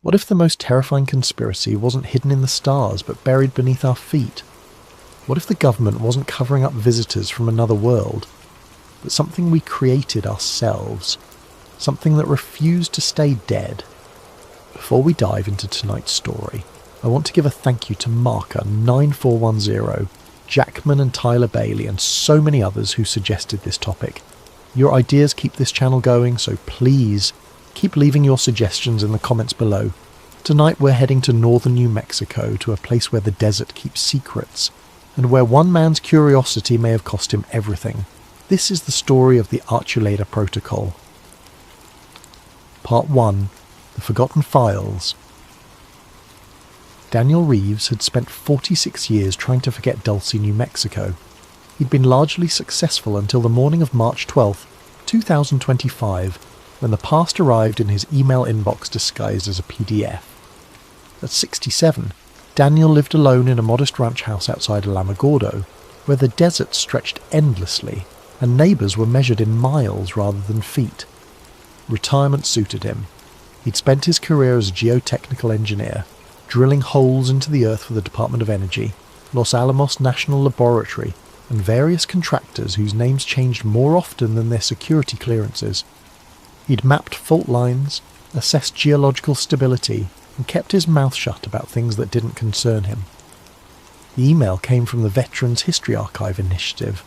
What if the most terrifying conspiracy wasn't hidden in the stars but buried beneath our feet? What if the government wasn't covering up visitors from another world, but something we created ourselves, something that refused to stay dead? Before we dive into tonight's story, I want to give a thank you to Marker 9410, Jackman and Tyler Bailey, and so many others who suggested this topic. Your ideas keep this channel going, so please keep leaving your suggestions in the comments below. Tonight we're heading to northern New Mexico, to a place where the desert keeps secrets, and where one man's curiosity may have cost him everything. This is the story of the Archuleta Protocol. Part 1. The Forgotten Files. Daniel Reeves had spent 46 years trying to forget Dulce, New Mexico. He'd been largely successful until the morning of March 12, 2025, when the past arrived in his email inbox disguised as a PDF. At 67, Daniel lived alone in a modest ranch house outside Alamogordo, where the desert stretched endlessly, and neighbours were measured in miles rather than feet. Retirement suited him. He'd spent his career as a geotechnical engineer, drilling holes into the earth for the Department of Energy, Los Alamos National Laboratory, and various contractors whose names changed more often than their security clearances. He'd mapped fault lines, assessed geological stability, and kept his mouth shut about things that didn't concern him. The email came from the Veterans History Archive Initiative,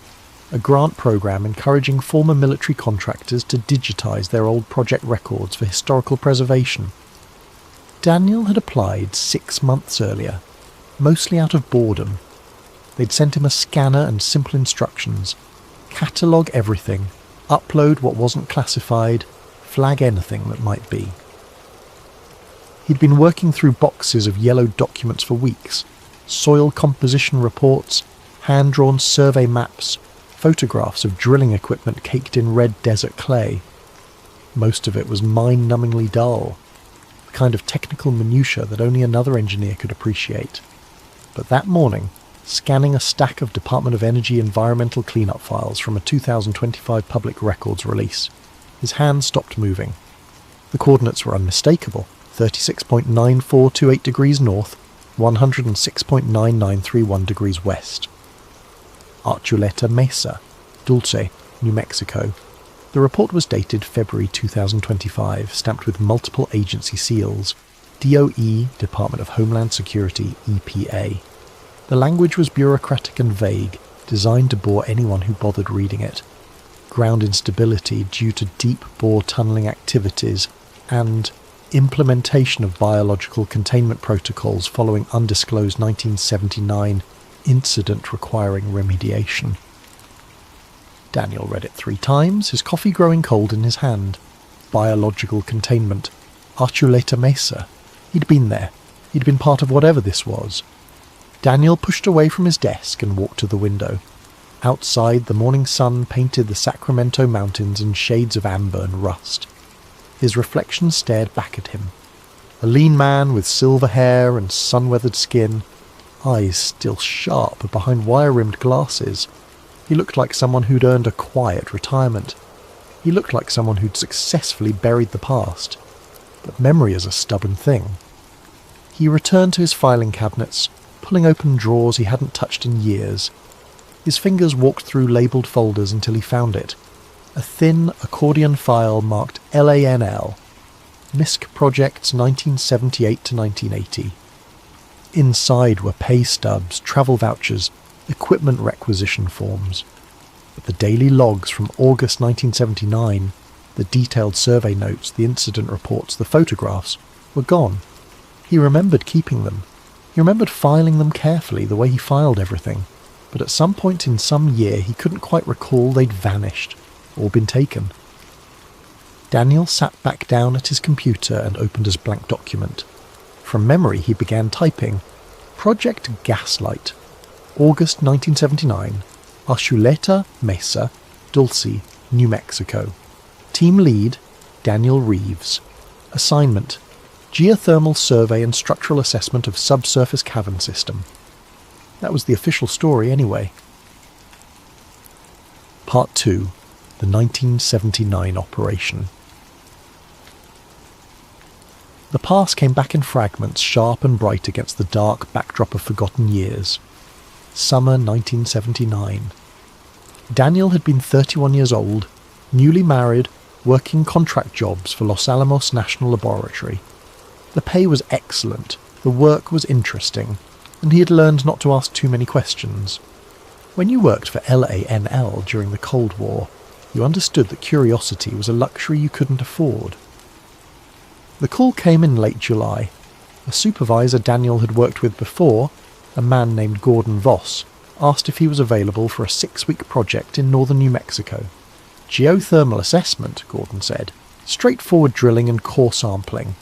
a grant program encouraging former military contractors to digitize their old project records for historical preservation. Daniel had applied 6 months earlier, mostly out of boredom. They'd sent him a scanner and simple instructions: catalogue everything, upload what wasn't classified, flag anything that might be. He'd been working through boxes of yellowed documents for weeks: soil composition reports, hand-drawn survey maps, photographs of drilling equipment caked in red desert clay. Most of it was mind-numbingly dull, the kind of technical minutiae that only another engineer could appreciate. But that morning, scanning a stack of Department of Energy environmental cleanup files from a 2025 public records release, his hand stopped moving. The coordinates were unmistakable: 36.9428 degrees north, 106.9931 degrees west. Archuleta Mesa, Dulce, New Mexico. The report was dated February 2025, stamped with multiple agency seals: DOE, Department of Homeland Security, EPA. The language was bureaucratic and vague, designed to bore anyone who bothered reading it. Ground instability due to deep-bore tunneling activities and implementation of biological containment protocols following undisclosed 1979 incident requiring remediation. Daniel read it 3 times, his coffee growing cold in his hand. Biological containment. Archuleta Mesa. He'd been there. He'd been part of whatever this was. Daniel pushed away from his desk and walked to the window. Outside, the morning sun painted the Sacramento mountains in shades of amber and rust. His reflection stared back at him. A lean man with silver hair and sun-weathered skin, eyes still sharp behind wire-rimmed glasses. He looked like someone who'd earned a quiet retirement. He looked like someone who'd successfully buried the past. But memory is a stubborn thing. He returned to his filing cabinets, pulling open drawers he hadn't touched in years. His fingers walked through labelled folders until he found it. A thin accordion file marked LANL, MISC Projects 1978 to 1980. Inside were pay stubs, travel vouchers, equipment requisition forms. But the daily logs from August 1979, the detailed survey notes, the incident reports, the photographs, were gone. He remembered keeping them. He remembered filing them carefully, the way he filed everything. But at some point in some year he couldn't quite recall they'd vanished, or been taken. Daniel sat back down at his computer and opened his blank document. From memory he began typing: Project Gaslight, August 1979, Archuleta Mesa, Dulce, New Mexico. Team lead, Daniel Reeves. Assignment: Geothermal survey and structural assessment of subsurface cavern system. That was the official story anyway. Part 2. The 1979 operation. The past came back in fragments, sharp and bright against the dark backdrop of forgotten years. Summer 1979. Daniel had been 31 years old, newly married, working contract jobs for Los Alamos National Laboratory. The pay was excellent, the work was interesting, and he had learned not to ask too many questions. When you worked for LANL during the Cold War, you understood that curiosity was a luxury you couldn't afford. The call came in late July. A supervisor Daniel had worked with before, a man named Gordon Voss, asked if he was available for a 6-week project in northern New Mexico. Geothermal assessment, Gordon said. Straightforward drilling and core sampling.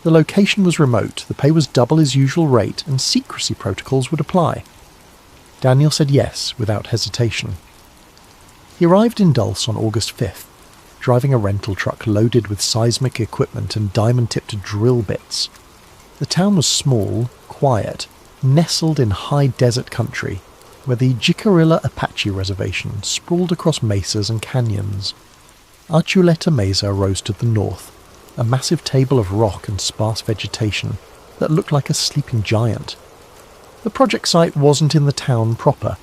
The location was remote, the pay was double his usual rate, and secrecy protocols would apply. Daniel said yes, without hesitation. He arrived in Dulce on August 5th, driving a rental truck loaded with seismic equipment and diamond-tipped drill bits. The town was small, quiet, nestled in high desert country, where the Jicarilla Apache Reservation sprawled across mesas and canyons. Archuleta Mesa rose to the north, a massive table of rock and sparse vegetation that looked like a sleeping giant. The project site wasn't in the town proper.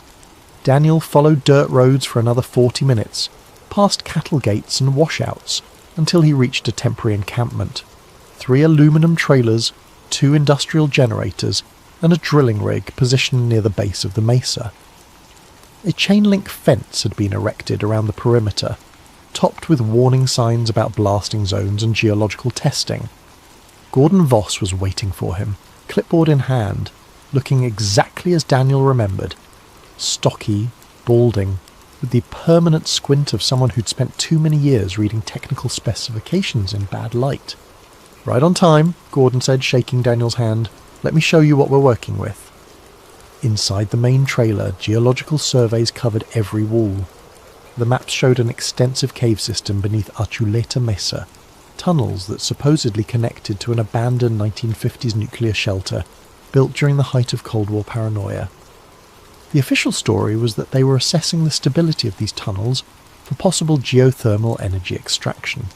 Daniel followed dirt roads for another 40 minutes, past cattle gates and washouts, until he reached a temporary encampment. 3 aluminum trailers, 2 industrial generators, and a drilling rig positioned near the base of the mesa. A chain-link fence had been erected around the perimeter, topped with warning signs about blasting zones and geological testing. Gordon Voss was waiting for him, clipboard in hand, looking exactly as Daniel remembered. Stocky, balding, with the permanent squint of someone who'd spent too many years reading technical specifications in bad light. "Right on time," Gordon said, shaking Daniel's hand. "Let me show you what we're working with." Inside the main trailer, geological surveys covered every wall. The maps showed an extensive cave system beneath Archuleta Mesa, tunnels that supposedly connected to an abandoned 1950s nuclear shelter built during the height of Cold War paranoia. The official story was that they were assessing the stability of these tunnels for possible geothermal energy extraction.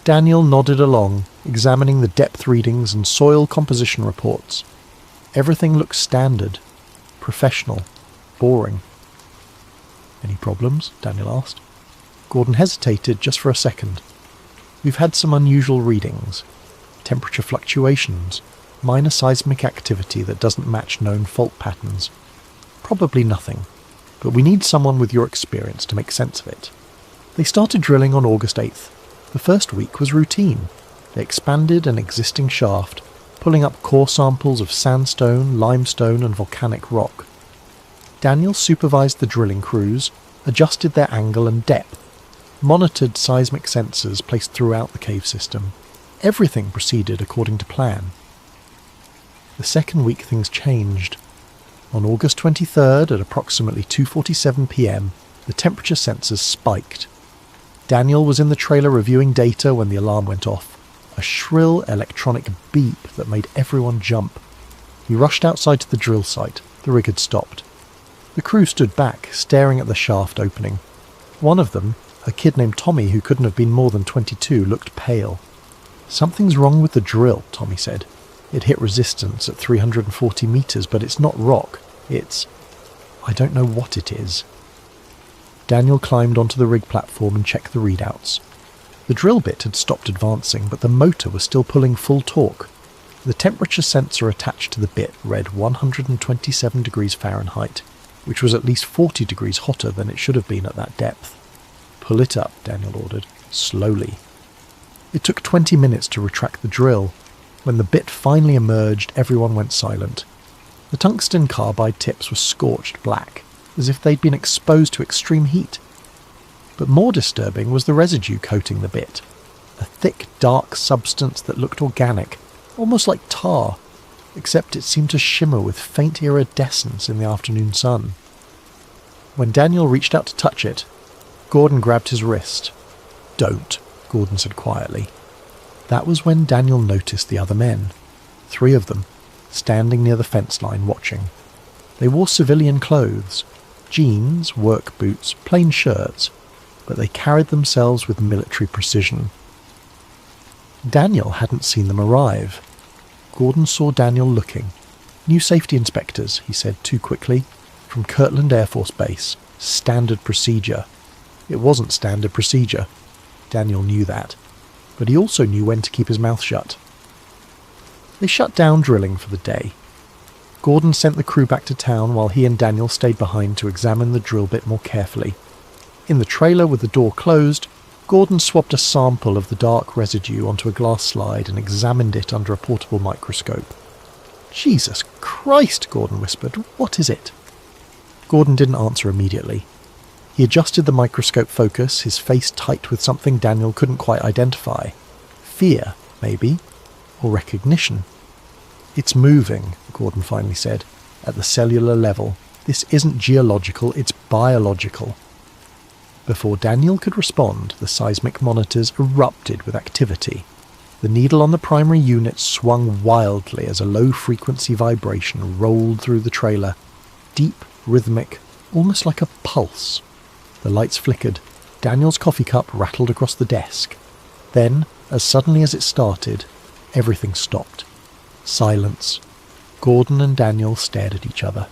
Daniel nodded along, examining the depth readings and soil composition reports. Everything looked standard, professional, boring. "Any problems?" Daniel asked. Gordon hesitated just for a second. "We've had some unusual readings. Temperature fluctuations, minor seismic activity that doesn't match known fault patterns. Probably nothing, but we need someone with your experience to make sense of it." They started drilling on August 8th. The first week was routine. They expanded an existing shaft, pulling up core samples of sandstone, limestone and volcanic rock. Daniel supervised the drilling crews, adjusted their angle and depth, monitored seismic sensors placed throughout the cave system. Everything proceeded according to plan. The second week things changed. On August 23rd at approximately 2:47 p.m, the temperature sensors spiked. Daniel was in the trailer reviewing data when the alarm went off, a shrill electronic beep that made everyone jump. He rushed outside to the drill site. The rig had stopped. The crew stood back, staring at the shaft opening. One of them, a kid named Tommy who couldn't have been more than 22, looked pale. "Something's wrong with the drill," Tommy said. "It hit resistance at 340 meters, but it's not rock. I don't know what it is." Daniel climbed onto the rig platform and checked the readouts. The drill bit had stopped advancing, but the motor was still pulling full torque. The temperature sensor attached to the bit read 127 degrees Fahrenheit, which was at least 40 degrees hotter than it should have been at that depth. "Pull it up," Daniel ordered, slowly. It took 20 minutes to retract the drill. When the bit finally emerged, everyone went silent. The tungsten carbide tips were scorched black, as if they'd been exposed to extreme heat. But more disturbing was the residue coating the bit, a thick, dark substance that looked organic, almost like tar, except it seemed to shimmer with faint iridescence in the afternoon sun. When Daniel reached out to touch it, Gordon grabbed his wrist. "Don't," Gordon said quietly. That was when Daniel noticed the other men, 3 of them, standing near the fence line watching. They wore civilian clothes, jeans, work boots, plain shirts, but they carried themselves with military precision. Daniel hadn't seen them arrive. Gordon saw Daniel looking. "New safety inspectors," he said too quickly. "From Kirtland Air Force Base. Standard procedure." It wasn't standard procedure. Daniel knew that. But he also knew when to keep his mouth shut. They shut down drilling for the day. Gordon sent the crew back to town while he and Daniel stayed behind to examine the drill bit more carefully. In the trailer with the door closed, Gordon swabbed a sample of the dark residue onto a glass slide and examined it under a portable microscope. "Jesus Christ," Gordon whispered. "What is it?" Gordon didn't answer immediately. He adjusted the microscope focus, his face tight with something Daniel couldn't quite identify. Fear, maybe, or recognition. "It's moving," Gordon finally said, "at the cellular level. This isn't geological, it's biological." Before Daniel could respond, the seismic monitors erupted with activity. The needle on the primary unit swung wildly as a low-frequency vibration rolled through the trailer. Deep, rhythmic, almost like a pulse. The lights flickered. Daniel's coffee cup rattled across the desk. Then, as suddenly as it started, everything stopped. Silence. Gordon and Daniel stared at each other.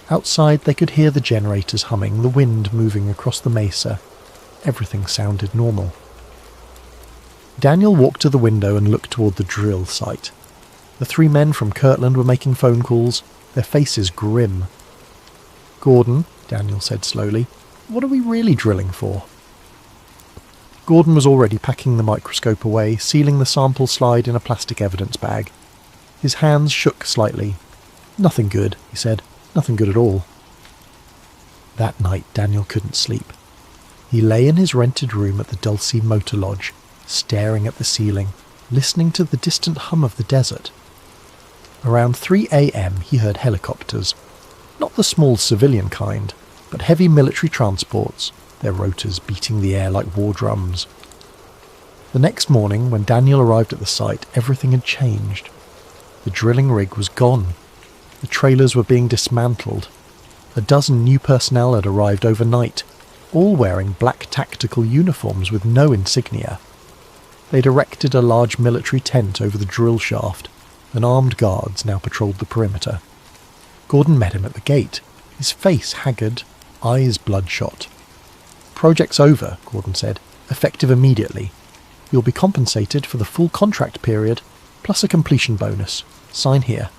Outside they could hear the generators humming, the wind moving across the mesa. Everything sounded normal. Daniel walked to the window and looked toward the drill site. The three men from Kirtland were making phone calls, their faces grim. "Gordon," Daniel said slowly, "what are we really drilling for?" Gordon was already packing the microscope away, sealing the sample slide in a plastic evidence bag. His hands shook slightly. "Nothing good," he said. "Nothing good at all." That night Daniel couldn't sleep. He lay in his rented room at the Dulce Motor Lodge, staring at the ceiling, listening to the distant hum of the desert. Around 3 a.m. he heard helicopters. Not the small civilian kind, but heavy military transports, their rotors beating the air like war drums. The next morning, when Daniel arrived at the site, everything had changed. The drilling rig was gone. The trailers were being dismantled. A dozen new personnel had arrived overnight, all wearing black tactical uniforms with no insignia. They'd erected a large military tent over the drill shaft, and armed guards now patrolled the perimeter. Gordon met him at the gate, his face haggard, eyes bloodshot. "Project's over," Gordon said, "effective immediately. You'll be compensated for the full contract period, plus a completion bonus. Sign here."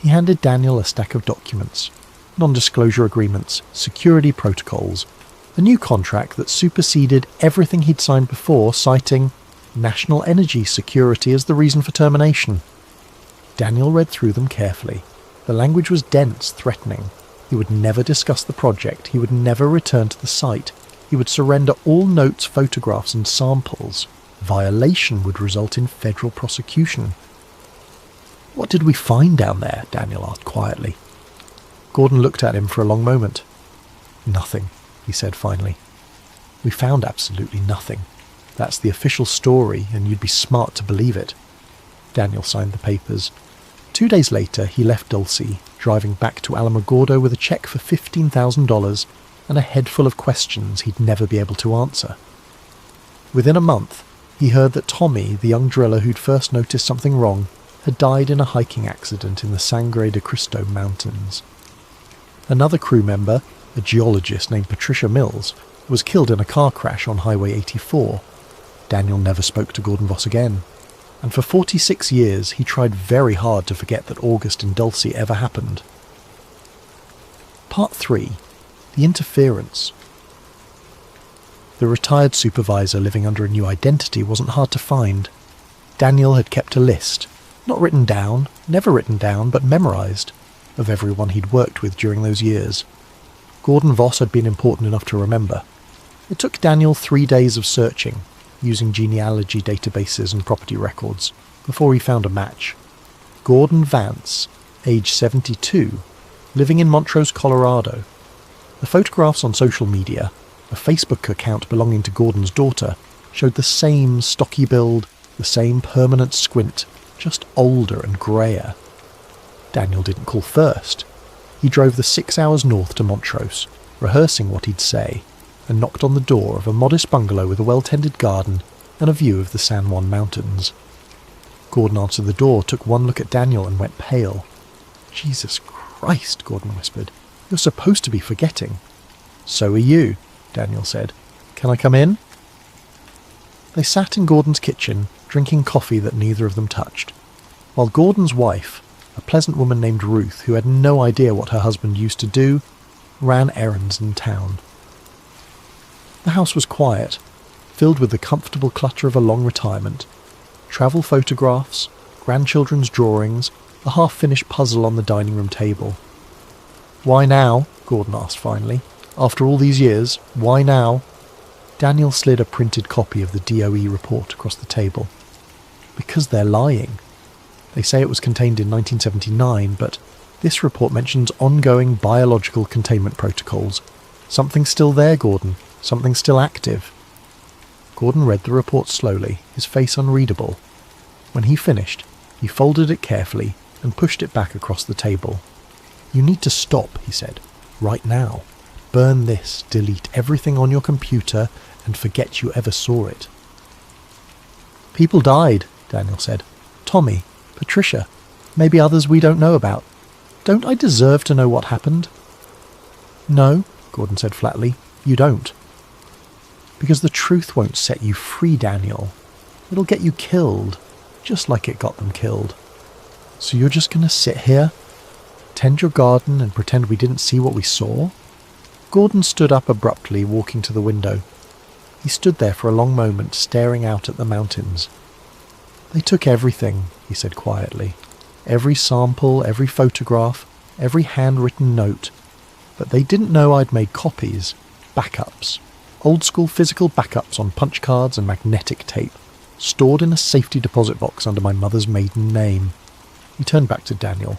He handed Daniel a stack of documents, non-disclosure agreements, security protocols, a new contract that superseded everything he'd signed before, citing national energy security as the reason for termination. Daniel read through them carefully. The language was dense, threatening. He would never discuss the project, he would never return to the site, he would surrender all notes, photographs and samples. Violation would result in federal prosecution. "What did we find down there?" Daniel asked quietly. Gordon looked at him for a long moment. "Nothing," he said finally. "We found absolutely nothing. That's the official story, and you'd be smart to believe it." Daniel signed the papers. 2 days later, he left Dulce, driving back to Alamogordo with a check for $15,000 and a head full of questions he'd never be able to answer. Within a month, he heard that Tommy, the young driller who'd first noticed something wrong, had died in a hiking accident in the Sangre de Cristo Mountains. Another crew member, a geologist named Patricia Mills, was killed in a car crash on Highway 84. Daniel never spoke to Gordon Voss again, and for 46 years he tried very hard to forget that August in Dulce ever happened. Part 3. The Interference. The retired supervisor living under a new identity wasn't hard to find. Daniel had kept a list, not written down, never written down, but memorised, of everyone he'd worked with during those years. Gordon Voss had been important enough to remember. It took Daniel 3 days of searching, using genealogy databases and property records, before he found a match. Gordon Vance, age 72, living in Montrose, Colorado. The photographs on social media, a Facebook account belonging to Gordon's daughter, showed the same stocky build, the same permanent squint, just older and greyer. Daniel didn't call first. He drove the 6 hours north to Montrose, rehearsing what he'd say, and knocked on the door of a modest bungalow with a well-tended garden, and a view of the San Juan Mountains. Gordon answered the door, took one look at Daniel and went pale. "Jesus Christ," Gordon whispered. "You're supposed to be forgetting." "So are you," Daniel said. "Can I come in?" They sat in Gordon's kitchen, drinking coffee that neither of them touched, while Gordon's wife, a pleasant woman named Ruth, who had no idea what her husband used to do, ran errands in town. The house was quiet, filled with the comfortable clutter of a long retirement, travel photographs, grandchildren's drawings, a half-finished puzzle on the dining room table. "Why now?" Gordon asked finally. "After all these years, why now?" Daniel slid a printed copy of the DOE report across the table. "Because they're lying. They say it was contained in 1979, but this report mentions ongoing biological containment protocols. Something's still there, Gordon. Something's still active." Gordon read the report slowly, his face unreadable. When he finished, he folded it carefully and pushed it back across the table. "You need to stop," he said. "Right now. Burn this, delete everything on your computer, and forget you ever saw it." "People died," Daniel said. "Tommy, Patricia, maybe others we don't know about. Don't I deserve to know what happened?" "No," Gordon said flatly, "you don't. Because the truth won't set you free, Daniel. It'll get you killed, just like it got them killed. So you're just going to sit here, tend your garden and pretend we didn't see what we saw?" Gordon stood up abruptly, walking to the window. He stood there for a long moment, staring out at the mountains. "They took everything," he said quietly. "Every sample, every photograph, every handwritten note. But they didn't know I'd made copies, backups. Old-school physical backups on punch cards and magnetic tape, stored in a safety deposit box under my mother's maiden name." He turned back to Daniel.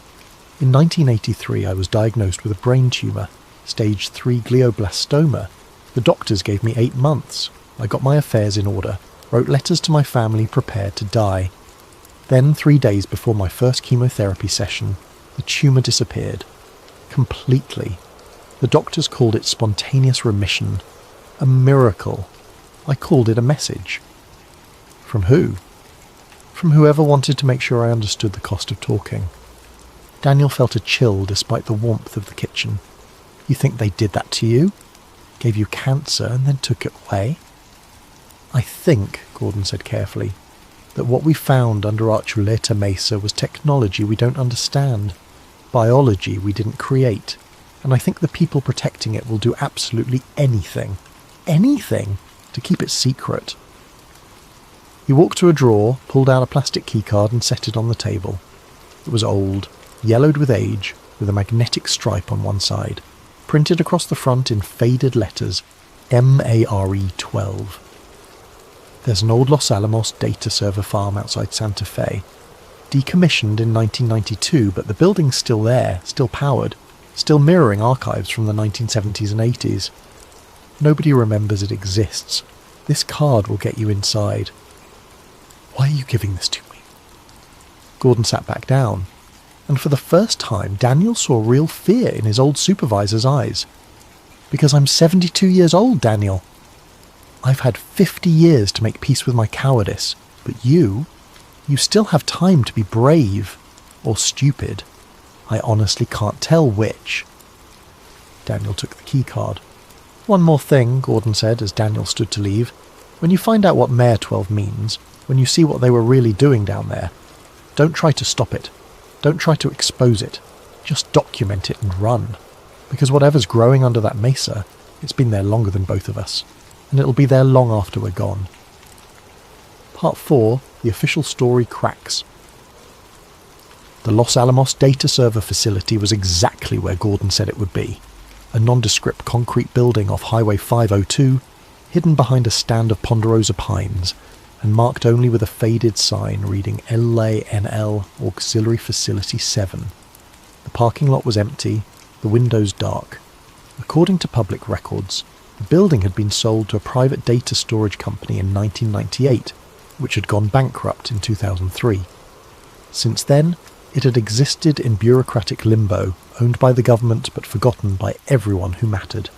"In 1983 I was diagnosed with a brain tumour, stage 3 glioblastoma. The doctors gave me 8 months. I got my affairs in order, wrote letters to my family prepared to die. Then 3 days before my first chemotherapy session, the tumour disappeared. Completely. The doctors called it spontaneous remission. A miracle. I called it a message." "From who?" "From whoever wanted to make sure I understood the cost of talking." Daniel felt a chill despite the warmth of the kitchen. "You think they did that to you? Gave you cancer and then took it away?" "I think," Gordon said carefully, "that what we found under Archuleta Mesa was technology we don't understand, biology we didn't create, and I think the people protecting it will do absolutely anything to keep it secret." He walked to a drawer, pulled out a plastic keycard and set it on the table. It was old, yellowed with age, with a magnetic stripe on one side, printed across the front in faded letters, MARE 12. "There's an old Los Alamos data server farm outside Santa Fe. Decommissioned in 1992, but the building's still there, still powered, still mirroring archives from the 1970s and 80s. Nobody remembers it exists. This card will get you inside." "Why are you giving this to me?" Gordon sat back down, and for the first time Daniel saw real fear in his old supervisor's eyes. "Because I'm 72 years old, Daniel. I've had 50 years to make peace with my cowardice, but you still have time to be brave, or stupid. I honestly can't tell which." Daniel took the key card. "One more thing," Gordon said as Daniel stood to leave. "When you find out what Mare 12 means, when you see what they were really doing down there, don't try to stop it. Don't try to expose it. Just document it and run. Because whatever's growing under that mesa, it's been there longer than both of us, and it'll be there long after we're gone." Part 4, the official story cracks. The Los Alamos data server facility was exactly where Gordon said it would be. A nondescript concrete building off Highway 502, hidden behind a stand of ponderosa pines, and marked only with a faded sign reading LANL Auxiliary Facility 7. The parking lot was empty, the windows dark. According to public records, the building had been sold to a private data storage company in 1998, which had gone bankrupt in 2003. Since then, it had existed in bureaucratic limbo, owned by the government but forgotten by everyone who mattered.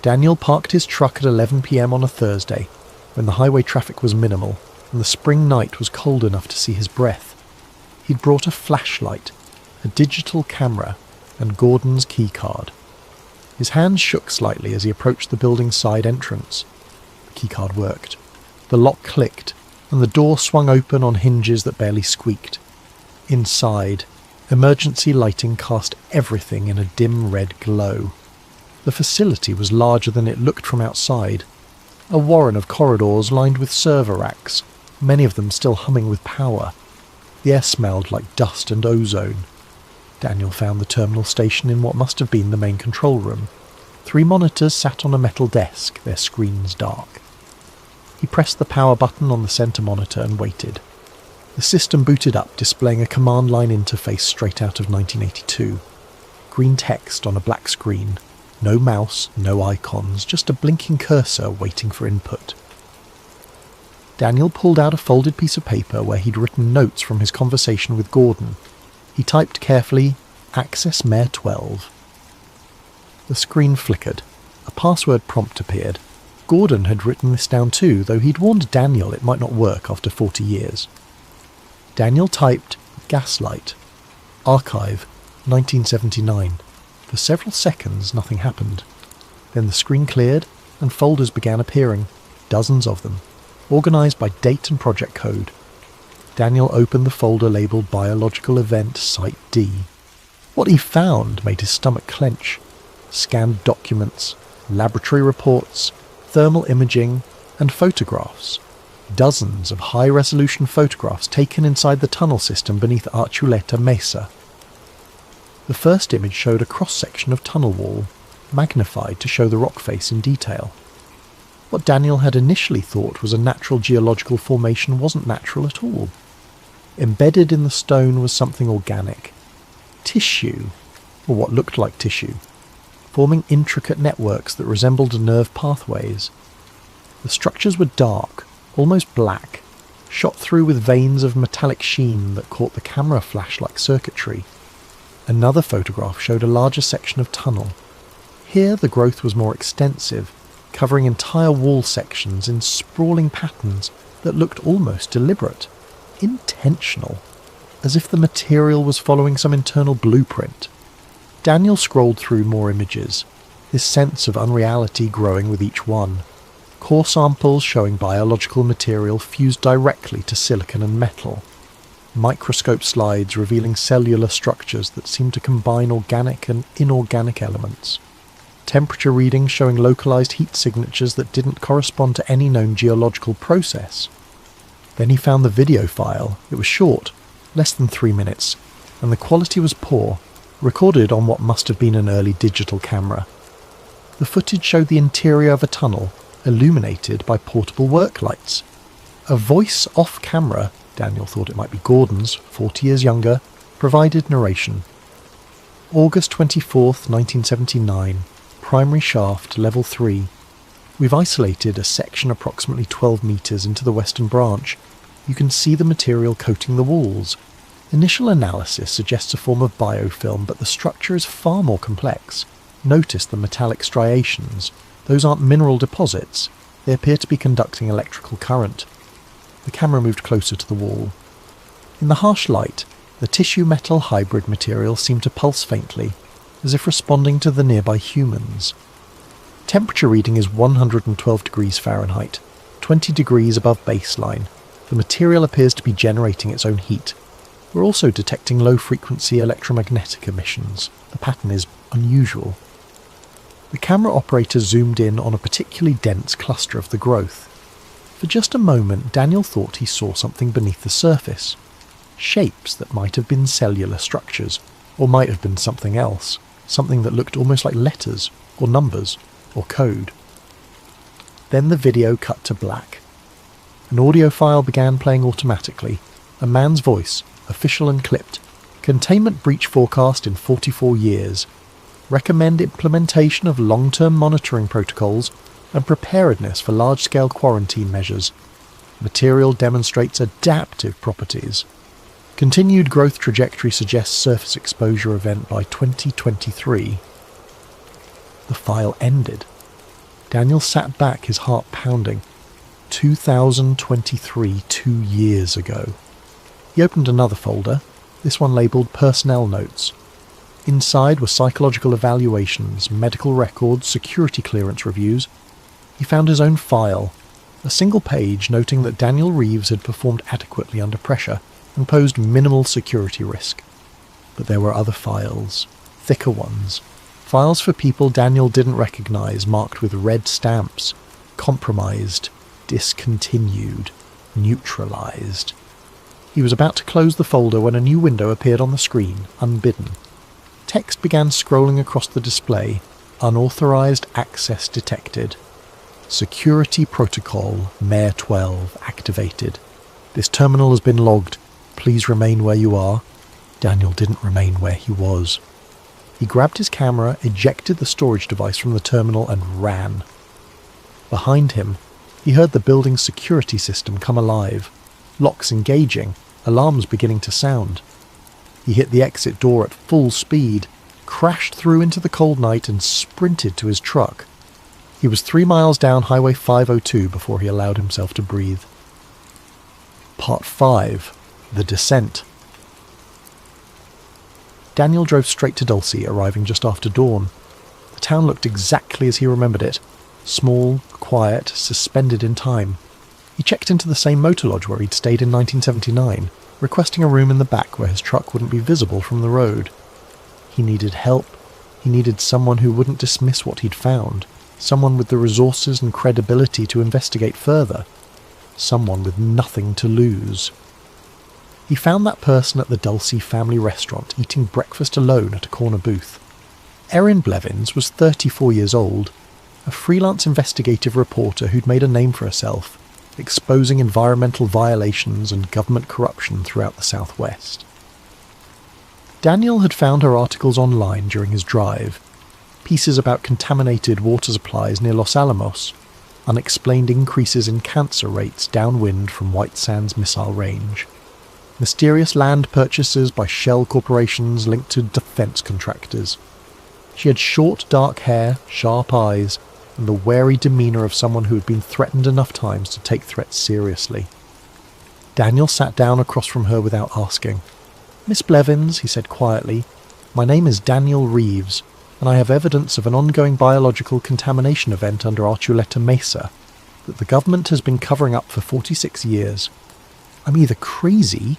Daniel parked his truck at 11 p.m. on a Thursday, when the highway traffic was minimal and the spring night was cold enough to see his breath. He'd brought a flashlight, a digital camera, and Gordon's keycard. His hands shook slightly as he approached the building's side entrance. The keycard worked. The lock clicked, and the door swung open on hinges that barely squeaked. Inside, emergency lighting cast everything in a dim red glow. The facility was larger than it looked from outside. A warren of corridors lined with server racks, many of them still humming with power. The air smelled like dust and ozone. Daniel found the terminal station in what must have been the main control room. 3 monitors sat on a metal desk, their screens dark. He pressed the power button on the centre monitor and waited. The system booted up, displaying a command line interface straight out of 1982. Green text on a black screen. No mouse, no icons, just a blinking cursor waiting for input. Daniel pulled out a folded piece of paper where he'd written notes from his conversation with Gordon. He typed carefully, "Access Mayor 12. The screen flickered. A password prompt appeared. Gordon had written this down too, though he'd warned Daniel it might not work after 40 years. Daniel typed "Gaslight. Archive. 1979. For several seconds nothing happened. Then the screen cleared and folders began appearing, dozens of them, organised by date and project code. Daniel opened the folder labelled Biological Event Site D. What he found made his stomach clench. Scanned documents, laboratory reports, thermal imaging, and photographs. Dozens of high-resolution photographs taken inside the tunnel system beneath Archuleta Mesa. The first image showed a cross-section of tunnel wall, magnified to show the rock face in detail. What Daniel had initially thought was a natural geological formation wasn't natural at all. Embedded in the stone was something organic. Tissue, or what looked like tissue, forming intricate networks that resembled nerve pathways. The structures were dark, almost black, shot through with veins of metallic sheen that caught the camera flash like circuitry. Another photograph showed a larger section of tunnel. Here the growth was more extensive, covering entire wall sections in sprawling patterns that looked almost deliberate, intentional, as if the material was following some internal blueprint. Daniel scrolled through more images, his sense of unreality growing with each one. Core samples showing biological material fused directly to silicon and metal. Microscope slides revealing cellular structures that seemed to combine organic and inorganic elements. Temperature readings showing localized heat signatures that didn't correspond to any known geological process. Then he found the video file. It was short, less than 3 minutes, and the quality was poor, recorded on what must have been an early digital camera. The footage showed the interior of a tunnel, illuminated by portable work lights. A voice off camera, Daniel thought it might be Gordon's, 40 years younger, provided narration. August 24th, 1979, primary shaft, level 3. We've isolated a section approximately 12 metres into the western branch. You can see the material coating the walls. Initial analysis suggests a form of biofilm, but the structure is far more complex. Notice the metallic striations. Those aren't mineral deposits. They appear to be conducting electrical current. The camera moved closer to the wall. In the harsh light, the tissue-metal hybrid material seemed to pulse faintly, as if responding to the nearby humans. Temperature reading is 112 degrees Fahrenheit, 20 degrees above baseline. The material appears to be generating its own heat. We're also detecting low-frequency electromagnetic emissions. The pattern is unusual. The camera operator zoomed in on a particularly dense cluster of the growth. For just a moment, Daniel thought he saw something beneath the surface. Shapes that might have been cellular structures, or might have been something else, something that looked almost like letters, or numbers, or code. Then the video cut to black. An audio file began playing automatically, a man's voice, official and clipped. Containment breach forecast in 44 years. Recommend implementation of long-term monitoring protocols and preparedness for large-scale quarantine measures. Material demonstrates adaptive properties. Continued growth trajectory suggests surface exposure event by 2023. The file ended. Daniel sat back, his heart pounding. 2023, 2 years ago. He opened another folder, this one labelled Personnel Notes. Inside were psychological evaluations, medical records, security clearance reviews. He found his own file, a single page noting that Daniel Reeves had performed adequately under pressure and posed minimal security risk. But there were other files, thicker ones. Files for people Daniel didn't recognise, marked with red stamps. Compromised, discontinued, neutralised. He was about to close the folder when a new window appeared on the screen, unbidden. Text began scrolling across the display. Unauthorised access detected. Security protocol Mayor 12 activated. This terminal has been logged. Please remain where you are. Daniel didn't remain where he was. He grabbed his camera, ejected the storage device from the terminal and ran. Behind him, he heard the building's security system come alive. Locks engaging, alarms beginning to sound. He hit the exit door at full speed, crashed through into the cold night and sprinted to his truck. He was 3 miles down Highway 502 before he allowed himself to breathe. Part 5. The Descent. Daniel drove straight to Dulce, arriving just after dawn. The town looked exactly as he remembered it. Small, quiet, suspended in time. He checked into the same motor lodge where he'd stayed in 1979, requesting a room in the back where his truck wouldn't be visible from the road. He needed help. He needed someone who wouldn't dismiss what he'd found. Someone with the resources and credibility to investigate further. Someone with nothing to lose. He found that person at the Dulce family restaurant eating breakfast alone at a corner booth. Erin Blevins was 34 years old, a freelance investigative reporter who'd made a name for herself, exposing environmental violations and government corruption throughout the Southwest. Daniel had found her articles online during his drive, pieces about contaminated water supplies near Los Alamos, unexplained increases in cancer rates downwind from White Sands Missile Range, mysterious land purchases by shell corporations linked to defence contractors. She had short dark hair, sharp eyes, and the wary demeanour of someone who had been threatened enough times to take threats seriously. Daniel sat down across from her without asking. "Miss Blevins," he said quietly, "my name is Daniel Reeves, and I have evidence of an ongoing biological contamination event under Archuleta Mesa that the government has been covering up for 46 years. I'm either crazy,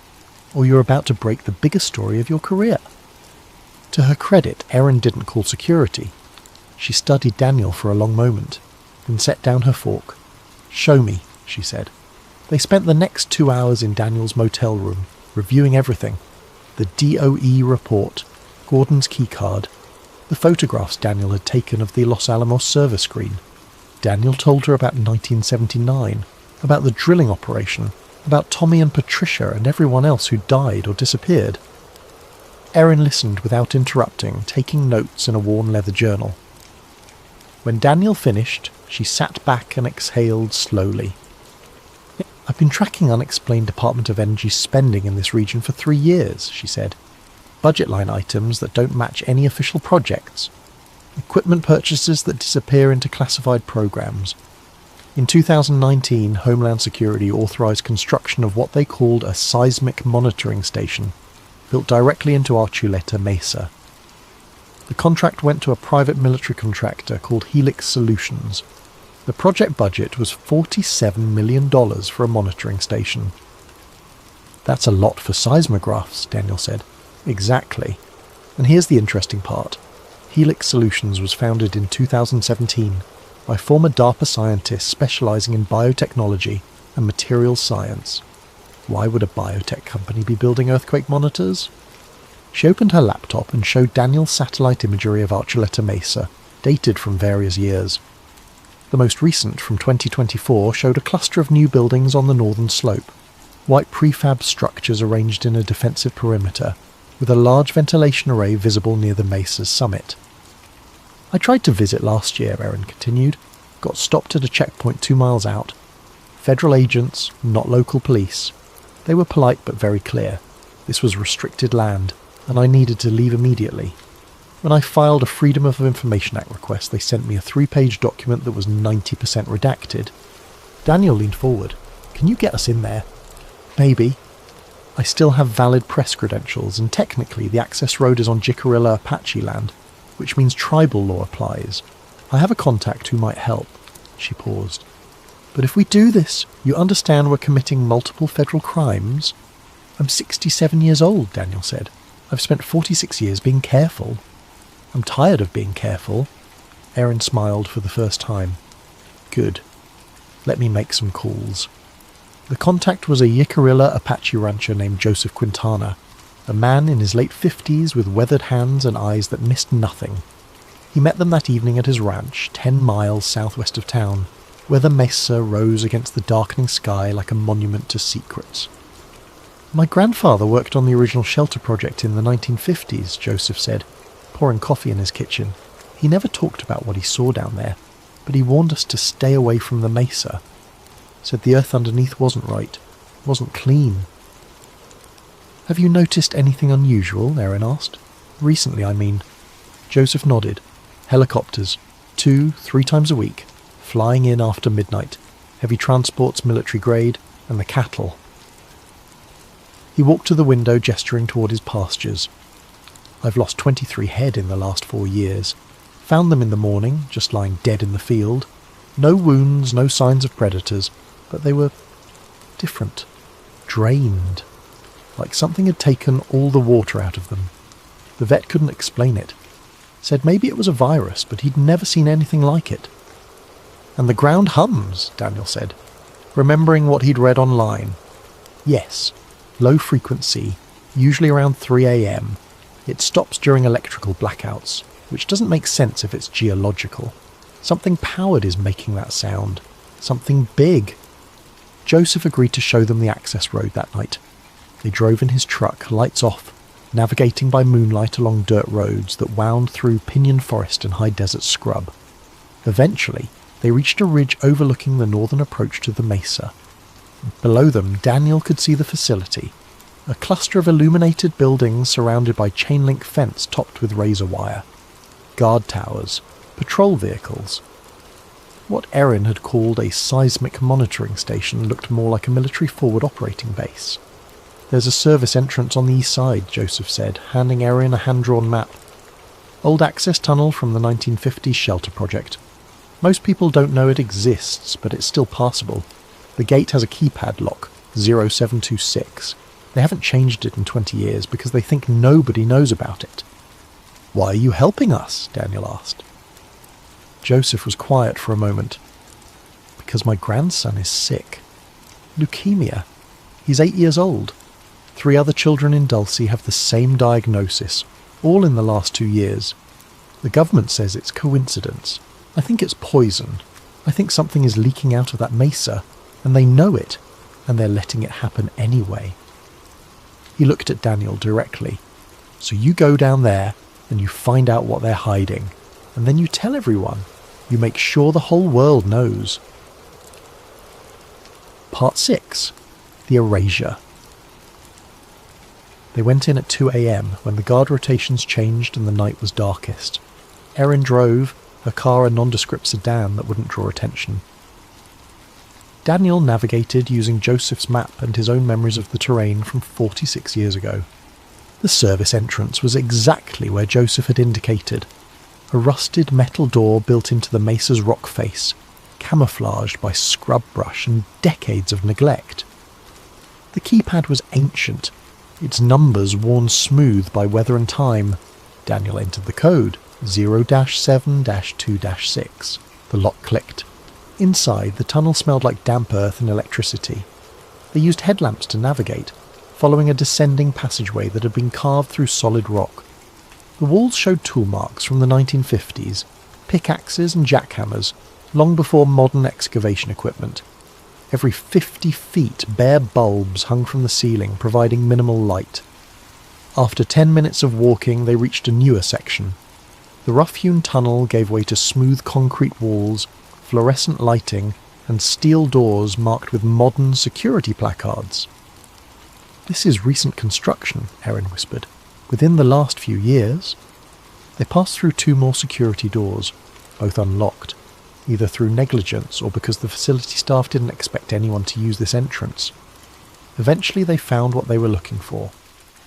or you're about to break the biggest story of your career." To her credit, Erin didn't call security. She studied Daniel for a long moment, then set down her fork. "Show me," she said. They spent the next 2 hours in Daniel's motel room, reviewing everything. The DOE report, Gordon's keycard, the photographs Daniel had taken of the Los Alamos service screen. Daniel told her about 1979, about the drilling operation, about Tommy and Patricia and everyone else who died or disappeared. Erin listened without interrupting, taking notes in a worn leather journal. When Daniel finished, she sat back and exhaled slowly. "I've been tracking unexplained Department of Energy spending in this region for 3 years, she said. Budget line items that don't match any official projects. Equipment purchases that disappear into classified programs. In 2019, Homeland Security authorized construction of what they called a seismic monitoring station, built directly into Archuleta Mesa. The contract went to a private military contractor called Helix Solutions. The project budget was $47 million for a monitoring station." "That's a lot for seismographs," Daniel said. "Exactly. And here's the interesting part. Helix Solutions was founded in 2017 by former DARPA scientists specializing in biotechnology and materials science. Why would a biotech company be building earthquake monitors?" She opened her laptop and showed Daniel satellite imagery of Archuleta Mesa, dated from various years. The most recent, from 2024, showed a cluster of new buildings on the northern slope, white prefab structures arranged in a defensive perimeter, with a large ventilation array visible near the mesa's summit. "I tried to visit last year," Erin continued, "got stopped at a checkpoint 2 miles out. Federal agents, not local police. They were polite but very clear. This was restricted land, and I needed to leave immediately. When I filed a Freedom of Information Act request, they sent me a 3-page document that was 90% redacted. Daniel leaned forward. Can you get us in there? Maybe. I still have valid press credentials, and technically the access road is on Jicarilla Apache land, which means tribal law applies. I have a contact who might help. She paused. But if we do this, you understand we're committing multiple federal crimes? I'm 67 years old, Daniel said. I've spent 46 years being careful. I'm tired of being careful. Erin smiled for the first time. Good. Let me make some calls. The contact was a Jicarilla Apache rancher named Joseph Quintana, a man in his late 50s with weathered hands and eyes that missed nothing. He met them that evening at his ranch, 10 miles southwest of town, where the mesa rose against the darkening sky like a monument to secrets. My grandfather worked on the original shelter project in the 1950s, Joseph said, pouring coffee in his kitchen. He never talked about what he saw down there, but he warned us to stay away from the mesa. Said the earth underneath wasn't right, wasn't clean. Have you noticed anything unusual? Erin asked. Recently, I mean. Joseph nodded. Helicopters, 2-3 times a week, flying in after midnight, heavy transports military grade, and the cattle. He walked to the window, gesturing toward his pastures. I've lost 23 head in the last 4 years. Found them in the morning, just lying dead in the field. No wounds, no signs of predators, but they were different, drained, like something had taken all the water out of them. The vet couldn't explain it. Said maybe it was a virus, but he'd never seen anything like it. And the ground hums, Daniel said, remembering what he'd read online. Yes, low frequency, usually around 3 a.m. It stops during electrical blackouts, which doesn't make sense if it's geological. Something powered is making that sound. Something big. Joseph agreed to show them the access road that night. They drove in his truck, lights off, navigating by moonlight along dirt roads that wound through pinyon forest and high desert scrub. Eventually, they reached a ridge overlooking the northern approach to the mesa. Below them, Daniel could see the facility, a cluster of illuminated buildings surrounded by chain-link fence topped with razor wire. Guard towers, patrol vehicles. What Erin had called a seismic monitoring station looked more like a military forward operating base. There's a service entrance on the east side, Joseph said, handing Erin a hand-drawn map. Old access tunnel from the 1950s shelter project. Most people don't know it exists, but it's still passable. The gate has a keypad lock, 0726. They haven't changed it in 20 years because they think nobody knows about it. Why are you helping us? Daniel asked. Joseph was quiet for a moment. Because my grandson is sick. Leukemia. He's 8 years old. 3 other children in Dulce have the same diagnosis, all in the last 2 years. The government says it's coincidence. I think it's poison. I think something is leaking out of that mesa, and they know it, and they're letting it happen anyway. He looked at Daniel directly. So you go down there, and you find out what they're hiding, and then you tell everyone. You make sure the whole world knows. Part 6. The Erasure. They went in at 2 a.m. when the guard rotations changed and the night was darkest. Erin drove, her car a nondescript sedan that wouldn't draw attention. Daniel navigated using Joseph's map and his own memories of the terrain from 46 years ago. The service entrance was exactly where Joseph had indicated. A rusted metal door built into the mesa's rock face, camouflaged by scrub brush and decades of neglect. The keypad was ancient, its numbers worn smooth by weather and time. Daniel entered the code, 0-7-2-6. The lock clicked. Inside, the tunnel smelled like damp earth and electricity. They used headlamps to navigate, following a descending passageway that had been carved through solid rock. The walls showed tool marks from the 1950s, pickaxes and jackhammers, long before modern excavation equipment. Every 50 feet, bare bulbs hung from the ceiling, providing minimal light. After 10 minutes of walking, they reached a newer section. The rough-hewn tunnel gave way to smooth concrete walls, fluorescent lighting, and steel doors marked with modern security placards. "This is recent construction," Erin whispered. "Within the last few years." They passed through 2 more security doors, both unlocked. either through negligence or because the facility staff didn't expect anyone to use this entrance. Eventually they found what they were looking for.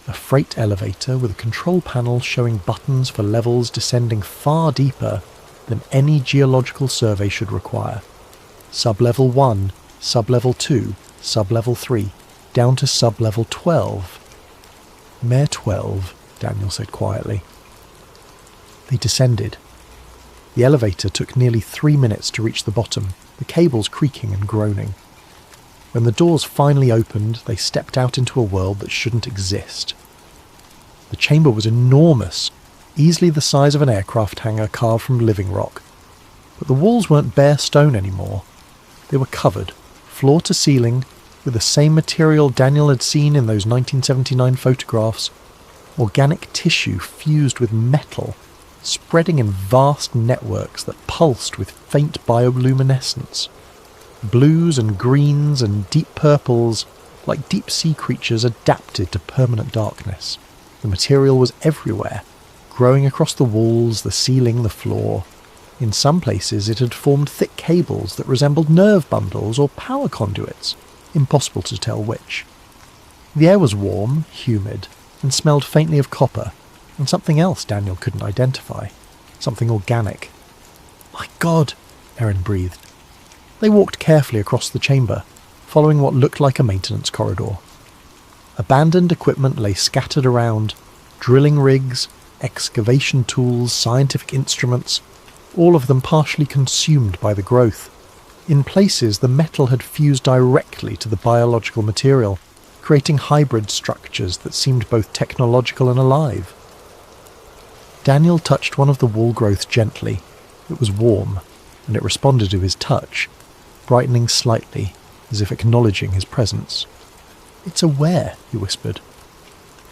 A freight elevator with a control panel showing buttons for levels descending far deeper than any geological survey should require. Sub-level 1, sub-level 2, sub-level 3, down to sub-level 12. Mare 12, Daniel said quietly. They descended. The elevator took nearly 3 minutes to reach the bottom, the cables creaking and groaning. When the doors finally opened, they stepped out into a world that shouldn't exist. The chamber was enormous, easily the size of an aircraft hangar carved from living rock. But the walls weren't bare stone anymore. They were covered, floor to ceiling, with the same material Daniel had seen in those 1979 photographs, organic tissue fused with metal, spreading in vast networks that pulsed with faint bioluminescence. Blues and greens and deep purples, like deep-sea creatures adapted to permanent darkness. The material was everywhere, growing across the walls, the ceiling, the floor. In some places it had formed thick cables that resembled nerve bundles or power conduits, impossible to tell which. The air was warm, humid, and smelled faintly of copper, and something else Daniel couldn't identify. Something organic. "My God," Erin breathed. They walked carefully across the chamber, following what looked like a maintenance corridor. Abandoned equipment lay scattered around, drilling rigs, excavation tools, scientific instruments, all of them partially consumed by the growth. In places, the metal had fused directly to the biological material, creating hybrid structures that seemed both technological and alive. Daniel touched one of the wall growth gently. It was warm, and it responded to his touch, brightening slightly, as if acknowledging his presence. "It's aware," he whispered.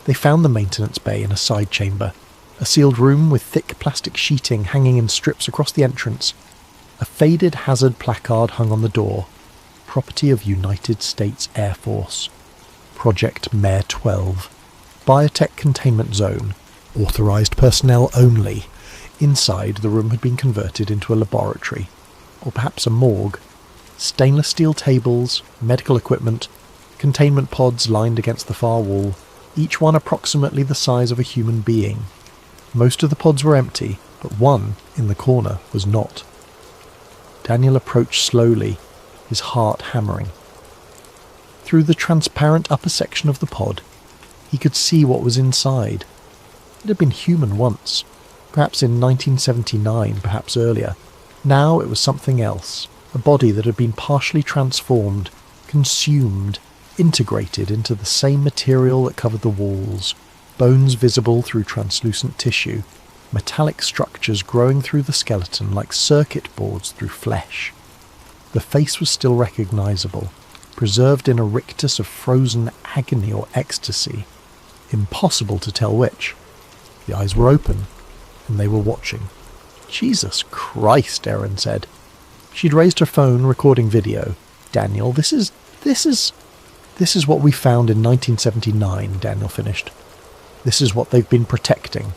They found the maintenance bay in a side chamber, a sealed room with thick plastic sheeting hanging in strips across the entrance. A faded hazard placard hung on the door, property of United States Air Force. Project Mare 12, Biotech Containment Zone, authorized personnel only. Inside, the room had been converted into a laboratory, or perhaps a morgue. Stainless steel tables, medical equipment, containment pods lined against the far wall, each one approximately the size of a human being. Most of the pods were empty, but one, in the corner, was not. Daniel approached slowly, his heart hammering. Through the transparent upper section of the pod, he could see what was inside. It had been human once, perhaps in 1979, perhaps earlier. Now it was something else, a body that had been partially transformed, consumed, integrated into the same material that covered the walls, bones visible through translucent tissue, metallic structures growing through the skeleton like circuit boards through flesh. The face was still recognizable, preserved in a rictus of frozen agony or ecstasy. Impossible to tell which. The eyes were open, and they were watching. "Jesus Christ," Erin said. She'd raised her phone, recording video. "Daniel, this is what we found in 1979, Daniel finished. This is what they've been protecting.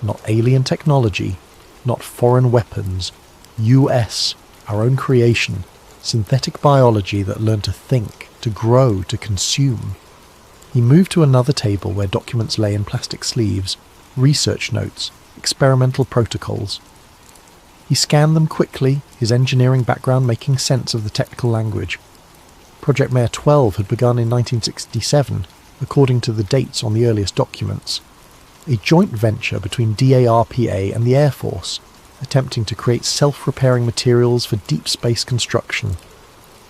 Not alien technology, not foreign weapons. US, our own creation. Synthetic biology that learned to think, to grow, to consume." He moved to another table where documents lay in plastic sleeves, research notes, experimental protocols. He scanned them quickly, his engineering background making sense of the technical language. Project Mare 12 had begun in 1967, according to the dates on the earliest documents. A joint venture between DARPA and the Air Force, attempting to create self-repairing materials for deep space construction.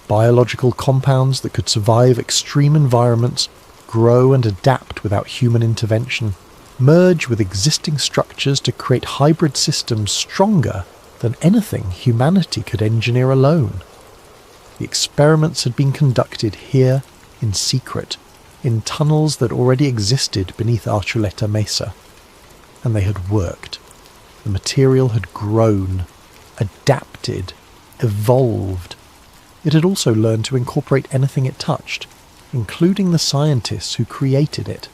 Biological compounds that could survive extreme environments, grow and adapt without human intervention, merge with existing structures to create hybrid systems stronger than anything humanity could engineer alone. The experiments had been conducted here in secret, in tunnels that already existed beneath Archuleta Mesa. And they had worked. The material had grown, adapted, evolved. It had also learned to incorporate anything it touched, including the scientists who created it.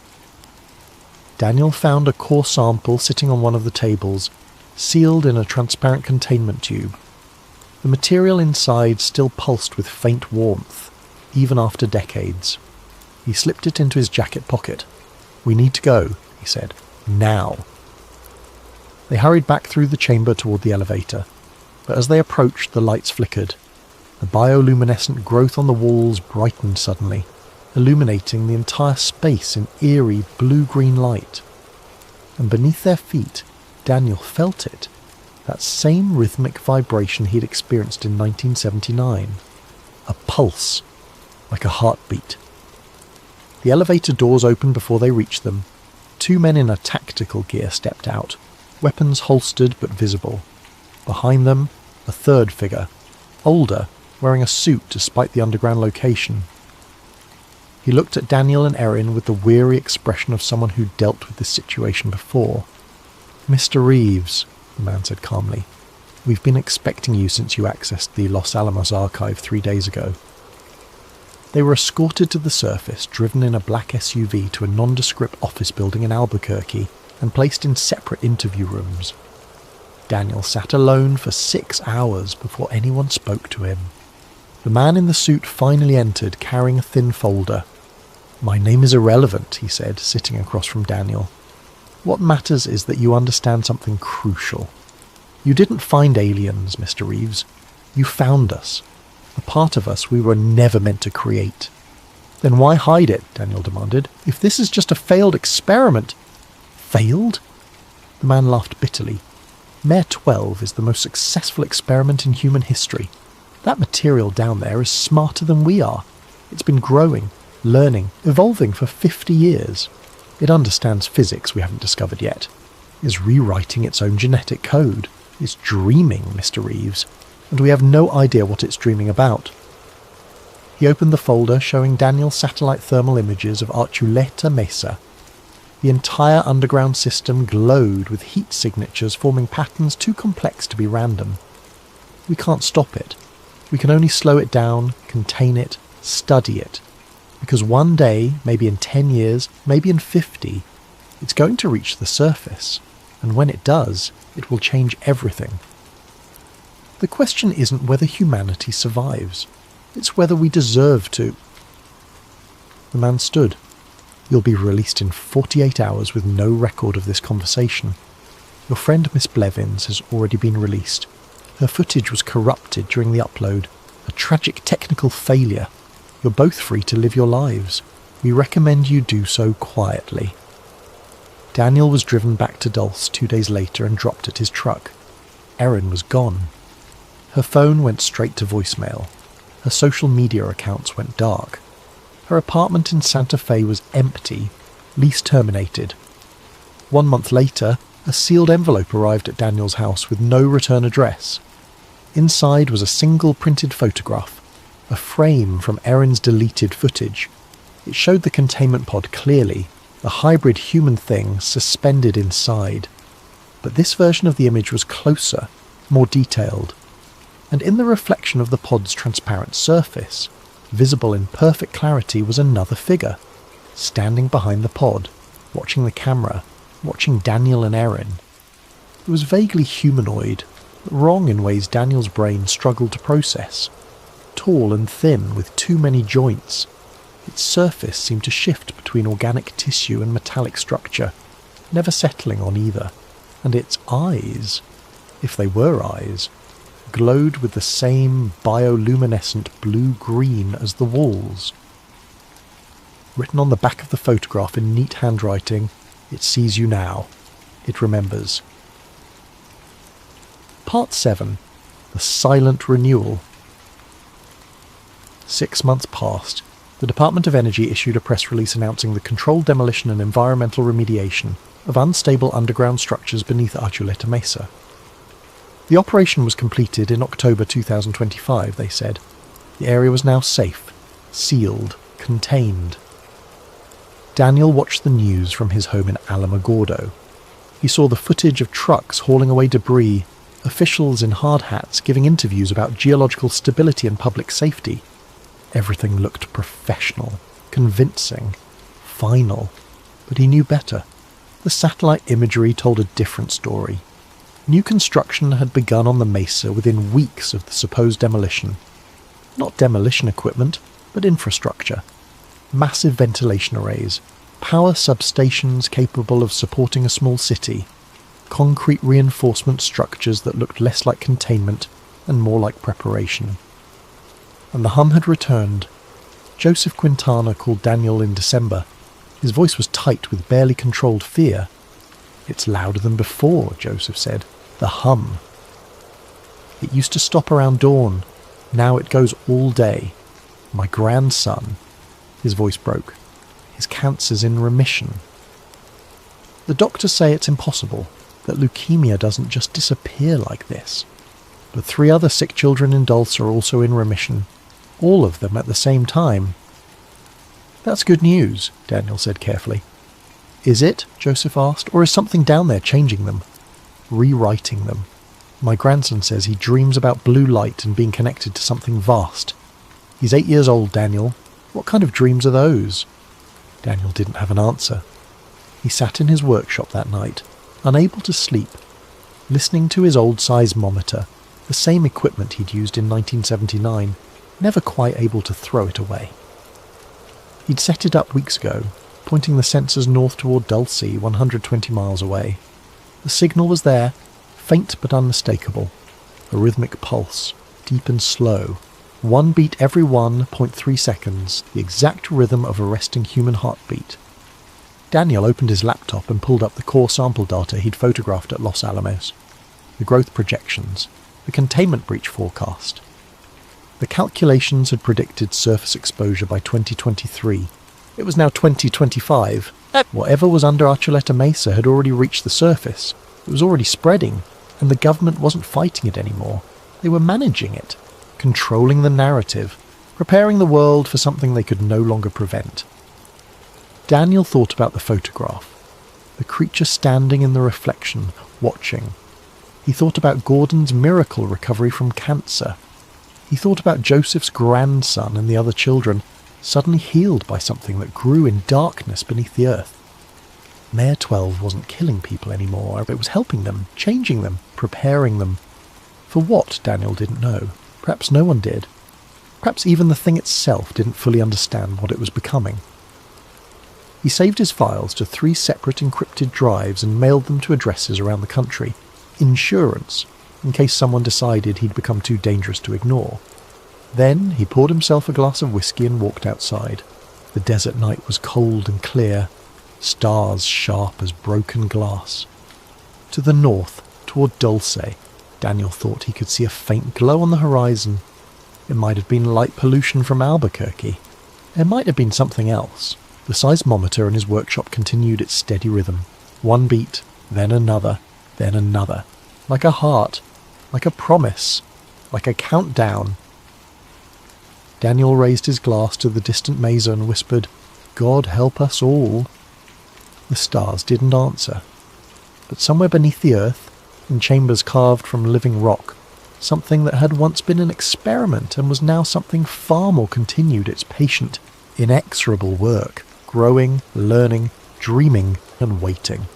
Daniel found a core sample sitting on one of the tables, sealed in a transparent containment tube. The material inside still pulsed with faint warmth, even after decades. He slipped it into his jacket pocket. "We need to go," he said. "Now." They hurried back through the chamber toward the elevator, but as they approached, the lights flickered. The bioluminescent growth on the walls brightened suddenly, illuminating the entire space in eerie blue-green light. And beneath their feet, Daniel felt it, that same rhythmic vibration he'd experienced in 1979. A pulse, like a heartbeat. The elevator doors opened before they reached them. 2 men in a tactical gear stepped out, weapons holstered but visible. Behind them, a third figure, older, wearing a suit despite the underground location. He looked at Daniel and Erin with the weary expression of someone who dealt with this situation before. "Mr. Reeves," the man said calmly, "we've been expecting you since you accessed the Los Alamos archive 3 days ago." They were escorted to the surface, driven in a black SUV to a nondescript office building in Albuquerque, and placed in separate interview rooms. Daniel sat alone for 6 hours before anyone spoke to him. The man in the suit finally entered, carrying a thin folder. "My name is irrelevant," he said, sitting across from Daniel. "What matters is that you understand something crucial. You didn't find aliens, Mr. Reeves. You found us. A part of us we were never meant to create." "Then why hide it?" Daniel demanded. "If this is just a failed experiment—" "Failed?" The man laughed bitterly. "Mare 12 is the most successful experiment in human history. That material down there is smarter than we are. It's been growing, learning, evolving for 50 years. It understands physics we haven't discovered yet. It's rewriting its own genetic code. It's dreaming, Mr. Reeves, and we have no idea what it's dreaming about." He opened the folder, showing Daniel satellite thermal images of Archuleta Mesa. The entire underground system glowed with heat signatures forming patterns too complex to be random. "We can't stop it. We can only slow it down, contain it, study it. Because one day, maybe in 10 years, maybe in 50, it's going to reach the surface. And when it does, it will change everything. The question isn't whether humanity survives. It's whether we deserve to." The man stood. "You'll be released in 48 hours with no record of this conversation. Your friend Miss Blevins has already been released. Her footage was corrupted during the upload. A tragic technical failure. You're both free to live your lives. We recommend you do so quietly." Daniel was driven back to Dulce 2 days later and dropped at his truck. Erin was gone. Her phone went straight to voicemail. Her social media accounts went dark. Her apartment in Santa Fe was empty, lease terminated. 1 month later, a sealed envelope arrived at Daniel's house with no return address. Inside was a single printed photograph, a frame from Erin's deleted footage. It showed the containment pod clearly, the hybrid human thing suspended inside. But this version of the image was closer, more detailed. And in the reflection of the pod's transparent surface, visible in perfect clarity, was another figure, standing behind the pod, watching the camera, watching Daniel and Erin. It was vaguely humanoid, but wrong in ways Daniel's brain struggled to process. Tall and thin, with too many joints. Its surface seemed to shift between organic tissue and metallic structure, never settling on either. And its eyes, if they were eyes, glowed with the same bioluminescent blue-green as the walls. Written on the back of the photograph in neat handwriting, "It sees you now. It remembers." Part 7. The Silent Renewal. 6 months passed. The Department of Energy issued a press release announcing the controlled demolition and environmental remediation of unstable underground structures beneath Archuleta Mesa. The operation was completed in October 2025, they said. The area was now safe, sealed, contained. Daniel watched the news from his home in Alamogordo. He saw the footage of trucks hauling away debris, officials in hard hats giving interviews about geological stability and public safety. Everything looked professional, convincing, final. But he knew better. The satellite imagery told a different story. New construction had begun on the mesa within weeks of the supposed demolition. Not demolition equipment, but infrastructure. Massive ventilation arrays, power substations capable of supporting a small city, concrete reinforcement structures that looked less like containment and more like preparation. And the hum had returned. Joseph Quintana called Daniel in December. His voice was tight with barely controlled fear. "It's louder than before," Joseph said. "The hum. It used to stop around dawn. Now it goes all day. My grandson," his voice broke, "his cancer's in remission. The doctors say it's impossible, that leukemia doesn't just disappear like this. But 3 other sick children in Dulce are also in remission, all of them at the same time." "That's good news," Daniel said carefully. "Is it?" Joseph asked, "or is something down there changing them? Rewriting them? My grandson says he dreams about blue light and being connected to something vast. He's 8 years old, Daniel. What kind of dreams are those?" Daniel didn't have an answer. He sat in his workshop that night, unable to sleep, listening to his old seismometer, the same equipment he'd used in 1979, never quite able to throw it away. He'd set it up weeks ago, pointing the sensors north toward Dulce, 120 miles away. The signal was there, faint but unmistakable. A rhythmic pulse, deep and slow. 1 beat every 1.3 seconds, the exact rhythm of a resting human heartbeat. Daniel opened his laptop and pulled up the core sample data he'd photographed at Los Alamos. The growth projections, the containment breach forecast. The calculations had predicted surface exposure by 2023. It was now 2025. Whatever was under Archuleta Mesa had already reached the surface. It was already spreading, and the government wasn't fighting it anymore. They were managing it, controlling the narrative, preparing the world for something they could no longer prevent. Daniel thought about the photograph, the creature standing in the reflection, watching. He thought about Gordon's miracle recovery from cancer. He thought about Joseph's grandson and the other children, suddenly healed by something that grew in darkness beneath the earth. Mare 12 wasn't killing people anymore. It was helping them, changing them, preparing them. For what, Daniel didn't know. Perhaps no one did. Perhaps even the thing itself didn't fully understand what it was becoming. He saved his files to 3 separate encrypted drives and mailed them to addresses around the country. Insurance, in case someone decided he'd become too dangerous to ignore. Then he poured himself a glass of whiskey and walked outside. The desert night was cold and clear, stars sharp as broken glass. To the north, toward Dulce, Daniel thought he could see a faint glow on the horizon. It might have been light pollution from Albuquerque. It might have been something else. The seismometer in his workshop continued its steady rhythm. 1 beat, then another, like a heart, like a promise, like a countdown. Daniel raised his glass to the distant mesa and whispered, "God help us all." The stars didn't answer. But somewhere beneath the earth, in chambers carved from living rock, something that had once been an experiment and was now something far more continued its patient, inexorable work, growing, learning, dreaming, and waiting.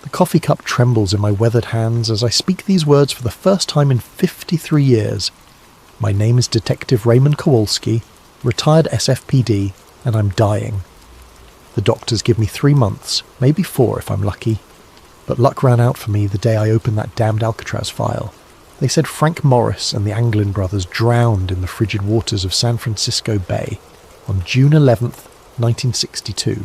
The coffee cup trembles in my weathered hands as I speak these words for the first time in 53 years. My name is Detective Raymond Kowalski, retired SFPD, and I'm dying. The doctors give me 3 months, maybe 4 if I'm lucky. But luck ran out for me the day I opened that damned Alcatraz file. They said Frank Morris and the Anglin brothers drowned in the frigid waters of San Francisco Bay on June 11th, 1962.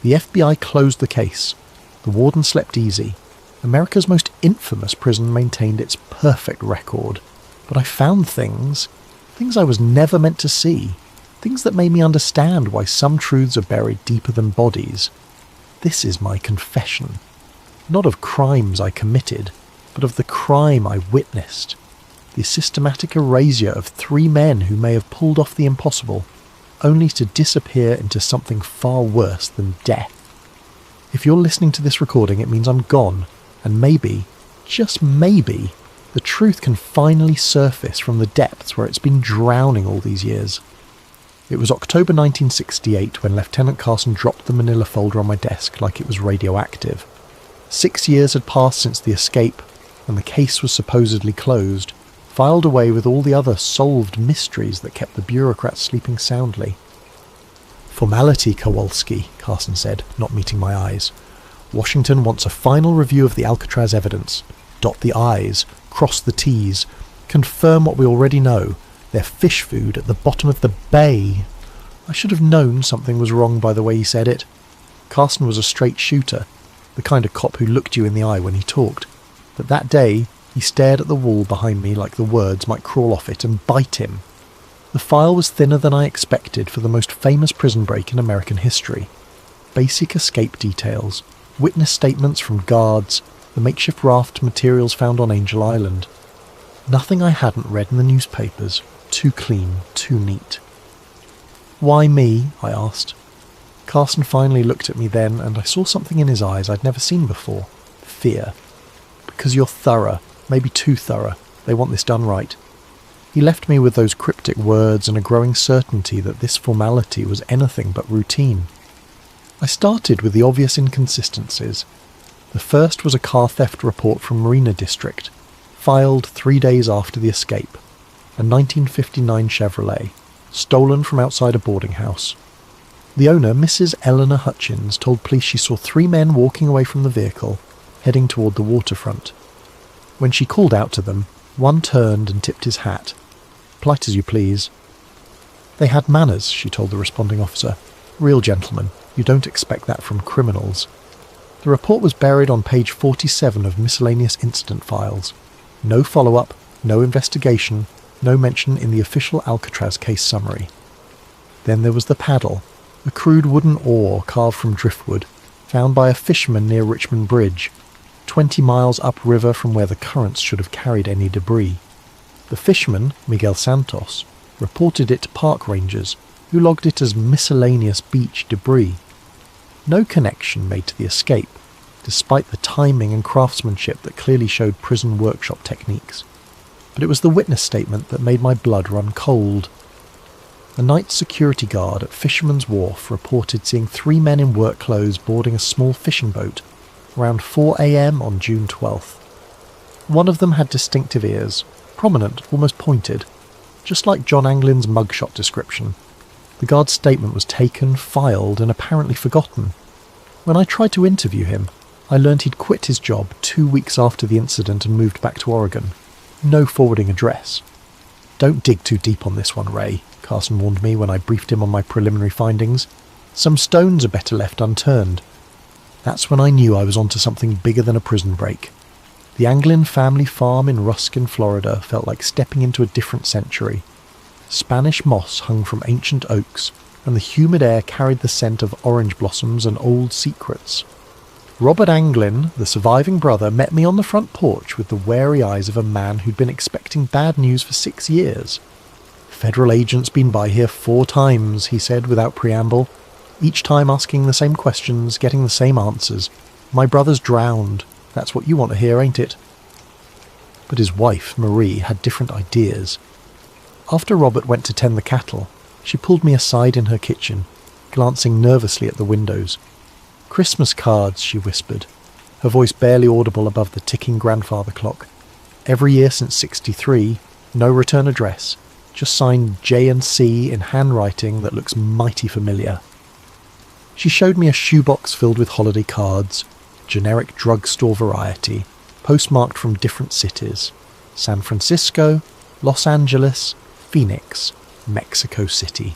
The FBI closed the case. The warden slept easy. America's most infamous prison maintained its perfect record. But I found things I was never meant to see. Things that made me understand why some truths are buried deeper than bodies. This is my confession. Not of crimes I committed, but of the crime I witnessed. The systematic erasure of 3 men who may have pulled off the impossible, only to disappear into something far worse than death. If you're listening to this recording, it means I'm gone, and maybe, just maybe, the truth can finally surface from the depths where it's been drowning all these years. It was October 1968 when Lieutenant Carson dropped the manila folder on my desk like it was radioactive. 6 years had passed since the escape, and the case was supposedly closed, filed away with all the other solved mysteries that kept the bureaucrats sleeping soundly. "Formality, Kowalski," Carson said, not meeting my eyes. "Washington wants a final review of the Alcatraz evidence. Dot the I's, cross the T's, confirm what we already know. They're fish food at the bottom of the bay." I should have known something was wrong by the way he said it. Carson was a straight shooter, the kind of cop who looked you in the eye when he talked. But that day, he stared at the wall behind me like the words might crawl off it and bite him. The file was thinner than I expected for the most famous prison break in American history. Basic escape details, witness statements from guards, the makeshift raft materials found on Angel Island. Nothing I hadn't read in the newspapers. Too clean, too neat. "Why me?" I asked. Carson finally looked at me then, and I saw something in his eyes I'd never seen before. Fear. "Because you're thorough, maybe too thorough. They want this done right." He left me with those cryptic words and a growing certainty that this formality was anything but routine. I started with the obvious inconsistencies. The first was a car theft report from Marina District, filed 3 days after the escape. A 1959 Chevrolet, stolen from outside a boarding house. The owner, Mrs. Eleanor Hutchins, told police she saw 3 men walking away from the vehicle, heading toward the waterfront. When she called out to them, one turned and tipped his hat. "Polite as you please." "They had manners," she told the responding officer. "Real gentlemen. You don't expect that from criminals." The report was buried on page 47 of miscellaneous incident files. No follow-up, no investigation, no mention in the official Alcatraz case summary. Then there was the paddle, a crude wooden oar carved from driftwood, found by a fisherman near Richmond Bridge, 20 miles upriver from where the currents should have carried any debris. The fisherman, Miguel Santos, reported it to park rangers, who logged it as miscellaneous beach debris. No connection made to the escape, despite the timing and craftsmanship that clearly showed prison workshop techniques. But it was the witness statement that made my blood run cold. A night security guard at Fisherman's Wharf reported seeing 3 men in work clothes boarding a small fishing boat around 4 a.m. on June 12th. One of them had distinctive ears, prominent, almost pointed, just like John Anglin's mugshot description. The guard's statement was taken, filed, and apparently forgotten. When I tried to interview him, I learned he'd quit his job 2 weeks after the incident and moved back to Oregon. No forwarding address. "Don't dig too deep on this one, Ray," Carson warned me when I briefed him on my preliminary findings. "Some stones are better left unturned." That's when I knew I was onto something bigger than a prison break. The Anglin family farm in Ruskin, Florida felt like stepping into a different century. Spanish moss hung from ancient oaks, and the humid air carried the scent of orange blossoms and old secrets. Robert Anglin, the surviving brother, met me on the front porch with the wary eyes of a man who'd been expecting bad news for 6 years. "Federal agents been by here 4 times, he said without preamble, each time asking the same questions, getting the same answers. "My brother's drowned. That's what you want to hear, ain't it?" But his wife, Marie, had different ideas. After Robert went to tend the cattle, she pulled me aside in her kitchen, glancing nervously at the windows. "Christmas cards," she whispered. her voice barely audible above the ticking grandfather clock. Every year since '63, no return address, just signed J&C in handwriting that looks mighty familiar. She showed me a shoebox filled with holiday cards, generic drugstore variety, postmarked from different cities: San Francisco, Los Angeles, Phoenix, Mexico City.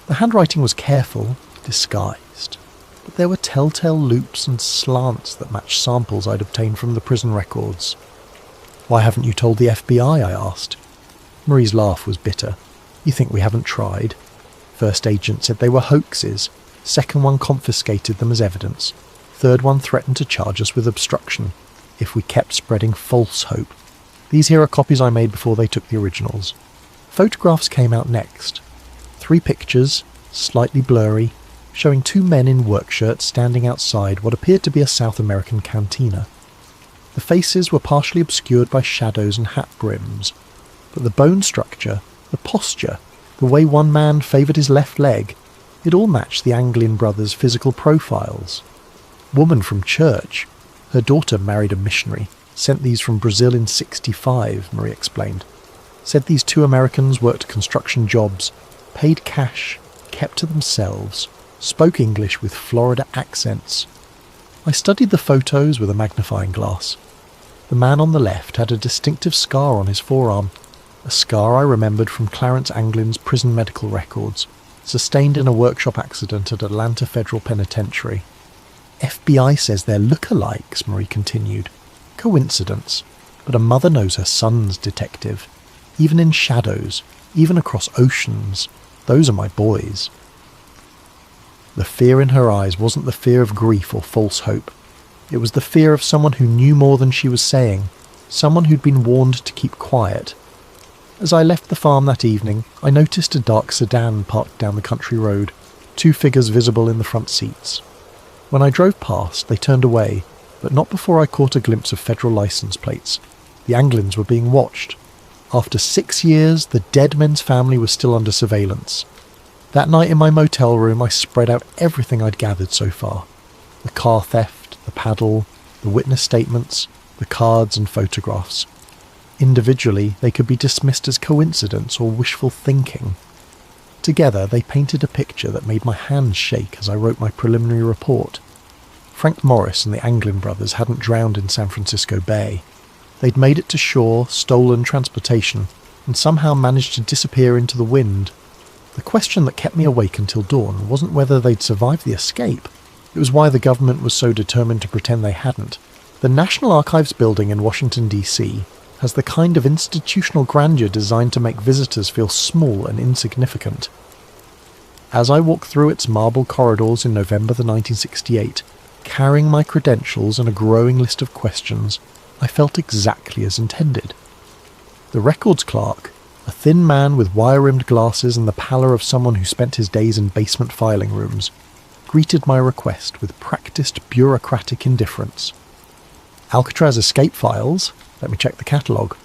The handwriting was careful, disguised, but there were telltale loops and slants that matched samples I'd obtained from the prison records. "Why haven't you told the FBI?" I asked. Marie's laugh was bitter. "You think we haven't tried? First agent said they were hoaxes. Second one confiscated them as evidence. Third one threatened to charge us with obstruction if we kept spreading false hope. These here are copies I made before they took the originals." Photographs came out next. 3 pictures, slightly blurry, showing 2 men in work shirts standing outside what appeared to be a South American cantina. The faces were partially obscured by shadows and hat brims, but the bone structure, the posture, the way one man favoured his left leg, it all matched the Anglin brothers' physical profiles. Woman from church. Her daughter married a missionary, sent these from Brazil in '65, Marie explained. Said these 2 Americans worked construction jobs, paid cash, kept to themselves, spoke English with Florida accents. I studied the photos with a magnifying glass. The man on the left had a distinctive scar on his forearm, a scar I remembered from Clarence Anglin's prison medical records, sustained in a workshop accident at Atlanta Federal Penitentiary. "FBI says they're look-alikes," Marie continued. "Coincidence, but a mother knows her son's detective. Even in shadows, even across oceans, those are my boys." The fear in her eyes wasn't the fear of grief or false hope. It was the fear of someone who knew more than she was saying, someone who'd been warned to keep quiet. As I left the farm that evening, I noticed a dark sedan parked down the country road, 2 figures visible in the front seats. When I drove past, they turned away, but not before I caught a glimpse of federal license plates. The Anglins were being watched. After 6 years, the dead men's family was still under surveillance. That night in my motel room, I spread out everything I'd gathered so far. The car theft, the paddle, the witness statements, the cards and photographs. Individually, they could be dismissed as coincidence or wishful thinking. Together, they painted a picture that made my hands shake as I wrote my preliminary report. Frank Morris and the Anglin brothers hadn't drowned in San Francisco Bay. They'd made it to shore, stolen transportation, and somehow managed to disappear into the wind. The question that kept me awake until dawn wasn't whether they'd survived the escape. It was why the government was so determined to pretend they hadn't. The National Archives building in Washington, D.C. has the kind of institutional grandeur designed to make visitors feel small and insignificant. As I walked through its marble corridors in November 1968, carrying my credentials and a growing list of questions, I felt exactly as intended. The records clerk, a thin man with wire-rimmed glasses and the pallor of someone who spent his days in basement filing rooms, greeted my request with practiced bureaucratic indifference. "Alcatraz escape files? Let me check the catalogue."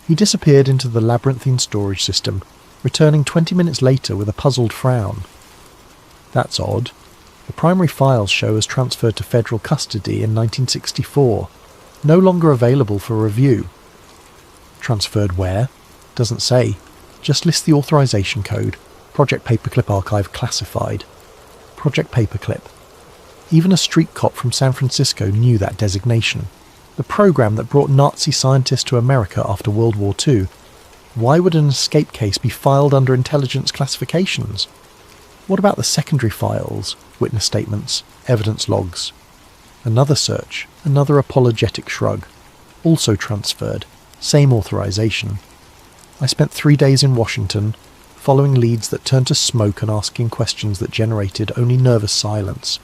He disappeared into the labyrinthine storage system, returning 20 minutes later with a puzzled frown. "That's odd. The primary files show as transferred to federal custody in 1964, no longer available for review." "Transferred where?" "Doesn't say. Just lists the authorization code. Project Paperclip Archive classified." Project Paperclip. Even a street cop from San Francisco knew that designation. The program that brought Nazi scientists to America after World War II. Why would an escape case be filed under intelligence classifications? What about the secondary files, witness statements, evidence logs? Another search, another apologetic shrug. Also transferred, same authorization. I spent 3 days in Washington, following leads that turned to smoke and asking questions that generated only nervous silence.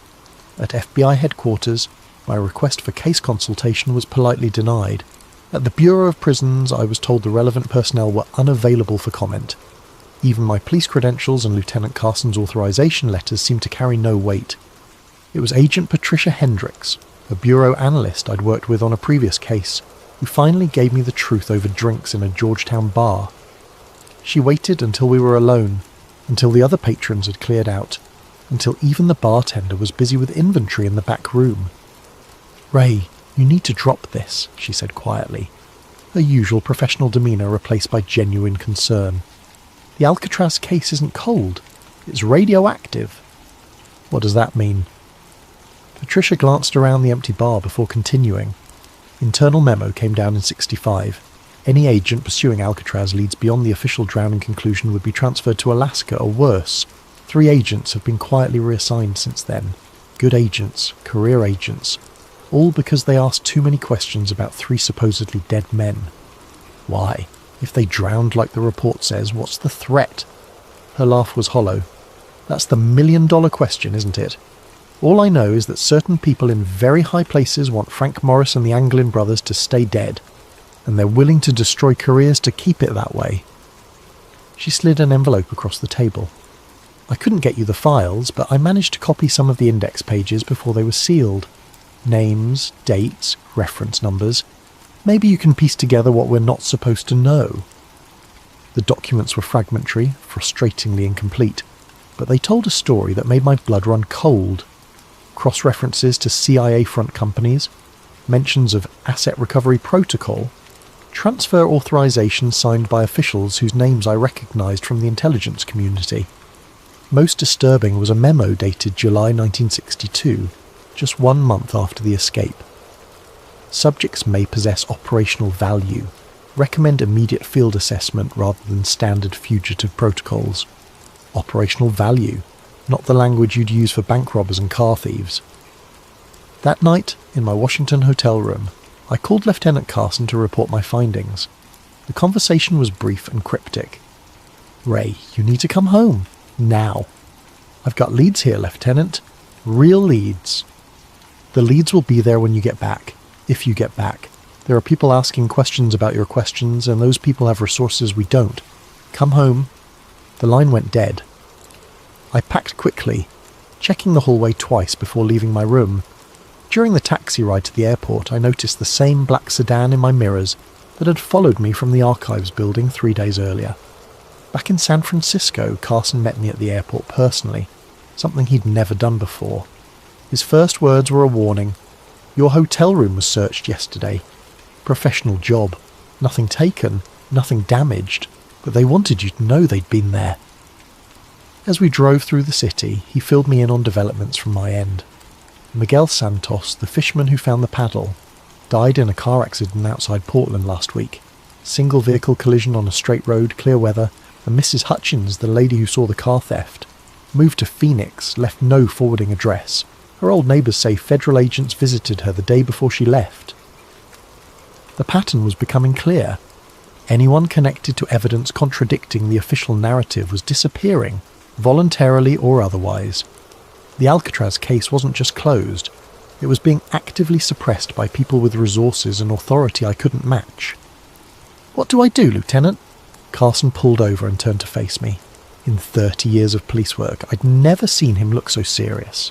At FBI headquarters, my request for case consultation was politely denied. At the Bureau of Prisons, I was told the relevant personnel were unavailable for comment. Even my police credentials and Lieutenant Carson's authorization letters seemed to carry no weight. It was Agent Patricia Hendricks, a bureau analyst I'd worked with on a previous case, who finally gave me the truth over drinks in a Georgetown bar. She waited until we were alone, until the other patrons had cleared out, until even the bartender was busy with inventory in the back room. "Ray, you need to drop this," she said quietly, her usual professional demeanour replaced by genuine concern. "The Alcatraz case isn't cold. It's radioactive." "What does that mean?" Patricia glanced around the empty bar before continuing. Internal memo came down in 65. Any agent pursuing Alcatraz leads beyond the official drowning conclusion would be transferred to Alaska or worse. 3 agents have been quietly reassigned since then. Good agents, career agents, all because they asked too many questions about 3 supposedly dead men. Why? If they drowned like the report says, what's the threat? Her laugh was hollow. That's the million-dollar question, isn't it? All I know is that certain people in very high places want Frank Morris and the Anglin brothers to stay dead, and they're willing to destroy careers to keep it that way. She slid an envelope across the table. "I couldn't get you the files, but I managed to copy some of the index pages before they were sealed. Names, dates, reference numbers. Maybe you can piece together what we're not supposed to know." The documents were fragmentary, frustratingly incomplete, but they told a story that made my blood run cold. Cross-references to CIA front companies, mentions of asset recovery protocol, transfer authorization signed by officials whose names I recognised from the intelligence community. Most disturbing was a memo dated July 1962, just 1 month after the escape. "Subjects may possess operational value. Recommend immediate field assessment rather than standard fugitive protocols." Operational value, not the language you'd use for bank robbers and car thieves. That night, in my Washington hotel room, I called Lieutenant Carson to report my findings. The conversation was brief and cryptic. "Ray, you need to come home. Now. I've got leads here, Lieutenant. Real leads. The leads will be there when you get back. If you get back. There are people asking questions about your questions, and those people have resources we don't. Come home." The line went dead. I packed quickly, checking the hallway twice before leaving my room. During the taxi ride to the airport, I noticed the same black sedan in my mirrors that had followed me from the archives building 3 days earlier. Back in San Francisco, Carson met me at the airport personally, something he'd never done before. His first words were a warning. "Your hotel room was searched yesterday. Professional job. Nothing taken, nothing damaged, but they wanted you to know they'd been there." As we drove through the city, he filled me in on developments from my end. Miguel Santos, the fisherman who found the paddle, died in a car accident outside Portland last week. Single vehicle collision on a straight road, clear weather, and Mrs. Hutchins, the lady who saw the car theft, moved to Phoenix, left no forwarding address. Her old neighbours say federal agents visited her the day before she left. The pattern was becoming clear. Anyone connected to evidence contradicting the official narrative was disappearing, voluntarily or otherwise. The Alcatraz case wasn't just closed, it was being actively suppressed by people with resources and authority I couldn't match. "What do I do, Lieutenant?" Carson pulled over and turned to face me. In 30 years of police work, I'd never seen him look so serious.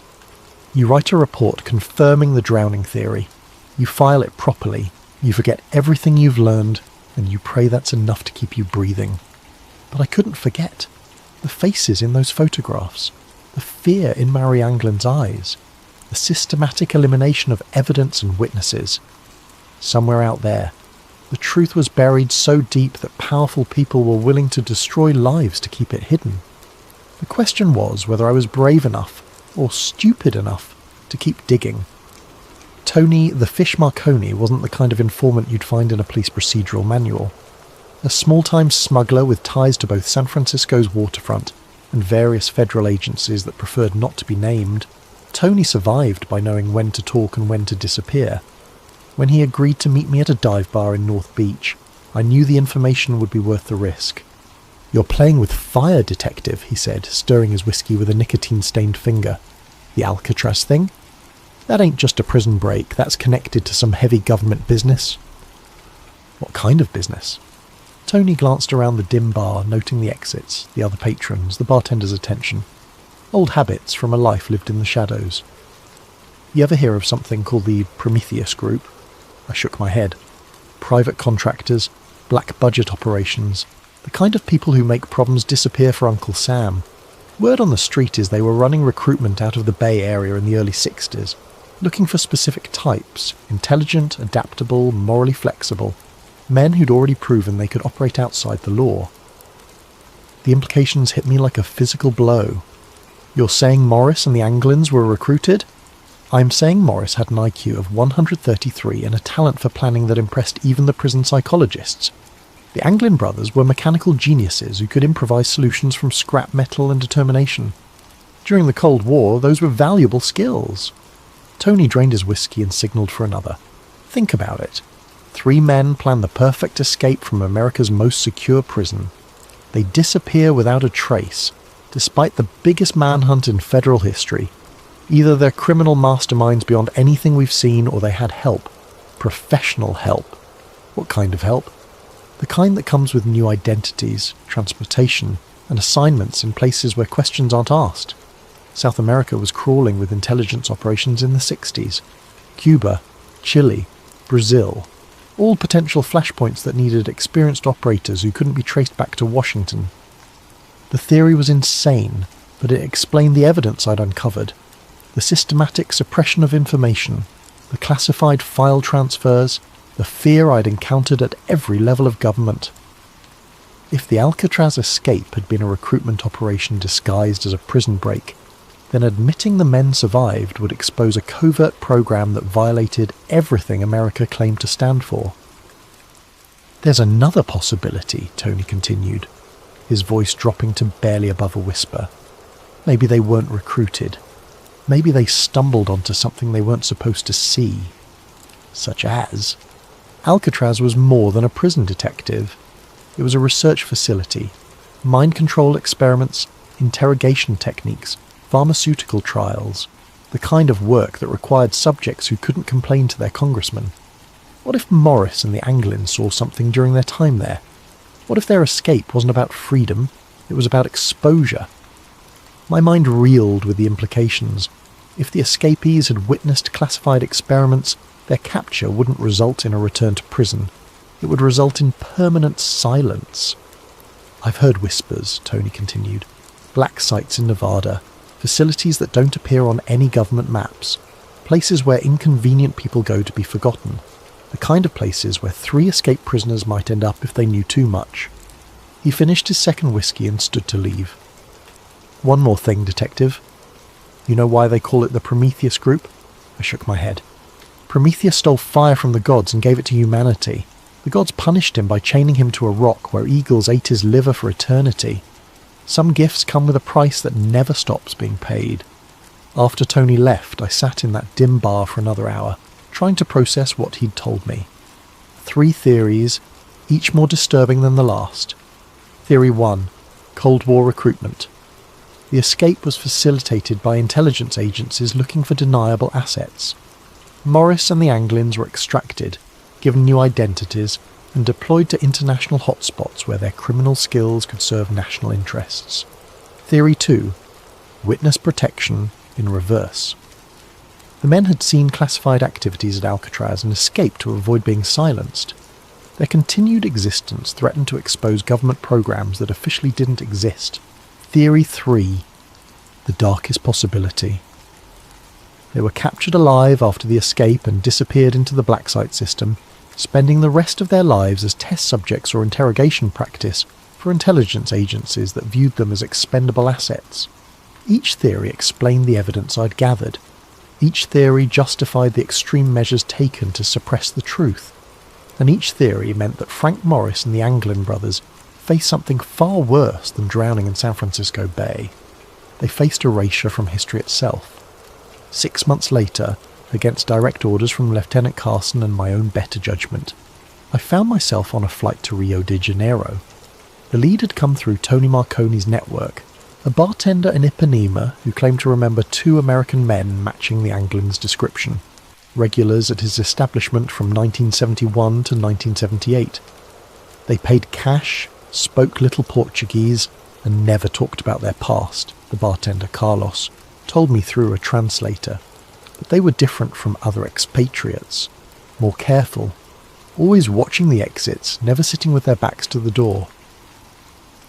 "You write a report confirming the drowning theory. You file it properly. You forget everything you've learned, and you pray that's enough to keep you breathing." But I couldn't forget. The faces in those photographs. The fear in Mary Anglin's eyes. The systematic elimination of evidence and witnesses. Somewhere out there, the truth was buried so deep that powerful people were willing to destroy lives to keep it hidden. The question was whether I was brave enough, or stupid enough, to keep digging. Tony the Fish Marconi wasn't the kind of informant you'd find in a police procedural manual. A small-time smuggler with ties to both San Francisco's waterfront and various federal agencies that preferred not to be named, Tony survived by knowing when to talk and when to disappear. When he agreed to meet me at a dive bar in North Beach, I knew the information would be worth the risk. "You're playing with fire, detective," he said, stirring his whiskey with a nicotine-stained finger. "The Alcatraz thing? That ain't just a prison break, that's connected to some heavy government business." "What kind of business?" Tony glanced around the dim bar, noting the exits, the other patrons, the bartender's attention. Old habits from a life lived in the shadows. "You ever hear of something called the Prometheus Group?" I shook my head. "Private contractors, black budget operations, the kind of people who make problems disappear for Uncle Sam. Word on the street is they were running recruitment out of the Bay Area in the early 60s. looking for specific types, intelligent, adaptable, morally flexible, men who'd already proven they could operate outside the law. The implications hit me like a physical blow. You're saying Morris and the Anglins were recruited? I'm saying Morris had an IQ of 133 and a talent for planning that impressed even the prison psychologists. The Anglin brothers were mechanical geniuses who could improvise solutions from scrap metal and determination. During the Cold War, those were valuable skills. Tony drained his whiskey and signalled for another. Think about it. 3 men plan the perfect escape from America's most secure prison. They disappear without a trace, despite the biggest manhunt in federal history. Either they're criminal masterminds beyond anything we've seen, or they had help. Professional help. What kind of help? The kind that comes with new identities, transportation, and assignments in places where questions aren't asked. South America was crawling with intelligence operations in the 60s. Cuba, Chile, Brazil, all potential flashpoints that needed experienced operators who couldn't be traced back to Washington. The theory was insane, but it explained the evidence I'd uncovered. The systematic suppression of information, the classified file transfers, the fear I'd encountered at every level of government. If the Alcatraz escape had been a recruitment operation disguised as a prison break, then admitting the men survived would expose a covert program that violated everything America claimed to stand for. There's another possibility, Tony continued, his voice dropping to barely above a whisper. Maybe they weren't recruited. Maybe they stumbled onto something they weren't supposed to see. Such as... Alcatraz was more than a prison detective. It was a research facility, mind control experiments, interrogation techniques, pharmaceutical trials, the kind of work that required subjects who couldn't complain to their congressman. What if Morris and the Anglins saw something during their time there? What if their escape wasn't about freedom, it was about exposure? My mind reeled with the implications. If the escapees had witnessed classified experiments, their capture wouldn't result in a return to prison. It would result in permanent silence. I've heard whispers, Tony continued. Black sites in Nevada, facilities that don't appear on any government maps, places where inconvenient people go to be forgotten, the kind of places where 3 escaped prisoners might end up if they knew too much. He finished his second whiskey and stood to leave. One more thing, Detective. You know why they call it the Prometheus Group? I shook my head. Prometheus stole fire from the gods and gave it to humanity. The gods punished him by chaining him to a rock where eagles ate his liver for eternity. Some gifts come with a price that never stops being paid. After Tony left, I sat in that dim bar for another hour, trying to process what he'd told me. 3 theories, each more disturbing than the last. Theory 1. Cold War recruitment. The escape was facilitated by intelligence agencies looking for deniable assets. Morris and the Anglins were extracted, given new identities, and deployed to international hotspots where their criminal skills could serve national interests. Theory 2. Witness protection in reverse. The men had seen classified activities at Alcatraz and escaped to avoid being silenced. Their continued existence threatened to expose government programs that officially didn't exist. Theory 3. The darkest possibility. They were captured alive after the escape and disappeared into the black site system, spending the rest of their lives as test subjects or interrogation practice for intelligence agencies that viewed them as expendable assets. Each theory explained the evidence I'd gathered. Each theory justified the extreme measures taken to suppress the truth. And each theory meant that Frank Morris and the Anglin brothers faced something far worse than drowning in San Francisco Bay. They faced erasure from history itself. 6 months later, against direct orders from Lieutenant Carson and my own better judgment, I found myself on a flight to Rio de Janeiro. The lead had come through Tony Marconi's network, a bartender in Ipanema who claimed to remember 2 American men matching the Anglin's description, regulars at his establishment from 1971 to 1978. They paid cash, spoke little Portuguese, and never talked about their past, the bartender Carlos told me through a translator. But they were different from other expatriates, more careful, always watching the exits, never sitting with their backs to the door.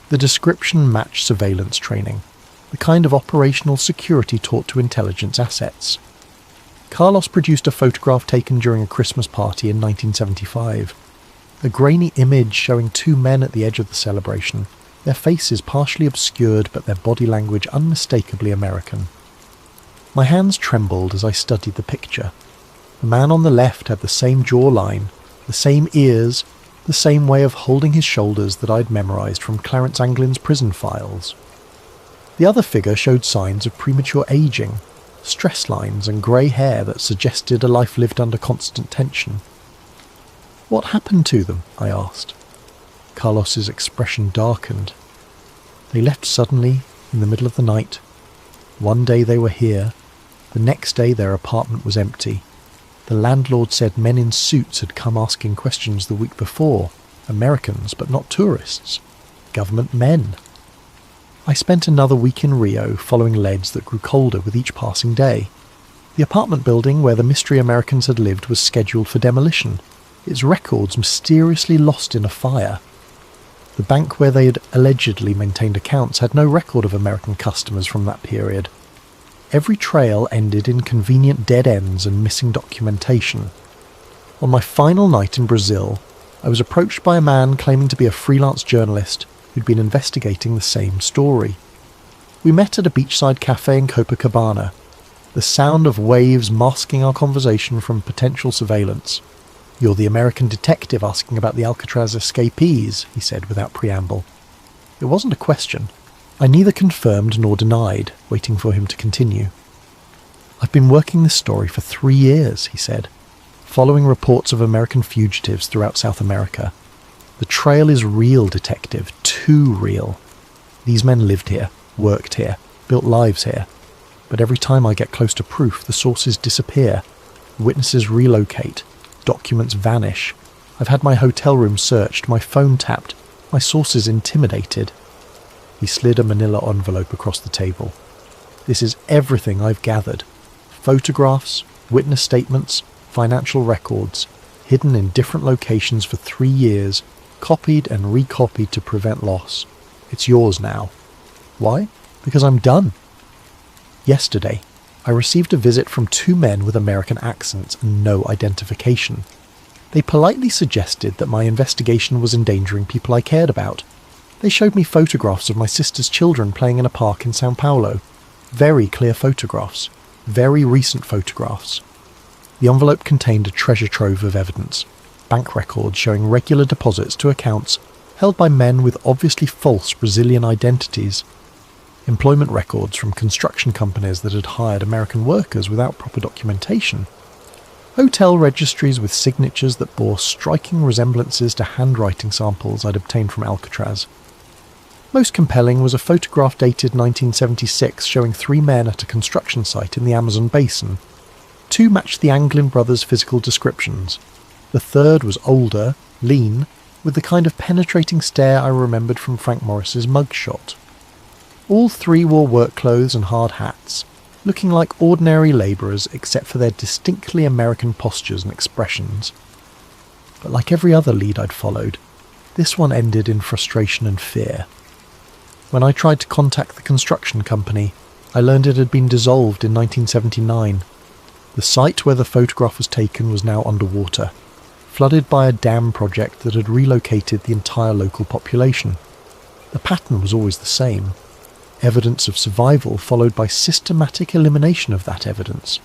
The description matched surveillance training, the kind of operational security taught to intelligence assets. Carlos produced a photograph taken during a Christmas party in 1975. A grainy image showing two men at the edge of the celebration, their faces partially obscured but their body language unmistakably American. My hands trembled as I studied the picture. The man on the left had the same jawline, the same ears, the same way of holding his shoulders that I'd memorised from Clarence Anglin's prison files. The other figure showed signs of premature ageing, stress lines and grey hair that suggested a life lived under constant tension. "What happened to them?" I asked. Carlos's expression darkened. "They left suddenly, in the middle of the night. One day they were here. The next day their apartment was empty. The landlord said men in suits had come asking questions the week before. Americans, but not tourists. Government men." I spent another week in Rio following leads that grew colder with each passing day. The apartment building where the mystery Americans had lived was scheduled for demolition, its records mysteriously lost in a fire. The bank where they had allegedly maintained accounts had no record of American customers from that period. Every trail ended in convenient dead ends and missing documentation. On my final night in Brazil, I was approached by a man claiming to be a freelance journalist who'd been investigating the same story. We met at a beachside cafe in Copacabana, the sound of waves masking our conversation from potential surveillance. "You're the American detective asking about the Alcatraz escapees," he said without preamble. It wasn't a question. I neither confirmed nor denied, waiting for him to continue. "I've been working this story for 3 years," he said, "following reports of American fugitives throughout South America. The trail is real, detective, too real. These men lived here, worked here, built lives here. But every time I get close to proof, the sources disappear, witnesses relocate, documents vanish. I've had my hotel room searched, my phone tapped, my sources intimidated." He slid a manila envelope across the table. "This is everything I've gathered. Photographs, witness statements, financial records, hidden in different locations for 3 years, copied and recopied to prevent loss. It's yours now." "Why?" "Because I'm done." Yesterday, I received a visit from 2 men with American accents and no identification. They politely suggested that my investigation was endangering people I cared about. They showed me photographs of my sister's children playing in a park in Sao Paulo. Very clear photographs. Very recent photographs. The envelope contained a treasure trove of evidence. Bank records showing regular deposits to accounts held by men with obviously false Brazilian identities. Employment records from construction companies that had hired American workers without proper documentation. Hotel registries with signatures that bore striking resemblances to handwriting samples I'd obtained from Alcatraz. Most compelling was a photograph dated 1976 showing 3 men at a construction site in the Amazon basin. 2 matched the Anglin brothers' physical descriptions. The third was older, lean, with the kind of penetrating stare I remembered from Frank Morris's mugshot. All 3 wore work clothes and hard hats, looking like ordinary labourers except for their distinctly American postures and expressions. But like every other lead I'd followed, this one ended in frustration and fear. When I tried to contact the construction company, I learned it had been dissolved in 1979. The site where the photograph was taken was now underwater, flooded by a dam project that had relocated the entire local population. The pattern was always the same. Evidence of survival followed by systematic elimination of that evidence.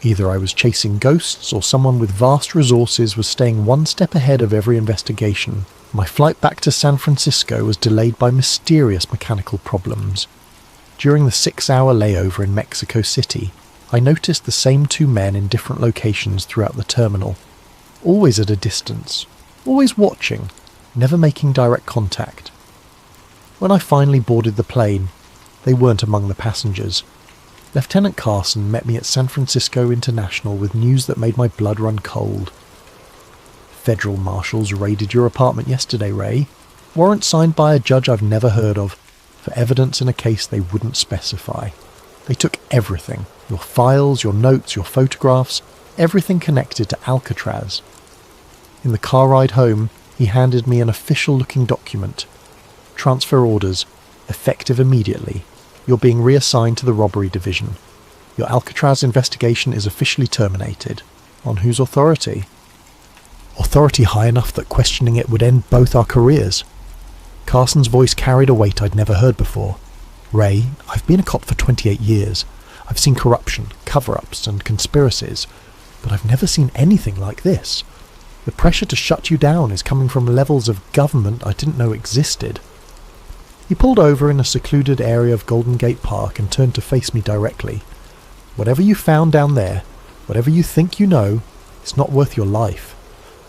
Either I was chasing ghosts or someone with vast resources was staying one step ahead of every investigation. My flight back to San Francisco was delayed by mysterious mechanical problems. During the 6-hour layover in Mexico City, I noticed the same 2 men in different locations throughout the terminal. Always at a distance, always watching, never making direct contact. When I finally boarded the plane, they weren't among the passengers. Lieutenant Carson met me at San Francisco International with news that made my blood run cold. "Federal marshals raided your apartment yesterday, Ray. Warrant signed by a judge I've never heard of, for evidence in a case they wouldn't specify. They took everything, your files, your notes, your photographs, everything connected to Alcatraz." In the car ride home, he handed me an official-looking document. "Transfer orders, effective immediately. You're being reassigned to the robbery division. Your Alcatraz investigation is officially terminated. On whose authority? Authority high enough that questioning it would end both our careers. Carson's voice carried a weight I'd never heard before. Ray, I've been a cop for 28 years. I've seen corruption, cover-ups and conspiracies, but I've never seen anything like this. The pressure to shut you down is coming from levels of government I didn't know existed. He pulled over in a secluded area of Golden Gate Park and turned to face me directly. Whatever you found down there, whatever you think you know, it's not worth your life.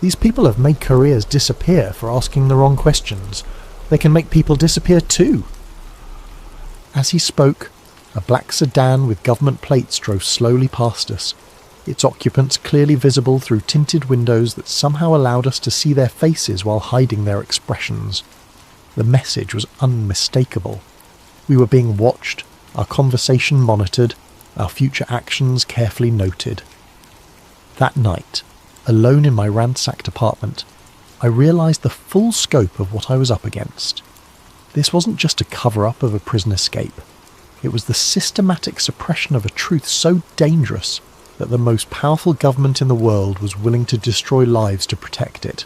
These people have made careers disappear for asking the wrong questions. They can make people disappear too. As he spoke, a black sedan with government plates drove slowly past us, its occupants clearly visible through tinted windows that somehow allowed us to see their faces while hiding their expressions. The message was unmistakable. We were being watched, our conversation monitored, our future actions carefully noted. That night, alone in my ransacked apartment, I realised the full scope of what I was up against. This wasn't just a cover-up of a prison escape. It was the systematic suppression of a truth so dangerous that the most powerful government in the world was willing to destroy lives to protect it.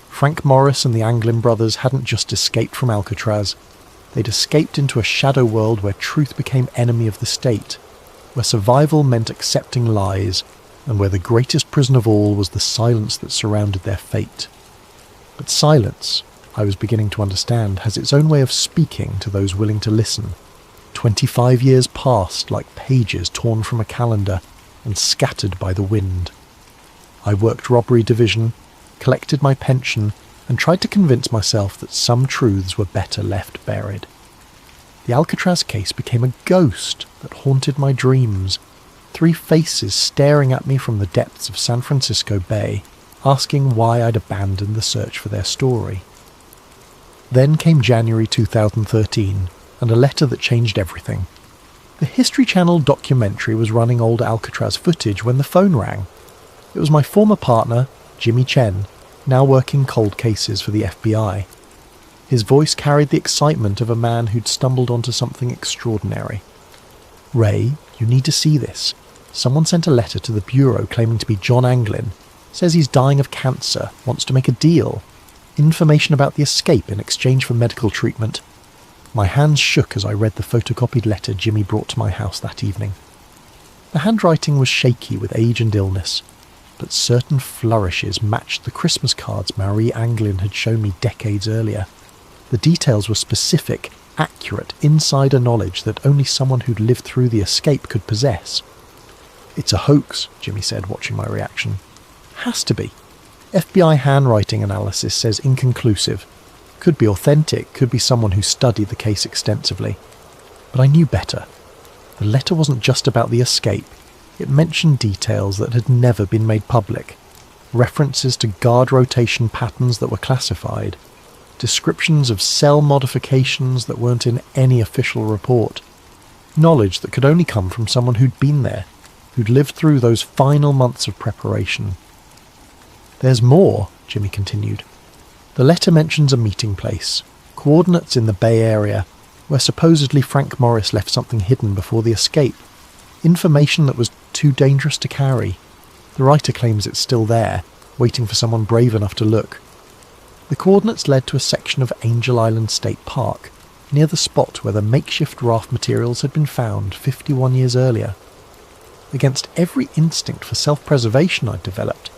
Frank Morris and the Anglin brothers hadn't just escaped from Alcatraz. They'd escaped into a shadow world where truth became enemy of the state, where survival meant accepting lies, and where the greatest prison of all was the silence that surrounded their fate. But silence, I was beginning to understand, has its own way of speaking to those willing to listen. 25 years passed like pages torn from a calendar and scattered by the wind. I worked robbery division, collected my pension, and tried to convince myself that some truths were better left buried. The Alcatraz case became a ghost that haunted my dreams, 3 faces staring at me from the depths of San Francisco Bay, asking why I'd abandoned the search for their story. Then came January 2013, and a letter that changed everything. The History Channel documentary was running old Alcatraz footage when the phone rang. It was my former partner, Jimmy Chen, now working cold cases for the FBI. His voice carried the excitement of a man who'd stumbled onto something extraordinary. Ray, you need to see this. Someone sent a letter to the Bureau claiming to be John Anglin. Says he's dying of cancer, wants to make a deal. Information about the escape in exchange for medical treatment. My hands shook as I read the photocopied letter Jimmy brought to my house that evening. The handwriting was shaky with age and illness, but certain flourishes matched the Christmas cards Marie Anglin had shown me decades earlier. The details were specific, accurate, insider knowledge that only someone who'd lived through the escape could possess. It's a hoax, Jimmy said, watching my reaction. Has to be. FBI handwriting analysis says inconclusive. Could be authentic, could be someone who studied the case extensively. But I knew better. The letter wasn't just about the escape. It mentioned details that had never been made public. References to guard rotation patterns that were classified. Descriptions of cell modifications that weren't in any official report. Knowledge that could only come from someone who'd been there, who'd lived through those final months of preparation. There's more, Jimmy continued. The letter mentions a meeting place, coordinates in the Bay Area, where supposedly Frank Morris left something hidden before the escape. Information that was too dangerous to carry. The writer claims it's still there, waiting for someone brave enough to look. The coordinates led to a section of Angel Island State Park, near the spot where the makeshift raft materials had been found 51 years earlier. Against every instinct for self-preservation I'd developed,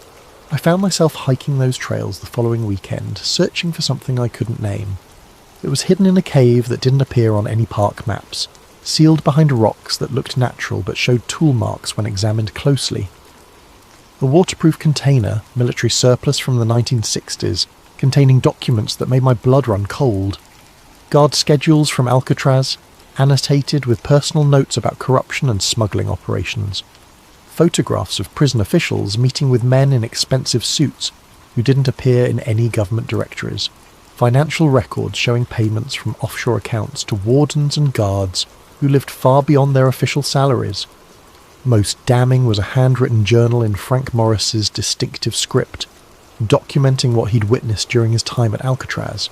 I found myself hiking those trails the following weekend, searching for something I couldn't name. It was hidden in a cave that didn't appear on any park maps, sealed behind rocks that looked natural but showed tool marks when examined closely. A waterproof container, military surplus from the 1960s, containing documents that made my blood run cold. Guard schedules from Alcatraz, annotated with personal notes about corruption and smuggling operations. Photographs of prison officials meeting with men in expensive suits who didn't appear in any government directories. Financial records showing payments from offshore accounts to wardens and guards who lived far beyond their official salaries. Most damning was a handwritten journal in Frank Morris's distinctive script, documenting what he'd witnessed during his time at Alcatraz.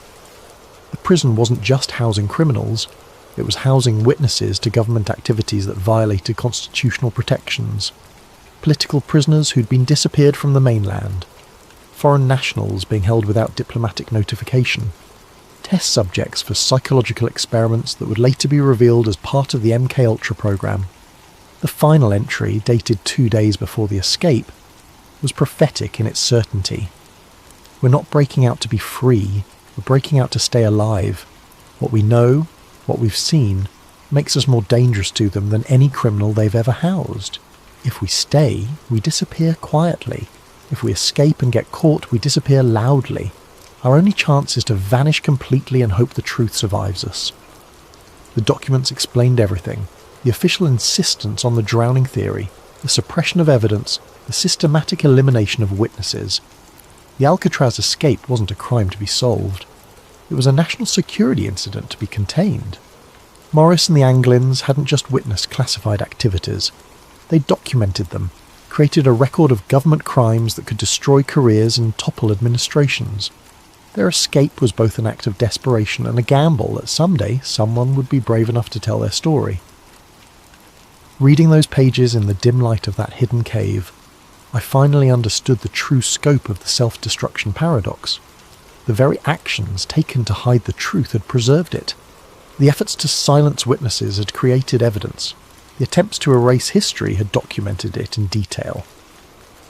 The prison wasn't just housing criminals, It was housing witnesses to government activities that violated constitutional protections, political prisoners who'd been disappeared from the mainland, foreign nationals being held without diplomatic notification, test subjects for psychological experiments that would later be revealed as part of the MKUltra program. The final entry, dated 2 days before the escape, was prophetic in its certainty. We're not breaking out to be free, we're breaking out to stay alive. What we know, what we've seen, makes us more dangerous to them than any criminal they've ever housed. If we stay, we disappear quietly. If we escape and get caught, we disappear loudly. Our only chance is to vanish completely and hope the truth survives us. The documents explained everything. The official insistence on the drowning theory, the suppression of evidence, the systematic elimination of witnesses. The Alcatraz escape wasn't a crime to be solved. It was a national security incident to be contained. Morris and the Anglins hadn't just witnessed classified activities. They documented them, created a record of government crimes that could destroy careers and topple administrations. Their escape was both an act of desperation and a gamble that someday someone would be brave enough to tell their story. Reading those pages in the dim light of that hidden cave, I finally understood the true scope of the self-destruction paradox. The very actions taken to hide the truth had preserved it. The efforts to silence witnesses had created evidence. The attempts to erase history had documented it in detail.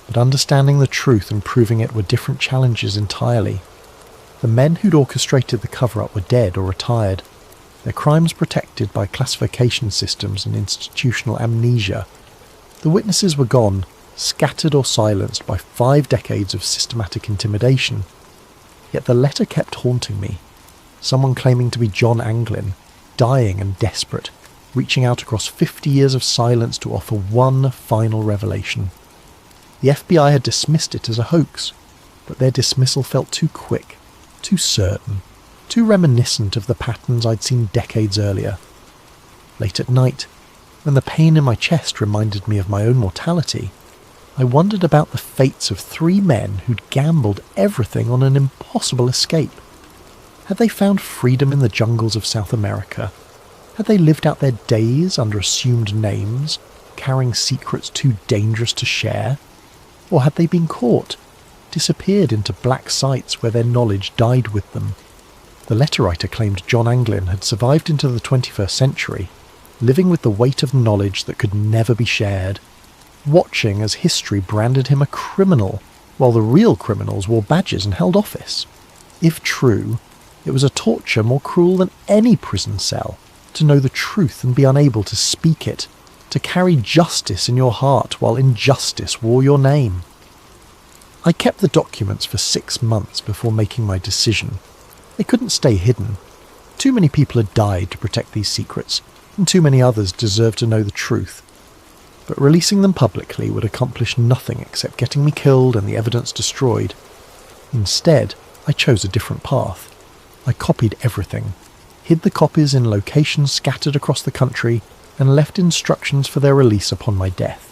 But understanding the truth and proving it were different challenges entirely. The men who'd orchestrated the cover-up were dead or retired, their crimes protected by classification systems and institutional amnesia. The witnesses were gone, scattered or silenced by 5 decades of systematic intimidation. Yet the letter kept haunting me. Someone claiming to be John Anglin, dying and desperate, reaching out across 50 years of silence to offer one final revelation. The FBI had dismissed it as a hoax, but their dismissal felt too quick, too certain, too reminiscent of the patterns I'd seen decades earlier. Late at night, when the pain in my chest reminded me of my own mortality, I wondered about the fates of 3 men who'd gambled everything on an impossible escape. Had they found freedom in the jungles of South America? Had they lived out their days under assumed names, carrying secrets too dangerous to share? Or had they been caught, disappeared into black sites where their knowledge died with them? The letter writer claimed John Anglin had survived into the 21st century, living with the weight of knowledge that could never be shared, watching as history branded him a criminal, while the real criminals wore badges and held office. If true, it was a torture more cruel than any prison cell, to know the truth and be unable to speak it, to carry justice in your heart while injustice wore your name. I kept the documents for 6 months before making my decision. They couldn't stay hidden. Too many people had died to protect these secrets, and too many others deserved to know the truth. But releasing them publicly would accomplish nothing except getting me killed and the evidence destroyed. Instead, I chose a different path. I copied everything, hid the copies in locations scattered across the country, and left instructions for their release upon my death.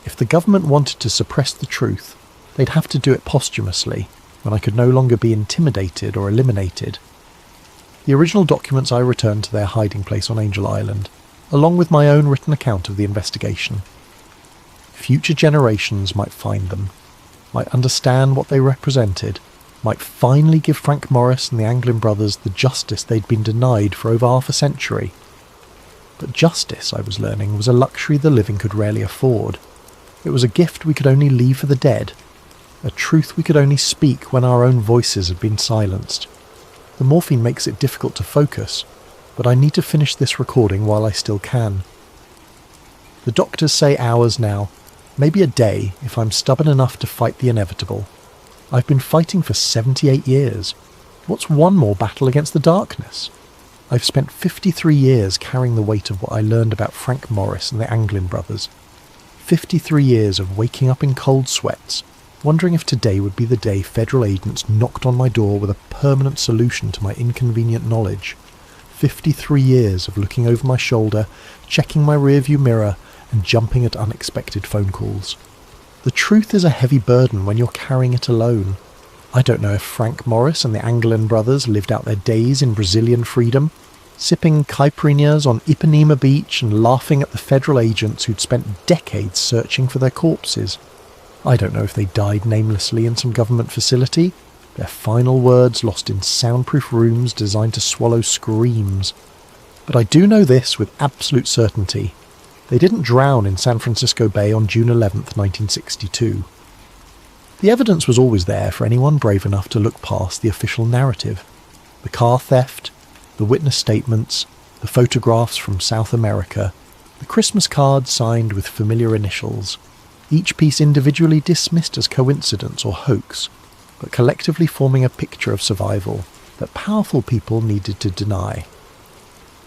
If the government wanted to suppress the truth, they'd have to do it posthumously, when I could no longer be intimidated or eliminated. The original documents I returned to their hiding place on Angel Island, along with my own written account of the investigation. Future generations might find them, might understand what they represented, might finally give Frank Morris and the Anglin brothers the justice they'd been denied for over half a century. But justice, I was learning, was a luxury the living could rarely afford. It was a gift we could only leave for the dead, a truth we could only speak when our own voices had been silenced. The morphine makes it difficult to focus, but I need to finish this recording while I still can. The doctors say hours now, maybe a day if I'm stubborn enough to fight the inevitable. I've been fighting for 78 years. What's one more battle against the darkness? I've spent 53 years carrying the weight of what I learned about Frank Morris and the Anglin brothers. 53 years of waking up in cold sweats, wondering if today would be the day federal agents knocked on my door with a permanent solution to my inconvenient knowledge. 53 years of looking over my shoulder, checking my rearview mirror, and jumping at unexpected phone calls. The truth is a heavy burden when you're carrying it alone. I don't know if Frank Morris and the Anglin brothers lived out their days in Brazilian freedom, sipping caipirinhas on Ipanema Beach and laughing at the federal agents who'd spent decades searching for their corpses. I don't know if they died namelessly in some government facility, their final words lost in soundproof rooms designed to swallow screams. But I do know this with absolute certainty. They didn't drown in San Francisco Bay on June 11th, 1962. The evidence was always there for anyone brave enough to look past the official narrative. The car theft, the witness statements, the photographs from South America, the Christmas cards signed with familiar initials, each piece individually dismissed as coincidence or hoax, but collectively forming a picture of survival that powerful people needed to deny.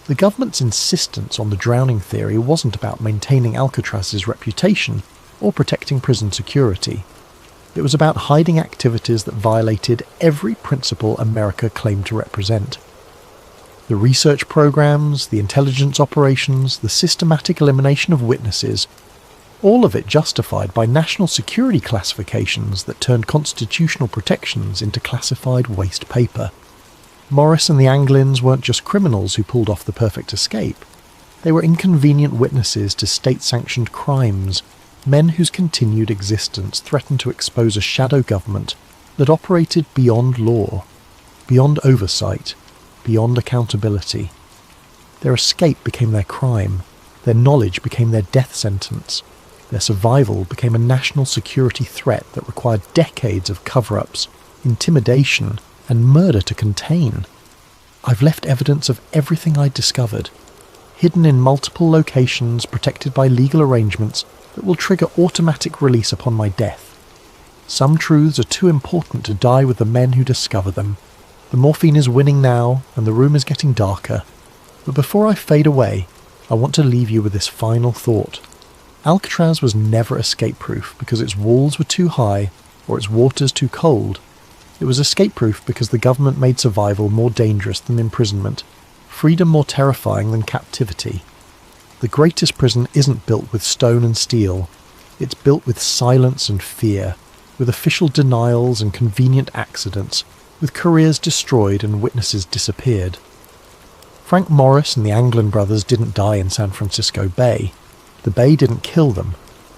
The government's insistence on the drowning theory wasn't about maintaining Alcatraz's reputation or protecting prison security. It was about hiding activities that violated every principle America claimed to represent. The research programs, the intelligence operations, the systematic elimination of witnesses, all of it justified by national security classifications that turned constitutional protections into classified waste paper. Morris and the Anglins weren't just criminals who pulled off the perfect escape. They were inconvenient witnesses to state-sanctioned crimes, men whose continued existence threatened to expose a shadow government that operated beyond law, beyond oversight, beyond accountability. Their escape became their crime, their knowledge became their death sentence, their survival became a national security threat that required decades of cover-ups, intimidation, and murder to contain. I've left evidence of everything I'd discovered, hidden in multiple locations protected by legal arrangements that will trigger automatic release upon my death. Some truths are too important to die with the men who discover them. The morphine is winning now, and the room is getting darker. But before I fade away, I want to leave you with this final thought. Alcatraz was never escape-proof because its walls were too high or its waters too cold. It was escape-proof because the government made survival more dangerous than imprisonment, freedom more terrifying than captivity. The greatest prison isn't built with stone and steel. It's built with silence and fear, with official denials and convenient accidents, with careers destroyed and witnesses disappeared. Frank Morris and the Anglin brothers didn't die in San Francisco Bay. The Bay didn't kill them.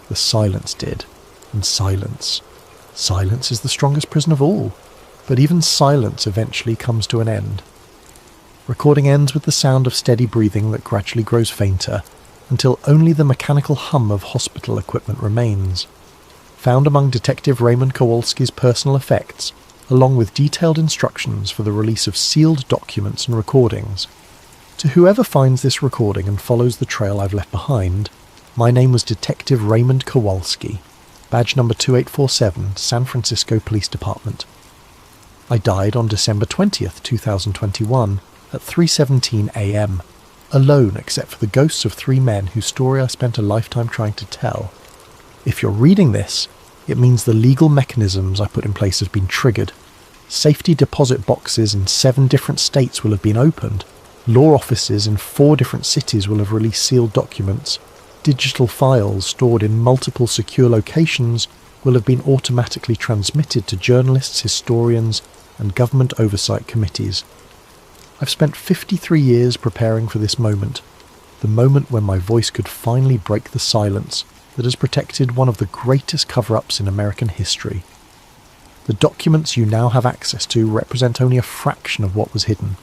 The silence did. And silence. Silence is the strongest prison of all. But even silence eventually comes to an end. Recording ends with the sound of steady breathing that gradually grows fainter, until only the mechanical hum of hospital equipment remains. Found among Detective Raymond Kowalski's personal effects, along with detailed instructions for the release of sealed documents and recordings. To whoever finds this recording and follows the trail I've left behind, my name was Detective Raymond Kowalski, badge number 2847, San Francisco Police Department. I died on December 20th, 2021, at 3:17 a.m, alone except for the ghosts of 3 men whose story I spent a lifetime trying to tell. If you're reading this, it means the legal mechanisms I put in place have been triggered. Safety deposit boxes in 7 different states will have been opened. Law offices in 4 different cities will have released sealed documents. Digital files stored in multiple secure locations will have been automatically transmitted to journalists, historians, and government oversight committees. I've spent 53 years preparing for this moment, the moment when my voice could finally break the silence that has protected one of the greatest cover-ups in American history. The documents you now have access to represent only a fraction of what was hidden.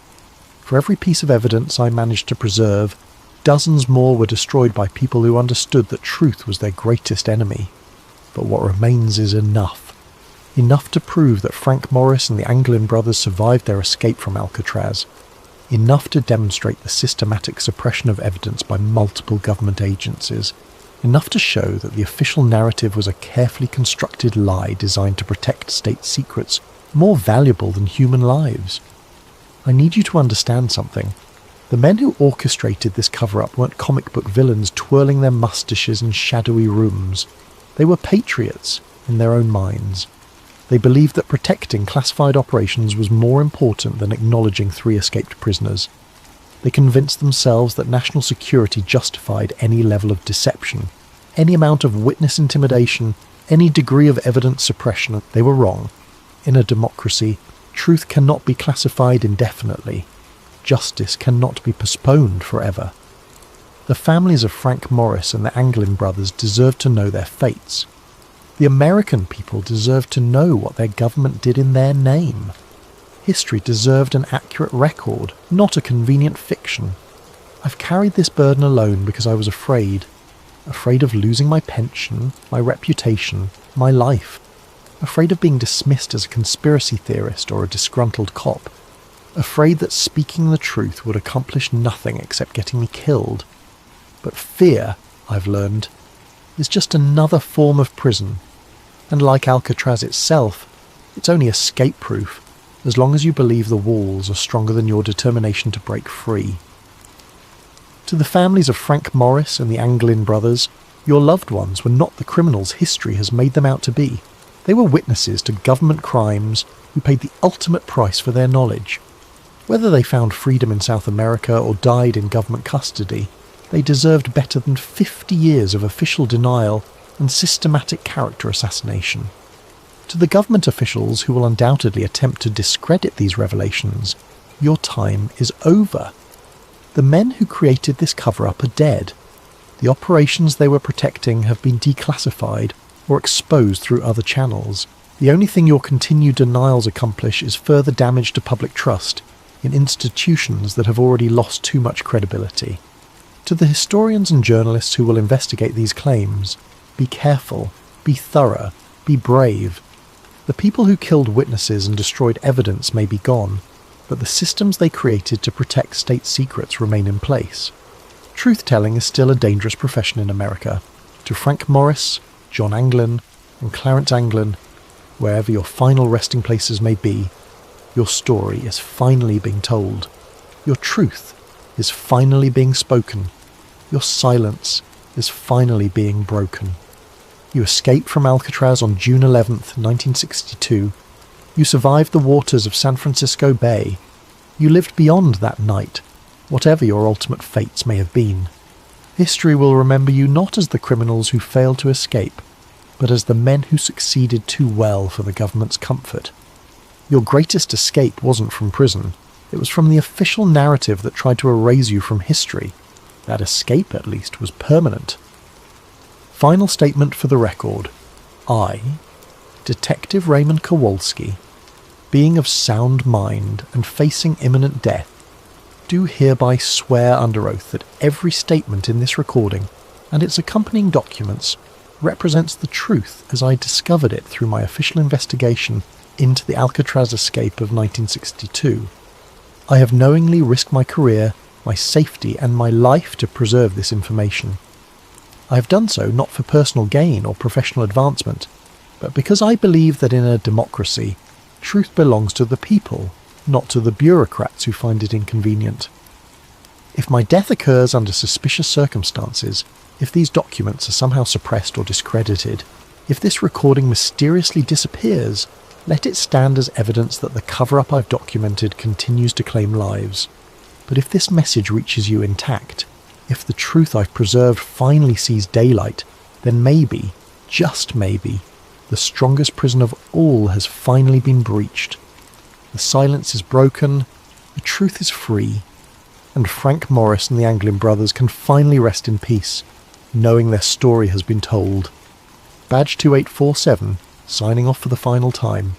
For every piece of evidence I managed to preserve, dozens more were destroyed by people who understood that truth was their greatest enemy. But what remains is enough. Enough to prove that Frank Morris and the Anglin brothers survived their escape from Alcatraz. Enough to demonstrate the systematic suppression of evidence by multiple government agencies. Enough to show that the official narrative was a carefully constructed lie designed to protect state secrets more valuable than human lives. I need you to understand something. The men who orchestrated this cover-up weren't comic book villains twirling their mustaches in shadowy rooms. They were patriots in their own minds. They believed that protecting classified operations was more important than acknowledging 3 escaped prisoners. They convinced themselves that national security justified any level of deception, any amount of witness intimidation, any degree of evidence suppression. They were wrong. In a democracy, truth cannot be classified indefinitely. justice cannot be postponed forever. The families of Frank Morris and the Anglin brothers deserve to know their fates. The American people deserve to know what their government did in their name. History deserved an accurate record, not a convenient fiction. I've carried this burden alone because I was afraid of losing my pension, my reputation, my life, afraid of being dismissed as a conspiracy theorist or a disgruntled cop, afraid that speaking the truth would accomplish nothing except getting me killed. But fear, I've learned, is just another form of prison, and like Alcatraz itself, it's only escape-proof as long as you believe the walls are stronger than your determination to break free. To the families of Frank Morris and the Anglin brothers, your loved ones were not the criminals history has made them out to be. They were witnesses to government crimes who paid the ultimate price for their knowledge. Whether they found freedom in South America or died in government custody, they deserved better than 50 years of official denial and systematic character assassination. To the government officials who will undoubtedly attempt to discredit these revelations, your time is over. The men who created this cover-up are dead. The operations they were protecting have been declassified or exposed through other channels. The only thing your continued denials accomplish is further damage to public trust in institutions that have already lost too much credibility. To the historians and journalists who will investigate these claims, be careful, be thorough, be brave. The people who killed witnesses and destroyed evidence may be gone, but the systems they created to protect state secrets remain in place. Truth-telling is still a dangerous profession in America. To Frank Morris, John Anglin, and Clarence Anglin, wherever your final resting places may be, your story is finally being told. Your truth is finally being spoken. Your silence is finally being broken. You escaped from Alcatraz on June 11th, 1962. You survived the waters of San Francisco Bay. You lived beyond that night, whatever your ultimate fates may have been. History will remember you not as the criminals who failed to escape, but as the men who succeeded too well for the government's comfort. Your greatest escape wasn't from prison. It was from the official narrative that tried to erase you from history. That escape, at least, was permanent. Final statement for the record. I, Detective Raymond Kowalski, being of sound mind and facing imminent death, do hereby swear under oath that every statement in this recording and its accompanying documents represents the truth as I discovered it through my official investigation into the Alcatraz escape of 1962. I have knowingly risked my career, my safety, and my life to preserve this information. I have done so not for personal gain or professional advancement, but because I believe that in a democracy, truth belongs to the people, not to the bureaucrats who find it inconvenient. If my death occurs under suspicious circumstances, if these documents are somehow suppressed or discredited, if this recording mysteriously disappears, let it stand as evidence that the cover-up I've documented continues to claim lives. But if this message reaches you intact, if the truth I've preserved finally sees daylight, then maybe, just maybe, the strongest prison of all has finally been breached. The silence is broken, the truth is free, and Frank Morris and the Anglin brothers can finally rest in peace, knowing their story has been told. Badge 2847, signing off for the final time.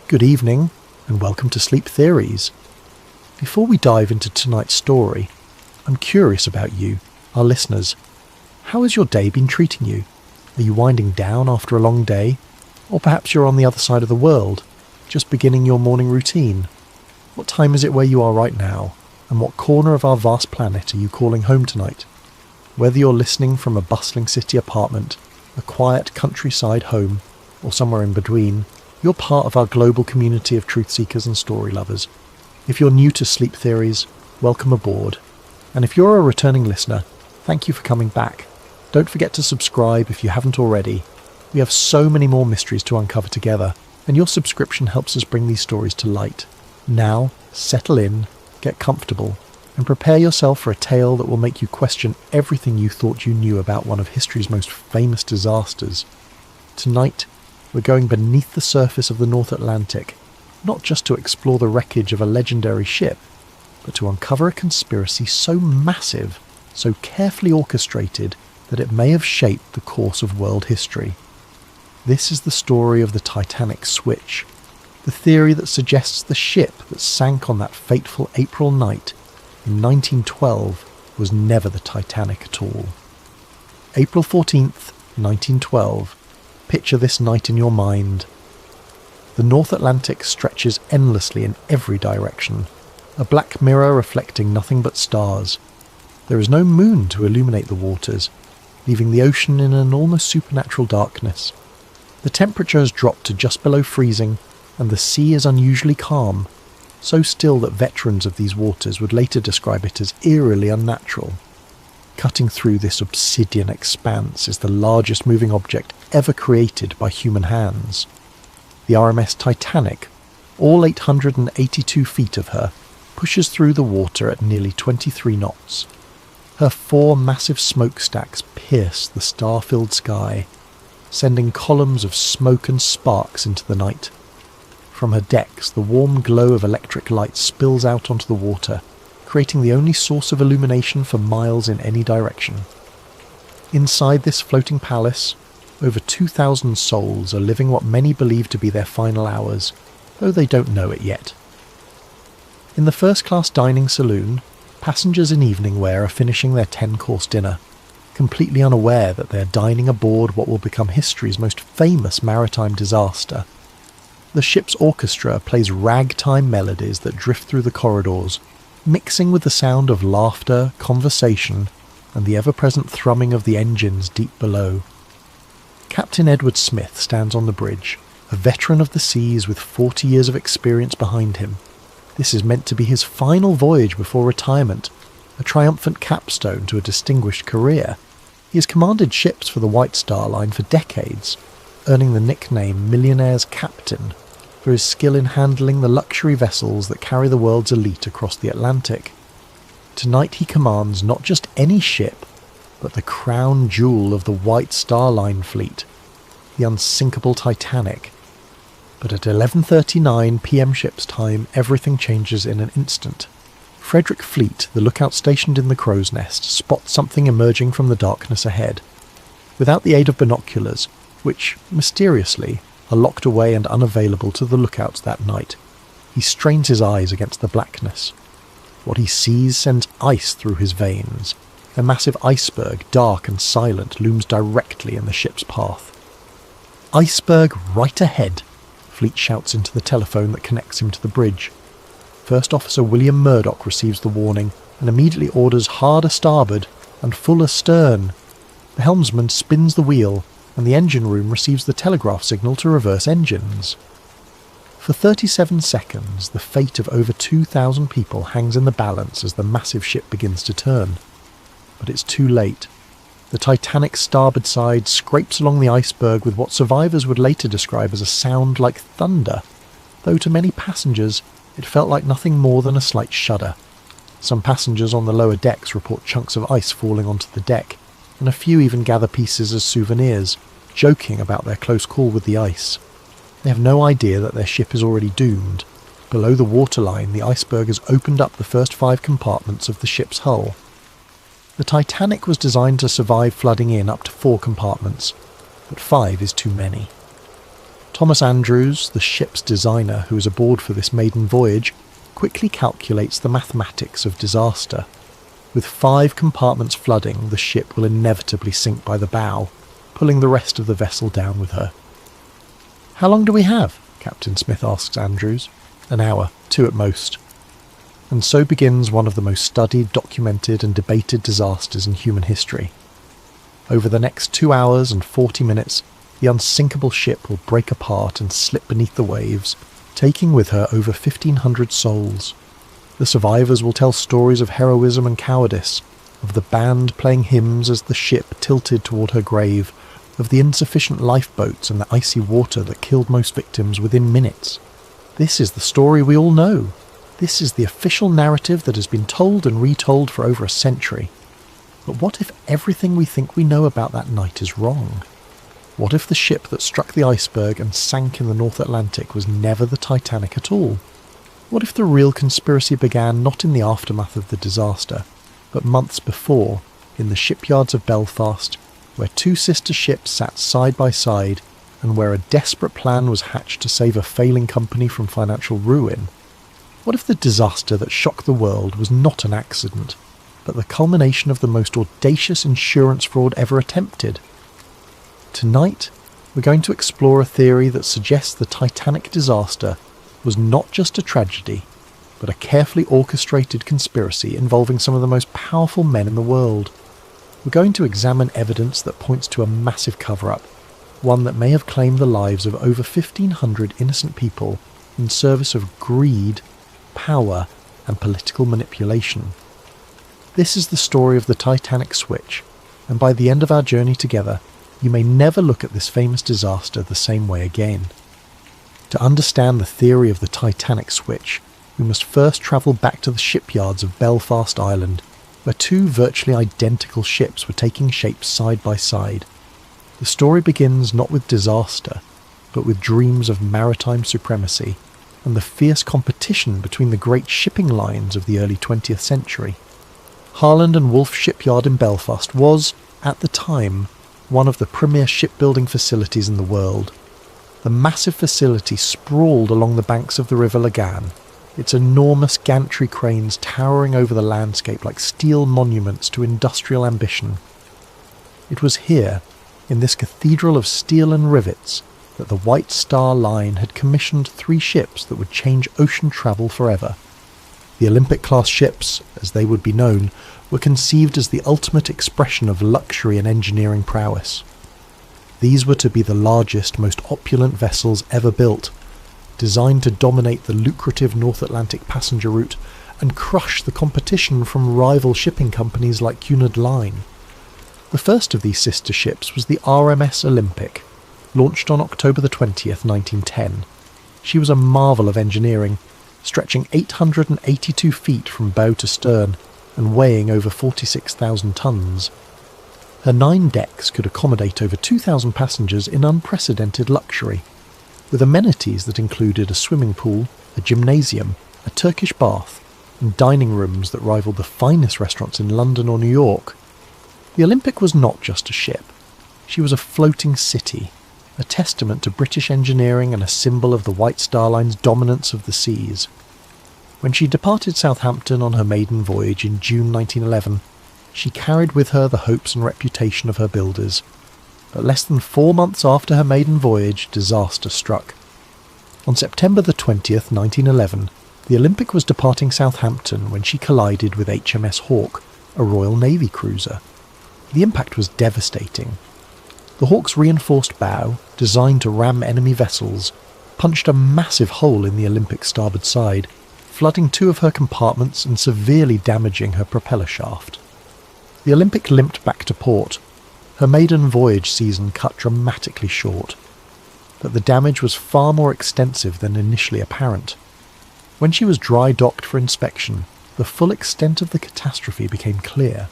Good evening, and welcome to Sleep Theories. Before we dive into tonight's story, I'm curious about you, our listeners. How has your day been treating you? Are you winding down after a long day? Or perhaps you're on the other side of the world, just beginning your morning routine. What time is it where you are right now? And what corner of our vast planet are you calling home tonight? Whether you're listening from a bustling city apartment, a quiet countryside home, or somewhere in between, you're part of our global community of truth seekers and story lovers. If you're new to Sleep Theories, welcome aboard. And if you're a returning listener, thank you for coming back. Don't forget to subscribe if you haven't already. We have so many more mysteries to uncover together, and your subscription helps us bring these stories to light. Now, settle in, get comfortable, and prepare yourself for a tale that will make you question everything you thought you knew about one of history's most famous disasters. Tonight, we're going beneath the surface of the North Atlantic, not just to explore the wreckage of a legendary ship, but to uncover a conspiracy so massive, so carefully orchestrated, that it may have shaped the course of world history. This is the story of the Titanic switch, the theory that suggests the ship that sank on that fateful April night in 1912 was never the Titanic at all. April 14th, 1912. Picture this night in your mind. The North Atlantic stretches endlessly in every direction, a black mirror reflecting nothing but stars. There is no moon to illuminate the waters, leaving the ocean in an almost supernatural darkness. The temperature has dropped to just below freezing, and the sea is unusually calm, so still that veterans of these waters would later describe it as eerily unnatural. Cutting through this obsidian expanse is the largest moving object ever created by human hands. The RMS Titanic, all 882 feet of her, pushes through the water at nearly 23 knots. Her 4 massive smokestacks pierce the star-filled sky, sending columns of smoke and sparks into the night. From her decks, the warm glow of electric light spills out onto the water, creating the only source of illumination for miles in any direction. Inside this floating palace, over 2,000 souls are living what many believe to be their final hours, though they don't know it yet. In the first-class dining saloon, passengers in evening wear are finishing their 10-course dinner, completely unaware that they are dining aboard what will become history's most famous maritime disaster. The ship's orchestra plays ragtime melodies that drift through the corridors, mixing with the sound of laughter, conversation, and the ever-present thrumming of the engines deep below. Captain Edward Smith stands on the bridge, a veteran of the seas with 40 years of experience behind him. This is meant to be his final voyage before retirement, a triumphant capstone to a distinguished career. He has commanded ships for the White Star Line for decades, earning the nickname Millionaire's Captain for his skill in handling the luxury vessels that carry the world's elite across the Atlantic. Tonight he commands not just any ship, but the crown jewel of the White Star Line fleet, the unsinkable Titanic. But at 11:39 p.m. ship's time, everything changes in an instant. Frederick Fleet, the lookout stationed in the crow's nest, spots something emerging from the darkness ahead. Without the aid of binoculars, which, mysteriously, are locked away and unavailable to the lookouts that night, he strains his eyes against the blackness. What he sees sends ice through his veins. A massive iceberg, dark and silent, looms directly in the ship's path. "Iceberg right ahead," Fleet shouts into the telephone that connects him to the bridge. First Officer William Murdoch receives the warning and immediately orders hard a starboard and full astern. The helmsman spins the wheel, and the engine room receives the telegraph signal to reverse engines. For 37 seconds, the fate of over 2,000 people hangs in the balance as the massive ship begins to turn. But it's too late. The Titanic's starboard side scrapes along the iceberg with what survivors would later describe as a sound like thunder, though to many passengers it felt like nothing more than a slight shudder. Some passengers on the lower decks report chunks of ice falling onto the deck, and a few even gather pieces as souvenirs, joking about their close call with the ice. They have no idea that their ship is already doomed. Below the waterline, the iceberg has opened up the first 5 compartments of the ship's hull. The Titanic was designed to survive flooding in up to 4 compartments, but 5 is too many. Thomas Andrews, the ship's designer who is aboard for this maiden voyage, quickly calculates the mathematics of disaster. With 5 compartments flooding, the ship will inevitably sink by the bow, pulling the rest of the vessel down with her. "How long do we have?" Captain Smith asks Andrews. "An hour, 2 at most." And so begins one of the most studied, documented and debated disasters in human history. Over the next 2 hours and 40 minutes, the unsinkable ship will break apart and slip beneath the waves, taking with her over 1,500 souls. The survivors will tell stories of heroism and cowardice, of the band playing hymns as the ship tilted toward her grave, of the insufficient lifeboats and the icy water that killed most victims within minutes. This is the story we all know. This is the official narrative that has been told and retold for over a century. But what if everything we think we know about that night is wrong? What if the ship that struck the iceberg and sank in the North Atlantic was never the Titanic at all? What if the real conspiracy began not in the aftermath of the disaster, but months before, in the shipyards of Belfast, where 2 sister ships sat side by side, and where a desperate plan was hatched to save a failing company from financial ruin? What if the disaster that shocked the world was not an accident, but the culmination of the most audacious insurance fraud ever attempted? Tonight, we're going to explore a theory that suggests the Titanic disaster was not just a tragedy, but a carefully orchestrated conspiracy involving some of the most powerful men in the world. We're going to examine evidence that points to a massive cover-up, one that may have claimed the lives of over 1,500 innocent people in service of greed, power, and political manipulation. This is the story of the Titanic switch, and by the end of our journey together, you may never look at this famous disaster the same way again. To understand the theory of the Titanic switch, we must first travel back to the shipyards of Belfast, Ireland, where 2 virtually identical ships were taking shape side by side. The story begins not with disaster, but with dreams of maritime supremacy and the fierce competition between the great shipping lines of the early 20th century. Harland and Wolff shipyard in Belfast was, at the time, one of the premier shipbuilding facilities in the world. The massive facility sprawled along the banks of the River Lagan, its enormous gantry cranes towering over the landscape like steel monuments to industrial ambition. It was here, in this cathedral of steel and rivets, that the White Star Line had commissioned 3 ships that would change ocean travel forever. The Olympic-class ships, as they would be known, were conceived as the ultimate expression of luxury and engineering prowess. These were to be the largest, most opulent vessels ever built, designed to dominate the lucrative North Atlantic passenger route and crush the competition from rival shipping companies like Cunard Line. The first of these sister ships was the RMS Olympic, launched on October the 20th, 1910. She was a marvel of engineering, stretching 882 feet from bow to stern and weighing over 46,000 tons. Her 9 decks could accommodate over 2,000 passengers in unprecedented luxury, with amenities that included a swimming pool, a gymnasium, a Turkish bath, and dining rooms that rivaled the finest restaurants in London or New York. The Olympic was not just a ship. She was a floating city, a testament to British engineering and a symbol of the White Star Line's dominance of the seas. When she departed Southampton on her maiden voyage in June 1911, she carried with her the hopes and reputation of her builders. But less than 4 months after her maiden voyage, disaster struck. On September the 20th, 1911, the Olympic was departing Southampton when she collided with HMS Hawke, a Royal Navy cruiser. The impact was devastating. The Hawke's reinforced bow, designed to ram enemy vessels, punched a massive hole in the Olympic's starboard side, flooding 2 of her compartments and severely damaging her propeller shaft. The Olympic limped back to port, her maiden voyage season cut dramatically short. But the damage was far more extensive than initially apparent. When she was dry docked for inspection, the full extent of the catastrophe became clear.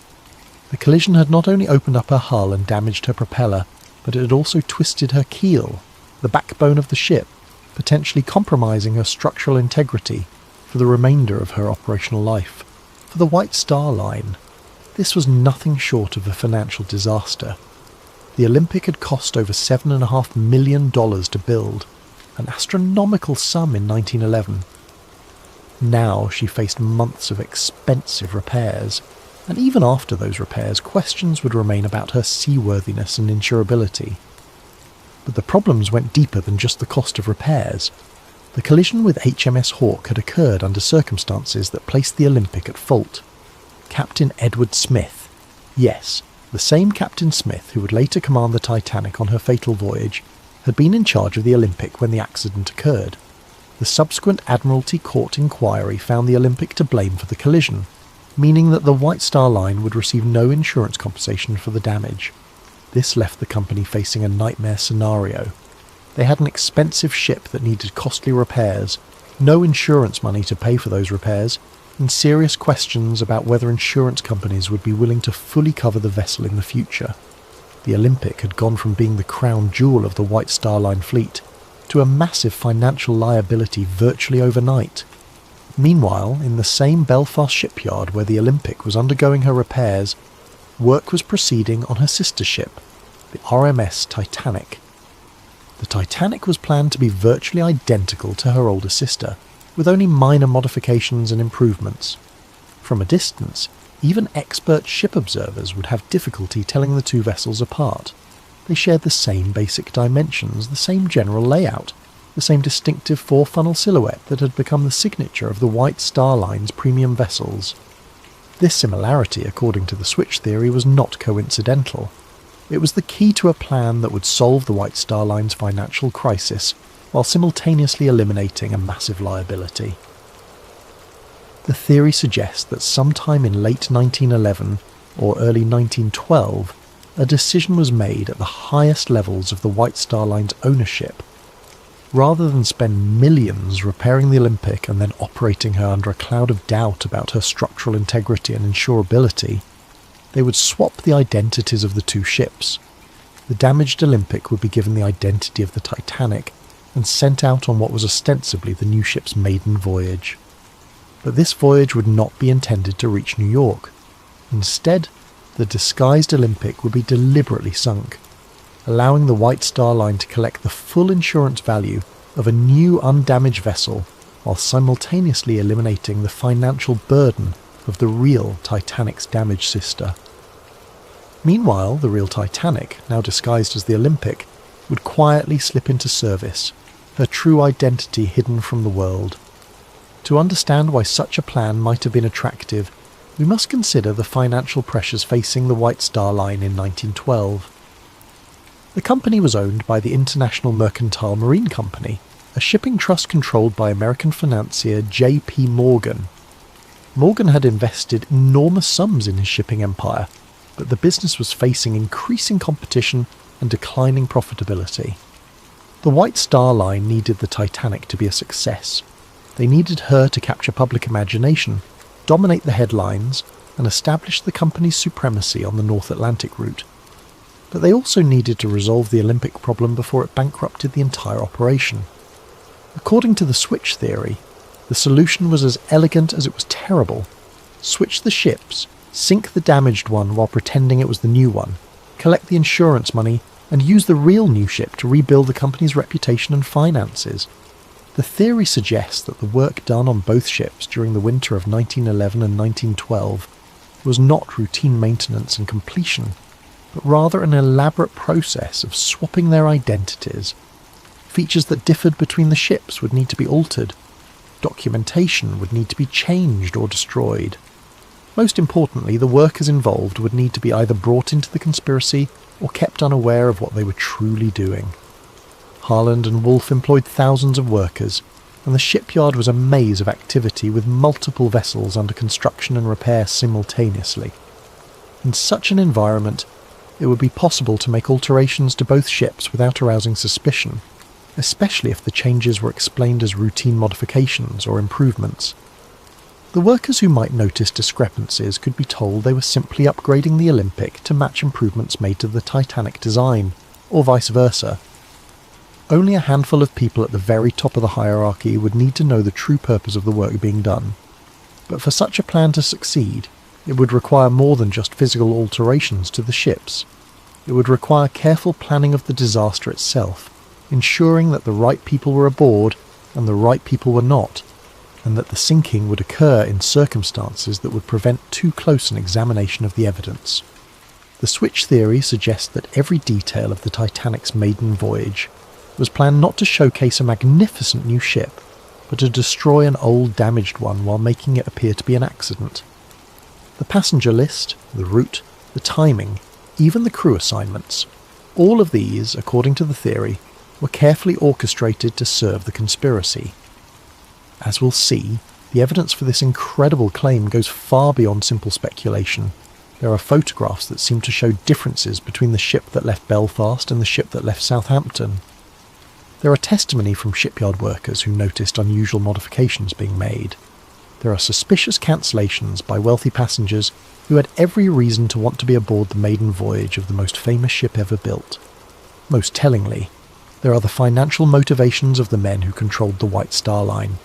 The collision had not only opened up her hull and damaged her propeller, but it had also twisted her keel, the backbone of the ship, potentially compromising her structural integrity for the remainder of her operational life. For the White Star Line, this was nothing short of a financial disaster. The Olympic had cost over $7.5 million to build, an astronomical sum in 1911. Now she faced months of expensive repairs, and even after those repairs, questions would remain about her seaworthiness and insurability. But the problems went deeper than just the cost of repairs. The collision with HMS Hawke had occurred under circumstances that placed the Olympic at fault. Captain Edward Smith, yes, the same Captain Smith who would later command the Titanic on her fatal voyage, had been in charge of the Olympic when the accident occurred. The subsequent Admiralty Court inquiry found the Olympic to blame for the collision, meaning that the White Star Line would receive no insurance compensation for the damage. This left the company facing a nightmare scenario. They had an expensive ship that needed costly repairs, no insurance money to pay for those repairs, and serious questions about whether insurance companies would be willing to fully cover the vessel in the future. The Olympic had gone from being the crown jewel of the White Star Line fleet to a massive financial liability virtually overnight. Meanwhile, in the same Belfast shipyard where the Olympic was undergoing her repairs, work was proceeding on her sister ship, the RMS Titanic. The Titanic was planned to be virtually identical to her older sister, with only minor modifications and improvements. From a distance, even expert ship observers would have difficulty telling the two vessels apart. They shared the same basic dimensions, the same general layout, the same distinctive four-funnel silhouette that had become the signature of the White Star Line's premium vessels. This similarity, according to the switch theory, was not coincidental. It was the key to a plan that would solve the White Star Line's financial crisis, while simultaneously eliminating a massive liability. The theory suggests that sometime in late 1911 or early 1912, a decision was made at the highest levels of the White Star Line's ownership. Rather than spend millions repairing the Olympic and then operating her under a cloud of doubt about her structural integrity and insurability, they would swap the identities of the two ships. The damaged Olympic would be given the identity of the Titanic and sent out on what was ostensibly the new ship's maiden voyage. But this voyage would not be intended to reach New York. Instead, the disguised Olympic would be deliberately sunk, allowing the White Star Line to collect the full insurance value of a new undamaged vessel while simultaneously eliminating the financial burden of the real Titanic's damaged sister. Meanwhile, the real Titanic, now disguised as the Olympic, would quietly slip into service, her true identity hidden from the world. To understand why such a plan might have been attractive, we must consider the financial pressures facing the White Star Line in 1912. The company was owned by the International Mercantile Marine Company, a shipping trust controlled by American financier J.P. Morgan. Morgan had invested enormous sums in his shipping empire, but the business was facing increasing competition and declining profitability. The White Star Line needed the Titanic to be a success. They needed her to capture public imagination, dominate the headlines, and establish the company's supremacy on the North Atlantic route. But they also needed to resolve the Olympic problem before it bankrupted the entire operation. According to the switch theory, the solution was as elegant as it was terrible. Switch the ships, sink the damaged one while pretending it was the new one, collect the insurance money, and use the real new ship to rebuild the company's reputation and finances. The theory suggests that the work done on both ships during the winter of 1911 and 1912 was not routine maintenance and completion, but rather an elaborate process of swapping their identities. Features that differed between the ships would need to be altered. Documentation would need to be changed or destroyed. Most importantly, the workers involved would need to be either brought into the conspiracy or kept unaware of what they were truly doing. Harland and Wolff employed thousands of workers, and the shipyard was a maze of activity with multiple vessels under construction and repair simultaneously. In such an environment, it would be possible to make alterations to both ships without arousing suspicion, especially if the changes were explained as routine modifications or improvements. The workers who might notice discrepancies could be told they were simply upgrading the Olympic to match improvements made to the Titanic design, or vice versa. Only a handful of people at the very top of the hierarchy would need to know the true purpose of the work being done. But for such a plan to succeed, it would require more than just physical alterations to the ships. It would require careful planning of the disaster itself, ensuring that the right people were aboard and the right people were not, and that the sinking would occur in circumstances that would prevent too close an examination of the evidence. The switch theory suggests that every detail of the Titanic's maiden voyage was planned not to showcase a magnificent new ship, but to destroy an old damaged one while making it appear to be an accident. The passenger list, the route, the timing, even the crew assignments, all of these, according to the theory, were carefully orchestrated to serve the conspiracy. As we'll see, the evidence for this incredible claim goes far beyond simple speculation. There are photographs that seem to show differences between the ship that left Belfast and the ship that left Southampton. There are testimony from shipyard workers who noticed unusual modifications being made. There are suspicious cancellations by wealthy passengers who had every reason to want to be aboard the maiden voyage of the most famous ship ever built. Most tellingly, there are the financial motivations of the men who controlled the White Star Line.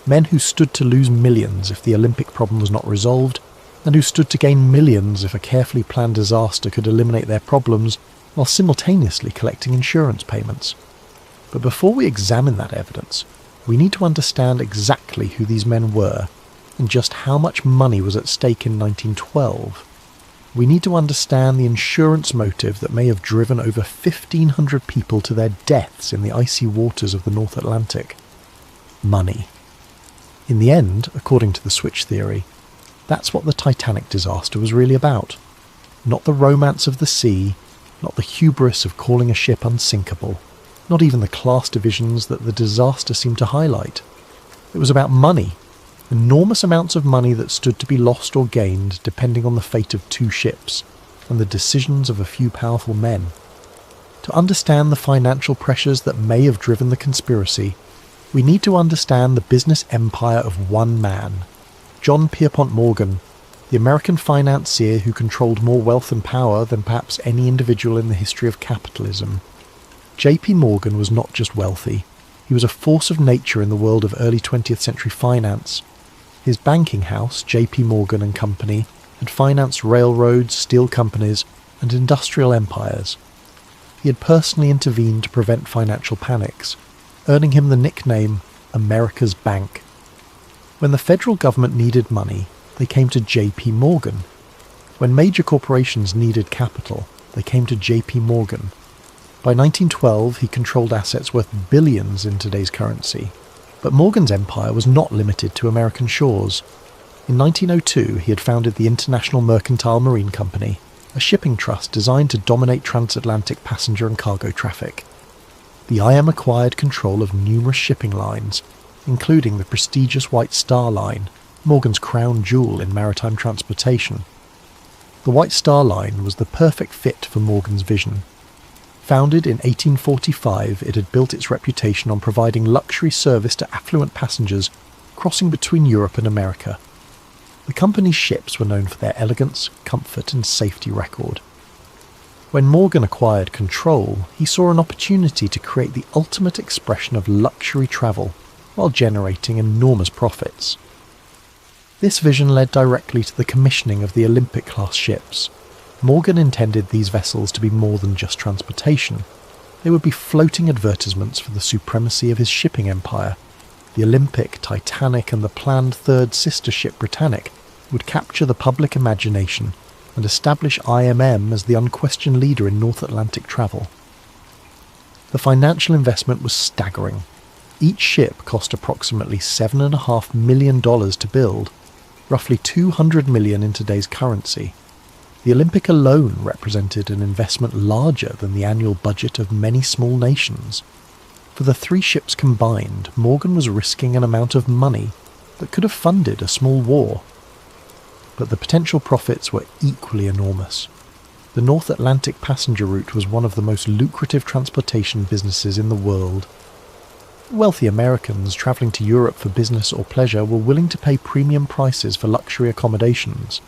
Men who stood to lose millions if the Olympic problem was not resolved, and who stood to gain millions if a carefully planned disaster could eliminate their problems while simultaneously collecting insurance payments. But before we examine that evidence, we need to understand exactly who these men were and just how much money was at stake in 1912. We need to understand the insurance motive that may have driven over 1,500 people to their deaths in the icy waters of the North Atlantic. Money. In the end, according to the switch theory, that's what the Titanic disaster was really about. Not the romance of the sea, not the hubris of calling a ship unsinkable, not even the class divisions that the disaster seemed to highlight. It was about money, enormous amounts of money that stood to be lost or gained depending on the fate of two ships, and the decisions of a few powerful men. To understand the financial pressures that may have driven the conspiracy, we need to understand the business empire of one man, John Pierpont Morgan, the American financier who controlled more wealth and power than perhaps any individual in the history of capitalism. J.P. Morgan was not just wealthy, he was a force of nature in the world of early 20th century finance. His banking house, J.P. Morgan and Company, had financed railroads, steel companies, and industrial empires. He had personally intervened to prevent financial panics, earning him the nickname America's Bank. When the federal government needed money, they came to J.P. Morgan. When major corporations needed capital, they came to J.P. Morgan. By 1912, he controlled assets worth billions in today's currency. But Morgan's empire was not limited to American shores. In 1902, he had founded the International Mercantile Marine Company, a shipping trust designed to dominate transatlantic passenger and cargo traffic. The IM acquired control of numerous shipping lines, including the prestigious White Star Line, Morgan's crown jewel in maritime transportation. The White Star Line was the perfect fit for Morgan's vision. Founded in 1845, it had built its reputation on providing luxury service to affluent passengers crossing between Europe and America. The company's ships were known for their elegance, comfort and safety record. When Morgan acquired control, he saw an opportunity to create the ultimate expression of luxury travel while generating enormous profits. This vision led directly to the commissioning of the Olympic-class ships. Morgan intended these vessels to be more than just transportation. They would be floating advertisements for the supremacy of his shipping empire. The Olympic, Titanic and the planned third sister ship Britannic would capture the public imagination and establish IMM as the unquestioned leader in North Atlantic travel. The financial investment was staggering. Each ship cost approximately $7.5 million to build, roughly $200 million in today's currency. The Olympic alone represented an investment larger than the annual budget of many small nations. For the three ships combined, Morgan was risking an amount of money that could have funded a small war. But the potential profits were equally enormous. The North Atlantic passenger route was one of the most lucrative transportation businesses in the world. Wealthy Americans travelling to Europe for business or pleasure were willing to pay premium prices for luxury accommodations.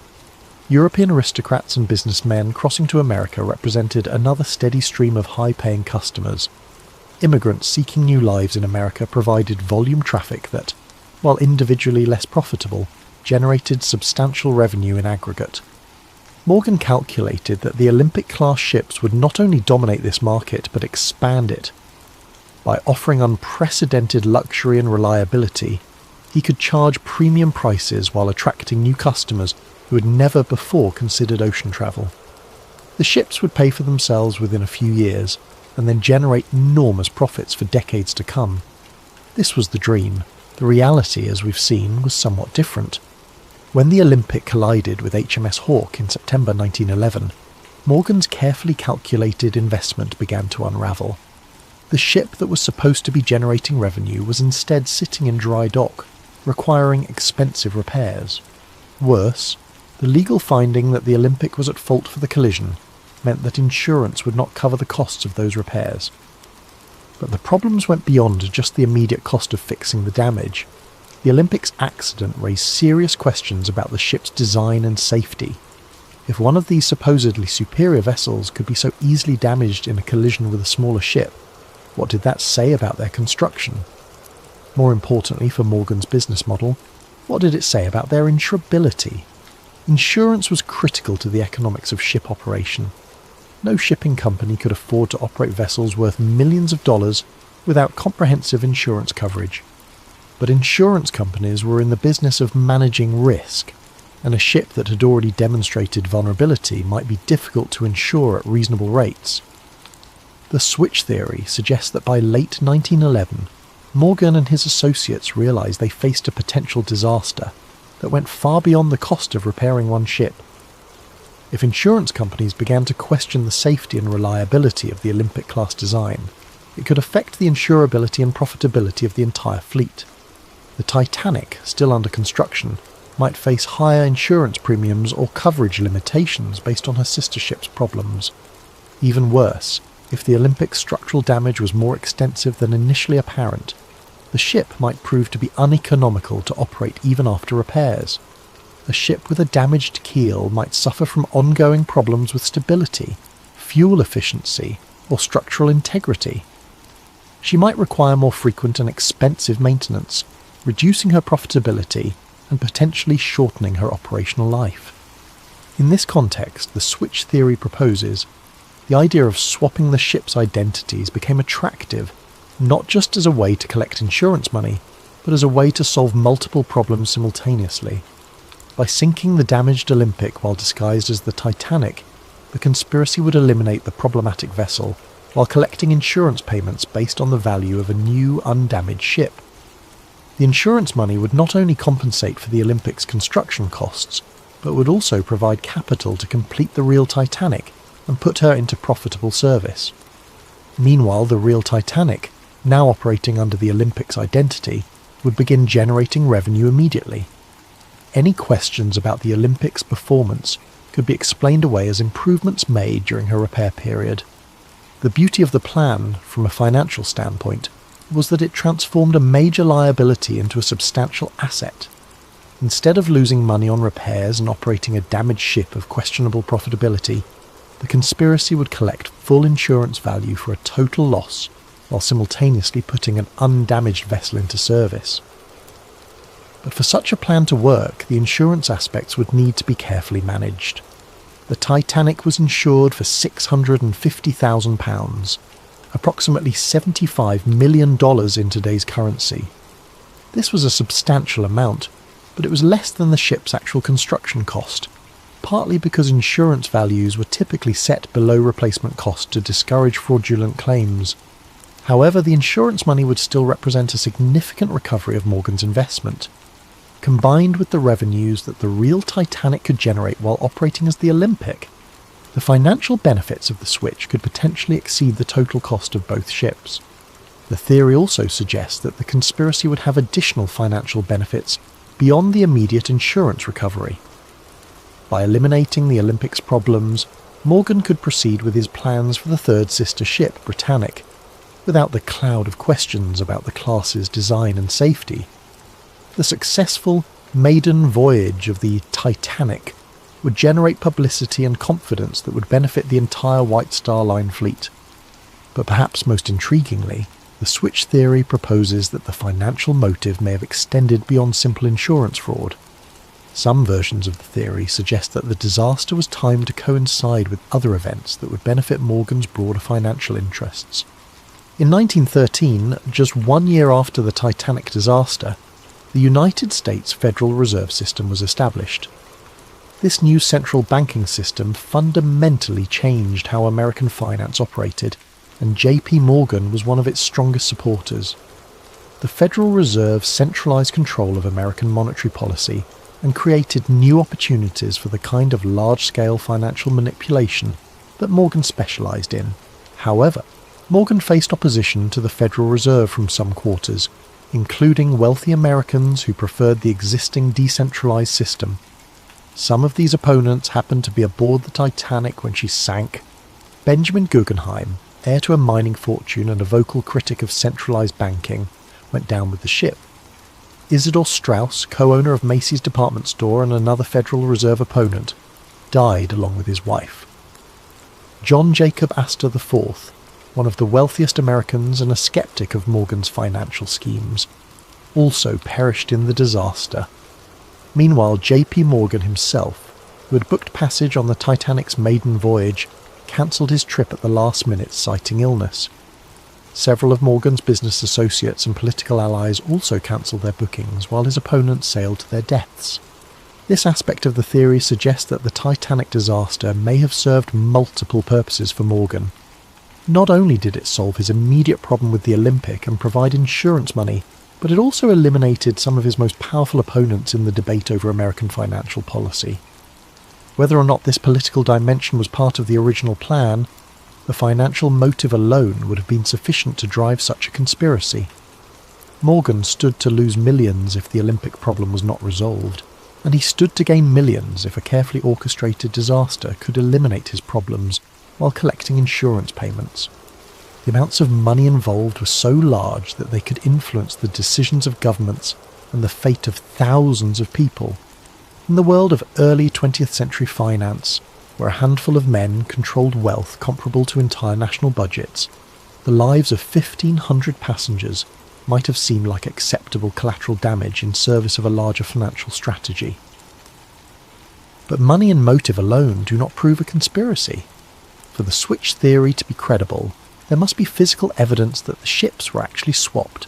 European aristocrats and businessmen crossing to America represented another steady stream of high-paying customers. Immigrants seeking new lives in America provided volume traffic that, while individually less profitable, generated substantial revenue in aggregate. Morgan calculated that the Olympic-class ships would not only dominate this market but expand it. By offering unprecedented luxury and reliability, he could charge premium prices while attracting new customers who had never before considered ocean travel. The ships would pay for themselves within a few years, and then generate enormous profits for decades to come. This was the dream. The reality, as we've seen, was somewhat different. When the Olympic collided with HMS Hawke in September 1911, Morgan's carefully calculated investment began to unravel. The ship that was supposed to be generating revenue was instead sitting in dry dock, requiring expensive repairs. Worse, the legal finding that the Olympic was at fault for the collision meant that insurance would not cover the costs of those repairs. But the problems went beyond just the immediate cost of fixing the damage. The Olympic's accident raised serious questions about the ship's design and safety. If one of these supposedly superior vessels could be so easily damaged in a collision with a smaller ship, what did that say about their construction? More importantly for Morgan's business model, what did it say about their insurability? Insurance was critical to the economics of ship operation. No shipping company could afford to operate vessels worth millions of dollars without comprehensive insurance coverage. But insurance companies were in the business of managing risk, and a ship that had already demonstrated vulnerability might be difficult to insure at reasonable rates. The switch theory suggests that by late 1911, Morgan and his associates realised they faced a potential disaster that went far beyond the cost of repairing one ship. If insurance companies began to question the safety and reliability of the Olympic-class design, it could affect the insurability and profitability of the entire fleet. The Titanic, still under construction, might face higher insurance premiums or coverage limitations based on her sister ship's problems. Even worse, if the Olympic's structural damage was more extensive than initially apparent, the ship might prove to be uneconomical to operate even after repairs. A ship with a damaged keel might suffer from ongoing problems with stability, fuel efficiency, or structural integrity. She might require more frequent and expensive maintenance, reducing her profitability and potentially shortening her operational life. In this context, the switch theory proposes the idea of swapping the ship's identities became attractive, not just as a way to collect insurance money, but as a way to solve multiple problems simultaneously. By sinking the damaged Olympic while disguised as the Titanic, the conspiracy would eliminate the problematic vessel while collecting insurance payments based on the value of a new, undamaged ship. The insurance money would not only compensate for the Olympic's construction costs, but would also provide capital to complete the real Titanic and put her into profitable service. Meanwhile, the real Titanic, now operating under the Olympic's identity, would begin generating revenue immediately. Any questions about the Olympic's performance could be explained away as improvements made during her repair period. The beauty of the plan, from a financial standpoint, was that it transformed a major liability into a substantial asset. Instead of losing money on repairs and operating a damaged ship of questionable profitability, the conspiracy would collect full insurance value for a total loss, while simultaneously putting an undamaged vessel into service. But for such a plan to work, the insurance aspects would need to be carefully managed. The Titanic was insured for £650,000, approximately $75 million in today's currency. This was a substantial amount, but it was less than the ship's actual construction cost, partly because insurance values were typically set below replacement cost to discourage fraudulent claims. However, the insurance money would still represent a significant recovery of Morgan's investment. Combined with the revenues that the real Titanic could generate while operating as the Olympic, the financial benefits of the switch could potentially exceed the total cost of both ships. The theory also suggests that the conspiracy would have additional financial benefits beyond the immediate insurance recovery. By eliminating the Olympic's problems, Morgan could proceed with his plans for the third sister ship, Britannic, without the cloud of questions about the class's design and safety. The successful maiden voyage of the Titanic would generate publicity and confidence that would benefit the entire White Star Line fleet. But perhaps most intriguingly, the switch theory proposes that the financial motive may have extended beyond simple insurance fraud. Some versions of the theory suggest that the disaster was timed to coincide with other events that would benefit Morgan's broader financial interests. In 1913, just 1 year after the Titanic disaster, the United States Federal Reserve System was established. This new central banking system fundamentally changed how American finance operated, and J.P. Morgan was one of its strongest supporters. The Federal Reserve centralized control of American monetary policy and created new opportunities for the kind of large-scale financial manipulation that Morgan specialized in. However, Morgan faced opposition to the Federal Reserve from some quarters, including wealthy Americans who preferred the existing decentralized system. Some of these opponents happened to be aboard the Titanic when she sank. Benjamin Guggenheim, heir to a mining fortune and a vocal critic of centralized banking, went down with the ship. Isidor Straus, co-owner of Macy's department store and another Federal Reserve opponent, died along with his wife. John Jacob Astor IV, one of the wealthiest Americans and a skeptic of Morgan's financial schemes, also perished in the disaster. Meanwhile, J.P. Morgan himself, who had booked passage on the Titanic's maiden voyage, cancelled his trip at the last minute citing illness. Several of Morgan's business associates and political allies also cancelled their bookings while his opponents sailed to their deaths. This aspect of the theory suggests that the Titanic disaster may have served multiple purposes for Morgan. Not only did it solve his immediate problem with the Olympic and provide insurance money, but it also eliminated some of his most powerful opponents in the debate over American financial policy. Whether or not this political dimension was part of the original plan, the financial motive alone would have been sufficient to drive such a conspiracy. Morgan stood to lose millions if the Olympic problem was not resolved, and he stood to gain millions if a carefully orchestrated disaster could eliminate his problems while collecting insurance payments. The amounts of money involved were so large that they could influence the decisions of governments and the fate of thousands of people. In the world of early 20th century finance, where a handful of men controlled wealth comparable to entire national budgets, the lives of 1,500 passengers might have seemed like acceptable collateral damage in service of a larger financial strategy. But money and motive alone do not prove a conspiracy. For the switch theory to be credible, there must be physical evidence that the ships were actually swapped.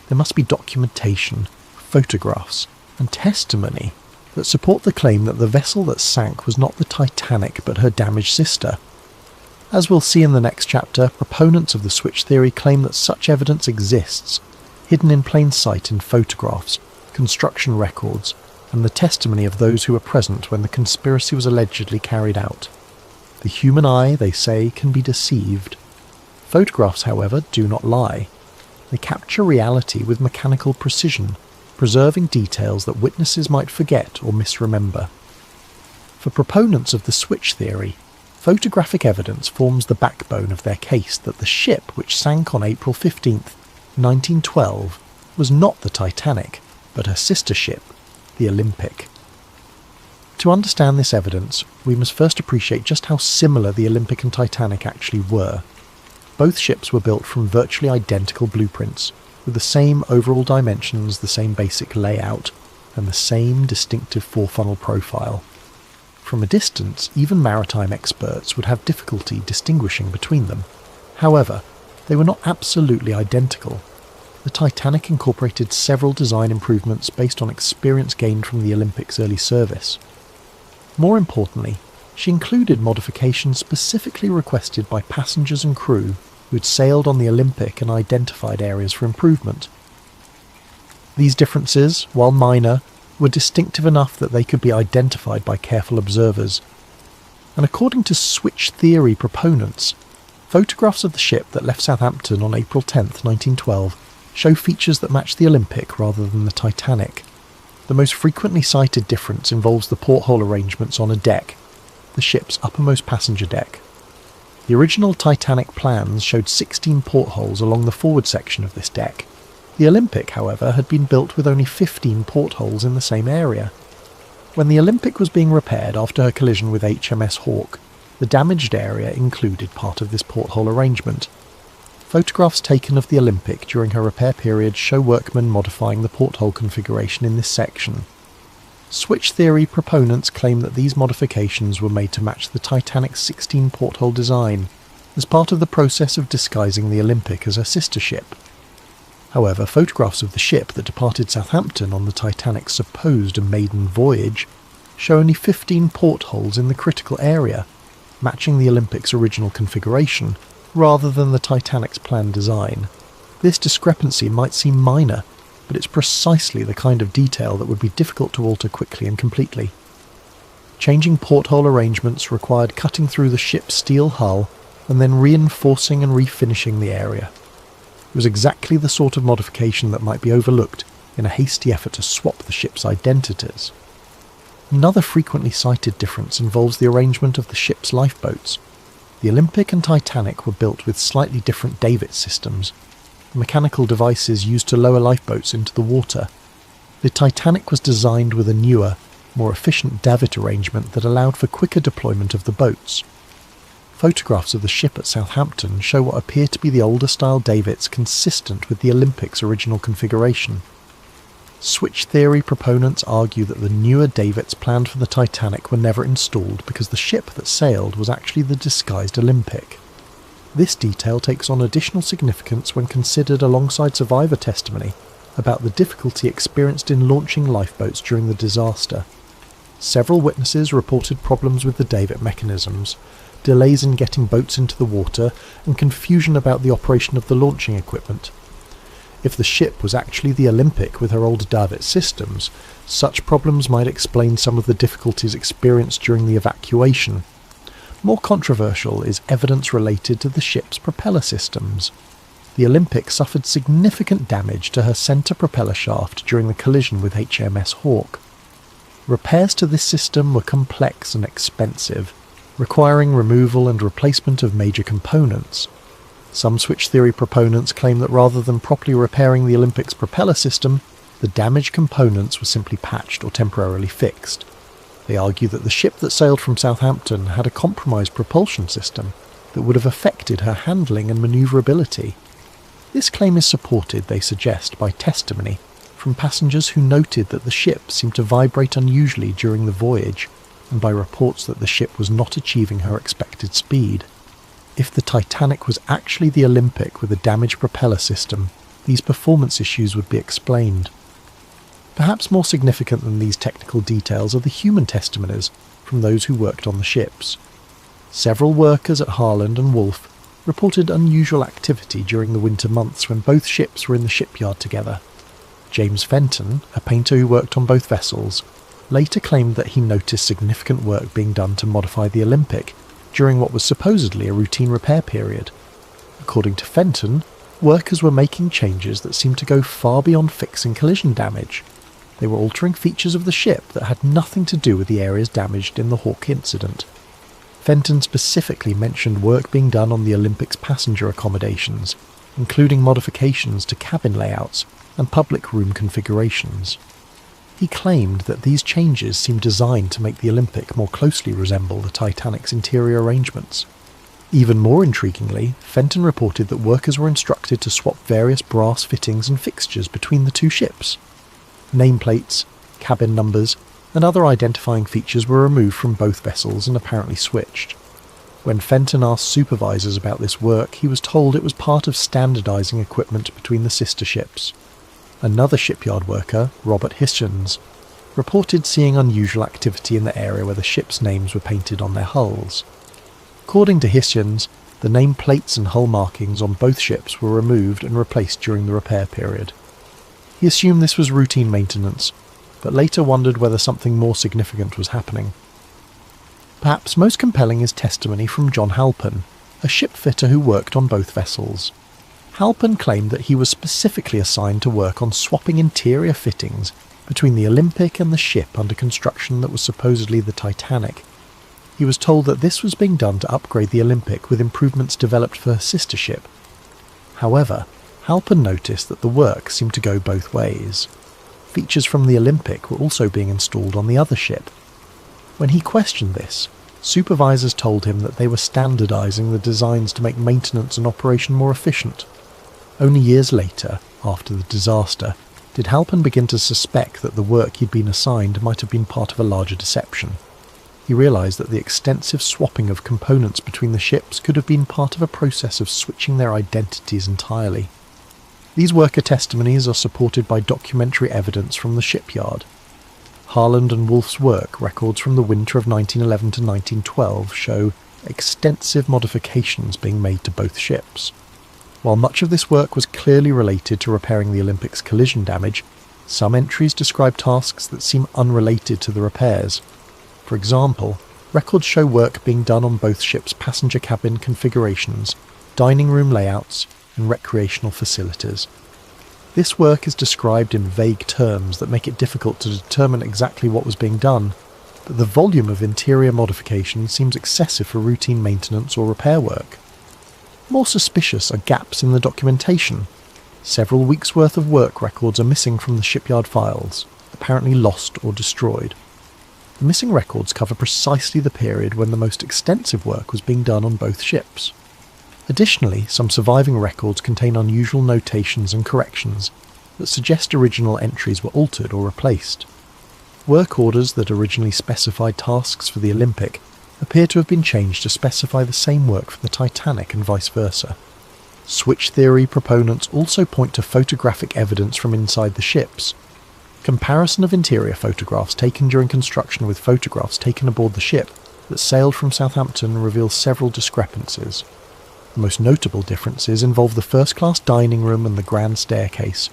There must be documentation, photographs, and testimony that support the claim that the vessel that sank was not the Titanic but her damaged sister. As we'll see in the next chapter, proponents of the switch theory claim that such evidence exists, hidden in plain sight in photographs, construction records, and the testimony of those who were present when the conspiracy was allegedly carried out. The human eye, they say, can be deceived. Photographs, however, do not lie. They capture reality with mechanical precision, preserving details that witnesses might forget or misremember. For proponents of the switch theory, photographic evidence forms the backbone of their case that the ship which sank on April 15, 1912, was not the Titanic, but her sister ship, the Olympic. To understand this evidence, we must first appreciate just how similar the Olympic and Titanic actually were. Both ships were built from virtually identical blueprints, with the same overall dimensions, the same basic layout, and the same distinctive four-funnel profile. From a distance, even maritime experts would have difficulty distinguishing between them. However, they were not absolutely identical. The Titanic incorporated several design improvements based on experience gained from the Olympic's early service. More importantly, she included modifications specifically requested by passengers and crew who had sailed on the Olympic and identified areas for improvement. These differences, while minor, were distinctive enough that they could be identified by careful observers. And according to switch theory proponents, photographs of the ship that left Southampton on April 10, 1912, show features that match the Olympic rather than the Titanic. The most frequently cited difference involves the porthole arrangements on a deck, the ship's uppermost passenger deck. The original Titanic plans showed 16 portholes along the forward section of this deck. The Olympic, however, had been built with only 15 portholes in the same area. When the Olympic was being repaired after her collision with HMS Hawke, the damaged area included part of this porthole arrangement. Photographs taken of the Olympic during her repair period show workmen modifying the porthole configuration in this section. Switch theory proponents claim that these modifications were made to match the Titanic's 16 porthole design, as part of the process of disguising the Olympic as her sister ship. However, photographs of the ship that departed Southampton on the Titanic's supposed maiden voyage show only 15 portholes in the critical area, matching the Olympic's original configuration rather than the Titanic's planned design. This discrepancy might seem minor, but it's precisely the kind of detail that would be difficult to alter quickly and completely. Changing porthole arrangements required cutting through the ship's steel hull and then reinforcing and refinishing the area. It was exactly the sort of modification that might be overlooked in a hasty effort to swap the ship's identities. Another frequently cited difference involves the arrangement of the ship's lifeboats. The Olympic and Titanic were built with slightly different davit systems, mechanical devices used to lower lifeboats into the water. The Titanic was designed with a newer, more efficient davit arrangement that allowed for quicker deployment of the boats. Photographs of the ship at Southampton show what appear to be the older style davits consistent with the Olympic's original configuration. Switch theory proponents argue that the newer davits planned for the Titanic were never installed because the ship that sailed was actually the disguised Olympic. This detail takes on additional significance when considered alongside survivor testimony about the difficulty experienced in launching lifeboats during the disaster. Several witnesses reported problems with the davit mechanisms, delays in getting boats into the water, and confusion about the operation of the launching equipment. If the ship was actually the Olympic with her old davit systems, such problems might explain some of the difficulties experienced during the evacuation. More controversial is evidence related to the ship's propeller systems. The Olympic suffered significant damage to her centre propeller shaft during the collision with HMS Hawke. Repairs to this system were complex and expensive, requiring removal and replacement of major components. Some switch theory proponents claim that rather than properly repairing the Olympic's propeller system, the damaged components were simply patched or temporarily fixed. They argue that the ship that sailed from Southampton had a compromised propulsion system that would have affected her handling and manoeuvrability. This claim is supported, they suggest, by testimony from passengers who noted that the ship seemed to vibrate unusually during the voyage, and by reports that the ship was not achieving her expected speed. If the Titanic was actually the Olympic with a damaged propeller system, these performance issues would be explained. Perhaps more significant than these technical details are the human testimonies from those who worked on the ships. Several workers at Harland and Wolff reported unusual activity during the winter months when both ships were in the shipyard together. James Fenton, a painter who worked on both vessels, later claimed that he noticed significant work being done to modify the Olympic during what was supposedly a routine repair period. According to Fenton, workers were making changes that seemed to go far beyond fixing collision damage. They were altering features of the ship that had nothing to do with the areas damaged in the Hawke incident. Fenton specifically mentioned work being done on the Olympic's passenger accommodations, including modifications to cabin layouts and public room configurations. He claimed that these changes seemed designed to make the Olympic more closely resemble the Titanic's interior arrangements. Even more intriguingly, Fenton reported that workers were instructed to swap various brass fittings and fixtures between the two ships. Nameplates, cabin numbers, and other identifying features were removed from both vessels and apparently switched. When Fenton asked supervisors about this work, he was told it was part of standardising equipment between the sister ships. Another shipyard worker, Robert Hichens, reported seeing unusual activity in the area where the ships' names were painted on their hulls. According to Hichens, the name plates and hull markings on both ships were removed and replaced during the repair period. He assumed this was routine maintenance, but later wondered whether something more significant was happening. Perhaps most compelling is testimony from John Halpin, a shipfitter who worked on both vessels. Halpin claimed that he was specifically assigned to work on swapping interior fittings between the Olympic and the ship under construction that was supposedly the Titanic. He was told that this was being done to upgrade the Olympic with improvements developed for her sister ship. However, Halpin noticed that the work seemed to go both ways. Features from the Olympic were also being installed on the other ship. When he questioned this, supervisors told him that they were standardising the designs to make maintenance and operation more efficient. Only years later, after the disaster, did Halpin begin to suspect that the work he'd been assigned might have been part of a larger deception. He realised that the extensive swapping of components between the ships could have been part of a process of switching their identities entirely. These worker testimonies are supported by documentary evidence from the shipyard. Harland and Wolff's work records from the winter of 1911 to 1912 show extensive modifications being made to both ships. While much of this work was clearly related to repairing the Olympic's collision damage, some entries describe tasks that seem unrelated to the repairs. For example, records show work being done on both ships' passenger cabin configurations, dining room layouts, and recreational facilities. This work is described in vague terms that make it difficult to determine exactly what was being done, but the volume of interior modification seems excessive for routine maintenance or repair work. More suspicious are gaps in the documentation. Several weeks' worth of work records are missing from the shipyard files, apparently lost or destroyed. The missing records cover precisely the period when the most extensive work was being done on both ships. Additionally, some surviving records contain unusual notations and corrections that suggest original entries were altered or replaced. Work orders that originally specified tasks for the Olympic appear to have been changed to specify the same work for the Titanic and vice versa. Switch theory proponents also point to photographic evidence from inside the ships. Comparison of interior photographs taken during construction with photographs taken aboard the ship that sailed from Southampton reveals several discrepancies. The most notable differences involve the first-class dining room and the grand staircase.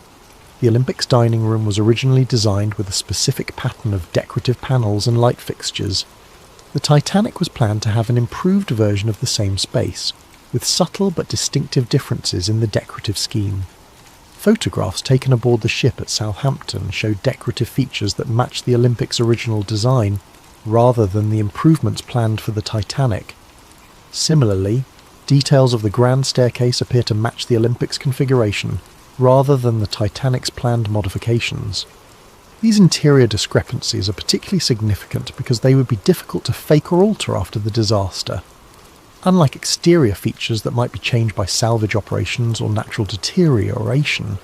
The Olympic's dining room was originally designed with a specific pattern of decorative panels and light fixtures. The Titanic was planned to have an improved version of the same space, with subtle but distinctive differences in the decorative scheme. Photographs taken aboard the ship at Southampton show decorative features that match the Olympic's original design, rather than the improvements planned for the Titanic. Similarly, details of the grand staircase appear to match the Olympic's configuration, rather than the Titanic's planned modifications. These interior discrepancies are particularly significant because they would be difficult to fake or alter after the disaster. Unlike exterior features that might be changed by salvage operations or natural deterioration,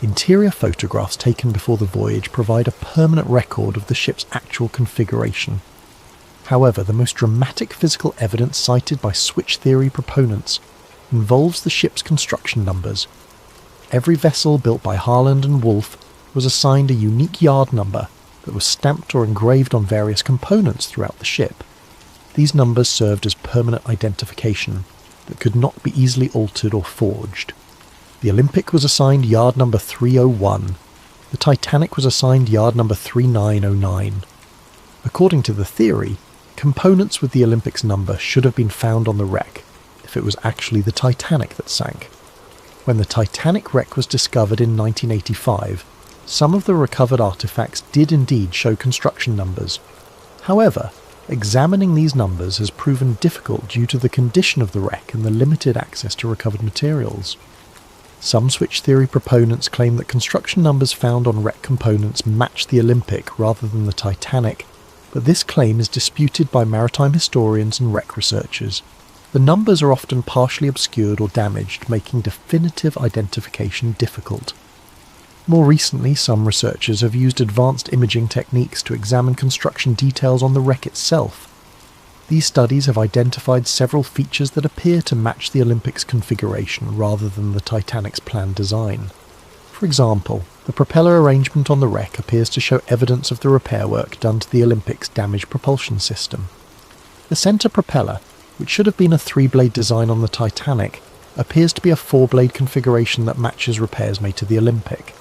interior photographs taken before the voyage provide a permanent record of the ship's actual configuration. However, the most dramatic physical evidence cited by switch theory proponents involves the ship's construction numbers. Every vessel built by Harland and Wolff was assigned a unique yard number that was stamped or engraved on various components throughout the ship. These numbers served as permanent identification that could not be easily altered or forged. The Olympic was assigned yard number 301. The Titanic was assigned yard number 3909. According to the theory, components with the Olympic's number should have been found on the wreck if it was actually the Titanic that sank. When the Titanic wreck was discovered in 1985, some of the recovered artifacts did indeed show construction numbers. However, examining these numbers has proven difficult due to the condition of the wreck and the limited access to recovered materials. Some switch theory proponents claim that construction numbers found on wreck components match the Olympic rather than the Titanic, but this claim is disputed by maritime historians and wreck researchers. The numbers are often partially obscured or damaged, making definitive identification difficult. More recently, some researchers have used advanced imaging techniques to examine construction details on the wreck itself. These studies have identified several features that appear to match the Olympic's configuration rather than the Titanic's planned design. For example, the propeller arrangement on the wreck appears to show evidence of the repair work done to the Olympic's damaged propulsion system. The centre propeller, which should have been a 3-blade design on the Titanic, appears to be a 4-blade configuration that matches repairs made to the Olympic.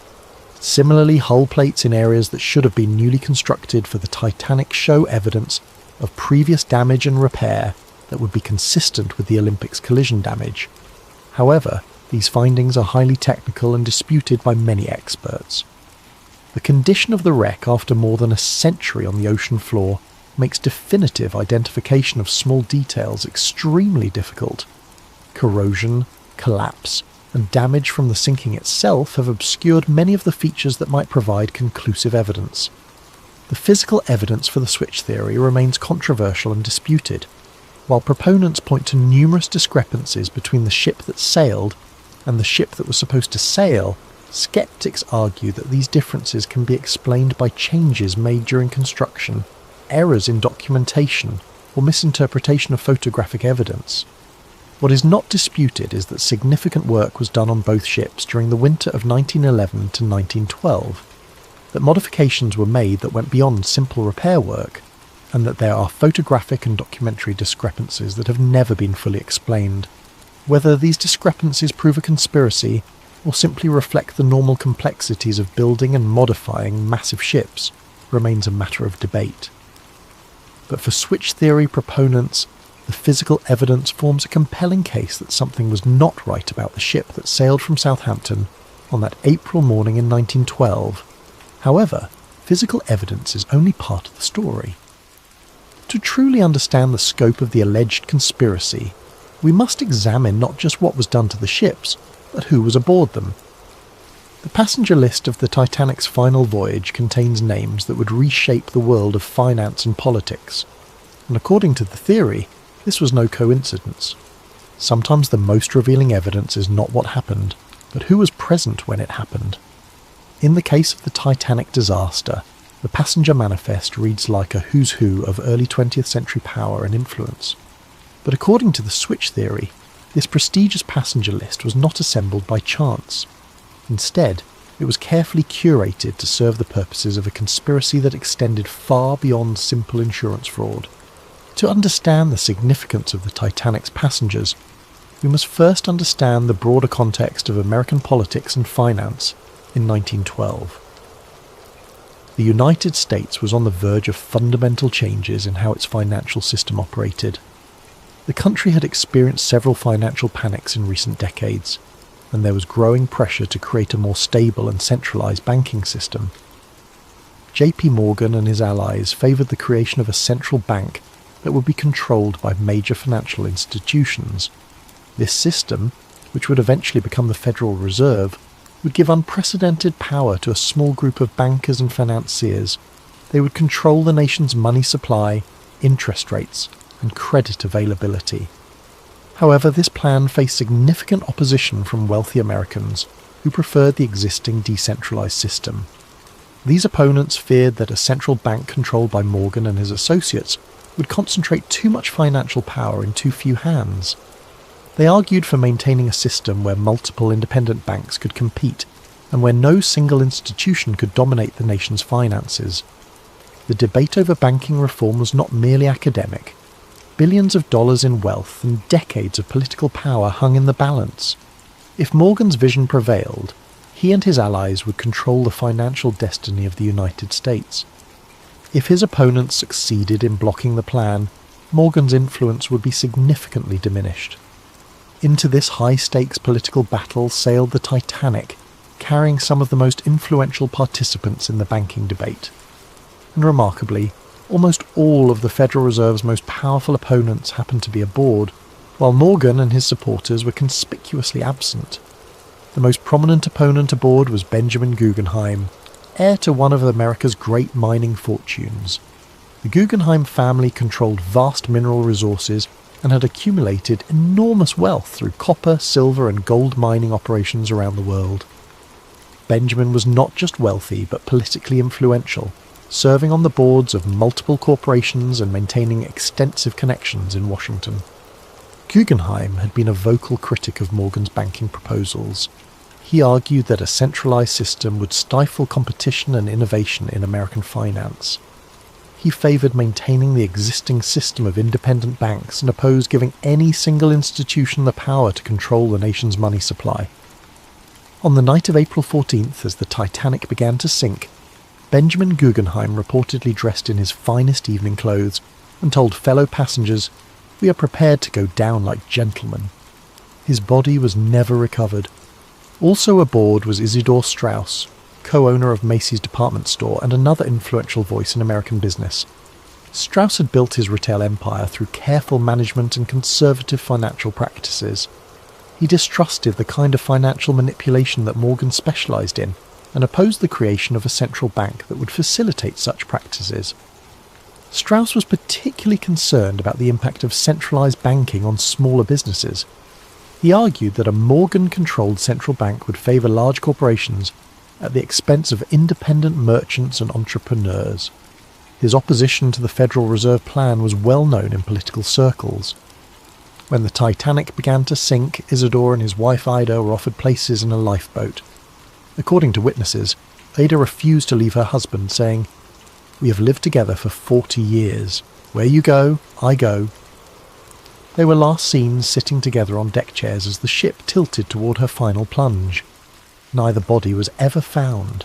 Similarly, hull plates in areas that should have been newly constructed for the Titanic show evidence of previous damage and repair that would be consistent with the Olympic's collision damage. However, these findings are highly technical and disputed by many experts. The condition of the wreck after more than a century on the ocean floor makes definitive identification of small details extremely difficult. Corrosion, collapse, and damage from the sinking itself have obscured many of the features that might provide conclusive evidence. The physical evidence for the switch theory remains controversial and disputed. While proponents point to numerous discrepancies between the ship that sailed and the ship that was supposed to sail, skeptics argue that these differences can be explained by changes made during construction, errors in documentation or misinterpretation of photographic evidence. What is not disputed is that significant work was done on both ships during the winter of 1911 to 1912, that modifications were made that went beyond simple repair work, and that there are photographic and documentary discrepancies that have never been fully explained. Whether these discrepancies prove a conspiracy or simply reflect the normal complexities of building and modifying massive ships remains a matter of debate. But for switch theory proponents, the physical evidence forms a compelling case that something was not right about the ship that sailed from Southampton on that April morning in 1912. However, physical evidence is only part of the story. To truly understand the scope of the alleged conspiracy, we must examine not just what was done to the ships, but who was aboard them. The passenger list of the Titanic's final voyage contains names that would reshape the world of finance and politics, and according to the theory, this was no coincidence. Sometimes the most revealing evidence is not what happened, but who was present when it happened. In the case of the Titanic disaster, the passenger manifest reads like a who's who of early 20th century power and influence. But according to the switch theory, this prestigious passenger list was not assembled by chance. Instead, it was carefully curated to serve the purposes of a conspiracy that extended far beyond simple insurance fraud. To understand the significance of the Titanic's passengers, we must first understand the broader context of American politics and finance in 1912. The United States was on the verge of fundamental changes in how its financial system operated. The country had experienced several financial panics in recent decades, and there was growing pressure to create a more stable and centralized banking system. J.P. Morgan and his allies favored the creation of a central bank that would be controlled by major financial institutions. This system, which would eventually become the Federal Reserve, would give unprecedented power to a small group of bankers and financiers. They would control the nation's money supply, interest rates, and credit availability. However, this plan faced significant opposition from wealthy Americans who preferred the existing decentralized system. These opponents feared that a central bank controlled by Morgan and his associates would concentrate too much financial power in too few hands. They argued for maintaining a system where multiple independent banks could compete and where no single institution could dominate the nation's finances. The debate over banking reform was not merely academic. Billions of dollars in wealth and decades of political power hung in the balance. If Morgan's vision prevailed, he and his allies would control the financial destiny of the United States. If his opponents succeeded in blocking the plan, Morgan's influence would be significantly diminished. Into this high-stakes political battle sailed the Titanic, carrying some of the most influential participants in the banking debate. And remarkably, almost all of the Federal Reserve's most powerful opponents happened to be aboard, while Morgan and his supporters were conspicuously absent. The most prominent opponent aboard was Benjamin Guggenheim, heir to one of America's great mining fortunes. The Guggenheim family controlled vast mineral resources and had accumulated enormous wealth through copper, silver and gold mining operations around the world. Benjamin was not just wealthy but politically influential, serving on the boards of multiple corporations and maintaining extensive connections in Washington. Guggenheim had been a vocal critic of Morgan's banking proposals. He argued that a centralized system would stifle competition and innovation in American finance. He favored maintaining the existing system of independent banks and opposed giving any single institution the power to control the nation's money supply. On the night of April 14th, as the Titanic began to sink, Benjamin Guggenheim reportedly dressed in his finest evening clothes and told fellow passengers, "We are prepared to go down like gentlemen." His body was never recovered. Also aboard was Isidor Straus, co-owner of Macy's department store and another influential voice in American business. Straus had built his retail empire through careful management and conservative financial practices. He distrusted the kind of financial manipulation that Morgan specialized in and opposed the creation of a central bank that would facilitate such practices. Straus was particularly concerned about the impact of centralized banking on smaller businesses. He argued that a Morgan-controlled central bank would favor large corporations at the expense of independent merchants and entrepreneurs. His opposition to the Federal Reserve Plan was well known in political circles. When the Titanic began to sink, Isidore and his wife Ida were offered places in a lifeboat. According to witnesses, Ada refused to leave her husband, saying, "We have lived together for 40 years. Where you go, I go." They were last seen sitting together on deck chairs as the ship tilted toward her final plunge. Neither body was ever found.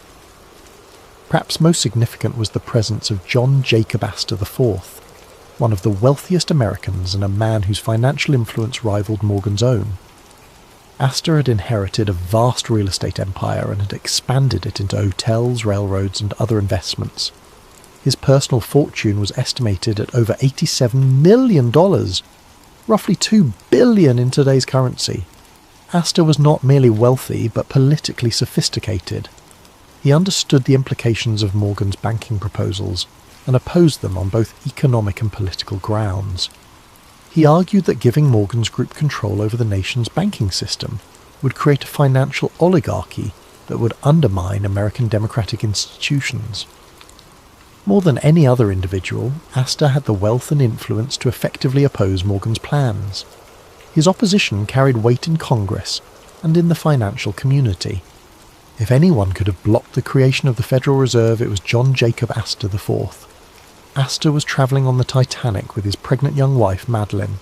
Perhaps most significant was the presence of John Jacob Astor IV, one of the wealthiest Americans and a man whose financial influence rivaled Morgan's own. Astor had inherited a vast real estate empire and had expanded it into hotels, railroads, and other investments. His personal fortune was estimated at over $87 million, roughly $2 billion in today's currency. Astor was not merely wealthy, but politically sophisticated. He understood the implications of Morgan's banking proposals and opposed them on both economic and political grounds. He argued that giving Morgan's group control over the nation's banking system would create a financial oligarchy that would undermine American democratic institutions. More than any other individual, Astor had the wealth and influence to effectively oppose Morgan's plans. His opposition carried weight in Congress and in the financial community. If anyone could have blocked the creation of the Federal Reserve, it was John Jacob Astor IV. Astor was travelling on the Titanic with his pregnant young wife, Madeline.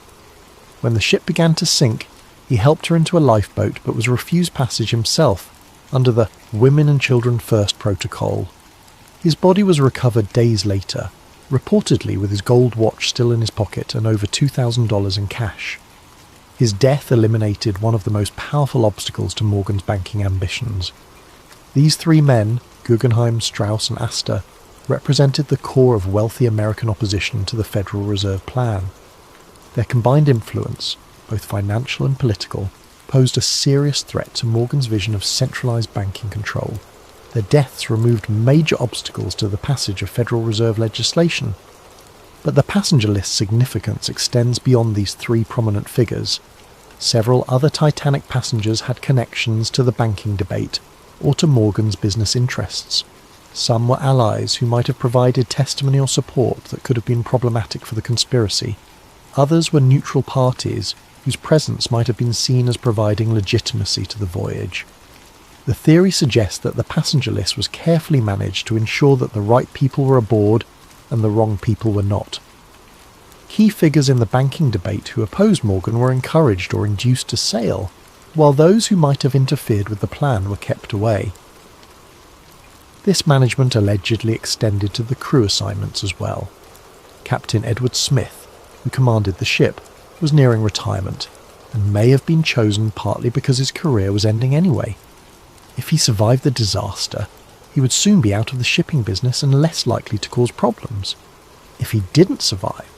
When the ship began to sink, he helped her into a lifeboat but was refused passage himself under the Women and Children First protocol. His body was recovered days later, reportedly with his gold watch still in his pocket and over $2,000 in cash. His death eliminated one of the most powerful obstacles to Morgan's banking ambitions. These three men, Guggenheim, Strauss and Astor, represented the core of wealthy American opposition to the Federal Reserve Plan. Their combined influence, both financial and political, posed a serious threat to Morgan's vision of centralized banking control. Their deaths removed major obstacles to the passage of Federal Reserve legislation. But the passenger list's significance extends beyond these three prominent figures. Several other Titanic passengers had connections to the banking debate or to Morgan's business interests. Some were allies who might have provided testimony or support that could have been problematic for the conspiracy. Others were neutral parties whose presence might have been seen as providing legitimacy to the voyage. The theory suggests that the passenger list was carefully managed to ensure that the right people were aboard and the wrong people were not. Key figures in the banking debate who opposed Morgan were encouraged or induced to sail, while those who might have interfered with the plan were kept away. This management allegedly extended to the crew assignments as well. Captain Edward Smith, who commanded the ship, was nearing retirement, and may have been chosen partly because his career was ending anyway. If he survived the disaster, he would soon be out of the shipping business and less likely to cause problems. If he didn't survive,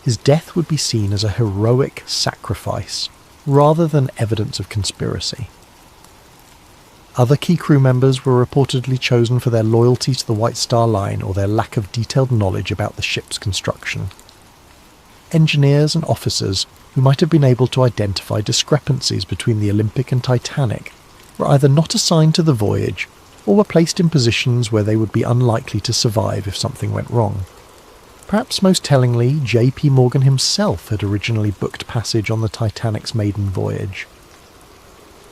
his death would be seen as a heroic sacrifice, rather than evidence of conspiracy. Other key crew members were reportedly chosen for their loyalty to the White Star Line or their lack of detailed knowledge about the ship's construction. Engineers and officers who might have been able to identify discrepancies between the Olympic and Titanic were either not assigned to the voyage or were placed in positions where they would be unlikely to survive if something went wrong. Perhaps most tellingly, J.P. Morgan himself had originally booked passage on the Titanic's maiden voyage.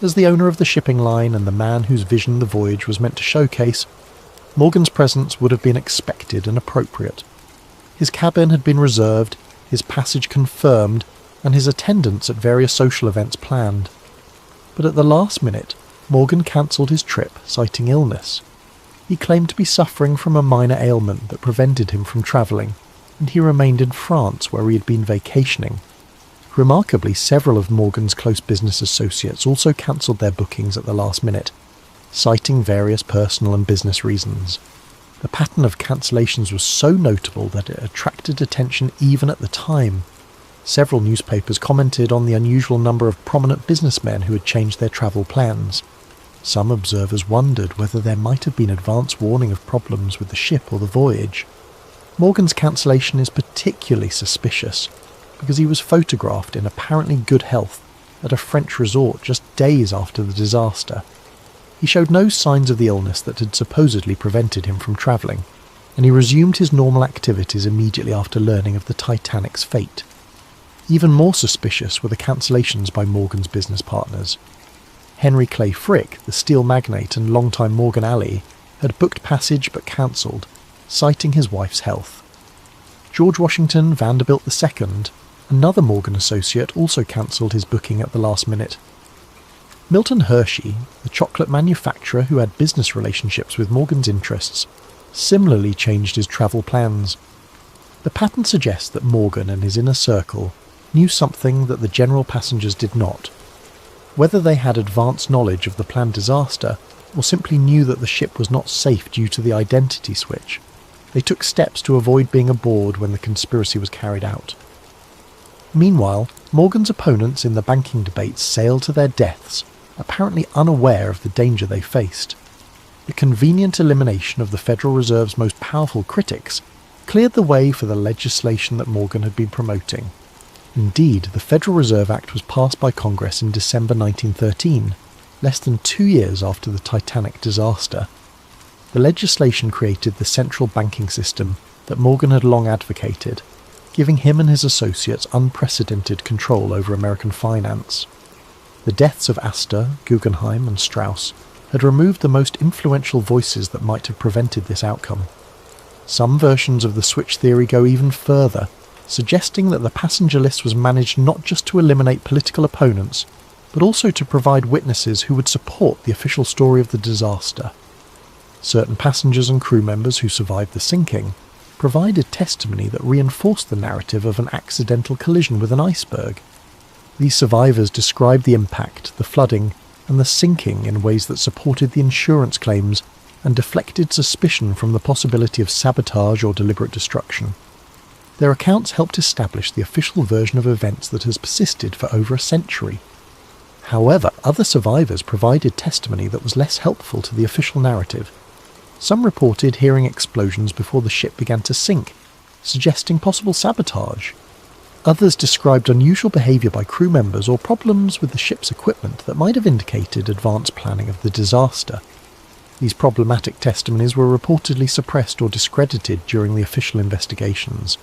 As the owner of the shipping line and the man whose vision the voyage was meant to showcase, Morgan's presence would have been expected and appropriate. His cabin had been reserved, his passage confirmed, and his attendance at various social events planned. But at the last minute, Morgan cancelled his trip, citing illness. He claimed to be suffering from a minor ailment that prevented him from travelling, and he remained in France where he had been vacationing. Remarkably, several of Morgan's close business associates also cancelled their bookings at the last minute, citing various personal and business reasons. The pattern of cancellations was so notable that it attracted attention even at the time. Several newspapers commented on the unusual number of prominent businessmen who had changed their travel plans. Some observers wondered whether there might have been advance warning of problems with the ship or the voyage. Morgan's cancellation is particularly suspicious, because he was photographed in apparently good health at a French resort just days after the disaster. He showed no signs of the illness that had supposedly prevented him from travelling. and he resumed his normal activities immediately after learning of the Titanic's fate. Even more suspicious were the cancellations by Morgan's business partners. Henry Clay Frick, the steel magnate and longtime Morgan ally, had booked passage but cancelled, citing his wife's health. George Washington Vanderbilt II, another Morgan associate, also cancelled his booking at the last minute. Milton Hershey, the chocolate manufacturer who had business relationships with Morgan's interests, similarly changed his travel plans. The pattern suggests that Morgan and his inner circle knew something that the general passengers did not. Whether they had advanced knowledge of the planned disaster, or simply knew that the ship was not safe due to the identity switch, they took steps to avoid being aboard when the conspiracy was carried out. Meanwhile, Morgan's opponents in the banking debates sailed to their deaths, apparently unaware of the danger they faced. The convenient elimination of the Federal Reserve's most powerful critics cleared the way for the legislation that Morgan had been promoting. Indeed, the Federal Reserve Act was passed by Congress in December 1913, less than 2 years after the Titanic disaster. The legislation created the central banking system that Morgan had long advocated, giving him and his associates unprecedented control over American finance. The deaths of Astor, Guggenheim and Strauss had removed the most influential voices that might have prevented this outcome. Some versions of the switch theory go even further, suggesting that the passenger list was managed not just to eliminate political opponents, but also to provide witnesses who would support the official story of the disaster. Certain passengers and crew members who survived the sinking provided testimony that reinforced the narrative of an accidental collision with an iceberg. These survivors described the impact, the flooding, and the sinking in ways that supported the insurance claims and deflected suspicion from the possibility of sabotage or deliberate destruction. Their accounts helped establish the official version of events that has persisted for over a century. However, other survivors provided testimony that was less helpful to the official narrative. Some reported hearing explosions before the ship began to sink, suggesting possible sabotage. Others described unusual behaviour by crew members or problems with the ship's equipment that might have indicated advanced planning of the disaster. These problematic testimonies were reportedly suppressed or discredited during the official investigations.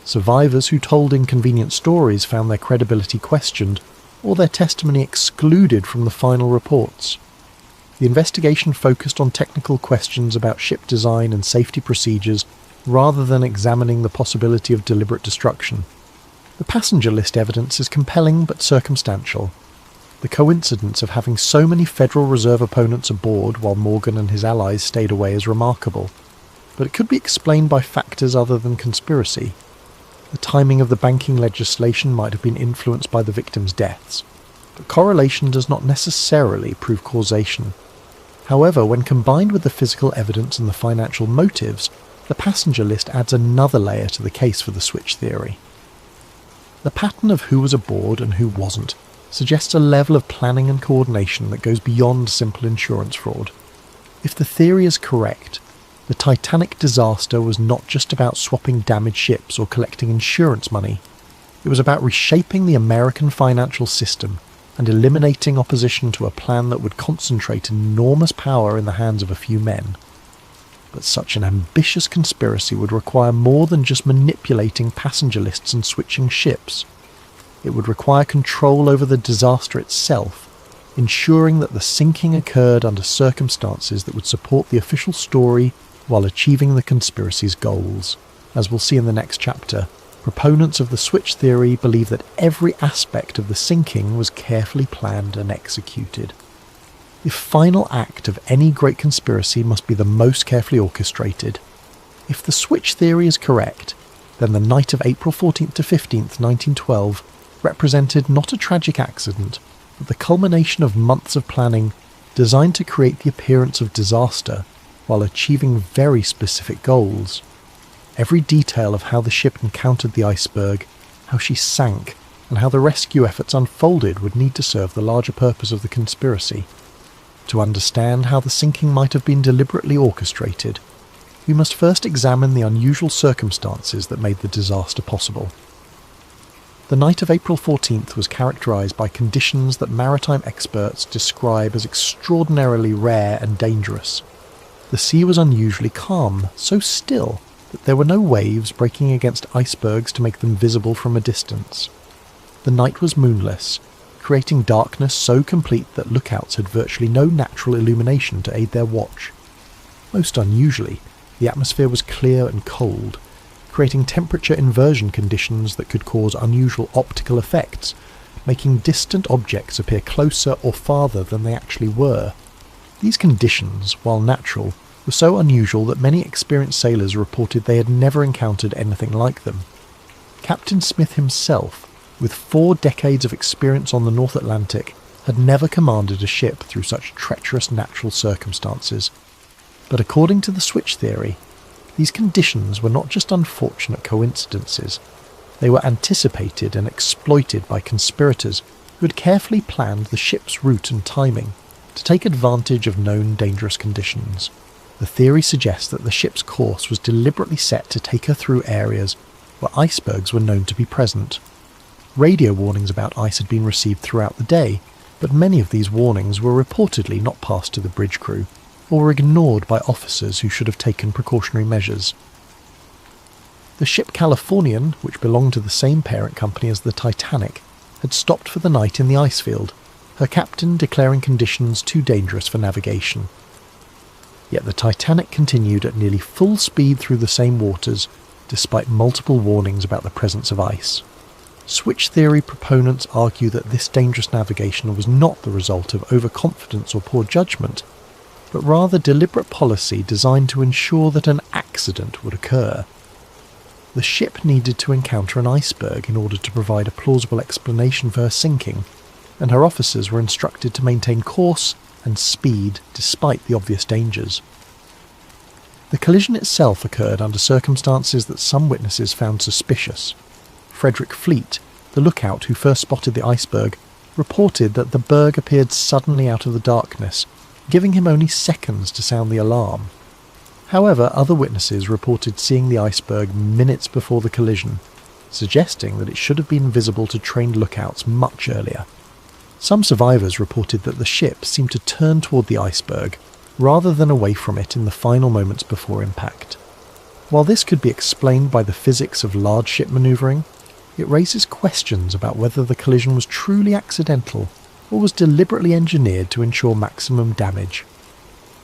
Survivors who told inconvenient stories found their credibility questioned or their testimony excluded from the final reports. The investigation focused on technical questions about ship design and safety procedures rather than examining the possibility of deliberate destruction. The passenger list evidence is compelling but circumstantial. The coincidence of having so many Federal Reserve opponents aboard while Morgan and his allies stayed away is remarkable, but it could be explained by factors other than conspiracy. The timing of the banking legislation might have been influenced by the victims' deaths, but correlation does not necessarily prove causation. However, when combined with the physical evidence and the financial motives, the passenger list adds another layer to the case for the switch theory. The pattern of who was aboard and who wasn't suggests a level of planning and coordination that goes beyond simple insurance fraud. If the theory is correct, the Titanic disaster was not just about swapping damaged ships or collecting insurance money. It was about reshaping the American financial system and eliminating opposition to a plan that would concentrate enormous power in the hands of a few men. But such an ambitious conspiracy would require more than just manipulating passenger lists and switching ships. It would require control over the disaster itself, ensuring that the sinking occurred under circumstances that would support the official story while achieving the conspiracy's goals. As we'll see in the next chapter, proponents of the switch theory believe that every aspect of the sinking was carefully planned and executed. The final act of any great conspiracy must be the most carefully orchestrated. If the switch theory is correct, then the night of April 14th to 15th, 1912 represented not a tragic accident, but the culmination of months of planning designed to create the appearance of disaster while achieving very specific goals. Every detail of how the ship encountered the iceberg, how she sank, and how the rescue efforts unfolded would need to serve the larger purpose of the conspiracy. To understand how the sinking might have been deliberately orchestrated, we must first examine the unusual circumstances that made the disaster possible. The night of April 14th was characterised by conditions that maritime experts describe as extraordinarily rare and dangerous. The sea was unusually calm, so still that there were no waves breaking against icebergs to make them visible from a distance. The night was moonless, creating darkness so complete that lookouts had virtually no natural illumination to aid their watch. Most unusually, the atmosphere was clear and cold, creating temperature inversion conditions that could cause unusual optical effects, making distant objects appear closer or farther than they actually were. These conditions, while natural, were so unusual that many experienced sailors reported they had never encountered anything like them. Captain Smith himself, with 4 decades of experience on the North Atlantic, had never commanded a ship through such treacherous natural circumstances. But according to the switch theory, these conditions were not just unfortunate coincidences. They were anticipated and exploited by conspirators who had carefully planned the ship's route and timing to take advantage of known dangerous conditions. The theory suggests that the ship's course was deliberately set to take her through areas where icebergs were known to be present. Radio warnings about ice had been received throughout the day, but many of these warnings were reportedly not passed to the bridge crew, or were ignored by officers who should have taken precautionary measures. The ship Californian, which belonged to the same parent company as the Titanic, had stopped for the night in the ice field, her captain declaring conditions too dangerous for navigation. Yet the Titanic continued at nearly full speed through the same waters, despite multiple warnings about the presence of ice. Switch theory proponents argue that this dangerous navigation was not the result of overconfidence or poor judgment, but rather deliberate policy designed to ensure that an accident would occur. The ship needed to encounter an iceberg in order to provide a plausible explanation for her sinking, and her officers were instructed to maintain course and speed despite the obvious dangers. The collision itself occurred under circumstances that some witnesses found suspicious. Frederick Fleet, the lookout who first spotted the iceberg, reported that the berg appeared suddenly out of the darkness, giving him only seconds to sound the alarm. However, other witnesses reported seeing the iceberg minutes before the collision, suggesting that it should have been visible to trained lookouts much earlier. Some survivors reported that the ship seemed to turn toward the iceberg rather than away from it in the final moments before impact. While this could be explained by the physics of large ship manoeuvring, it raises questions about whether the collision was truly accidental or was deliberately engineered to ensure maximum damage.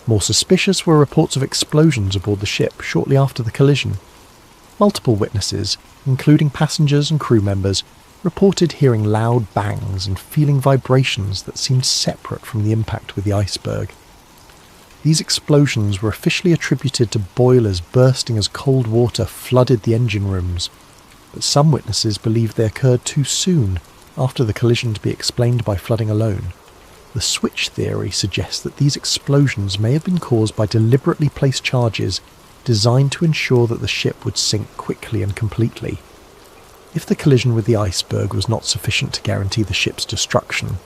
More suspicious were reports of explosions aboard the ship shortly after the collision. Multiple witnesses, including passengers and crew members, reported hearing loud bangs and feeling vibrations that seemed separate from the impact with the iceberg. These explosions were officially attributed to boilers bursting as cold water flooded the engine rooms, but some witnesses believed they occurred too soon after the collision to be explained by flooding alone. The switch theory suggests that these explosions may have been caused by deliberately placed charges designed to ensure that the ship would sink quickly and completely. If the collision with the iceberg was not sufficient to guarantee the ship's destruction,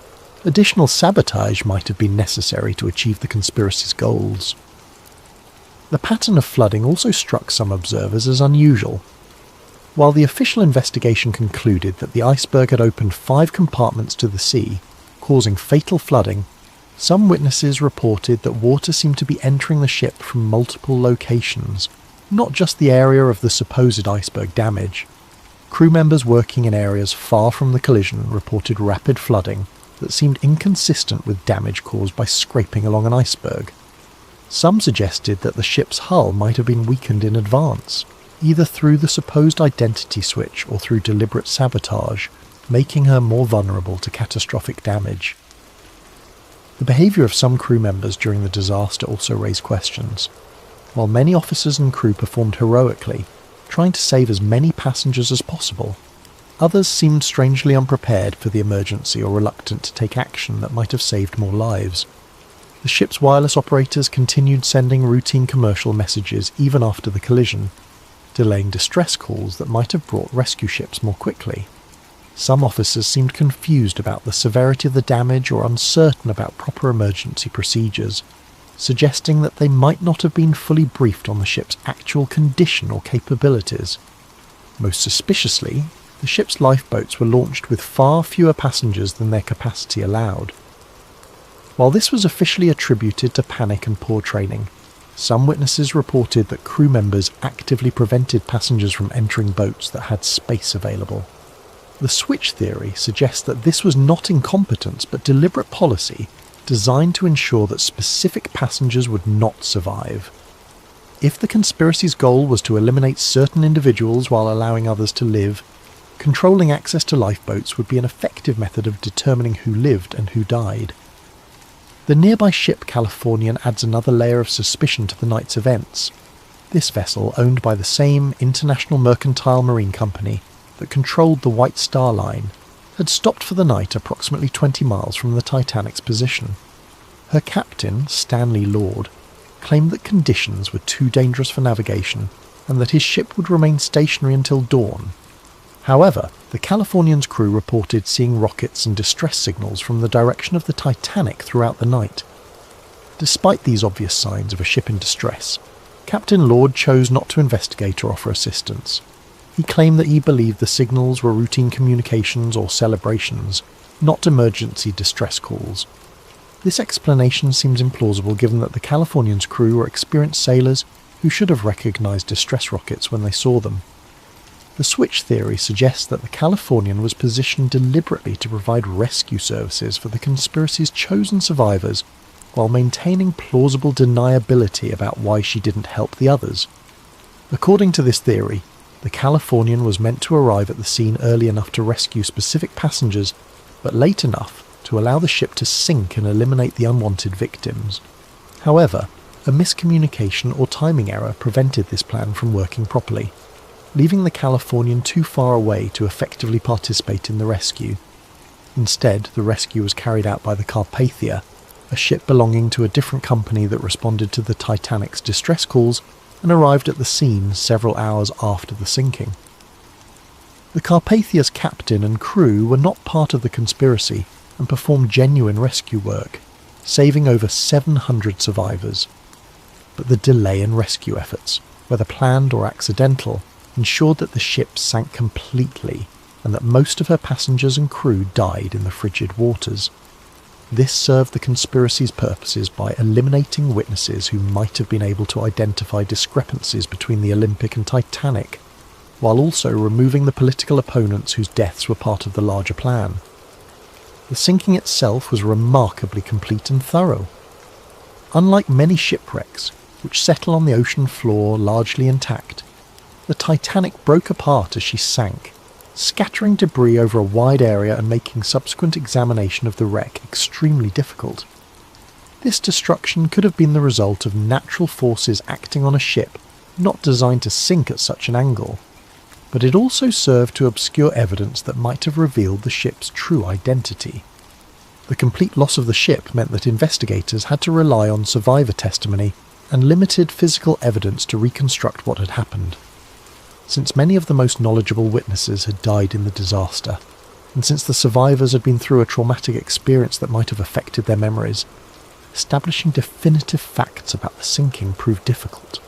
additional sabotage might have been necessary to achieve the conspiracy's goals. The pattern of flooding also struck some observers as unusual. While the official investigation concluded that the iceberg had opened 5 compartments to the sea, causing fatal flooding, some witnesses reported that water seemed to be entering the ship from multiple locations, not just the area of the supposed iceberg damage. Crew members working in areas far from the collision reported rapid flooding that seemed inconsistent with damage caused by scraping along an iceberg. Some suggested that the ship's hull might have been weakened in advance, either through the supposed identity switch or through deliberate sabotage, making her more vulnerable to catastrophic damage. The behaviour of some crew members during the disaster also raised questions. While many officers and crew performed heroically, trying to save as many passengers as possible, others seemed strangely unprepared for the emergency or reluctant to take action that might have saved more lives. The ship's wireless operators continued sending routine commercial messages even after the collision, delaying distress calls that might have brought rescue ships more quickly. Some officers seemed confused about the severity of the damage or uncertain about proper emergency procedures, suggesting that they might not have been fully briefed on the ship's actual condition or capabilities. Most suspiciously, the ship's lifeboats were launched with far fewer passengers than their capacity allowed. While this was officially attributed to panic and poor training, Some witnesses reported that crew members actively prevented passengers from entering boats that had space available. The switch theory suggests that this was not incompetence but deliberate policy designed to ensure that specific passengers would not survive. If the conspiracy's goal was to eliminate certain individuals while allowing others to live, controlling access to lifeboats would be an effective method of determining who lived and who died. The nearby ship Californian adds another layer of suspicion to the night's events. This vessel, owned by the same International Mercantile Marine Company that controlled the White Star Line, had stopped for the night approximately 20 miles from the Titanic's position. Her captain, Stanley Lord, claimed that conditions were too dangerous for navigation and that his ship would remain stationary until dawn. However, the Californian's crew reported seeing rockets and distress signals from the direction of the Titanic throughout the night. Despite these obvious signs of a ship in distress, Captain Lord chose not to investigate or offer assistance. He claimed that he believed the signals were routine communications or celebrations, not emergency distress calls. This explanation seems implausible given that the Californian's crew were experienced sailors who should have recognized distress rockets when they saw them. The switch theory suggests that the Californian was positioned deliberately to provide rescue services for the conspiracy's chosen survivors while maintaining plausible deniability about why she didn't help the others. According to this theory, the Californian was meant to arrive at the scene early enough to rescue specific passengers, but late enough to allow the ship to sink and eliminate the unwanted victims. However, a miscommunication or timing error prevented this plan from working properly, leaving the Californian too far away to effectively participate in the rescue. Instead, the rescue was carried out by the Carpathia, a ship belonging to a different company that responded to the Titanic's distress calls and arrived at the scene several hours after the sinking. The Carpathia's captain and crew were not part of the conspiracy and performed genuine rescue work, saving over 700 survivors. But the delay in rescue efforts, whether planned or accidental, ensured that the ship sank completely and that most of her passengers and crew died in the frigid waters. This served the conspiracy's purposes by eliminating witnesses who might have been able to identify discrepancies between the Olympic and Titanic, while also removing the political opponents whose deaths were part of the larger plan. The sinking itself was remarkably complete and thorough. Unlike many shipwrecks, which settle on the ocean floor largely intact, the Titanic broke apart as she sank, scattering debris over a wide area and making subsequent examination of the wreck extremely difficult. This destruction could have been the result of natural forces acting on a ship not designed to sink at such an angle, but it also served to obscure evidence that might have revealed the ship's true identity. The complete loss of the ship meant that investigators had to rely on survivor testimony and limited physical evidence to reconstruct what had happened. Since many of the most knowledgeable witnesses had died in the disaster, and since the survivors had been through a traumatic experience that might have affected their memories, establishing definitive facts about the sinking proved difficult.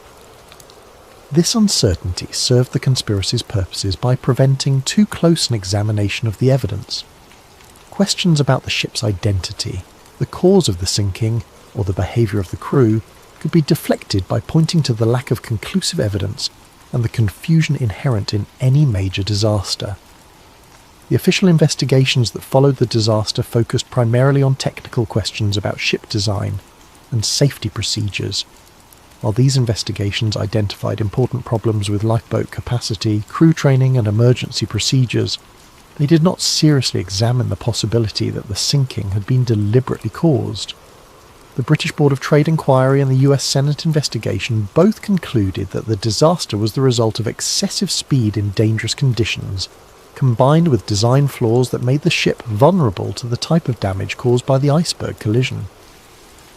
This uncertainty served the conspiracy's purposes by preventing too close an examination of the evidence. Questions about the ship's identity, the cause of the sinking, or the behaviour of the crew could be deflected by pointing to the lack of conclusive evidence and the confusion inherent in any major disaster. The official investigations that followed the disaster focused primarily on technical questions about ship design and safety procedures. While these investigations identified important problems with lifeboat capacity, crew training and emergency procedures, they did not seriously examine the possibility that the sinking had been deliberately caused. The British Board of Trade Inquiry and the US Senate investigation both concluded that the disaster was the result of excessive speed in dangerous conditions, combined with design flaws that made the ship vulnerable to the type of damage caused by the iceberg collision.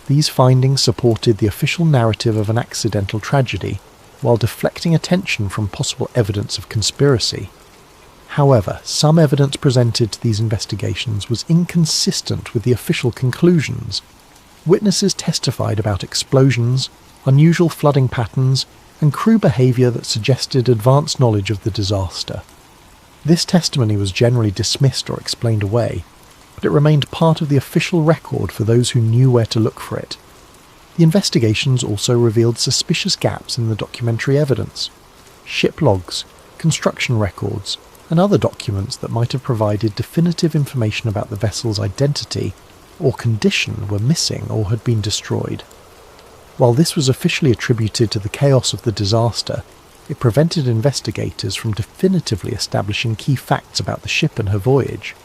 These findings supported the official narrative of an accidental tragedy, while deflecting attention from possible evidence of conspiracy. However, some evidence presented to these investigations was inconsistent with the official conclusions. Witnesses testified about explosions, unusual flooding patterns, and crew behaviour that suggested advanced knowledge of the disaster. This testimony was generally dismissed or explained away, but it remained part of the official record for those who knew where to look for it. The investigations also revealed suspicious gaps in the documentary evidence. Ship logs, construction records, and other documents that might have provided definitive information about the vessel's identity or condition were missing or had been destroyed. While this was officially attributed to the chaos of the disaster, it prevented investigators from definitively establishing key facts about the ship and her voyage.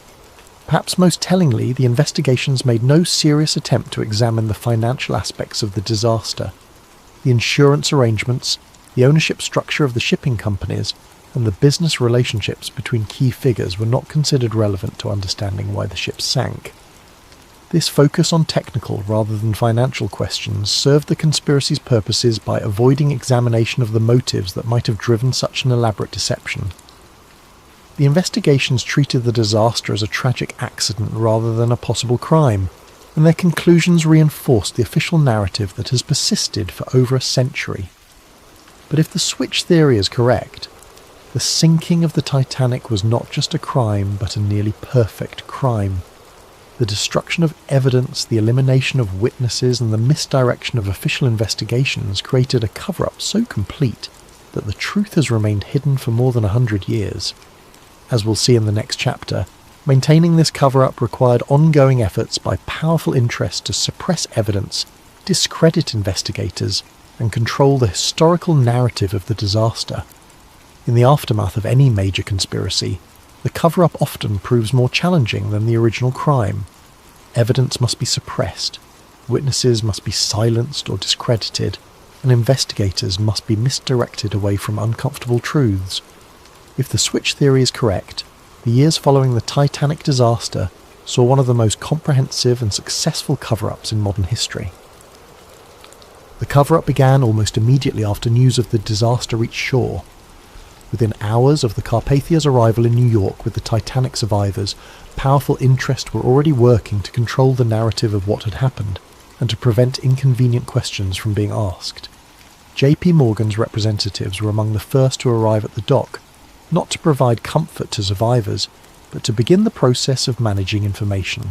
Perhaps most tellingly, the investigations made no serious attempt to examine the financial aspects of the disaster. The insurance arrangements, the ownership structure of the shipping companies, and the business relationships between key figures were not considered relevant to understanding why the ship sank. This focus on technical rather than financial questions served the conspiracy's purposes by avoiding examination of the motives that might have driven such an elaborate deception. The investigations treated the disaster as a tragic accident rather than a possible crime, and their conclusions reinforced the official narrative that has persisted for over a century. But if the switch theory is correct, the sinking of the Titanic was not just a crime, but a nearly perfect crime. The destruction of evidence, the elimination of witnesses, and the misdirection of official investigations created a cover-up so complete that the truth has remained hidden for more than 100 years. As we'll see in the next chapter, maintaining this cover-up required ongoing efforts by powerful interests to suppress evidence, discredit investigators, and control the historical narrative of the disaster. In the aftermath of any major conspiracy, the cover-up often proves more challenging than the original crime. Evidence must be suppressed, witnesses must be silenced or discredited, and investigators must be misdirected away from uncomfortable truths. If the switch theory is correct, the years following the Titanic disaster saw one of the most comprehensive and successful cover-ups in modern history. The cover-up began almost immediately after news of the disaster reached shore. Within hours of the Carpathia's arrival in New York with the Titanic survivors, powerful interests were already working to control the narrative of what had happened and to prevent inconvenient questions from being asked. J.P. Morgan's representatives were among the first to arrive at the dock, not to provide comfort to survivors, but to begin the process of managing information.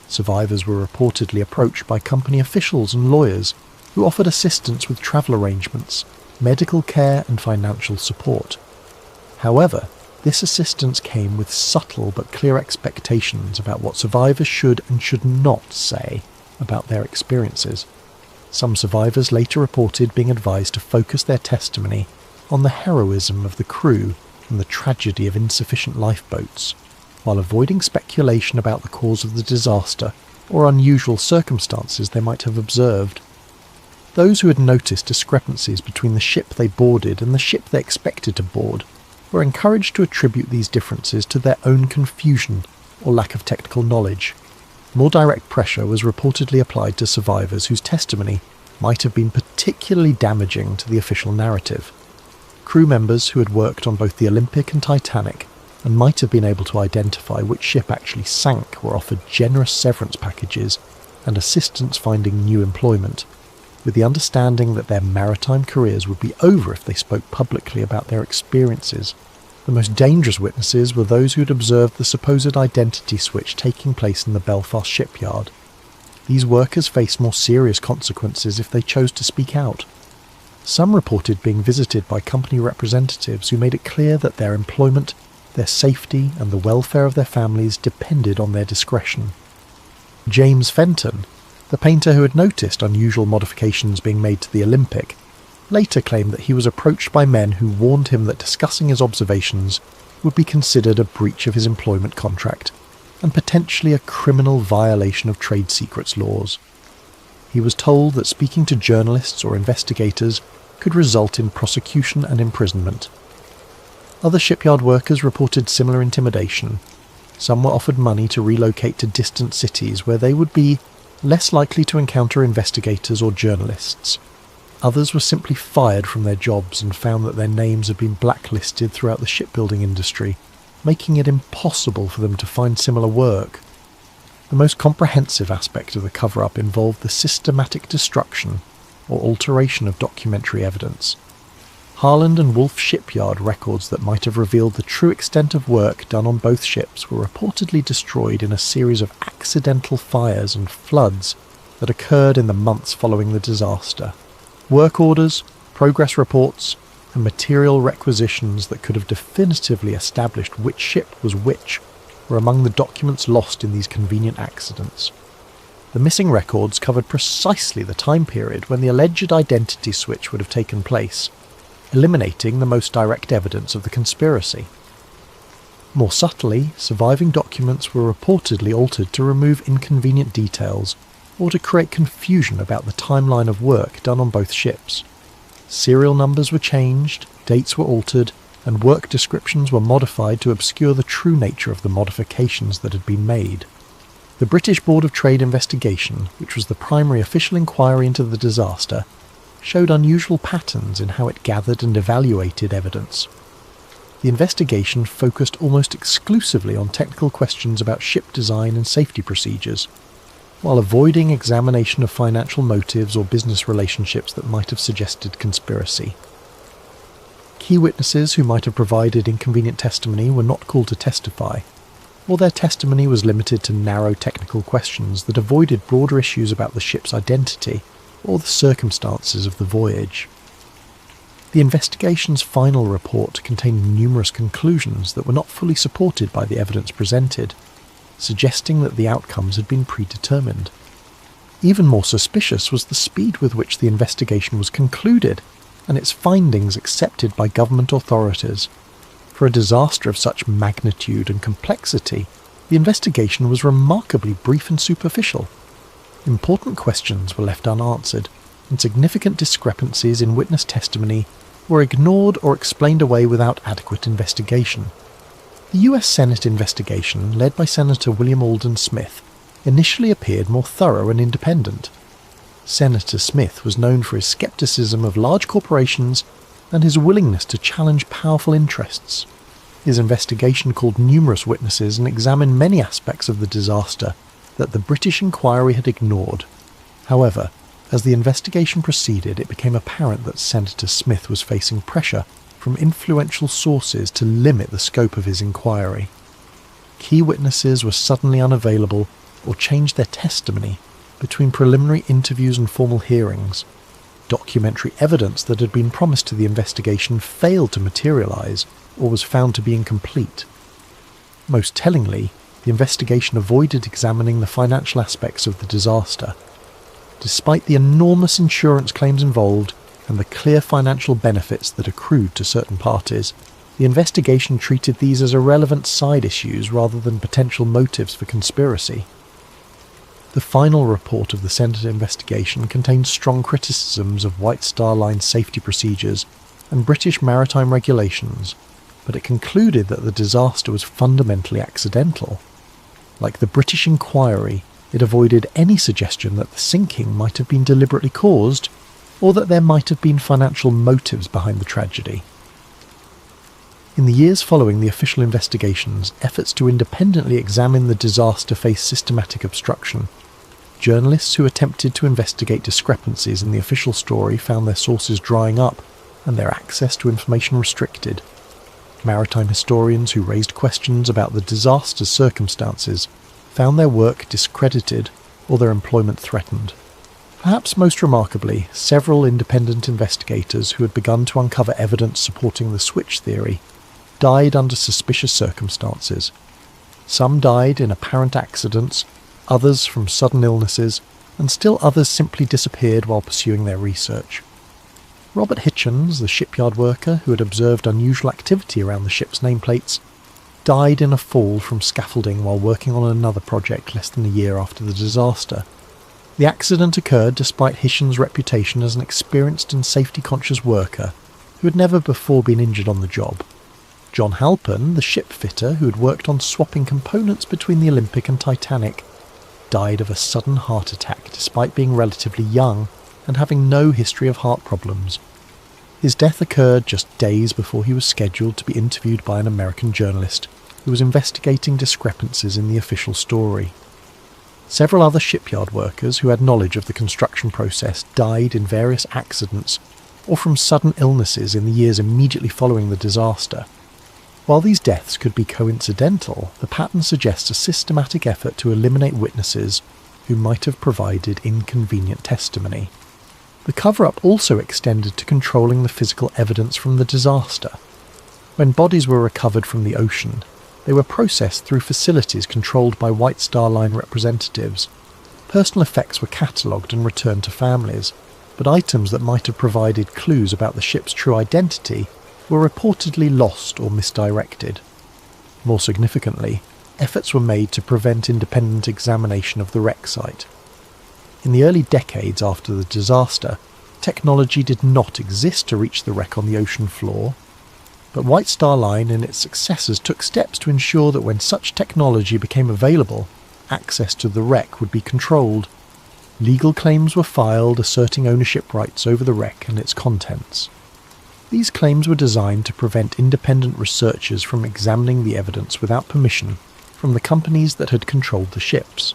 Survivors were reportedly approached by company officials and lawyers who offered assistance with travel arrangements, medical care and financial support. However, this assistance came with subtle but clear expectations about what survivors should and should not say about their experiences. Some survivors later reported being advised to focus their testimony on the heroism of the crew and the tragedy of insufficient lifeboats, while avoiding speculation about the cause of the disaster or unusual circumstances they might have observed. Those who had noticed discrepancies between the ship they boarded and the ship they expected to board were encouraged to attribute these differences to their own confusion or lack of technical knowledge. More direct pressure was reportedly applied to survivors whose testimony might have been particularly damaging to the official narrative. Crew members who had worked on both the Olympic and Titanic and might have been able to identify which ship actually sank were offered generous severance packages and assistance finding new employment, with the understanding that their maritime careers would be over if they spoke publicly about their experiences. The most dangerous witnesses were those who had observed the supposed identity switch taking place in the Belfast shipyard. These workers faced more serious consequences if they chose to speak out. Some reported being visited by company representatives who made it clear that their employment, their safety, and the welfare of their families depended on their discretion. James Fenton, the painter who had noticed unusual modifications being made to the Olympic, later claimed that he was approached by men who warned him that discussing his observations would be considered a breach of his employment contract and potentially a criminal violation of trade secrets laws. He was told that speaking to journalists or investigators could result in prosecution and imprisonment. Other shipyard workers reported similar intimidation. Some were offered money to relocate to distant cities where they would be less likely to encounter investigators or journalists. Others were simply fired from their jobs and found that their names had been blacklisted throughout the shipbuilding industry, making it impossible for them to find similar work. The most comprehensive aspect of the cover-up involved the systematic destruction or alteration of documentary evidence. Harland and Wolff shipyard records that might have revealed the true extent of work done on both ships were reportedly destroyed in a series of accidental fires and floods that occurred in the months following the disaster. Work orders, progress reports, and material requisitions that could have definitively established which ship was which were among the documents lost in these convenient accidents. The missing records covered precisely the time period when the alleged identity switch would have taken place, eliminating the most direct evidence of the conspiracy. More subtly, surviving documents were reportedly altered to remove inconvenient details or to create confusion about the timeline of work done on both ships. Serial numbers were changed, dates were altered, and work descriptions were modified to obscure the true nature of the modifications that had been made. The British Board of Trade investigation, which was the primary official inquiry into the disaster, showed unusual patterns in how it gathered and evaluated evidence. The investigation focused almost exclusively on technical questions about ship design and safety procedures, while avoiding examination of financial motives or business relationships that might have suggested conspiracy. Key witnesses who might have provided inconvenient testimony were not called to testify, or their testimony was limited to narrow technical questions that avoided broader issues about the ship's identity or the circumstances of the voyage. The investigation's final report contained numerous conclusions that were not fully supported by the evidence presented, suggesting that the outcomes had been predetermined. Even more suspicious was the speed with which the investigation was concluded, and its findings accepted by government authorities. For a disaster of such magnitude and complexity, the investigation was remarkably brief and superficial. Important questions were left unanswered, and significant discrepancies in witness testimony were ignored or explained away without adequate investigation. The US Senate investigation, led by Senator William Alden Smith, initially appeared more thorough and independent. Senator Smith was known for his skepticism of large corporations and his willingness to challenge powerful interests. His investigation called numerous witnesses and examined many aspects of the disaster that the British inquiry had ignored. However, as the investigation proceeded, it became apparent that Senator Smith was facing pressure from influential sources to limit the scope of his inquiry. Key witnesses were suddenly unavailable or changed their testimony between preliminary interviews and formal hearings. Documentary evidence that had been promised to the investigation failed to materialize or was found to be incomplete. Most tellingly, the investigation avoided examining the financial aspects of the disaster. Despite the enormous insurance claims involved and the clear financial benefits that accrued to certain parties, the investigation treated these as irrelevant side issues rather than potential motives for conspiracy. The final report of the Senate investigation contained strong criticisms of White Star Line's safety procedures and British maritime regulations, but it concluded that the disaster was fundamentally accidental. Like the British inquiry, it avoided any suggestion that the sinking might have been deliberately caused, or that there might have been financial motives behind the tragedy. In the years following the official investigations, efforts to independently examine the disaster faced systematic obstruction. Journalists who attempted to investigate discrepancies in the official story found their sources drying up and their access to information restricted. Maritime historians who raised questions about the disaster's circumstances found their work discredited or their employment threatened. Perhaps most remarkably, several independent investigators who had begun to uncover evidence supporting the switch theory died under suspicious circumstances. Some died in apparent accidents, others from sudden illnesses, and still others simply disappeared while pursuing their research. Robert Hitchens, the shipyard worker who had observed unusual activity around the ship's nameplates, died in a fall from scaffolding while working on another project less than a year after the disaster. The accident occurred despite Hitchens' reputation as an experienced and safety-conscious worker who had never before been injured on the job. John Halpern, the ship fitter who had worked on swapping components between the Olympic and Titanic, died of a sudden heart attack despite being relatively young and having no history of heart problems. His death occurred just days before he was scheduled to be interviewed by an American journalist who was investigating discrepancies in the official story. Several other shipyard workers who had knowledge of the construction process died in various accidents or from sudden illnesses in the years immediately following the disaster. While these deaths could be coincidental, the pattern suggests a systematic effort to eliminate witnesses who might have provided inconvenient testimony. The cover-up also extended to controlling the physical evidence from the disaster. When bodies were recovered from the ocean, they were processed through facilities controlled by White Star Line representatives. Personal effects were catalogued and returned to families, but items that might have provided clues about the ship's true identity were reportedly lost or misdirected. More significantly, efforts were made to prevent independent examination of the wreck site. In the early decades after the disaster, technology did not exist to reach the wreck on the ocean floor, but White Star Line and its successors took steps to ensure that when such technology became available, access to the wreck would be controlled. Legal claims were filed asserting ownership rights over the wreck and its contents. These claims were designed to prevent independent researchers from examining the evidence without permission from the companies that had controlled the ships.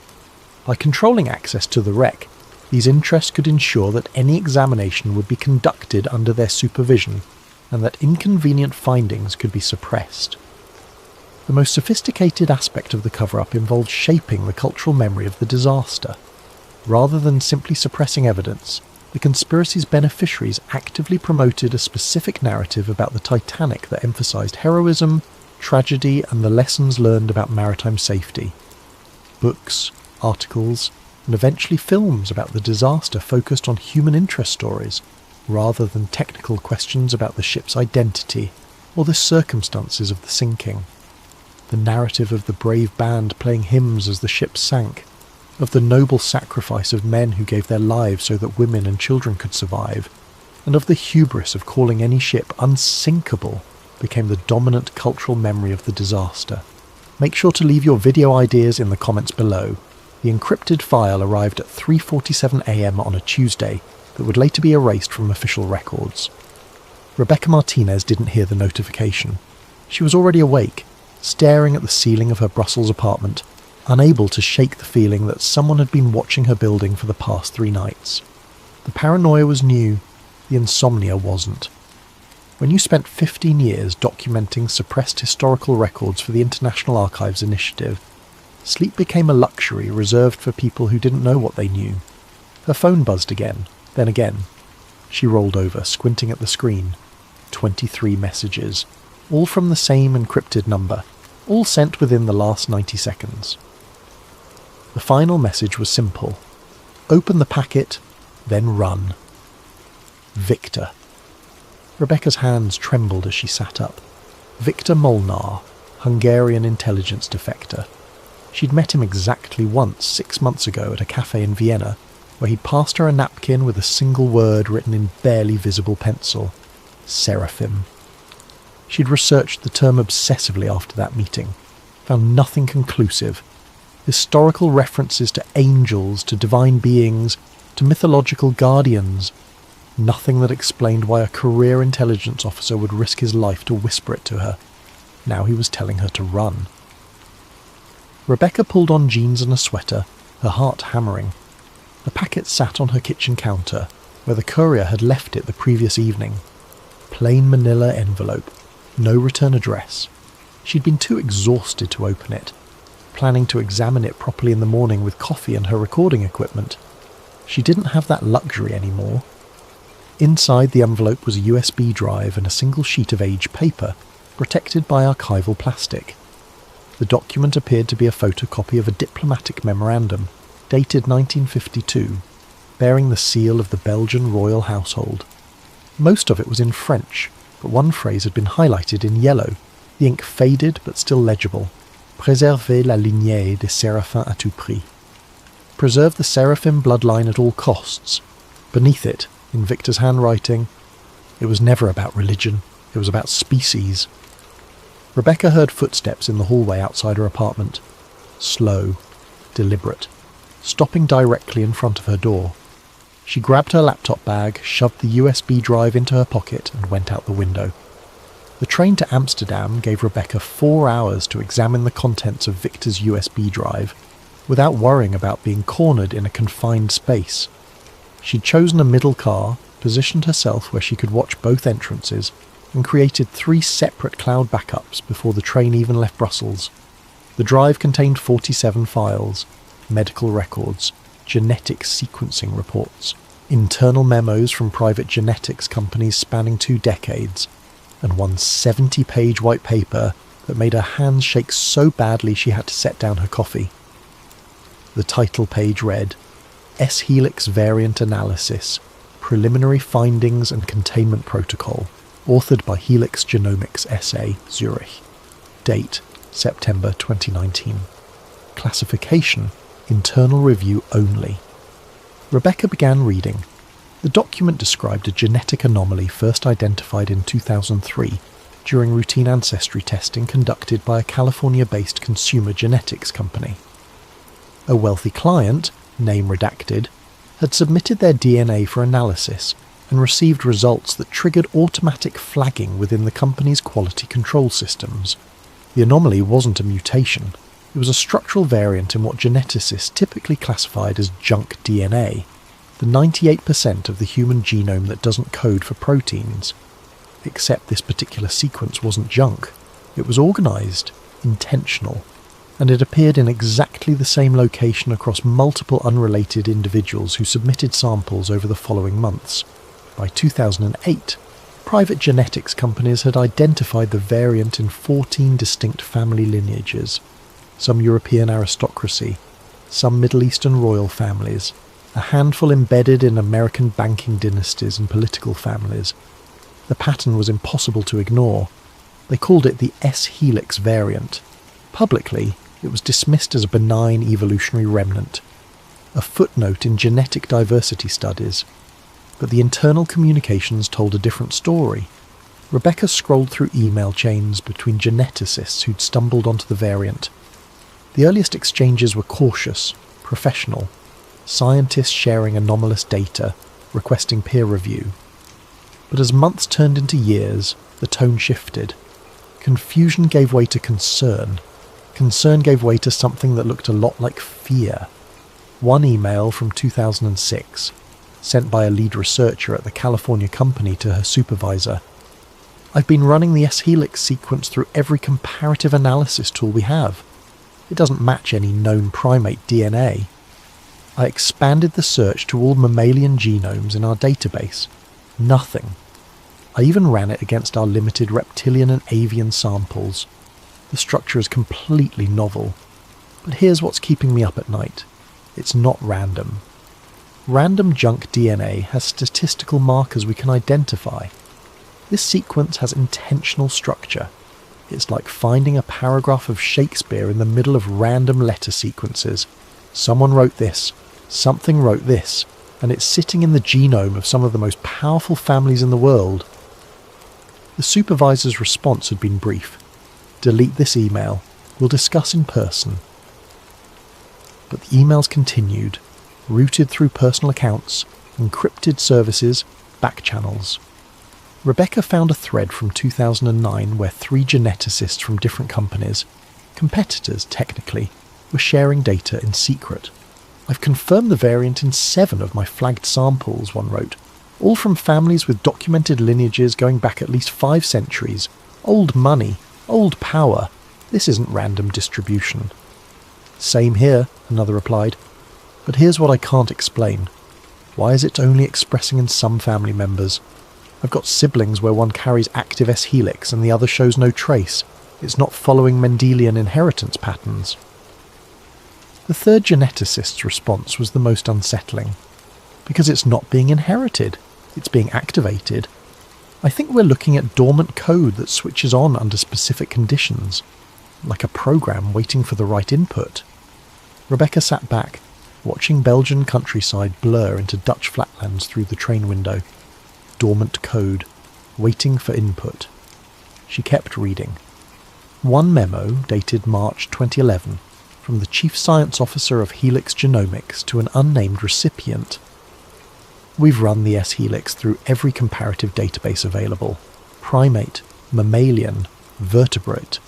By controlling access to the wreck, these interests could ensure that any examination would be conducted under their supervision and that inconvenient findings could be suppressed. The most sophisticated aspect of the cover-up involved shaping the cultural memory of the disaster. Rather than simply suppressing evidence, the conspiracy's beneficiaries actively promoted a specific narrative about the Titanic that emphasized heroism, tragedy, and the lessons learned about maritime safety. Books, articles, and eventually films about the disaster focused on human interest stories, rather than technical questions about the ship's identity or the circumstances of the sinking. The narrative of the brave band playing hymns as the ship sank, of the noble sacrifice of men who gave their lives so that women and children could survive, and of the hubris of calling any ship unsinkable, became the dominant cultural memory of the disaster. Make sure to leave your video ideas in the comments below. The encrypted file arrived at 3:47 AM on a Tuesday that would later be erased from official records. Rebecca Martinez didn't hear the notification. She was already awake, staring at the ceiling of her Brussels apartment, unable to shake the feeling that someone had been watching her building for the past 3 nights. The paranoia was new, the insomnia wasn't. When you spent 15 years documenting suppressed historical records for the International Archives Initiative, sleep became a luxury reserved for people who didn't know what they knew. Her phone buzzed again, then again. She rolled over, squinting at the screen. 23 messages, all from the same encrypted number, all sent within the last 90 seconds. The final message was simple. Open the packet, then run. Victor. Rebecca's hands trembled as she sat up. Victor Molnar, Hungarian intelligence defector. She'd met him exactly once 6 months ago at a cafe in Vienna, where he'd passed her a napkin with a single word written in barely visible pencil. Seraphim. She'd researched the term obsessively after that meeting, found nothing conclusive. Historical references to angels, to divine beings, to mythological guardians. Nothing that explained why a career intelligence officer would risk his life to whisper it to her. Now he was telling her to run. Rebecca pulled on jeans and a sweater, her heart hammering. The packet sat on her kitchen counter, where the courier had left it the previous evening. Plain manila envelope, no return address. She'd been too exhausted to open it, planning to examine it properly in the morning with coffee and her recording equipment. She didn't have that luxury anymore. Inside the envelope was a USB drive and a single sheet of aged paper, protected by archival plastic. The document appeared to be a photocopy of a diplomatic memorandum, dated 1952, bearing the seal of the Belgian royal household. Most of it was in French, but one phrase had been highlighted in yellow, the ink faded but still legible. Préserver la lignée des Séraphins à tout prix. Preserve the Seraphim bloodline at all costs. Beneath it, in Victor's handwriting, it was never about religion, it was about species. Rebecca heard footsteps in the hallway outside her apartment. Slow, deliberate, stopping directly in front of her door. She grabbed her laptop bag, shoved the USB drive into her pocket, and went out the window. The train to Amsterdam gave Rebecca 4 hours to examine the contents of Victor's USB drive, without worrying about being cornered in a confined space. She'd chosen a middle car, positioned herself where she could watch both entrances, and created 3 separate cloud backups before the train even left Brussels. The drive contained 47 files, medical records, genetic sequencing reports, internal memos from private genetics companies spanning 2 decades, and one 70-page white paper that made her hands shake so badly she had to set down her coffee. The title page read, S-Helix Variant Analysis, Preliminary Findings and Containment Protocol, authored by Helix Genomics SA, Zurich. Date, September 2019. Classification, internal review only. Rebecca began reading. The document described a genetic anomaly first identified in 2003 during routine ancestry testing conducted by a California-based consumer genetics company. A wealthy client, name redacted, had submitted their DNA for analysis and received results that triggered automatic flagging within the company's quality control systems. The anomaly wasn't a mutation. It was a structural variant in what geneticists typically classified as junk DNA, the 98% of the human genome that doesn't code for proteins. Except this particular sequence wasn't junk. It was organised, intentional, and it appeared in exactly the same location across multiple unrelated individuals who submitted samples over the following months. By 2008, private genetics companies had identified the variant in 14 distinct family lineages, some European aristocracy, some Middle Eastern royal families, a handful embedded in American banking dynasties and political families. The pattern was impossible to ignore. They called it the S-Helix variant. Publicly, it was dismissed as a benign evolutionary remnant, a footnote in genetic diversity studies. But the internal communications told a different story. Rebecca scrolled through email chains between geneticists who'd stumbled onto the variant. The earliest exchanges were cautious, professional, scientists sharing anomalous data, requesting peer review. But as months turned into years, the tone shifted. Confusion gave way to concern. Concern gave way to something that looked a lot like fear. One email from 2006, sent by a lead researcher at the California company to her supervisor. I've been running the S-Helix sequence through every comparative analysis tool we have. It doesn't match any known primate DNA. I expanded the search to all mammalian genomes in our database. Nothing. I even ran it against our limited reptilian and avian samples. The structure is completely novel. But here's what's keeping me up at night. It's not random. Random junk DNA has statistical markers we can identify. This sequence has intentional structure. It's like finding a paragraph of Shakespeare in the middle of random letter sequences. Someone wrote this, something wrote this, and it's sitting in the genome of some of the most powerful families in the world. The supervisor's response had been brief. Delete this email. We'll discuss in person. But the emails continued, routed through personal accounts, encrypted services, back channels. Rebecca found a thread from 2009 where 3 geneticists from different companies, competitors technically, were sharing data in secret. I've confirmed the variant in 7 of my flagged samples, one wrote, all from families with documented lineages going back at least 5 centuries. Old money, old power. This isn't random distribution. Same here, another replied. But here's what I can't explain. Why is it only expressing in some family members? I've got siblings where one carries active S-Helix and the other shows no trace. It's not following Mendelian inheritance patterns. The third geneticist's response was the most unsettling. Because it's not being inherited. It's being activated. I think we're looking at dormant code that switches on under specific conditions. Like a program waiting for the right input. Rebecca sat back, watching Belgian countryside blur into Dutch flatlands through the train window. Dormant code, waiting for input. She kept reading. One memo, dated March 2011, from the Chief Science Officer of Helix Genomics to an unnamed recipient. We've run the S-Helix through every comparative database available. Primate, mammalian, vertebrate.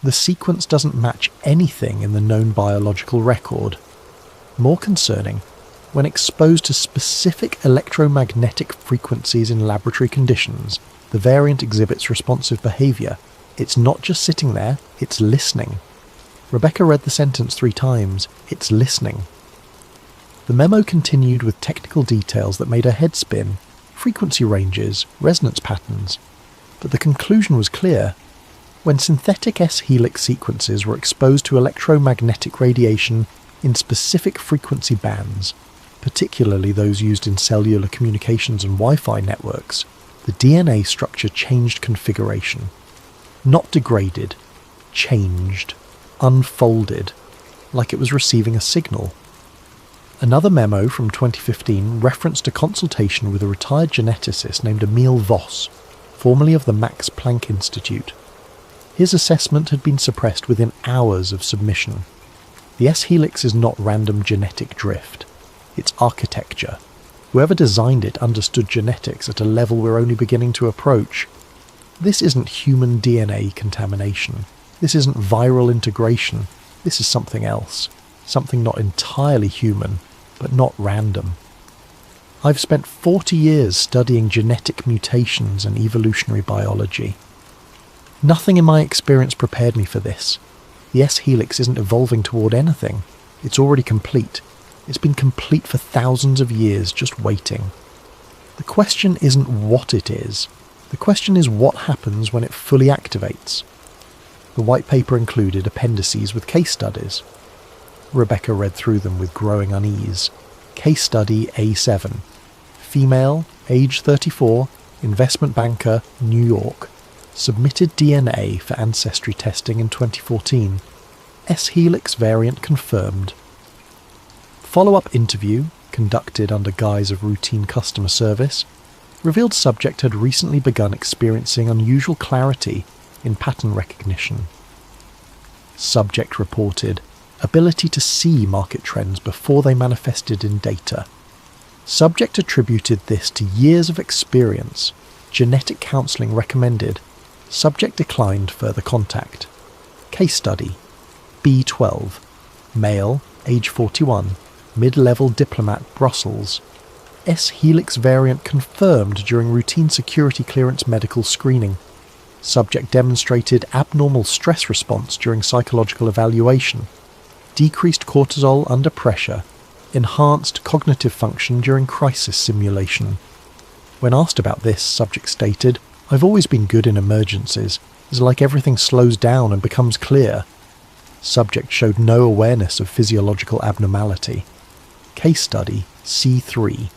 The sequence doesn't match anything in the known biological record. More concerning, when exposed to specific electromagnetic frequencies in laboratory conditions, the variant exhibits responsive behaviour. It's not just sitting there, it's listening. Rebecca read the sentence 3 times. It's listening. The memo continued with technical details that made her head spin, frequency ranges, resonance patterns. But the conclusion was clear. When synthetic S-helix sequences were exposed to electromagnetic radiation in specific frequency bands, particularly those used in cellular communications and Wi-Fi networks, the DNA structure changed configuration. Not degraded, changed, unfolded, like it was receiving a signal. Another memo from 2015 referenced a consultation with a retired geneticist named Emil Voss, formerly of the Max Planck Institute. His assessment had been suppressed within hours of submission. The S-helix is not random genetic drift. It's architecture. Whoever designed it understood genetics at a level we're only beginning to approach. This isn't human DNA contamination. This isn't viral integration. This is something else. Something not entirely human, but not random. I've spent 40 years studying genetic mutations and evolutionary biology. Nothing in my experience prepared me for this. The S-helix isn't evolving toward anything. It's already complete. It's been complete for thousands of years, just waiting. The question isn't what it is. The question is what happens when it fully activates. The white paper included appendices with case studies. Rebecca read through them with growing unease. Case study A7. Female, age 34, investment banker, New York. Submitted DNA for ancestry testing in 2014. S-helix variant confirmed. Follow-up interview, conducted under guise of routine customer service, revealed subject had recently begun experiencing unusual clarity in pattern recognition. Subject reported ability to see market trends before they manifested in data. Subject attributed this to years of experience. Genetic counselling recommended. Subject declined further contact. Case study. B12. Male, age 41. Mid-level diplomat, Brussels. S-helix variant confirmed during routine security clearance medical screening. Subject demonstrated abnormal stress response during psychological evaluation. Decreased cortisol under pressure. Enhanced cognitive function during crisis simulation. When asked about this, subject stated, "I've always been good in emergencies. It's like everything slows down and becomes clear." Subject showed no awareness of physiological abnormality. Case study C3.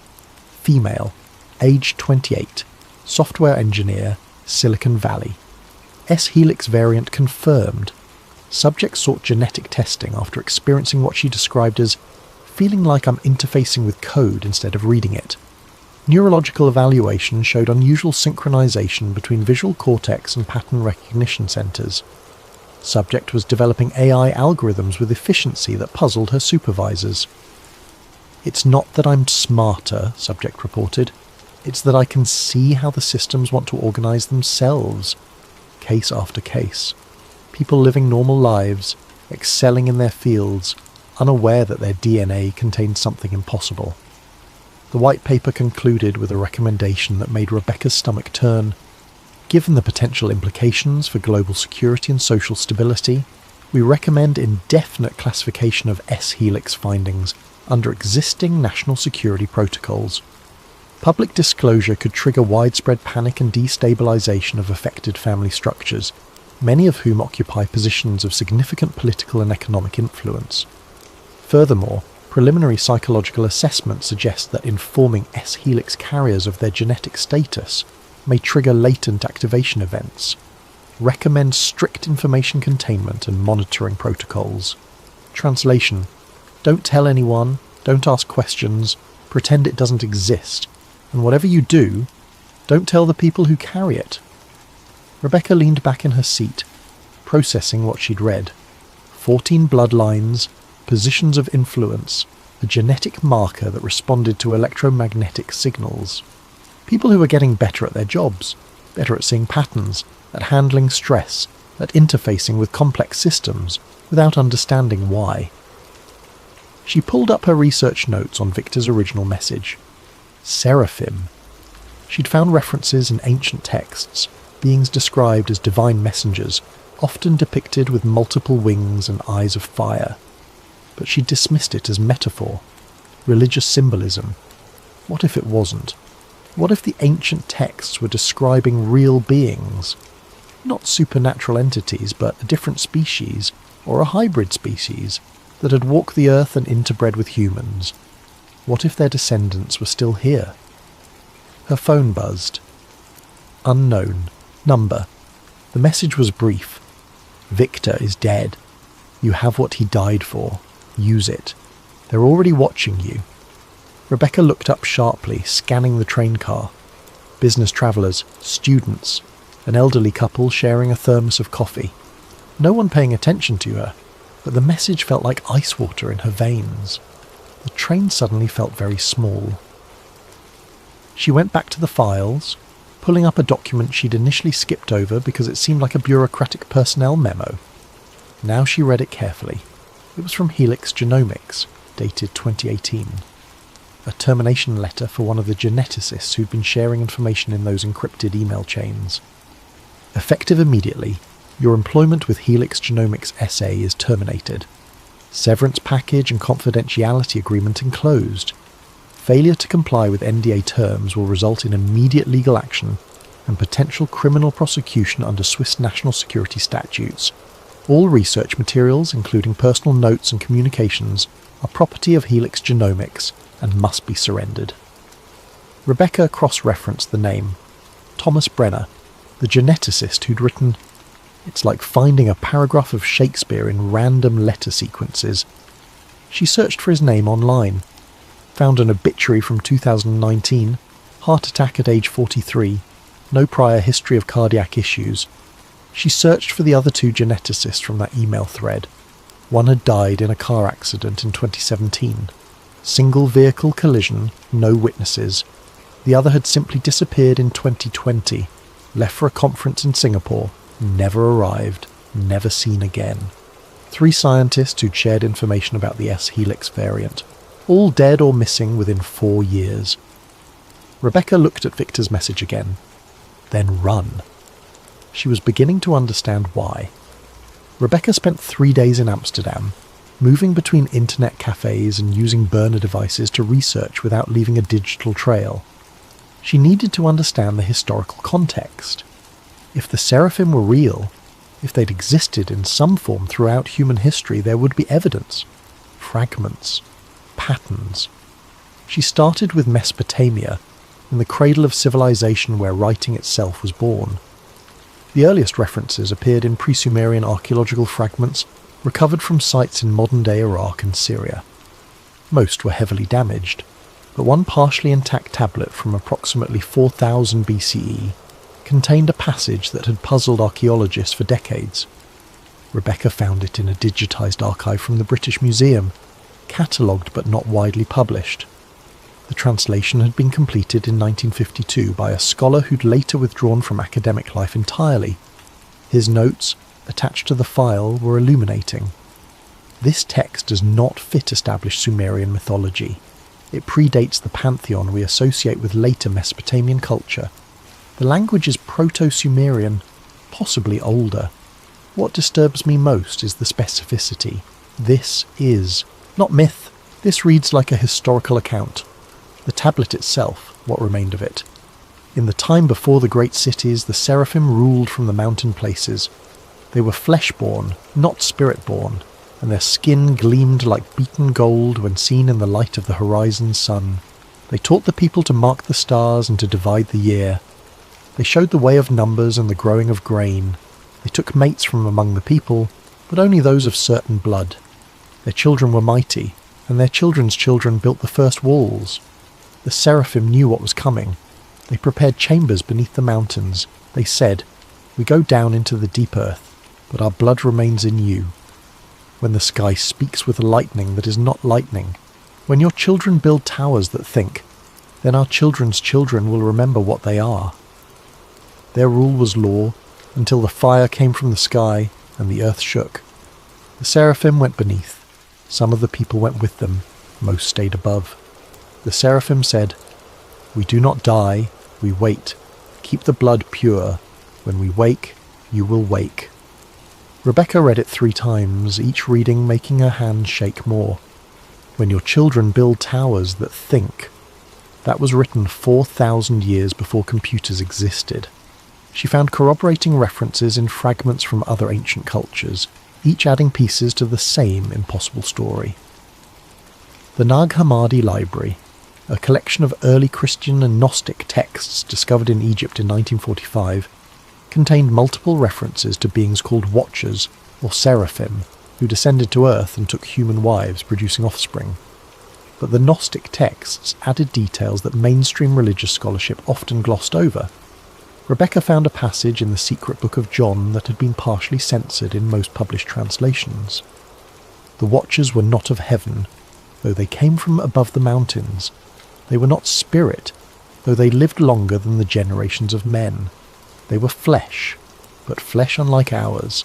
Female, age 28, software engineer, Silicon Valley. S-helix variant confirmed. Subject sought genetic testing after experiencing what she described as feeling like I'm interfacing with code instead of reading it. Neurological evaluation showed unusual synchronization between visual cortex and pattern recognition centers. Subject was developing AI algorithms with efficiency that puzzled her supervisors. "It's not that I'm smarter," subject reported. "It's that I can see how the systems want to organize themselves." Case after case. People living normal lives, excelling in their fields, unaware that their DNA contained something impossible. The white paper concluded with a recommendation that made Rebecca's stomach turn. Given the potential implications for global security and social stability, we recommend indefinite classification of S-helix findings under existing national security protocols. Public disclosure could trigger widespread panic and destabilization of affected family structures, many of whom occupy positions of significant political and economic influence. Furthermore, preliminary psychological assessment suggests that informing S-helix carriers of their genetic status may trigger latent activation events. Recommend strict information containment and monitoring protocols. Translation: don't tell anyone, don't ask questions, pretend it doesn't exist, and whatever you do, don't tell the people who carry it. Rebecca leaned back in her seat, processing what she'd read. 14 bloodlines, positions of influence, a genetic marker that responded to electromagnetic signals. People who were getting better at their jobs, better at seeing patterns, at handling stress, at interfacing with complex systems without understanding why. She pulled up her research notes on Victor's original message. Seraphim. She'd found references in ancient texts, beings described as divine messengers, often depicted with multiple wings and eyes of fire. But she dismissed it as metaphor, religious symbolism. What if it wasn't? What if the ancient texts were describing real beings? Not supernatural entities, but a different species, or a hybrid species, that had walked the earth and interbred with humans. What if their descendants were still here? Her phone buzzed. Unknown. Number. The message was brief. Victor is dead. You have what he died for. Use it. They're already watching you. Rebecca looked up sharply, scanning the train car. Business travellers, students, an elderly couple sharing a thermos of coffee. No one paying attention to her, but the message felt like ice water in her veins. The train suddenly felt very small. She went back to the files, pulling up a document she'd initially skipped over because it seemed like a bureaucratic personnel memo. Now she read it carefully. It was from Helix Genomics, dated 2018. A termination letter for one of the geneticists who'd been sharing information in those encrypted email chains. Effective immediately, your employment with Helix Genomics SA is terminated. Severance package and confidentiality agreement enclosed. Failure to comply with NDA terms will result in immediate legal action and potential criminal prosecution under Swiss national security statutes. All research materials, including personal notes and communications, are property of Helix Genomics and must be surrendered. Rebecca cross-referenced the name. Thomas Brenner, the geneticist who'd written, "It's like finding a paragraph of Shakespeare in random letter sequences." She searched for his name online, found an obituary from 2019, heart attack at age 43, no prior history of cardiac issues. She searched for the other two geneticists from that email thread. One had died in a car accident in 2017. Single vehicle collision, no witnesses. The other had simply disappeared in 2020, left for a conference in Singapore, never arrived, never seen again. 3 scientists who'd shared information about the S-Helix variant, all dead or missing within 4 years. Rebecca looked at Victor's message again, then run. She was beginning to understand why. Rebecca spent 3 days in Amsterdam, moving between internet cafes and using burner devices to research without leaving a digital trail. She needed to understand the historical context. If the seraphim were real, if they'd existed in some form throughout human history, there would be evidence, fragments, patterns. She started with Mesopotamia, in the cradle of civilization where writing itself was born. The earliest references appeared in pre-Sumerian archaeological fragments recovered from sites in modern-day Iraq and Syria. Most were heavily damaged, but one partially intact tablet from approximately 4000 BCE contained a passage that had puzzled archaeologists for decades. Rebecca found it in a digitised archive from the British Museum, catalogued but not widely published. The translation had been completed in 1952 by a scholar who'd later withdrawn from academic life entirely. His notes, attached to the file, were illuminating. This text does not fit established Sumerian mythology. It predates the pantheon we associate with later Mesopotamian culture. The language is Proto-Sumerian, possibly older. What disturbs me most is the specificity. This is not myth. This reads like a historical account. The tablet itself, what remained of it. In the time before the great cities, the seraphim ruled from the mountain places. They were flesh-born, not spirit-born, and their skin gleamed like beaten gold when seen in the light of the horizon sun. They taught the people to mark the stars and to divide the year. They showed the way of numbers and the growing of grain. They took mates from among the people, but only those of certain blood. Their children were mighty, and their children's children built the first walls. The seraphim knew what was coming. They prepared chambers beneath the mountains. They said, "We go down into the deep earth, but our blood remains in you." When the sky speaks with lightning that is not lightning, when your children build towers that think, then our children's children will remember what they are. Their rule was law, until the fire came from the sky and the earth shook. The seraphim went beneath. Some of the people went with them. Most stayed above. The seraphim said, "We do not die, we wait. Keep the blood pure. When we wake, you will wake. Rebecca read it 3 times, each reading making her hand shake more. When your children build towers that think. That was written 4,000 years before computers existed. She found corroborating references in fragments from other ancient cultures, each adding pieces to the same impossible story. The Nag Hammadi Library, a collection of early Christian and Gnostic texts discovered in Egypt in 1945, contained multiple references to beings called Watchers, or Seraphim, who descended to Earth and took human wives, producing offspring. But the Gnostic texts added details that mainstream religious scholarship often glossed over. Rebecca found a passage in the secret book of John that had been partially censored in most published translations. The Watchers were not of heaven, though they came from above the mountains. They were not spirit, though they lived longer than the generations of men. They were flesh, but flesh unlike ours.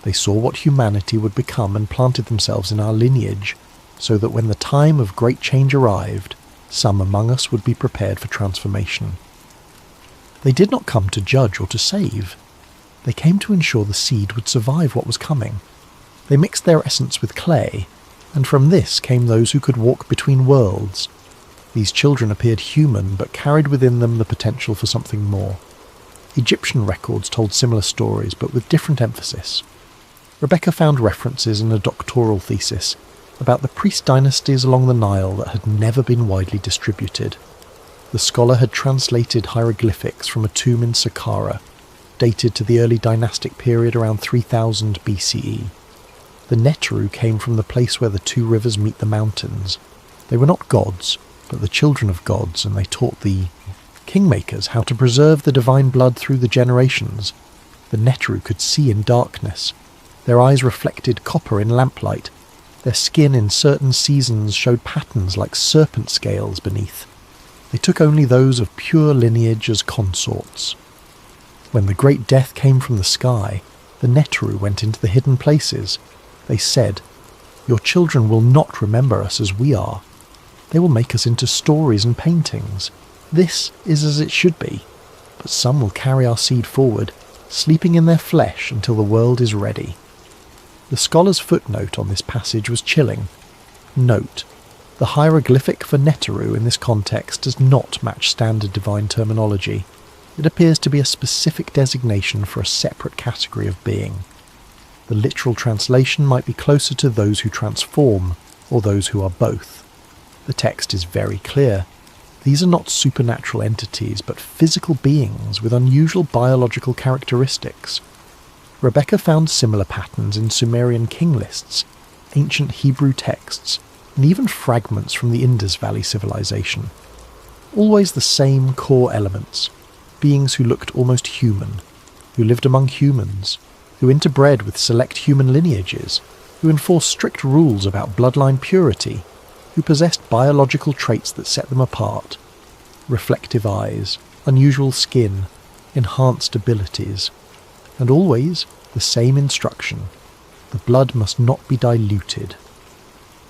They saw what humanity would become and planted themselves in our lineage, so that when the time of great change arrived, some among us would be prepared for transformation. They did not come to judge or to save. They came to ensure the seed would survive what was coming. They mixed their essence with clay, and from this came those who could walk between worlds. These children appeared human, but carried within them the potential for something more. Egyptian records told similar stories, but with different emphasis. Rebecca found references in a doctoral thesis about the priest dynasties along the Nile that had never been widely distributed. The scholar had translated hieroglyphics from a tomb in Saqqara, dated to the early dynastic period around 3000 BCE. The Neteru came from the place where the 2 rivers meet the mountains. They were not gods, but the children of gods, and they taught the kingmakers how to preserve the divine blood through the generations. The Neteru could see in darkness. Their eyes reflected copper in lamplight. Their skin in certain seasons showed patterns like serpent scales beneath. They took only those of pure lineage as consorts. When the great death came from the sky, the Neteru went into the hidden places. They said, "Your children will not remember us as we are. They will make us into stories and paintings. This is as it should be, but some will carry our seed forward, sleeping in their flesh until the world is ready." The scholar's footnote on this passage was chilling. Note: the hieroglyphic for Neteru in this context does not match standard divine terminology. It appears to be a specific designation for a separate category of being. The literal translation might be closer to those who transform, or those who are both. The text is very clear. These are not supernatural entities, but physical beings with unusual biological characteristics. Rebecca found similar patterns in Sumerian king lists, ancient Hebrew texts, and even fragments from the Indus Valley civilization. Always the same core elements: beings who looked almost human, who lived among humans, who interbred with select human lineages, who enforced strict rules about bloodline purity, who possessed biological traits that set them apart: reflective eyes, unusual skin, enhanced abilities, and always the same instruction: the blood must not be diluted.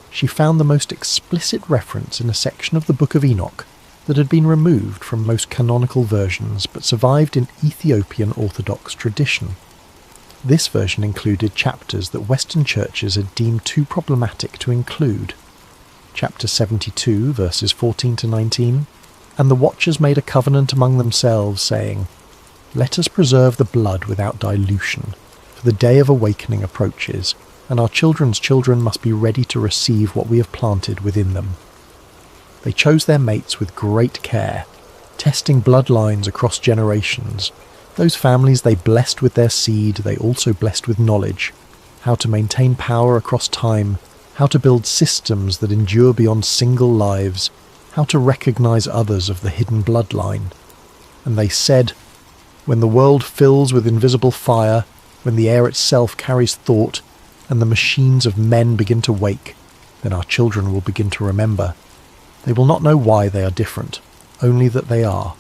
She found the most explicit reference in a section of the Book of Enoch that had been removed from most canonical versions but survived in Ethiopian Orthodox tradition. This version included chapters that Western churches had deemed too problematic to include. Chapter 72, verses 14 to 19, "And the watchers made a covenant among themselves, saying, Let us preserve the blood without dilution, for the day of awakening approaches, and our children's children must be ready to receive what we have planted within them." They chose their mates with great care, testing bloodlines across generations. Those families they blessed with their seed, they also blessed with knowledge: how to maintain power across time, how to build systems that endure beyond single lives, how to recognize others of the hidden bloodline. And they said, "When the world fills with invisible fire, when the air itself carries thought, and the machines of men begin to wake, then our children will begin to remember. They will not know why they are different, only that they are.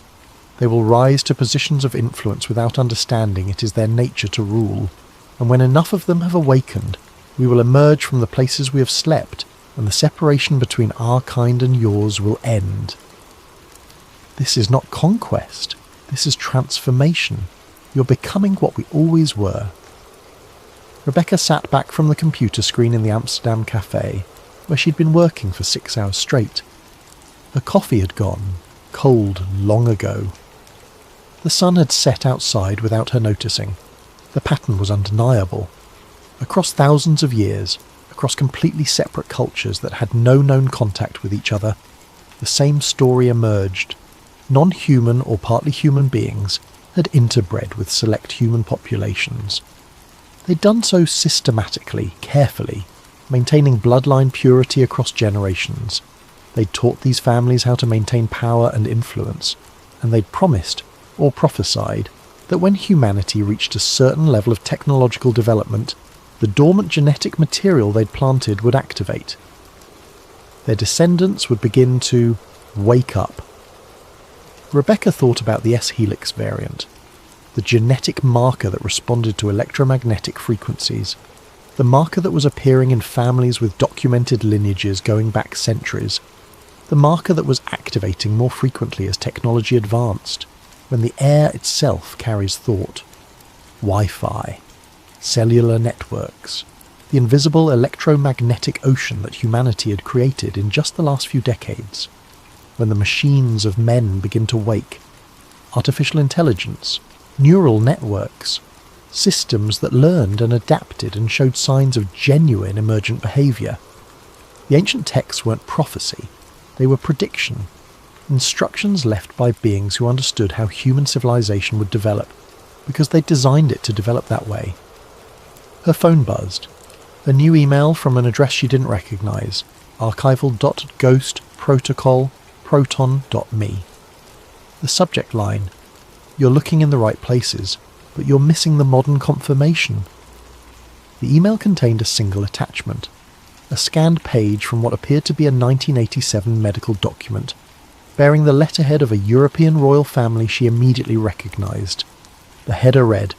They will rise to positions of influence without understanding it is their nature to rule, and when enough of them have awakened, we will emerge from the places we have slept, and the separation between our kind and yours will end." This is not conquest, this is transformation. You're becoming what we always were. Rebecca sat back from the computer screen in the Amsterdam cafe, where she'd been working for 6 hours straight. Her coffee had gone, cold long ago. The sun had set outside without her noticing. The pattern was undeniable. Across thousands of years, across completely separate cultures that had no known contact with each other, the same story emerged. Non-human or partly human beings had interbred with select human populations. They'd done so systematically, carefully, maintaining bloodline purity across generations. They'd taught these families how to maintain power and influence, and they'd promised, or prophesied, that when humanity reached a certain level of technological development, the dormant genetic material they'd planted would activate. Their descendants would begin to wake up. Rebecca thought about the S-helix variant, the genetic marker that responded to electromagnetic frequencies, the marker that was appearing in families with documented lineages going back centuries, the marker that was activating more frequently as technology advanced, when the air itself carries thought. Wi-Fi, cellular networks, the invisible electromagnetic ocean that humanity had created in just the last few decades. When the machines of men begin to wake, artificial intelligence, neural networks, systems that learned and adapted and showed signs of genuine emergent behaviour. The ancient texts weren't prophecy, they were prediction, instructions left by beings who understood how human civilization would develop, because they'd designed it to develop that way. Her phone buzzed. A new email from an address she didn't recognise, archival.ghostprotocol.proton.me. The subject line: "You're looking in the right places, but you're missing the modern confirmation." The email contained a single attachment, a scanned page from what appeared to be a 1987 medical document, bearing the letterhead of a European royal family she immediately recognised. The header read,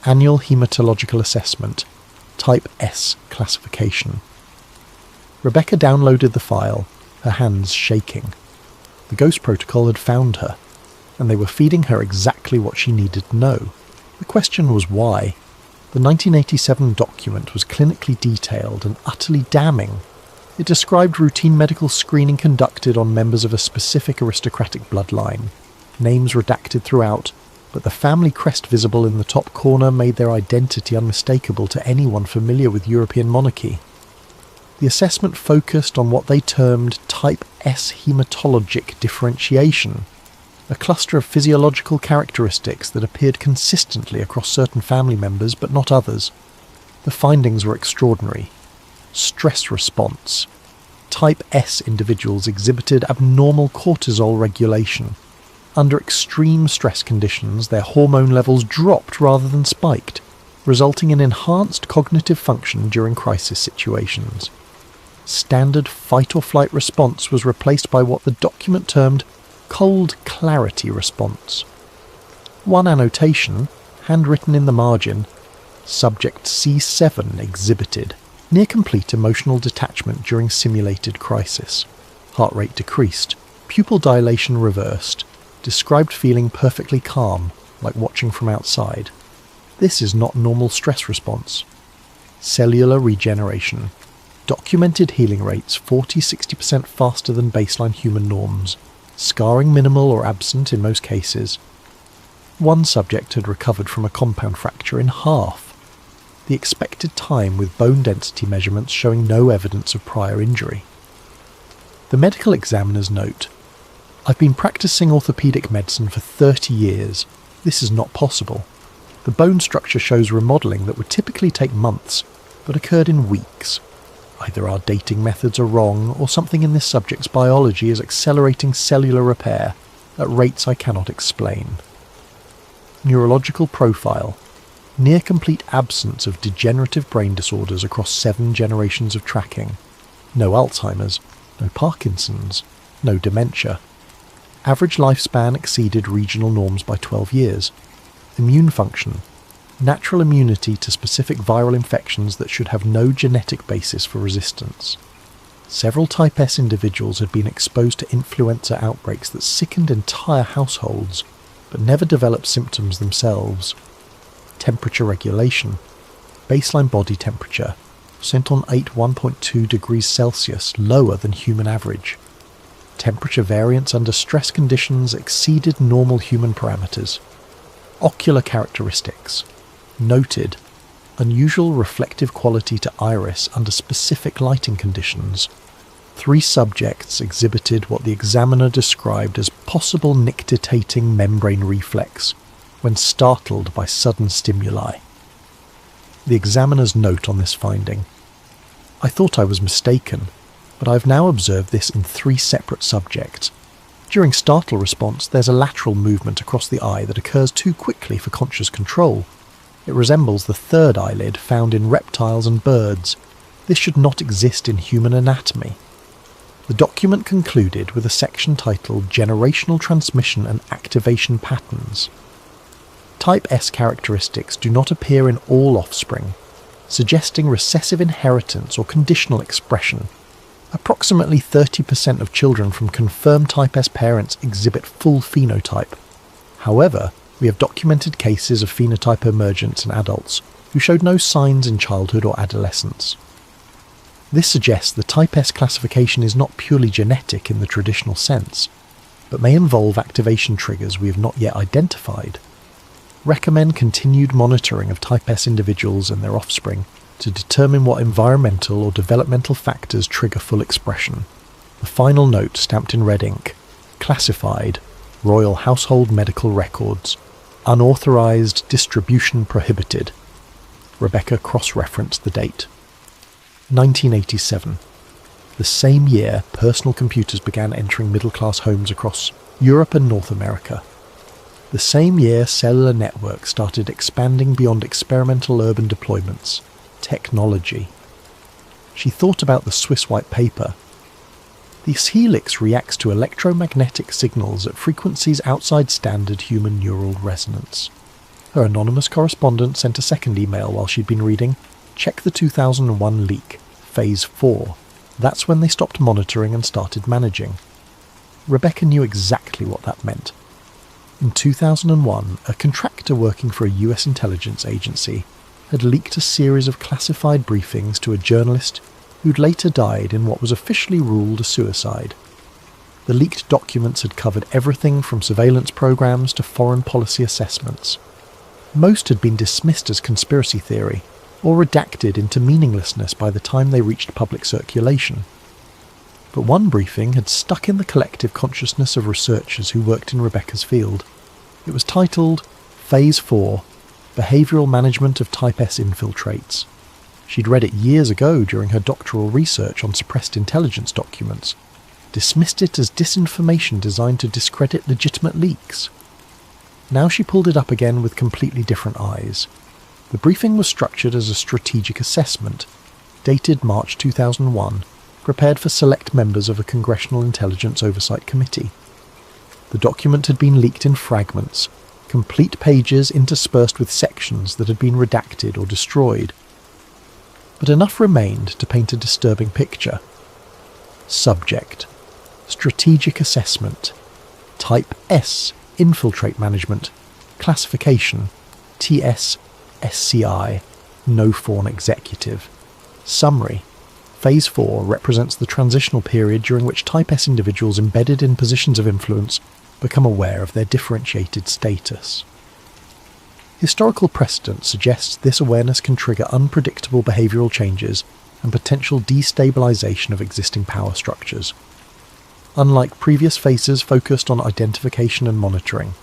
"Annual Hematological Assessment, Type S Classification." Rebecca downloaded the file, her hands shaking. The Ghost Protocol had found her, and they were feeding her exactly what she needed to know. The question was why. The 1987 document was clinically detailed and utterly damning. It described routine medical screening conducted on members of a specific aristocratic bloodline, names redacted throughout, but the family crest visible in the top corner made their identity unmistakable to anyone familiar with European monarchy. The assessment focused on what they termed Type S hematologic differentiation, a cluster of physiological characteristics that appeared consistently across certain family members but not others. The findings were extraordinary. Stress response. Type S individuals exhibited abnormal cortisol regulation. Under extreme stress conditions, their hormone levels dropped rather than spiked, resulting in enhanced cognitive function during crisis situations. Standard fight-or-flight response was replaced by what the document termed cold clarity response. One annotation, handwritten in the margin, Subject C7 exhibited near complete emotional detachment during simulated crisis. Heart rate decreased, pupil dilation reversed, described feeling perfectly calm, like watching from outside. This is not normal stress response. Cellular regeneration. Documented healing rates 40-60% faster than baseline human norms. Scarring minimal or absent in most cases. One subject had recovered from a compound fracture in half. The expected time with bone density measurements showing no evidence of prior injury. The medical examiner's note: "I've been practicing orthopaedic medicine for 30 years. This is not possible. The bone structure shows remodelling that would typically take months, but occurred in weeks. Either our dating methods are wrong, or something in this subject's biology is accelerating cellular repair at rates I cannot explain." Neurological profile. Near complete absence of degenerative brain disorders across 7 generations of tracking. No Alzheimer's, no Parkinson's, no dementia. Average lifespan exceeded regional norms by 12 years. Immune function. Natural immunity to specific viral infections that should have no genetic basis for resistance. Several Type S individuals had been exposed to influenza outbreaks that sickened entire households, but never develop symptoms themselves. Temperature regulation. Baseline body temperature sent on 1.2 degrees Celsius lower than human average. Temperature variance under stress conditions exceeded normal human parameters. Ocular characteristics. Noted. Unusual reflective quality to iris under specific lighting conditions. 3 subjects exhibited what the examiner described as possible nictitating membrane reflex when startled by sudden stimuli. The examiner's note on this finding. I thought I was mistaken, but I've now observed this in 3 separate subjects. During startle response, there's a lateral movement across the eye that occurs too quickly for conscious control. It resembles the third eyelid found in reptiles and birds. This should not exist in human anatomy. The document concluded with a section titled Generational Transmission and Activation Patterns. Type S characteristics do not appear in all offspring, suggesting recessive inheritance or conditional expression. Approximately 30% of children from confirmed type S parents exhibit full phenotype. However, we have documented cases of phenotype emergence in adults who showed no signs in childhood or adolescence. This suggests the type S classification is not purely genetic in the traditional sense, but may involve activation triggers we have not yet identified. Recommend continued monitoring of type S individuals and their offspring to determine what environmental or developmental factors trigger full expression. The final note stamped in red ink. Classified. Royal Household Medical Records. Unauthorized distribution prohibited. Rebecca cross-referenced the date. 1987. The same year, personal computers began entering middle-class homes across Europe and North America. The same year, cellular networks started expanding beyond experimental urban deployments. Technology. She thought about the Swiss white paper. This helix reacts to electromagnetic signals at frequencies outside standard human neural resonance. Her anonymous correspondent sent a second email while she'd been reading, "Check the 2001 leak, Phase 4. That's when they stopped monitoring and started managing." Rebecca knew exactly what that meant. In 2001, a contractor working for a US intelligence agency had leaked a series of classified briefings to a journalist who'd later died in what was officially ruled a suicide. The leaked documents had covered everything from surveillance programs to foreign policy assessments. Most had been dismissed as conspiracy theory, or redacted into meaninglessness by the time they reached public circulation. But one briefing had stuck in the collective consciousness of researchers who worked in Rebecca's field. It was titled Phase 4, Behavioural Management of Type S Infiltrates. She'd read it years ago during her doctoral research on suppressed intelligence documents, dismissed it as disinformation designed to discredit legitimate leaks. Now she pulled it up again with completely different eyes. The briefing was structured as a strategic assessment, dated March 2001, prepared for select members of a Congressional Intelligence Oversight Committee. The document had been leaked in fragments, complete pages interspersed with sections that had been redacted or destroyed. But enough remained to paint a disturbing picture. Subject: Strategic Assessment. Type S, Infiltrate Management. Classification: TS SCI, No Fawn Executive. Summary: Phase 4 represents the transitional period during which Type S individuals embedded in positions of influence become aware of their differentiated status. Historical precedent suggests this awareness can trigger unpredictable behavioural changes and potential destabilisation of existing power structures. Unlike previous phases focused on identification and monitoring,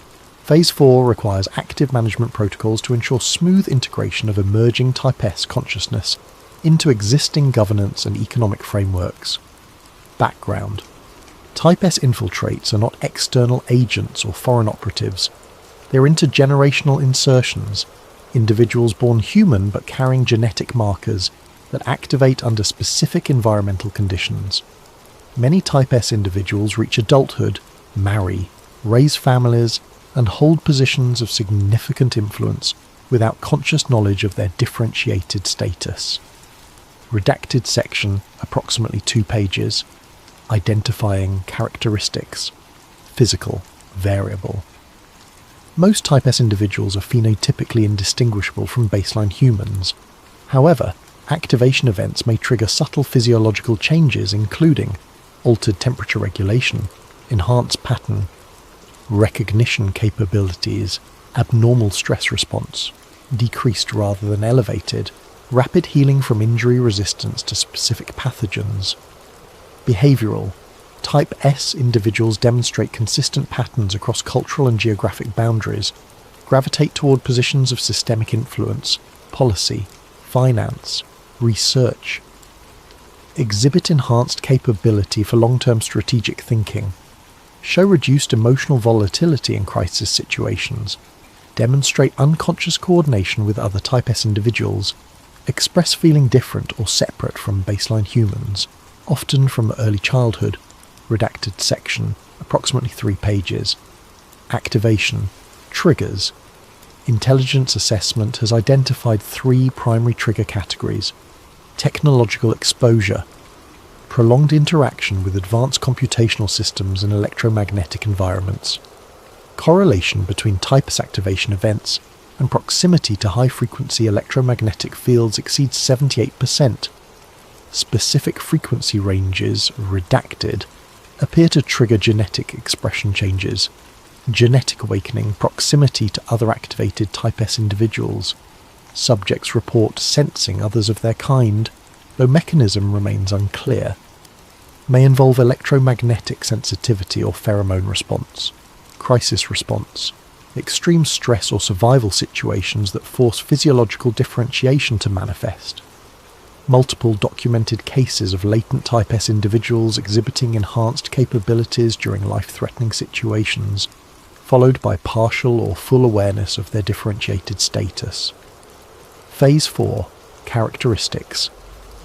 Phase 4 requires active management protocols to ensure smooth integration of emerging Type S consciousness into existing governance and economic frameworks. Background: Type S infiltrates are not external agents or foreign operatives. They're intergenerational insertions, individuals born human but carrying genetic markers that activate under specific environmental conditions. Many Type S individuals reach adulthood, marry, raise families, and hold positions of significant influence without conscious knowledge of their differentiated status. Redacted section, approximately 2 pages. Identifying characteristics. Physical, variable. Most Type S individuals are phenotypically indistinguishable from baseline humans. However, activation events may trigger subtle physiological changes including altered temperature regulation, enhanced pattern recognition capabilities, abnormal stress response, decreased rather than elevated, rapid healing from injury resistance to specific pathogens. Behavioural. Type S individuals demonstrate consistent patterns across cultural and geographic boundaries, gravitate toward positions of systemic influence, policy, finance, research. Exhibit enhanced capability for long-term strategic thinking. Show reduced emotional volatility in crisis situations. Demonstrate unconscious coordination with other Type S individuals. Express feeling different or separate from baseline humans, often from early childhood. Redacted section, approximately 3 pages. Activation. Triggers. Intelligence assessment has identified 3 primary trigger categories. Technological exposure. Prolonged interaction with advanced computational systems and electromagnetic environments. Correlation between Type S activation events and proximity to high-frequency electromagnetic fields exceeds 78%. Specific frequency ranges, redacted, appear to trigger genetic expression changes. Genetic awakening, proximity to other activated Type S individuals. Subjects report sensing others of their kind, though mechanism remains unclear. May involve electromagnetic sensitivity or pheromone response. Crisis response. Extreme stress or survival situations that force physiological differentiation to manifest. Multiple documented cases of latent Type S individuals exhibiting enhanced capabilities during life-threatening situations, followed by partial or full awareness of their differentiated status. Phase 4. Characteristics.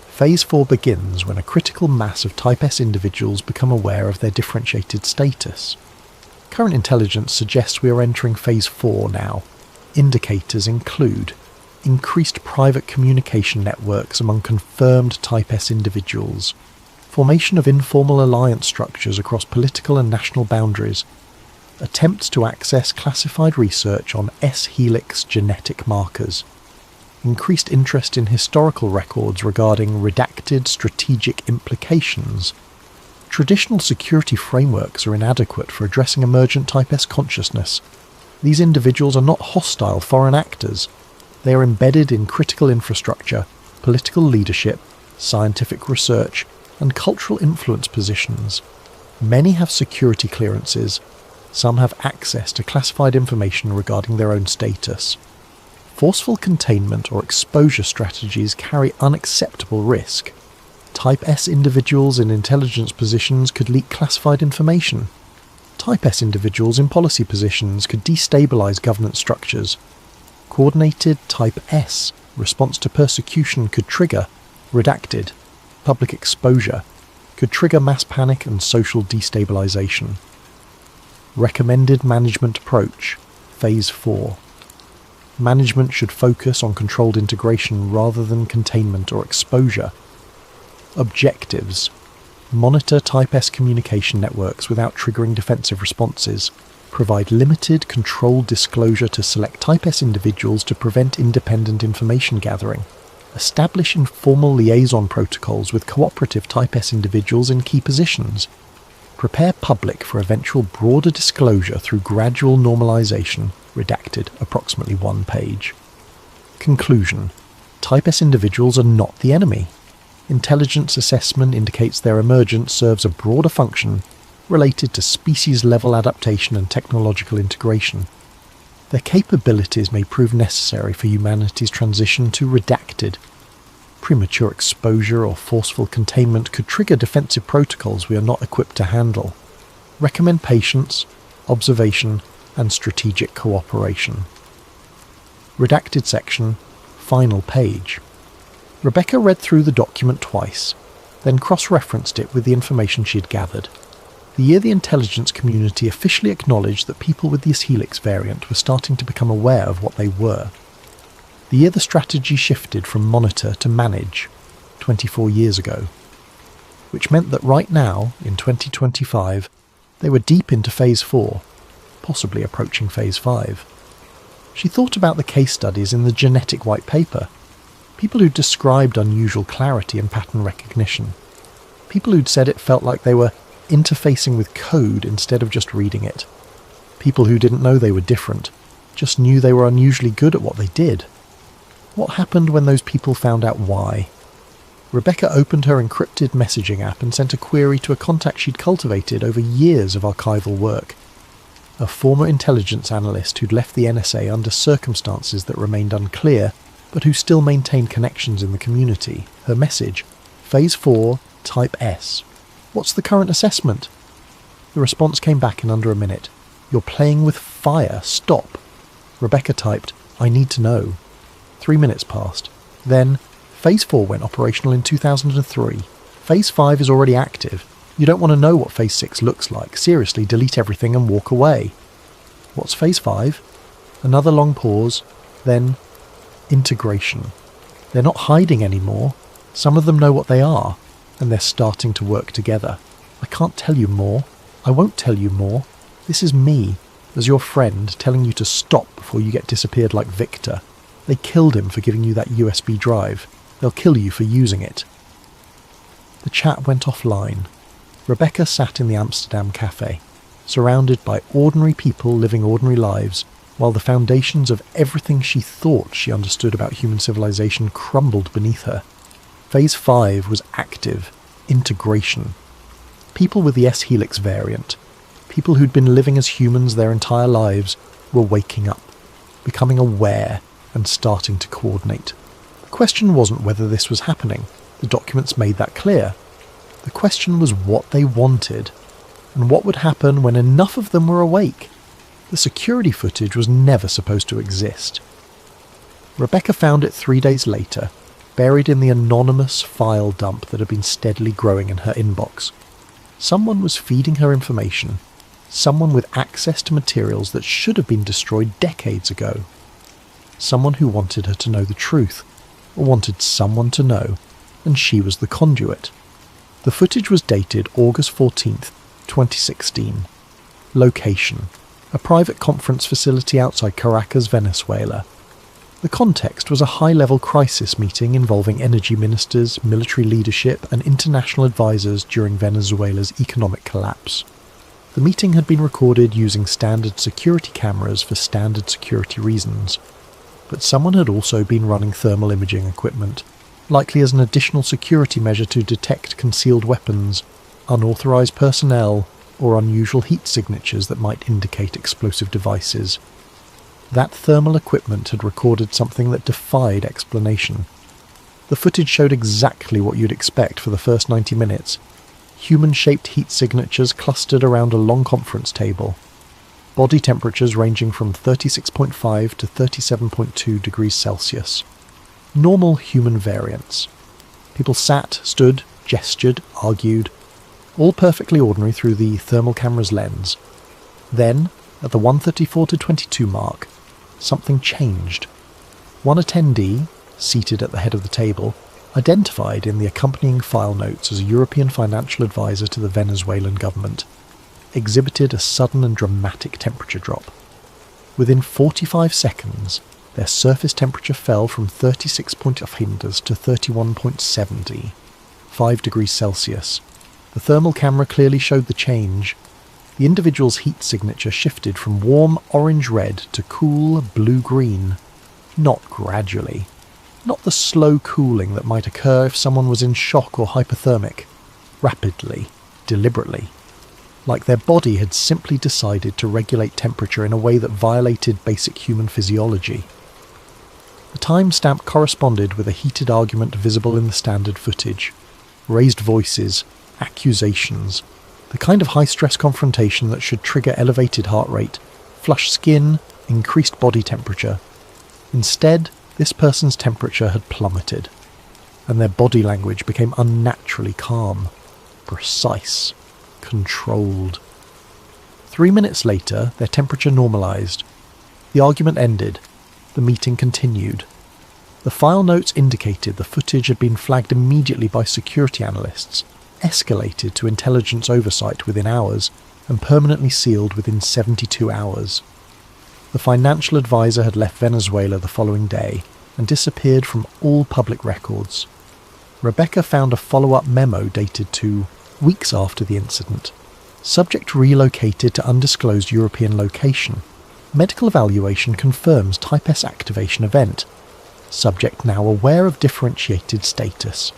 Phase 4 begins when a critical mass of Type S individuals become aware of their differentiated status. Current intelligence suggests we are entering Phase 4 now. Indicators include increased private communication networks among confirmed Type S individuals, formation of informal alliance structures across political and national boundaries, attempts to access classified research on S-helix genetic markers, increased interest in historical records regarding redacted strategic implications. Traditional security frameworks are inadequate for addressing emergent Type S consciousness. These individuals are not hostile foreign actors. They are embedded in critical infrastructure, political leadership, scientific research, and cultural influence positions. Many have security clearances. Some have access to classified information regarding their own status. Forceful containment or exposure strategies carry unacceptable risk. Type S individuals in intelligence positions could leak classified information. Type S individuals in policy positions could destabilize governance structures. Coordinated Type S response to persecution could trigger, redacted, public exposure, could trigger mass panic and social destabilization. Recommended management approach, Phase 4. Management should focus on controlled integration rather than containment or exposure. Objectives. Monitor Type S communication networks without triggering defensive responses. Provide limited, controlled disclosure to select Type S individuals to prevent independent information gathering. Establish informal liaison protocols with cooperative Type S individuals in key positions. Prepare public for eventual broader disclosure through gradual normalization, redacted, approximately 1 page. Conclusion. Type S individuals are not the enemy. Intelligence assessment indicates their emergence serves a broader function related to species-level adaptation and technological integration. Their capabilities may prove necessary for humanity's transition to redacted. Premature exposure or forceful containment could trigger defensive protocols we are not equipped to handle. Recommend patience, observation, and strategic cooperation. Redacted section, final page. Rebecca read through the document twice, then cross-referenced it with the information she had gathered. The year the intelligence community officially acknowledged that people with the S-helix variant were starting to become aware of what they were. The year the strategy shifted from monitor to manage, 24 years ago. Which meant that right now, in 2025, they were deep into Phase 4, possibly approaching Phase 5. She thought about the case studies in the genetic white paper. People who'd described unusual clarity and pattern recognition. People who'd said it felt like they were interfacing with code instead of just reading it. People who didn't know they were different, just knew they were unusually good at what they did. What happened when those people found out why? Rebecca opened her encrypted messaging app and sent a query to a contact she'd cultivated over years of archival work. A former intelligence analyst who'd left the NSA under circumstances that remained unclear, but who still maintained connections in the community. Her message: Phase 4, Type S. What's the current assessment? The response came back in under a minute. You're playing with fire, stop. Rebecca typed, I need to know. 3 minutes passed. Then, Phase 4 went operational in 2003. Phase 5 is already active. You don't want to know what Phase 6 looks like. Seriously, delete everything and walk away. What's Phase 5? Another long pause. Then, integration. They're not hiding anymore. Some of them know what they are, and they're starting to work together. I can't tell you more. I won't tell you more. This is me, as your friend, telling you to stop before you get disappeared like Victor. They killed him for giving you that USB drive. They'll kill you for using it. The chat went offline. Rebecca sat in the Amsterdam cafe, surrounded by ordinary people living ordinary lives, while the foundations of everything she thought she understood about human civilization crumbled beneath her. Phase 5 was active, integration. People with the S-helix variant, people who'd been living as humans their entire lives, were waking up, becoming aware and starting to coordinate. The question wasn't whether this was happening. The documents made that clear. The question was what they wanted, and what would happen when enough of them were awake. The security footage was never supposed to exist. Rebecca found it 3 days later, buried in the anonymous file dump that had been steadily growing in her inbox. Someone was feeding her information, someone with access to materials that should have been destroyed decades ago. Someone who wanted her to know the truth, or wanted someone to know, and she was the conduit. The footage was dated August 14th, 2016. Location: a private conference facility outside Caracas, Venezuela. The context was a high-level crisis meeting involving energy ministers, military leadership, and international advisors during Venezuela's economic collapse. The meeting had been recorded using standard security cameras for standard security reasons, but someone had also been running thermal imaging equipment, likely as an additional security measure to detect concealed weapons, unauthorized personnel, or unusual heat signatures that might indicate explosive devices. That thermal equipment had recorded something that defied explanation. The footage showed exactly what you'd expect for the first 90 minutes. Human-shaped heat signatures clustered around a long conference table. Body temperatures ranging from 36.5 to 37.2 degrees Celsius. Normal human variance. People sat, stood, gestured, argued, all perfectly ordinary through the thermal camera's lens. Then, at the 1:34 to 22 mark, something changed. One attendee, seated at the head of the table, identified in the accompanying file notes as a European financial advisor to the Venezuelan government, exhibited a sudden and dramatic temperature drop. Within 45 seconds, their surface temperature fell from 36.5 to 31.70, 5 degrees Celsius. The thermal camera clearly showed the change. The individual's heat signature shifted from warm orange-red to cool blue-green. Not gradually. Not the slow cooling that might occur if someone was in shock or hypothermic. Rapidly, deliberately. Like their body had simply decided to regulate temperature in a way that violated basic human physiology. The timestamp corresponded with a heated argument visible in the standard footage. Raised voices, accusations, the kind of high-stress confrontation that should trigger elevated heart rate, flushed skin, increased body temperature. Instead, this person's temperature had plummeted, and their body language became unnaturally calm, precise, controlled. 3 minutes later, their temperature normalized. The argument ended. The meeting continued. The file notes indicated the footage had been flagged immediately by security analysts, escalated to intelligence oversight within hours, and permanently sealed within 72 hours. The financial advisor had left Venezuela the following day and disappeared from all public records. Rebecca found a follow-up memo dated 2 weeks after the incident. Subject relocated to undisclosed European location. Medical evaluation confirms Type S activation event. Subject now aware of differentiated status.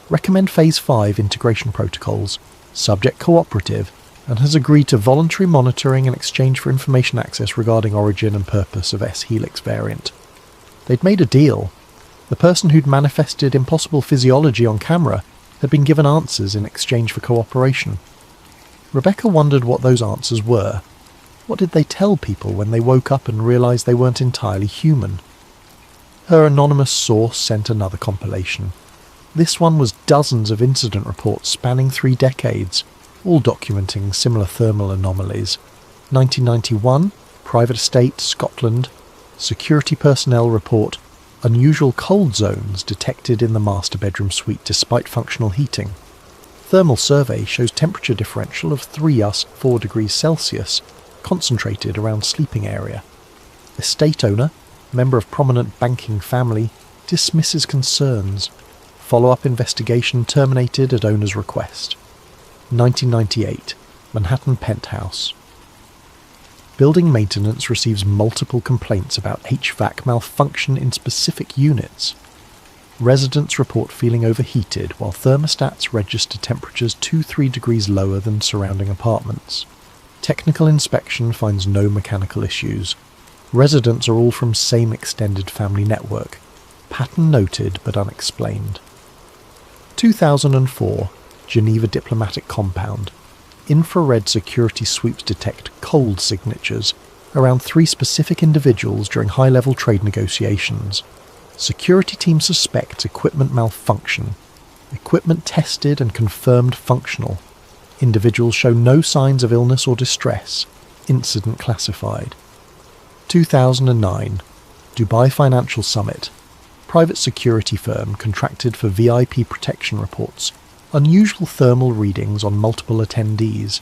Recommend Phase 5 integration protocols. Subject cooperative and has agreed to voluntary monitoring in exchange for information access regarding origin and purpose of S-Helix variant. They'd made a deal. The person who'd manifested impossible physiology on camera had been given answers in exchange for cooperation. Rebecca wondered what those answers were. What did they tell people when they woke up and realised they weren't entirely human? Her anonymous source sent another compilation. This one was dozens of incident reports spanning 3 decades, all documenting similar thermal anomalies. 1991, private estate, Scotland, security personnel report, unusual cold zones detected in the master bedroom suite despite functional heating. Thermal survey shows temperature differential of 3+4 degrees Celsius, concentrated around sleeping area. Estate owner, member of prominent banking family, dismisses concerns. Follow-up investigation terminated at owner's request. 1998, Manhattan penthouse. Building maintenance receives multiple complaints about HVAC malfunction in specific units. Residents report feeling overheated while thermostats register temperatures 2-3 degrees lower than surrounding apartments. Technical inspection finds no mechanical issues. Residents are all from same extended family network. Pattern noted but unexplained. 2004, Geneva Diplomatic Compound. Infrared security sweeps detect cold signatures around 3 specific individuals during high-level trade negotiations. Security team suspects equipment malfunction. Equipment tested and confirmed functional. Individuals show no signs of illness or distress. Incident classified. 2009, Dubai Financial Summit. Private security firm contracted for VIP protection reports. Unusual thermal readings on multiple attendees.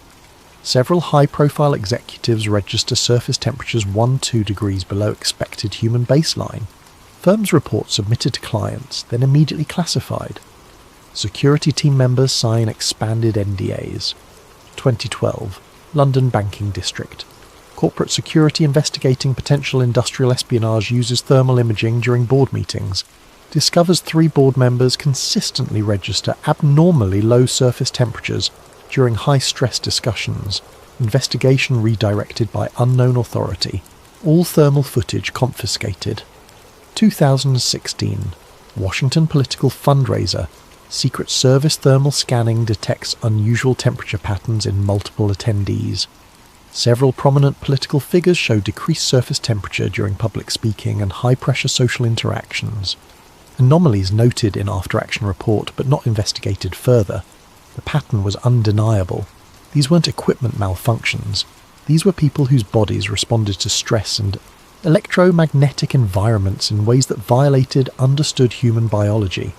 Several high-profile executives register surface temperatures 1-2 degrees below expected human baseline. Firm's report submitted to clients, then immediately classified. Security team members sign expanded NDAs. 2012, London Banking District. Corporate security investigating potential industrial espionage uses thermal imaging during board meetings. Discovers 3 board members consistently register abnormally low surface temperatures during high-stress discussions. Investigation redirected by unknown authority. All thermal footage confiscated. 2016, Washington political fundraiser. Secret Service thermal scanning detects unusual temperature patterns in multiple attendees. Several prominent political figures show decreased surface temperature during public speaking and high-pressure social interactions. Anomalies noted in after-action report but not investigated further. The pattern was undeniable. These weren't equipment malfunctions. These were people whose bodies responded to stress and electromagnetic environments in ways that violated understood human biology.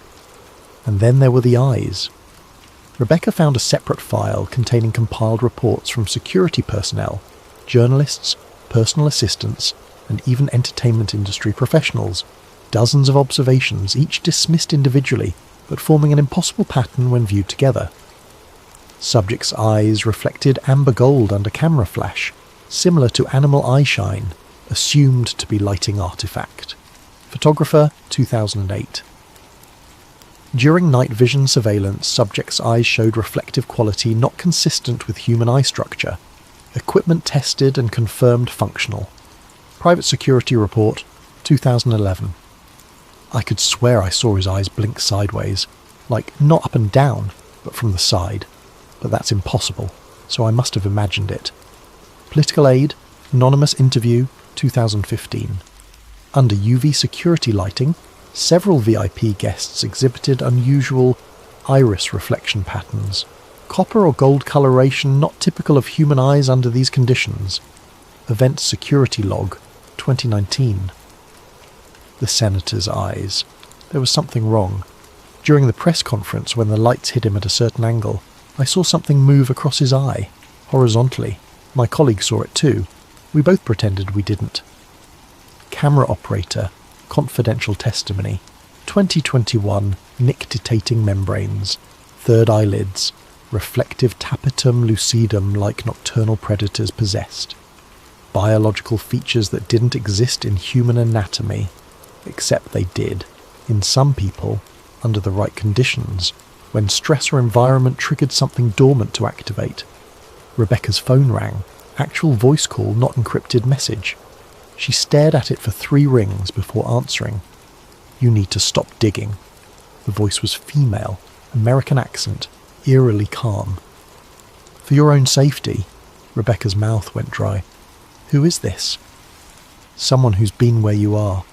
And then there were the eyes. Rebecca found a separate file containing compiled reports from security personnel, journalists, personal assistants, and even entertainment industry professionals. Dozens of observations, each dismissed individually, but forming an impossible pattern when viewed together. Subject's eyes reflected amber gold under camera flash, similar to animal eye shine, assumed to be lighting artifact. Photographer, 2008. During night vision surveillance, subject's eyes showed reflective quality not consistent with human eye structure. Equipment tested and confirmed functional. Private security report, 2011. I could swear I saw his eyes blink sideways, like not up and down, but from the side. But that's impossible, so I must have imagined it. Political aid, anonymous interview, 2015. Under UV security lighting, several VIP guests exhibited unusual iris reflection patterns. Copper or gold coloration not typical of human eyes under these conditions. Event security log, 2019. The senator's eyes. There was something wrong. During the press conference, when the lights hit him at a certain angle, I saw something move across his eye. horizontally. My colleague saw it too. We both pretended we didn't. Camera operator, confidential testimony, 2021, nictitating membranes, third eyelids, reflective tapetum lucidum like nocturnal predators possessed. Biological features that didn't exist in human anatomy, except they did, in some people, under the right conditions, when stress or environment triggered something dormant to activate. Rebecca's phone rang, actual voice call, not encrypted message. She stared at it for 3 rings before answering. "You need to stop digging." The voice was female, American accent, eerily calm. "For your own safety." Rebecca's mouth went dry. "Who is this?" "Someone who's been where you are.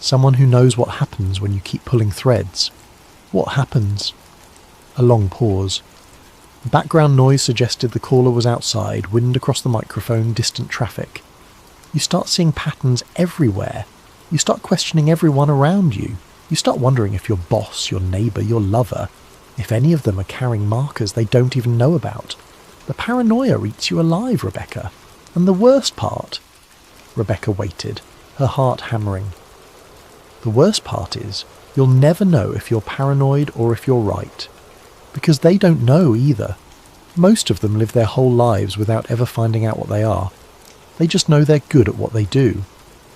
Someone who knows what happens when you keep pulling threads." "What happens?" A long pause. Background noise suggested the caller was outside, wind across the microphone, distant traffic. You start seeing patterns everywhere. You start questioning everyone around you. You start wondering if your boss, your neighbour, your lover, if any of them are carrying markers they don't even know about. The paranoia eats you alive, Rebecca. And the worst part... Rebecca waited, her heart hammering. The worst part is, you'll never know if you're paranoid or if you're right. Because they don't know either. Most of them live their whole lives without ever finding out what they are. They just know they're good at what they do.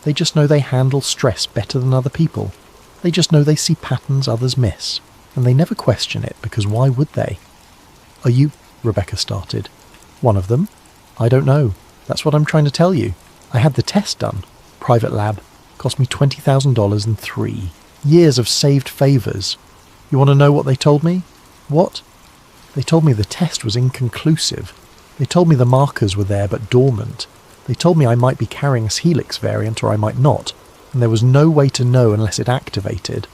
They just know they handle stress better than other people. They just know they see patterns others miss. And they never question it, because why would they? "Are you..." Rebecca started. "One of them?" "I don't know. That's what I'm trying to tell you. I had the test done. Private lab. Cost me $20,000 and 3 years of saved favours. You want to know what they told me?" "What?" "They told me the test was inconclusive. They told me the markers were there but dormant. They told me I might be carrying a helix variant or I might not, and there was no way to know unless it activated.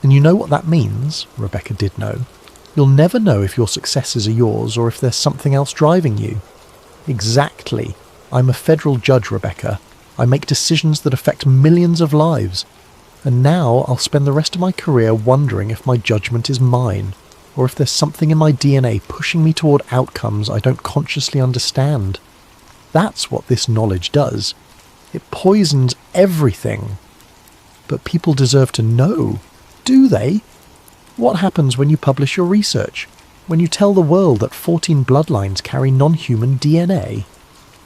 And you know what that means?" Rebecca did know. "You'll never know if your successes are yours or if there's something else driving you." "Exactly. I'm a federal judge, Rebecca. I make decisions that affect millions of lives. And now I'll spend the rest of my career wondering if my judgment is mine, or if there's something in my DNA pushing me toward outcomes I don't consciously understand. That's what this knowledge does. It poisons everything. But people deserve to know, do they? What happens when you publish your research? When you tell the world that 14 bloodlines carry non-human DNA?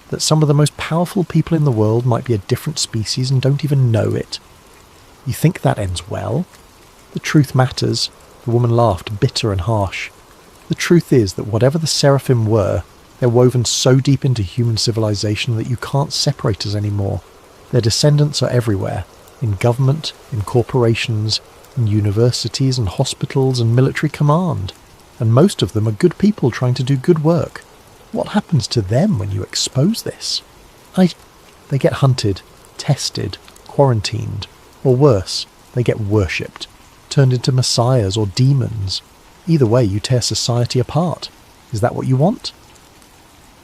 That some of the most powerful people in the world might be a different species and don't even know it? You think that ends well? The truth matters." The woman laughed, bitter and harsh. "The truth is that whatever the seraphim were, they're woven so deep into human civilization that you can't separate us anymore. Their descendants are everywhere, in government, in corporations, in universities and hospitals and military command. And most of them are good people trying to do good work. What happens to them when you expose this? They get hunted, tested, quarantined, or worse, they get worshipped, turned into messiahs or demons. Either way, you tear society apart. Is that what you want?"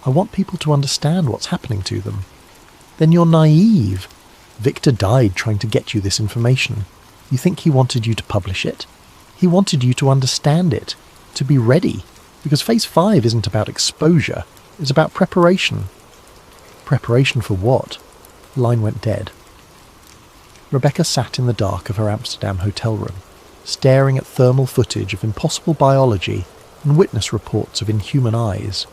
"I want people to understand what's happening to them." "Then you're naive. Victor died trying to get you this information. You think he wanted you to publish it? He wanted you to understand it, to be ready. Because Phase 5 isn't about exposure, it's about preparation." "Preparation for what?" The line went dead. Rebecca sat in the dark of her Amsterdam hotel room, staring at thermal footage of impossible biology and witness reports of inhuman eyes,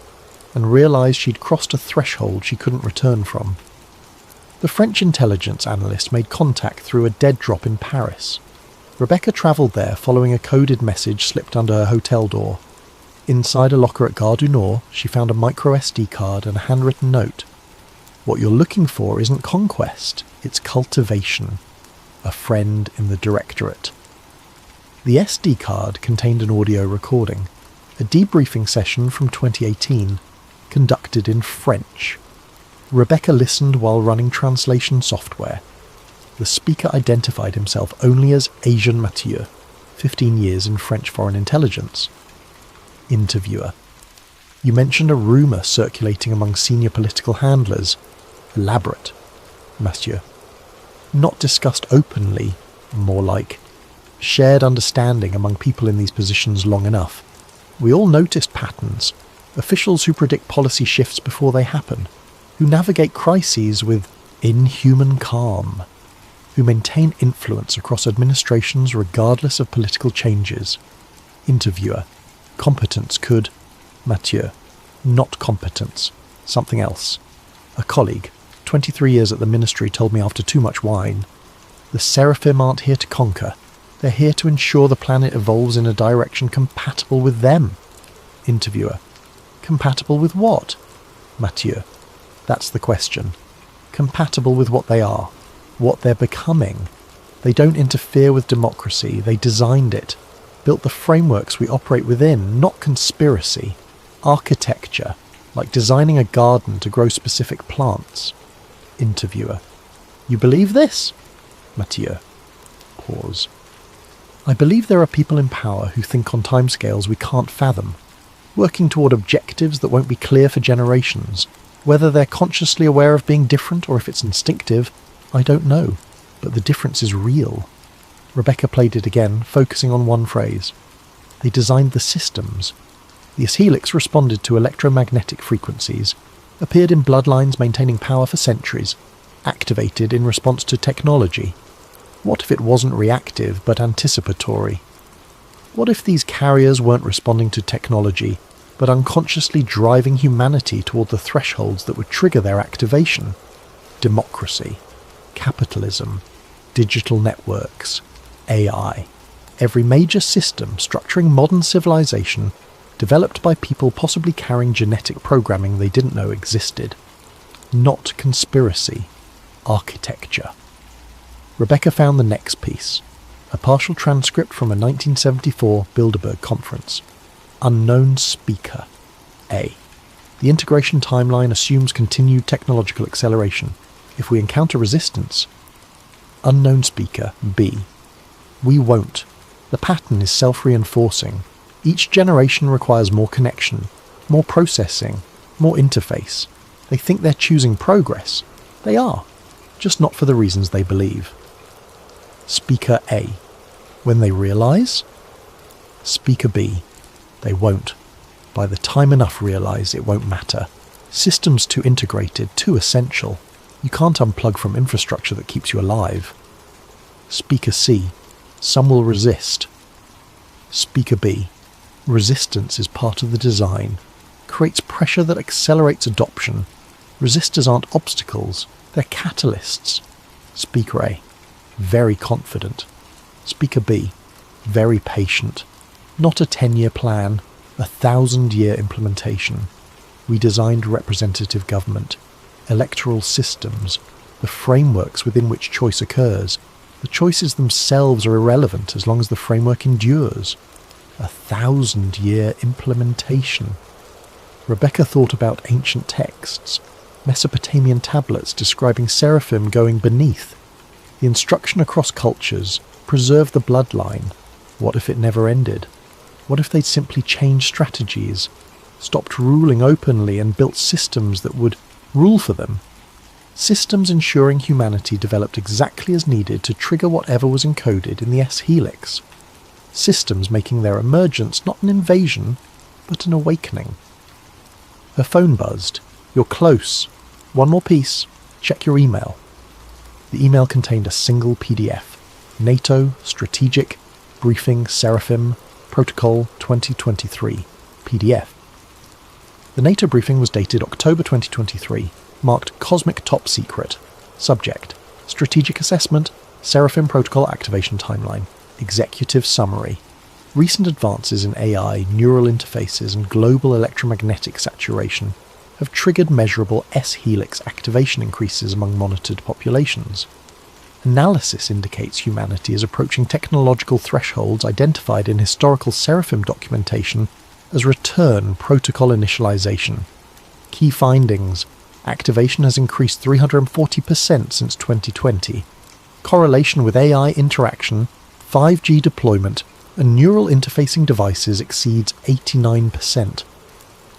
and realised she'd crossed a threshold she couldn't return from. The French intelligence analyst made contact through a dead drop in Paris. Rebecca travelled there following a coded message slipped under her hotel door. Inside a locker at Gare du Nord, she found a micro SD card and a handwritten note. "What you're looking for isn't conquest, it's cultivation. A friend in the directorate." The SD card contained an audio recording, a debriefing session from 2018, conducted in French. Rebecca listened while running translation software. The speaker identified himself only as Asian Mathieu, 15 years in French foreign intelligence. Interviewer: "You mentioned a rumour circulating among senior political handlers. Elaborate." Mathieu: "Not discussed openly, more like shared understanding among people in these positions long enough. We all noticed patterns. officials who predict policy shifts before they happen, who navigate crises with inhuman calm, who maintain influence across administrations regardless of political changes. Interviewer: competence could. Mathieu: not competence, something else. A colleague, 23 years at the ministry, told me after too much wine, the Seraphim aren't here to conquer, they're here to ensure the planet evolves in a direction compatible with them. Interviewer: compatible with what? Mathieu: that's the question. Compatible with what they are, what they're becoming. They don't interfere with democracy, they designed it, built the frameworks we operate within, not conspiracy. Architecture, like designing a garden to grow specific plants. Interviewer: you believe this? Mathieu: pause. I believe there are people in power who think on timescales we can't fathom, working toward objectives that won't be clear for generations. Whether they're consciously aware of being different or if it's instinctive, I don't know, but the difference is real. Rebecca played it again, focusing on one phrase. They designed the systems. The S-helix responded to electromagnetic frequencies, appeared in bloodlines maintaining power for centuries, activated in response to technology. What if it wasn't reactive but anticipatory? What if these carriers weren't responding to technology, but unconsciously driving humanity toward the thresholds that would trigger their activation? Democracy, capitalism, digital networks, AI. Every major system structuring modern civilization developed by people possibly carrying genetic programming they didn't know existed. Not conspiracy, architecture. Rebecca found the next piece, a partial transcript from a 1974 Bilderberg conference. Unknown speaker. A. The integration timeline assumes continued technological acceleration. If we encounter resistance. Unknown speaker. B. We won't. The pattern is self-reinforcing. Each generation requires more connection, more processing, more interface. They think they're choosing progress. They are, just not for the reasons they believe. Speaker A. When they realise? Speaker B. They won't. By the time enough realise, it won't matter. Systems too integrated, too essential. You can't unplug from infrastructure that keeps you alive. Speaker C. Some will resist. Speaker B. Resistance is part of the design. Creates pressure that accelerates adoption. Resistors aren't obstacles, they're catalysts. Speaker A. Very confident. Speaker B. Very patient. Not a 10-year plan, a 1,000-year implementation. We designed representative government, electoral systems, the frameworks within which choice occurs. The choices themselves are irrelevant as long as the framework endures. A 1,000-year implementation. Rebecca thought about ancient texts, Mesopotamian tablets describing seraphim going beneath. The instruction across cultures, preserve the bloodline. What if it never ended? What if they'd simply changed strategies, stopped ruling openly and built systems that would rule for them? Systems ensuring humanity developed exactly as needed to trigger whatever was encoded in the S-helix. Systems making their emergence not an invasion, but an awakening. Her phone buzzed. You're close. One more piece. Check your email. The email contained a single PDF. NATO, Strategic, Briefing, Seraphim, Protocol 2023, PDF. The NATO briefing was dated October 2023, marked Cosmic Top Secret. Subject: Strategic Assessment, Seraphim Protocol Activation Timeline. Executive Summary. Recent advances in AI, neural interfaces and global electromagnetic saturation have triggered measurable S-helix activation increases among monitored populations. Analysis indicates humanity is approaching technological thresholds identified in historical Seraphim documentation as return protocol initialization. Key findings: activation has increased 340% since 2020. Correlation with AI interaction, 5G deployment, and neural interfacing devices exceeds 89%.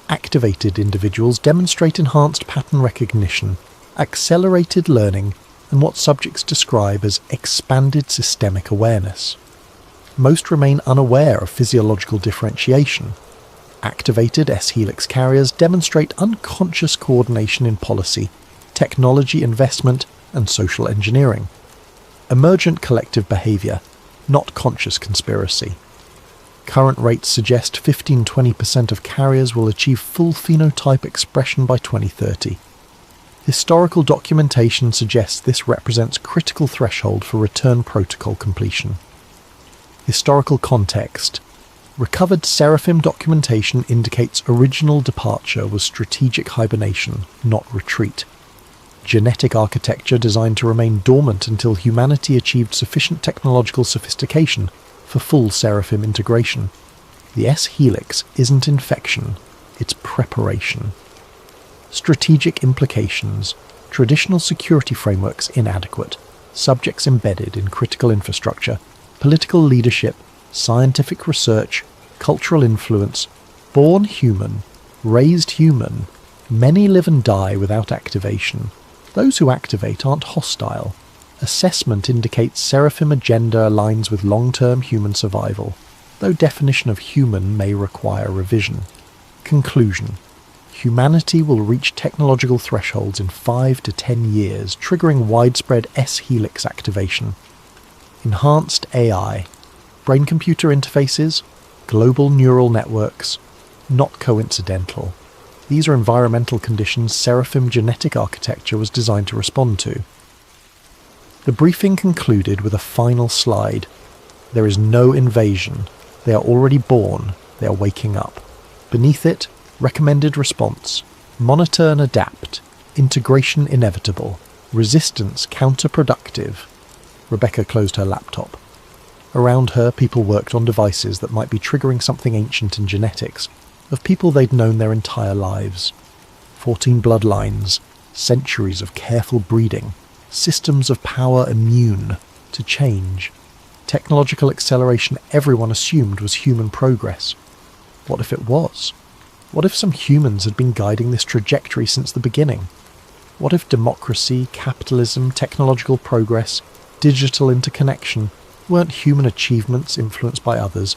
Activated individuals demonstrate enhanced pattern recognition, accelerated learning, and what subjects describe as expanded systemic awareness. Most remain unaware of physiological differentiation. Activated S-helix carriers demonstrate unconscious coordination in policy, technology investment, and social engineering. Emergent collective behaviour, not conscious conspiracy. Current rates suggest 15-20% of carriers will achieve full phenotype expression by 2030. Historical documentation suggests this represents critical threshold for return protocol completion. Historical context. Recovered Seraphim documentation indicates original departure was strategic hibernation, not retreat. Genetic architecture designed to remain dormant until humanity achieved sufficient technological sophistication for full Seraphim integration. The S-helix isn't infection, it's preparation. Strategic implications. Traditional security frameworks inadequate. Subjects embedded in critical infrastructure. Political leadership. Scientific research. Cultural influence. Born human. Raised human. Many live and die without activation. Those who activate aren't hostile. Assessment indicates Seraphim agenda aligns with long-term human survival, though definition of human may require revision. Conclusion. Humanity will reach technological thresholds in 5 to 10 years, triggering widespread S-helix activation. Enhanced AI, brain-computer interfaces, global neural networks, not coincidental. These are environmental conditions Seraphim genetic architecture was designed to respond to. The briefing concluded with a final slide. There is no invasion. They are already born. They are waking up. Beneath it, recommended response. Monitor and adapt. Integration inevitable. Resistance counterproductive. Rebecca closed her laptop. Around her, people worked on devices that might be triggering something ancient in genetics, of people they'd known their entire lives. 14 bloodlines, centuries of careful breeding, systems of power immune to change. Technological acceleration everyone assumed was human progress. What if it was? What if some humans had been guiding this trajectory since the beginning? What if democracy, capitalism, technological progress, digital interconnection weren't human achievements influenced by others,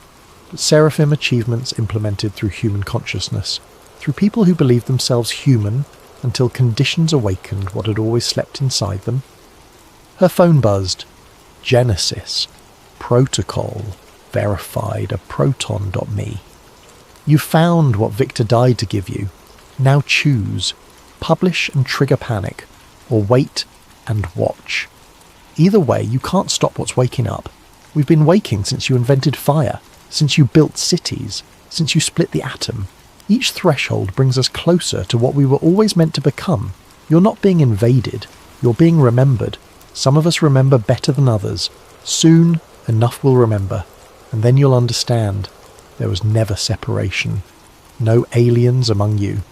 but Seraphim achievements implemented through human consciousness, through people who believed themselves human until conditions awakened what had always slept inside them? Her phone buzzed. Genesis. Protocol. Verified a proton.me. You found what Victor died to give you. Now choose. Publish and trigger panic, or wait and watch. Either way, you can't stop what's waking up. We've been waking since you invented fire, since you built cities, since you split the atom. Each threshold brings us closer to what we were always meant to become. You're not being invaded, you're being remembered. Some of us remember better than others. Soon, enough will remember, and then you'll understand. There was never separation. No aliens among you.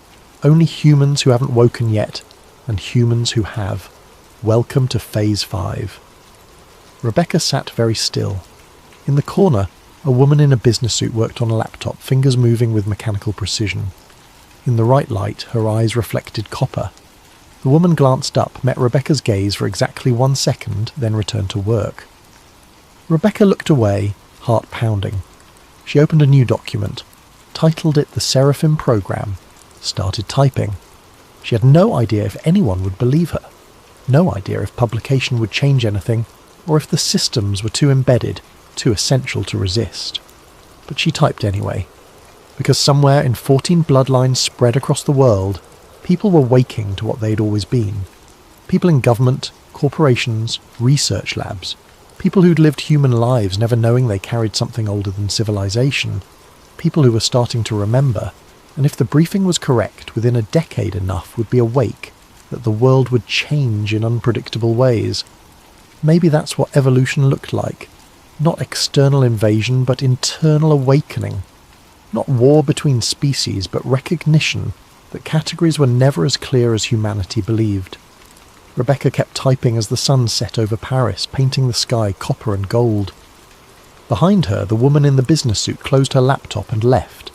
Only humans who haven't woken yet, and humans who have. Welcome to Phase 5. Rebecca sat very still. In the corner, a woman in a business suit worked on a laptop, fingers moving with mechanical precision. In the right light, her eyes reflected copper. The woman glanced up, met Rebecca's gaze for exactly 1 second, then returned to work. Rebecca looked away, heart pounding. She opened a new document, titled it The Seraphim Program, started typing. She had no idea if anyone would believe her, no idea if publication would change anything, or if the systems were too embedded, too essential to resist. But she typed anyway, because somewhere in 14 bloodlines spread across the world, people were waking to what they'd always been. People in government, corporations, research labs, people who'd lived human lives never knowing they carried something older than civilization, people who were starting to remember, and if the briefing was correct, within a decade enough would be awake, that the world would change in unpredictable ways. Maybe that's what evolution looked like. Not external invasion, but internal awakening. Not war between species, but recognition that categories were never as clear as humanity believed. Rebecca kept typing as the sun set over Paris, painting the sky copper and gold. Behind her, the woman in the business suit closed her laptop and left.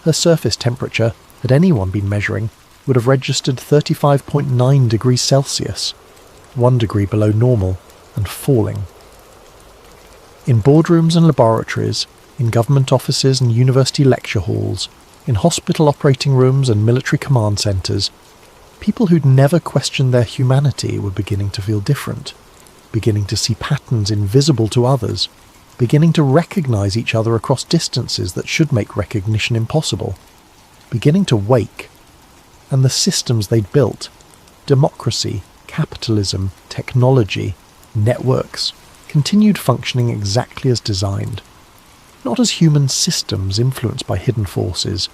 Her surface temperature, had anyone been measuring, would have registered 35.9 degrees Celsius, 1 degree below normal, and falling. In boardrooms and laboratories, in government offices and university lecture halls, In hospital operating rooms and military command centres, people who'd never questioned their humanity were beginning to feel different, beginning to see patterns invisible to others, beginning to recognise each other across distances that should make recognition impossible, beginning to wake. And the systems they'd built, democracy, capitalism, technology, networks, continued functioning exactly as designed. Not as human systems influenced by hidden forces,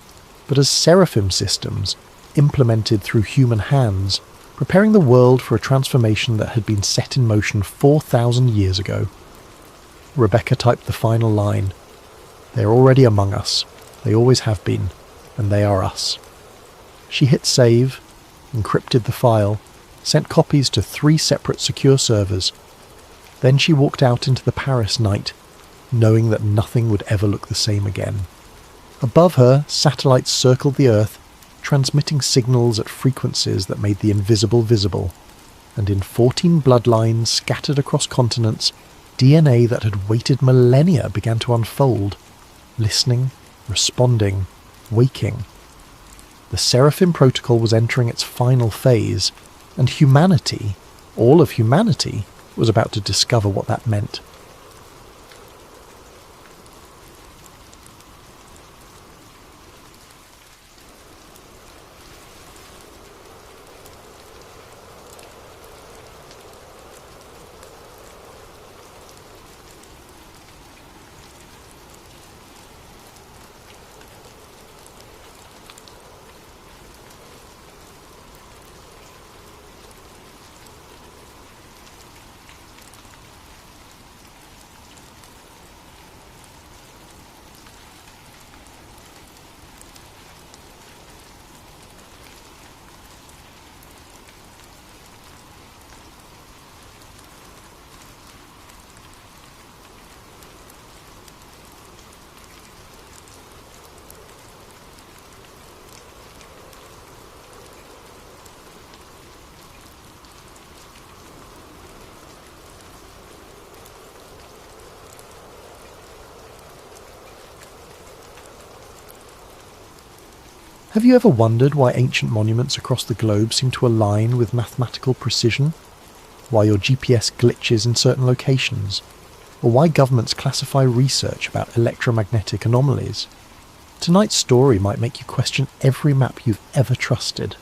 but as seraphim systems implemented through human hands, preparing the world for a transformation that had been set in motion 4,000 years ago. Rebecca typed the final line. "They're already among us. They always have been, and they are us." She hit save, encrypted the file, sent copies to 3 separate secure servers. Then she walked out into the Paris night, knowing that nothing would ever look the same again. Above her, satellites circled the Earth, transmitting signals at frequencies that made the invisible visible. And in 14 bloodlines scattered across continents, DNA that had waited millennia began to unfold, listening, responding, waking. The Seraphim Protocol was entering its final phase, and humanity, all of humanity, was about to discover what that meant. Have you ever wondered why ancient monuments across the globe seem to align with mathematical precision? Why your GPS glitches in certain locations? Or why governments classify research about electromagnetic anomalies? Tonight's story might make you question every map you've ever trusted.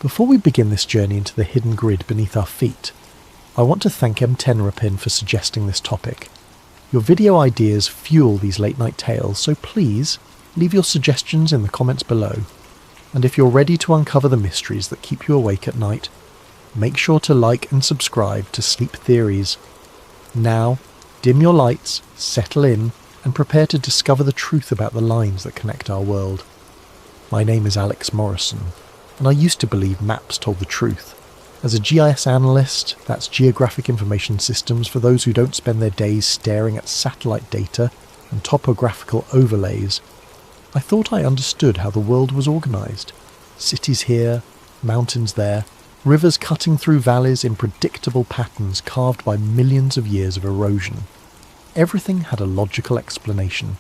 Before we begin this journey into the hidden grid beneath our feet, I want to thank M10rapin for suggesting this topic. Your video ideas fuel these late-night tales, so please leave your suggestions in the comments below. And if you're ready to uncover the mysteries that keep you awake at night, make sure to like and subscribe to Sleep Theories. Now, dim your lights, settle in, and prepare to discover the truth about the lines that connect our world. My name is Alex Morrison, and I used to believe maps told the truth. As a GIS analyst, that's Geographic Information Systems for those who don't spend their days staring at satellite data and topographical overlays, I thought I understood how the world was organised. Cities here, mountains there, rivers cutting through valleys in predictable patterns carved by millions of years of erosion. Everything had a logical explanation.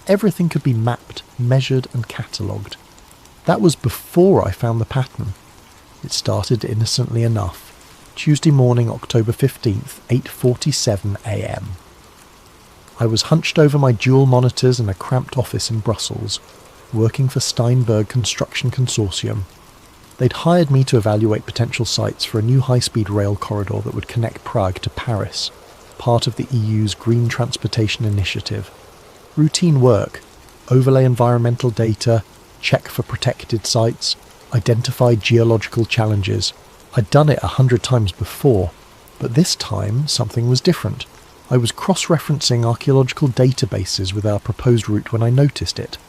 Everything could be mapped, measured and catalogued. That was before I found the pattern. It started innocently enough. Tuesday morning, October 15th, 8:47 a.m. I was hunched over my dual monitors in a cramped office in Brussels, working for Steinberg Construction Consortium. They'd hired me to evaluate potential sites for a new high-speed rail corridor that would connect Prague to Paris, part of the EU's Green Transportation Initiative. Routine work, overlay environmental data, check for protected sites, identify geological challenges. I'd done it 100 times before, but this time something was different. I was cross-referencing archaeological databases with our proposed route when I noticed it.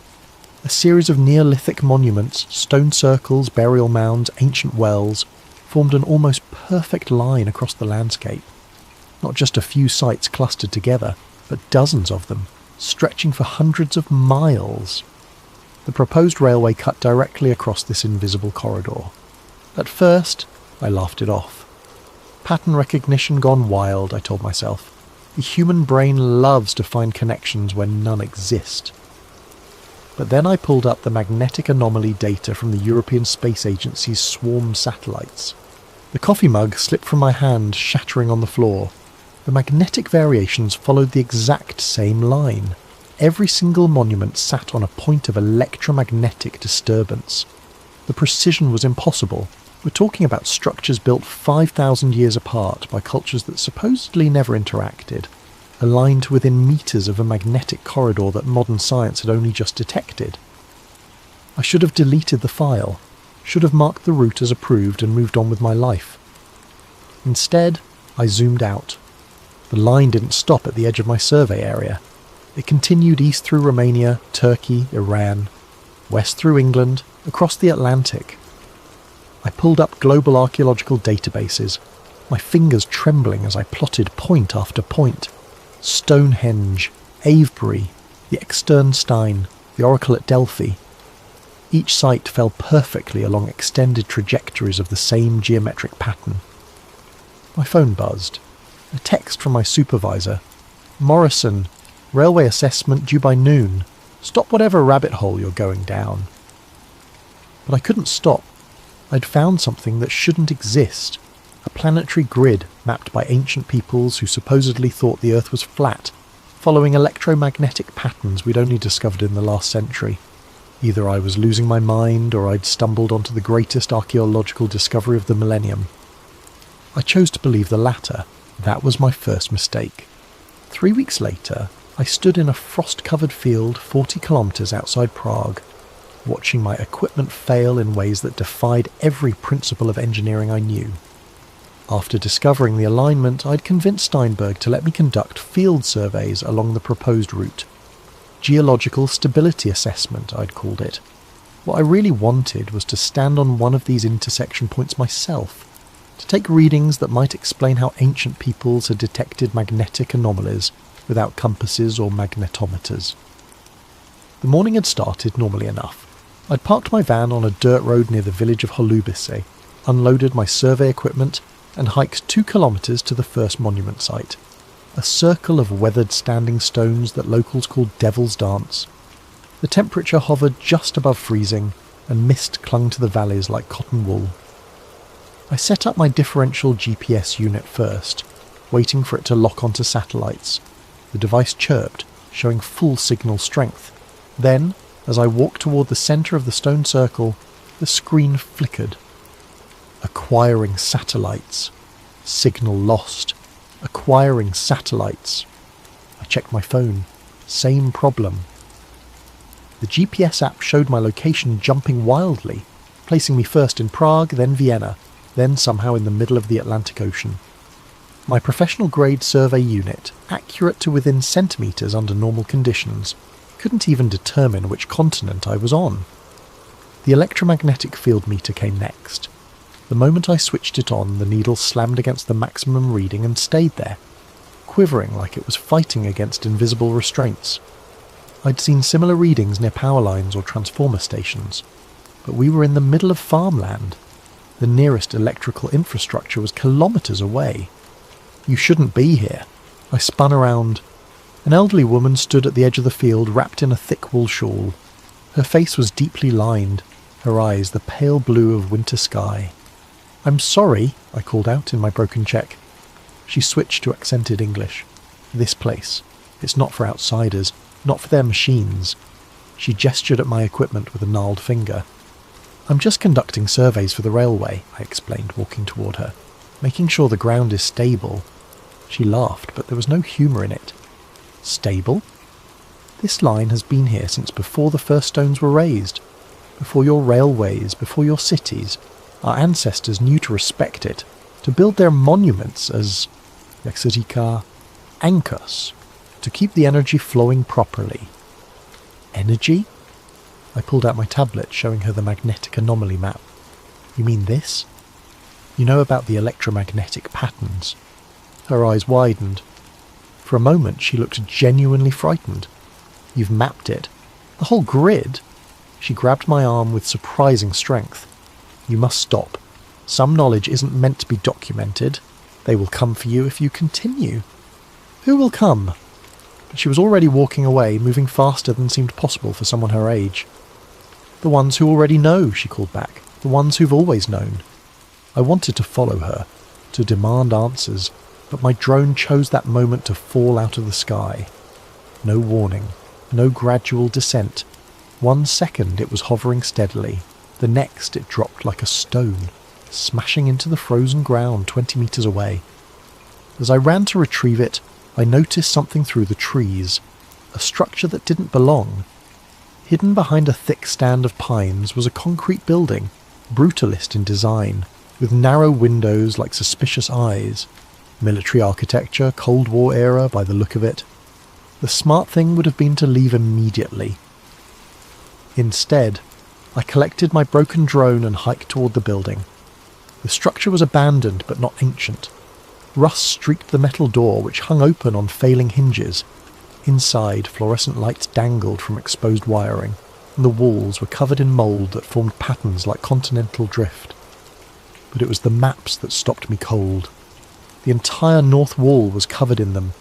A series of Neolithic monuments, stone circles, burial mounds, ancient wells, formed an almost perfect line across the landscape. Not just a few sites clustered together, but dozens of them, stretching for hundreds of miles. The proposed railway cut directly across this invisible corridor. At first, I laughed it off. Pattern recognition gone wild, I told myself. The human brain loves to find connections when none exist. But then I pulled up the magnetic anomaly data from the European Space Agency's swarm satellites. The coffee mug slipped from my hand, shattering on the floor. The magnetic variations followed the exact same line. Every single monument sat on a point of electromagnetic disturbance. The precision was impossible. We're talking about structures built 5,000 years apart by cultures that supposedly never interacted, aligned to within meters of a magnetic corridor that modern science had only just detected. I should have deleted the file, should have marked the route as approved and moved on with my life. Instead, I zoomed out. The line didn't stop at the edge of my survey area. It continued east through Romania, Turkey, Iran, west through England, across the Atlantic. I pulled up global archaeological databases, my fingers trembling as I plotted point after point. Stonehenge, Avebury, the Externstein, the Oracle at Delphi. Each site fell perfectly along extended trajectories of the same geometric pattern. My phone buzzed. A text from my supervisor. "Morrison, railway assessment due by noon. Stop whatever rabbit hole you're going down." But I couldn't stop. I'd found something that shouldn't exist. A planetary grid mapped by ancient peoples who supposedly thought the Earth was flat, following electromagnetic patterns we'd only discovered in the last century. Either I was losing my mind or I'd stumbled onto the greatest archaeological discovery of the millennium. I chose to believe the latter. That was my first mistake. 3 weeks later, I stood in a frost-covered field 40 kilometres outside Prague, watching my equipment fail in ways that defied every principle of engineering I knew. After discovering the alignment, I'd convinced Steinberg to let me conduct field surveys along the proposed route. Geological stability assessment, I'd called it. What I really wanted was to stand on one of these intersection points myself, to take readings that might explain how ancient peoples had detected magnetic anomalies without compasses or magnetometers. The morning had started normally enough. I'd parked my van on a dirt road near the village of Holubice, unloaded my survey equipment, and hiked 2 kilometres to the first monument site, a circle of weathered standing stones that locals called Devil's Dance. The temperature hovered just above freezing, and mist clung to the valleys like cotton wool. I set up my differential GPS unit first, waiting for it to lock onto satellites. The device chirped, showing full signal strength. Then, as I walked toward the centre of the stone circle, the screen flickered. Acquiring satellites. Signal lost. Acquiring satellites. I checked my phone. Same problem. The GPS app showed my location jumping wildly, placing me first in Prague, then Vienna, then somehow in the middle of the Atlantic Ocean. My professional-grade survey unit, accurate to within centimetres under normal conditions, couldn't even determine which continent I was on. The electromagnetic field meter came next. The moment I switched it on, the needle slammed against the maximum reading and stayed there, quivering like it was fighting against invisible restraints. I'd seen similar readings near power lines or transformer stations, but we were in the middle of farmland. The nearest electrical infrastructure was kilometres away. "You shouldn't be here." I spun around. An elderly woman stood at the edge of the field, wrapped in a thick wool shawl. Her face was deeply lined, her eyes the pale blue of winter sky. "I'm sorry," I called out in my broken Czech. She switched to accented English. "This place. It's not for outsiders, not for their machines." She gestured at my equipment with a gnarled finger. "I'm just conducting surveys for the railway," I explained, walking toward her. "Making sure the ground is stable." She laughed, but there was no humour in it. "Stable? This line has been here since before the first stones were raised. Before your railways, before your cities. Our ancestors knew to respect it, to build their monuments as, jak se říká, anchors, to keep the energy flowing properly." "Energy?" I pulled out my tablet, showing her the magnetic anomaly map. "You mean this? You know about the electromagnetic patterns?" Her eyes widened. For a moment she looked genuinely frightened. "You've mapped it? The whole grid?" She grabbed my arm with surprising strength. "You must stop. Some knowledge isn't meant to be documented. They will come for you if you continue." "Who will come?" but she was already walking away, moving faster than seemed possible for someone her age. "The ones who already know," she called back. "The ones who've always known." I wanted to follow her, to demand answers, but my drone chose that moment to fall out of the sky. No warning, no gradual descent. 1 second it was hovering steadily, the next it dropped like a stone, smashing into the frozen ground 20 metres away. As I ran to retrieve it, I noticed something through the trees, a structure that didn't belong. Hidden behind a thick stand of pines was a concrete building, brutalist in design, with narrow windows like suspicious eyes. Military architecture, Cold War era by the look of it. The smart thing would have been to leave immediately. Instead, I collected my broken drone and hiked toward the building. The structure was abandoned but not ancient. Rust streaked the metal door, which hung open on failing hinges. Inside, fluorescent lights dangled from exposed wiring, and the walls were covered in mould that formed patterns like continental drift. But it was the maps that stopped me cold. The entire north wall was covered in them.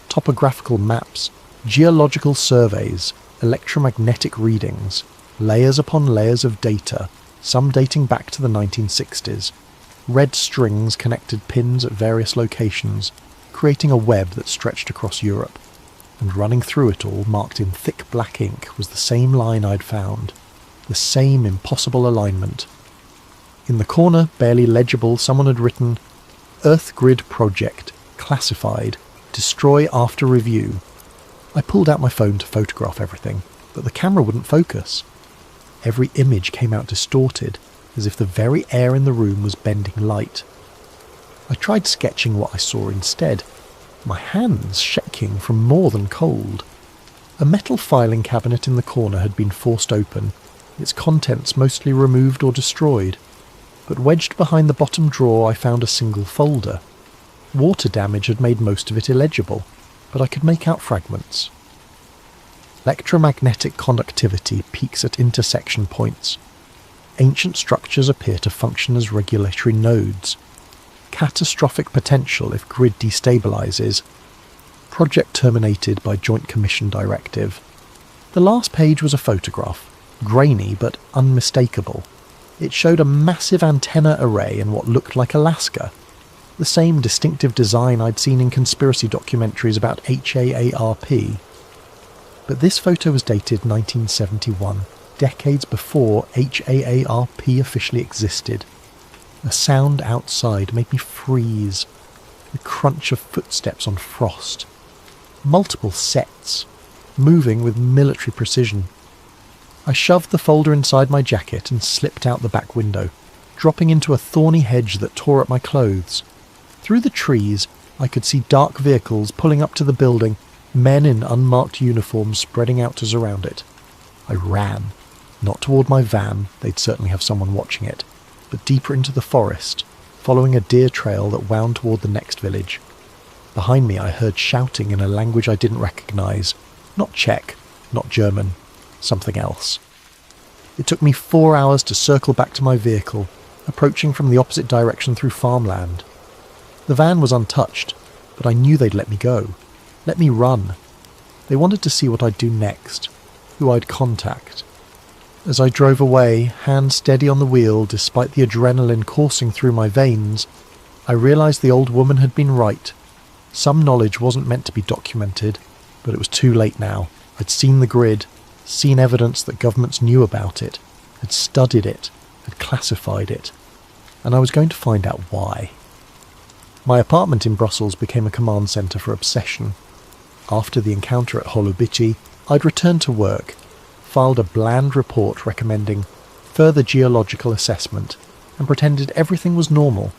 Topographical maps, geological surveys, electromagnetic readings, layers upon layers of data, some dating back to the 1960s. Red strings connected pins at various locations, creating a web that stretched across Europe. And running through it all, marked in thick black ink, was the same line I'd found, the same impossible alignment. In the corner, barely legible, someone had written, "Earth Grid Project, classified, destroy after review." I pulled out my phone to photograph everything, but the camera wouldn't focus. Every image came out distorted, as if the very air in the room was bending light. I tried sketching what I saw instead, my hands shaking from more than cold. A metal filing cabinet in the corner had been forced open, its contents mostly removed or destroyed. But wedged behind the bottom drawer I found a single folder. Water damage had made most of it illegible, but I could make out fragments. Electromagnetic conductivity peaks at intersection points. Ancient structures appear to function as regulatory nodes. Catastrophic potential if grid destabilizes. Project terminated by Joint Commission directive. The last page was a photograph, grainy but unmistakable. It showed a massive antenna array in what looked like Alaska, the same distinctive design I'd seen in conspiracy documentaries about HAARP. But this photo was dated 1971, decades before HAARP officially existed. A sound outside made me freeze, the crunch of footsteps on frost. Multiple sets, moving with military precision. I shoved the folder inside my jacket and slipped out the back window, dropping into a thorny hedge that tore at my clothes. Through the trees, I could see dark vehicles pulling up to the building, men in unmarked uniforms spreading out to surround it. I ran, not toward my van, they'd certainly have someone watching it, but deeper into the forest, following a deer trail that wound toward the next village. Behind me I heard shouting in a language I didn't recognise. Not Czech, not German, something else. It took me 4 hours to circle back to my vehicle, approaching from the opposite direction through farmland. The van was untouched, but I knew they'd let me go, let me run. They wanted to see what I'd do next, who I'd contact. As I drove away, hand steady on the wheel despite the adrenaline coursing through my veins, I realised the old woman had been right. Some knowledge wasn't meant to be documented, but it was too late now. I'd seen the grid, seen evidence that governments knew about it, had studied it, had classified it, and I was going to find out why. My apartment in Brussels became a command centre for obsession. After the encounter at Holobici, I'd returned to work, filed a bland report recommending further geological assessment, and pretended everything was normal.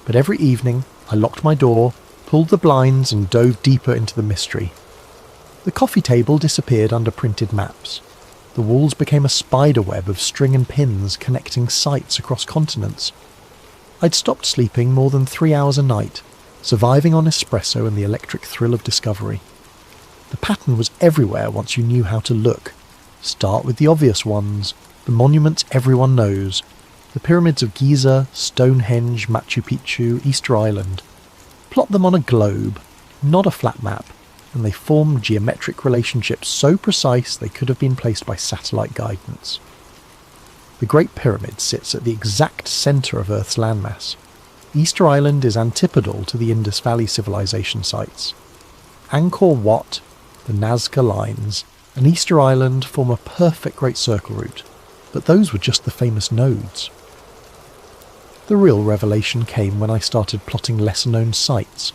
But every evening, I locked my door, pulled the blinds and dove deeper into the mystery. The coffee table disappeared under printed maps. The walls became a spider web of string and pins connecting sites across continents. I'd stopped sleeping more than 3 hours a night, surviving on espresso and the electric thrill of discovery. The pattern was everywhere once you knew how to look. Start with the obvious ones, the monuments everyone knows, the pyramids of Giza, Stonehenge, Machu Picchu, Easter Island. Plot them on a globe, not a flat map, and they formed geometric relationships so precise they could have been placed by satellite guidance. The Great Pyramid sits at the exact centre of Earth's landmass. Easter Island is antipodal to the Indus Valley civilization sites. Angkor Wat, the Nazca Lines, and Easter Island form a perfect Great Circle route, but those were just the famous nodes. The real revelation came when I started plotting lesser-known sites.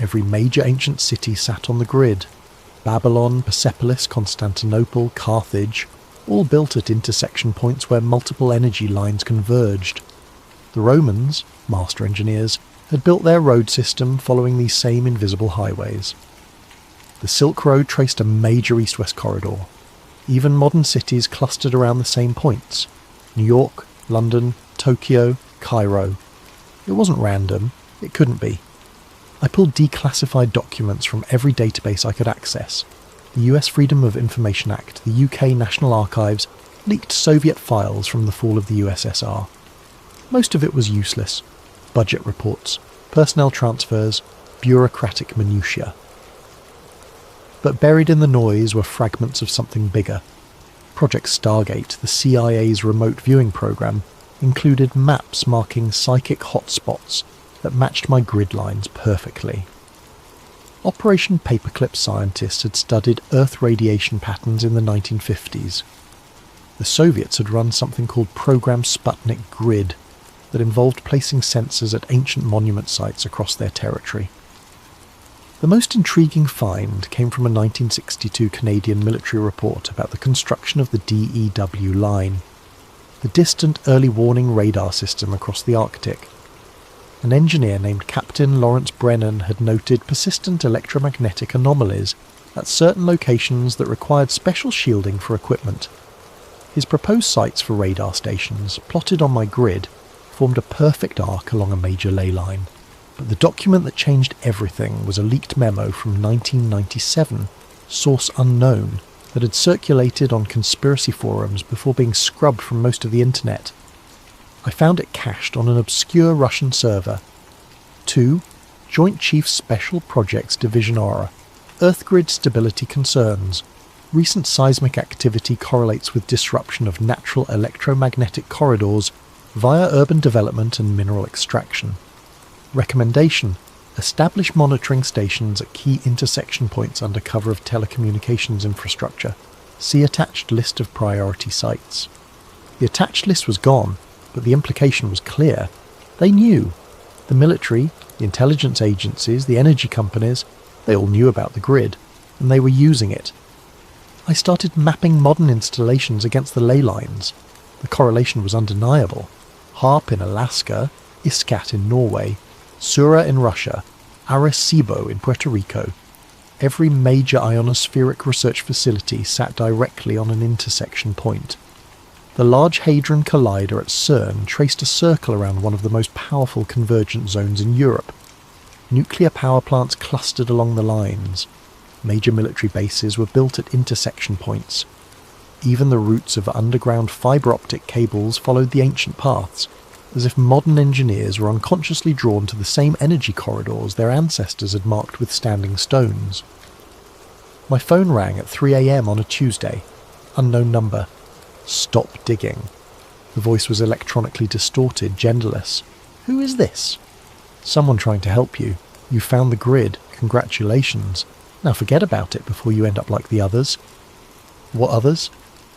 Every major ancient city sat on the grid. Babylon, Persepolis, Constantinople, Carthage, all built at intersection points where multiple energy lines converged. The Romans, master engineers, had built their road system following these same invisible highways. The Silk Road traced a major east-west corridor. Even modern cities clustered around the same points: New York, London, Tokyo, Cairo. It wasn't random. It couldn't be. I pulled declassified documents from every database I could access. The US Freedom of Information Act, the UK National Archives, leaked Soviet files from the fall of the USSR. Most of it was useless. Budget reports, personnel transfers, bureaucratic minutiae. But buried in the noise were fragments of something bigger. Project Stargate, the CIA's remote viewing program, included maps marking psychic hotspots that matched my grid lines perfectly. Operation Paperclip scientists had studied Earth radiation patterns in the 1950s. The Soviets had run something called Program Sputnik Grid that involved placing sensors at ancient monument sites across their territory. The most intriguing find came from a 1962 Canadian military report about the construction of the DEW line, the distant early warning radar system across the Arctic. An engineer named Captain Lawrence Brennan had noted persistent electromagnetic anomalies at certain locations that required special shielding for equipment. His proposed sites for radar stations, plotted on my grid, formed a perfect arc along a major ley line. But the document that changed everything was a leaked memo from 1997, source unknown, that had circulated on conspiracy forums before being scrubbed from most of the internet. I found it cached on an obscure Russian server. 2. Joint Chiefs Special Projects Division Aura. Earth grid stability concerns. Recent seismic activity correlates with disruption of natural electromagnetic corridors via urban development and mineral extraction. Recommendation: establish monitoring stations at key intersection points under cover of telecommunications infrastructure. See attached list of priority sites. The attached list was gone, but the implication was clear. They knew. The military, the intelligence agencies, the energy companies, they all knew about the grid, and they were using it. I started mapping modern installations against the ley lines. The correlation was undeniable. HARP in Alaska, ISCAT in Norway, Sura in Russia, Arecibo in Puerto Rico. Every major ionospheric research facility sat directly on an intersection point. The Large Hadron Collider at CERN traced a circle around one of the most powerful convergent zones in Europe. Nuclear power plants clustered along the lines. Major military bases were built at intersection points. Even the routes of underground fibre optic cables followed the ancient paths, as if modern engineers were unconsciously drawn to the same energy corridors their ancestors had marked with standing stones. My phone rang at 3 a.m. on a Tuesday. Unknown number. Stop digging. The voice was electronically distorted, genderless. Who is this? Someone trying to help you. You found the grid. Congratulations. Now forget about it before you end up like the others. What others?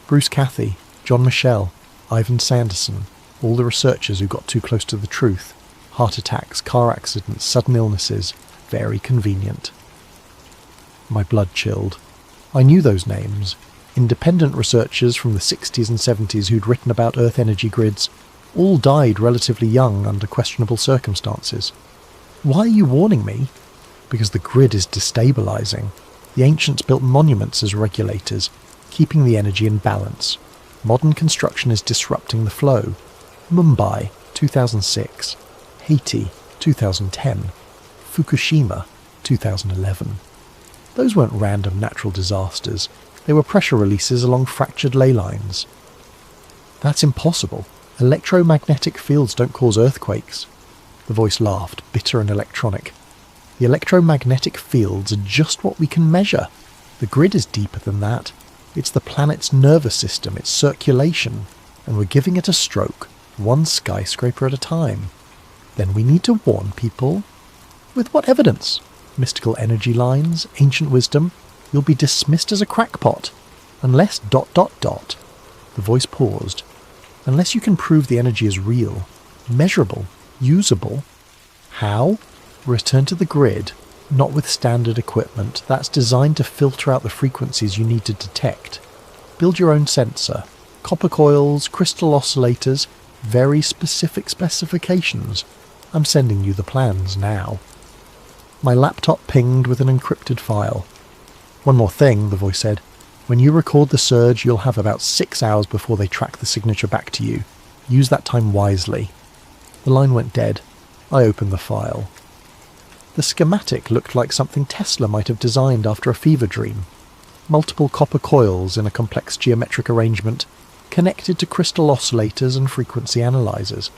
Bruce Cathy, John Michel, Ivan Sanderson, all the researchers who got too close to the truth. Heart attacks, car accidents, sudden illnesses. Very convenient. My blood chilled. I knew those names. Independent researchers from the 60s and 70s who'd written about Earth energy grids all died relatively young under questionable circumstances. Why are you warning me? Because the grid is destabilizing. The ancients built monuments as regulators, keeping the energy in balance. Modern construction is disrupting the flow. Mumbai, 2006. Haiti, 2010. Fukushima, 2011. Those weren't random natural disasters. They were pressure releases along fractured ley lines. That's impossible. Electromagnetic fields don't cause earthquakes. The voice laughed, bitter and electronic. The electromagnetic fields are just what we can measure. The grid is deeper than that. It's the planet's nervous system, its circulation, and we're giving it a stroke, one skyscraper at a time. Then we need to warn people. With what evidence? Mystical energy lines, ancient wisdom. You'll be dismissed as a crackpot. Unless ... The voice paused. Unless you can prove the energy is real, measurable, usable. How? Return to the grid, not with standard equipment. That's designed to filter out the frequencies you need to detect. Build your own sensor. Copper coils, crystal oscillators, very specific specifications. I'm sending you the plans now. My laptop pinged with an encrypted file. One more thing, the voice said. When you record the surge, you'll have about 6 hours before they track the signature back to you. Use that time wisely. The line went dead. I opened the file. The schematic looked like something Tesla might have designed after a fever dream. Multiple copper coils in a complex geometric arrangement, connected to crystal oscillators and frequency analyzers.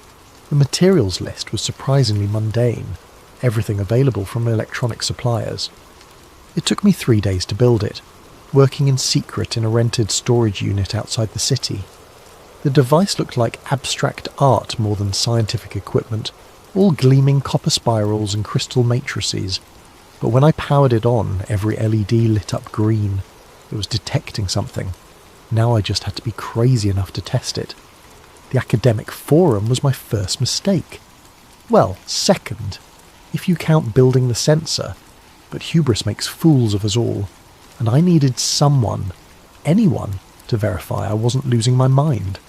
The materials list was surprisingly mundane, everything available from electronic suppliers. It took me 3 days to build it, working in secret in a rented storage unit outside the city. The device looked like abstract art more than scientific equipment, all gleaming copper spirals and crystal matrices. But when I powered it on, every LED lit up green. It was detecting something. Now I just had to be crazy enough to test it. The academic forum was my first mistake. Well, second, if you count building the sensor. But hubris makes fools of us all, and I needed someone, anyone, to verify I wasn't losing my mind.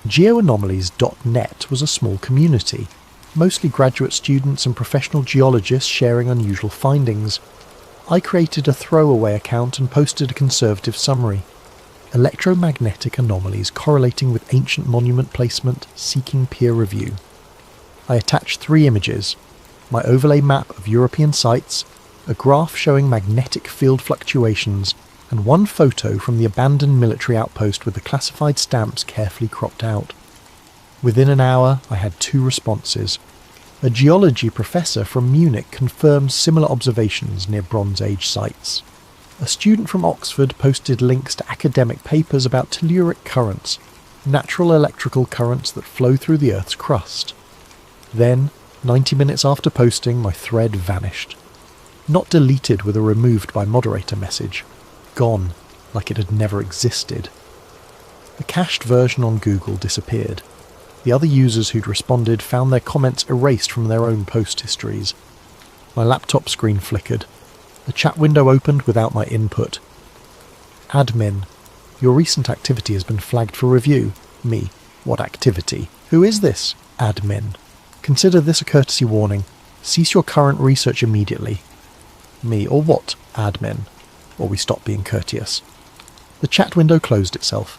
Geoanomalies.net was a small community, mostly graduate students and professional geologists sharing unusual findings. I created a throwaway account and posted a conservative summary. Electromagnetic anomalies correlating with ancient monument placement, seeking peer review. I attached 3 images, my overlay map of European sites, a graph showing magnetic field fluctuations, and 1 photo from the abandoned military outpost with the classified stamps carefully cropped out. Within an hour, I had 2 responses. A geology professor from Munich confirmed similar observations near Bronze Age sites. A student from Oxford posted links to academic papers about telluric currents, natural electrical currents that flow through the Earth's crust. Then, 90 minutes after posting, my thread vanished. Not deleted with a removed by moderator message. Gone, like it had never existed. The cached version on Google disappeared. The other users who'd responded found their comments erased from their own post histories. My laptop screen flickered. The chat window opened without my input. Admin. Your recent activity has been flagged for review. Me. What activity? Who is this? Admin. Consider this a courtesy warning. Cease your current research immediately. Me. Or what? Admin. Or we stop being courteous. The chat window closed itself.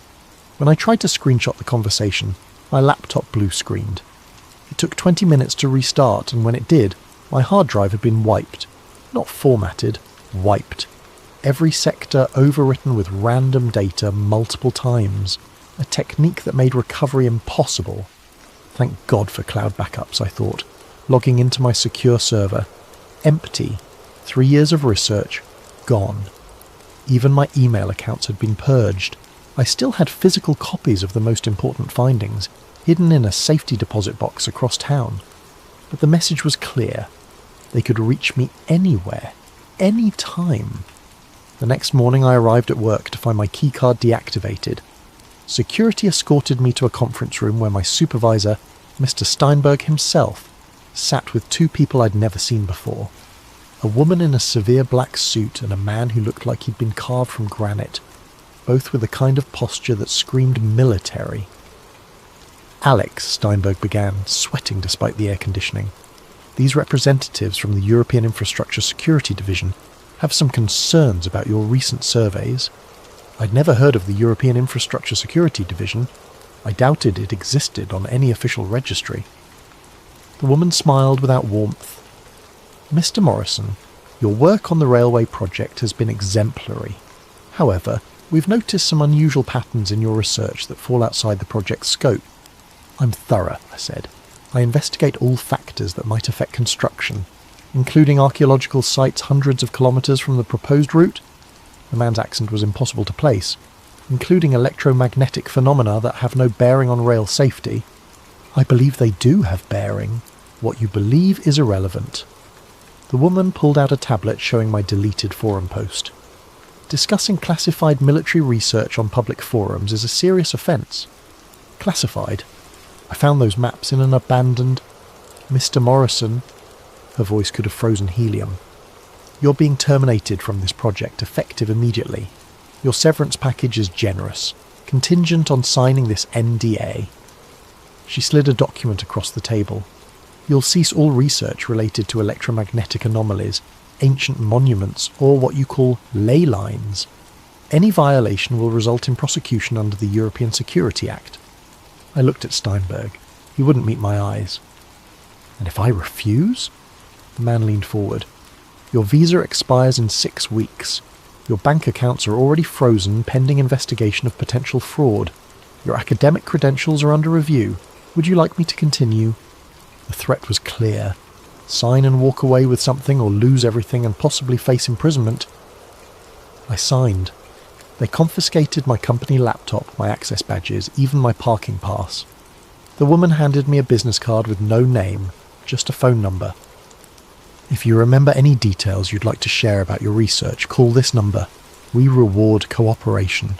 When I tried to screenshot the conversation, my laptop blue-screened. It took 20 minutes to restart, and when it did, my hard drive had been wiped. Not formatted, wiped. Every sector overwritten with random data multiple times. A technique that made recovery impossible. Thank God for cloud backups, I thought, logging into my secure server. Empty. 3 years of research, gone. Even my email accounts had been purged. I still had physical copies of the most important findings, hidden in a safety deposit box across town. But the message was clear. They could reach me anywhere, any time. The next morning I arrived at work to find my keycard deactivated. Security escorted me to a conference room where my supervisor, Mr. Steinberg himself, sat with 2 people I'd never seen before. A woman in a severe black suit and a man who looked like he'd been carved from granite, both with a kind of posture that screamed military. Alex, Steinberg began, sweating despite the air conditioning. These representatives from the European Infrastructure Security Division have some concerns about your recent surveys. I'd never heard of the European Infrastructure Security Division. I doubted it existed on any official registry. The woman smiled without warmth. Mr. Morrison, your work on the railway project has been exemplary. However, we've noticed some unusual patterns in your research that fall outside the project's scope. I'm thorough, I said. I investigate all factors that might affect construction, including archaeological sites hundreds of kilometres from the proposed route. The man's accent was impossible to place, including electromagnetic phenomena that have no bearing on rail safety. I believe they do have bearing. What you believe is irrelevant. The woman pulled out a tablet showing my deleted forum post. Discussing classified military research on public forums is a serious offence. Classified? I found those maps in an abandoned... Mr. Morrison... Her voice could have frozen helium. You're being terminated from this project, effective immediately. Your severance package is generous, contingent on signing this NDA. She slid a document across the table. You'll cease all research related to electromagnetic anomalies, ancient monuments, or what you call ley lines. Any violation will result in prosecution under the European Security Act. I looked at Steinberg. He wouldn't meet my eyes. And if I refuse? The man leaned forward. Your visa expires in 6 weeks. Your bank accounts are already frozen pending investigation of potential fraud. Your academic credentials are under review. Would you like me to continue? The threat was clear. Sign and walk away with something or lose everything and possibly face imprisonment. I signed. They confiscated my company laptop, my access badges, even my parking pass. The woman handed me a business card with no name, just a phone number. If you remember any details you'd like to share about your research, call this number. We reward cooperation.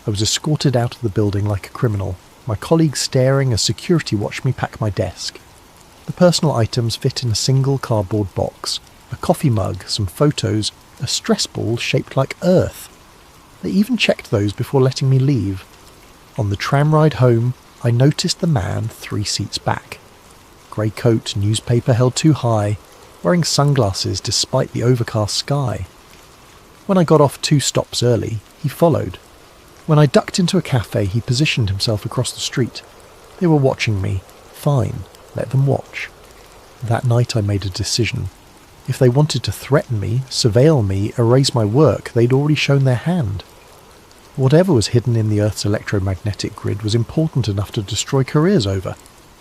I was escorted out of the building like a criminal, my colleagues staring as security watched me pack my desk. The personal items fit in a single cardboard box, a coffee mug, some photos, a stress ball shaped like Earth. They even checked those before letting me leave. On the tram ride home, I noticed the man 3 seats back. Grey coat, newspaper held too high, wearing sunglasses despite the overcast sky. When I got off 2 stops early, he followed. When I ducked into a cafe, he positioned himself across the street. They were watching me. Fine, let them watch. That night I made a decision. If they wanted to threaten me, surveil me, erase my work, they'd already shown their hand. Whatever was hidden in the Earth's electromagnetic grid was important enough to destroy careers over,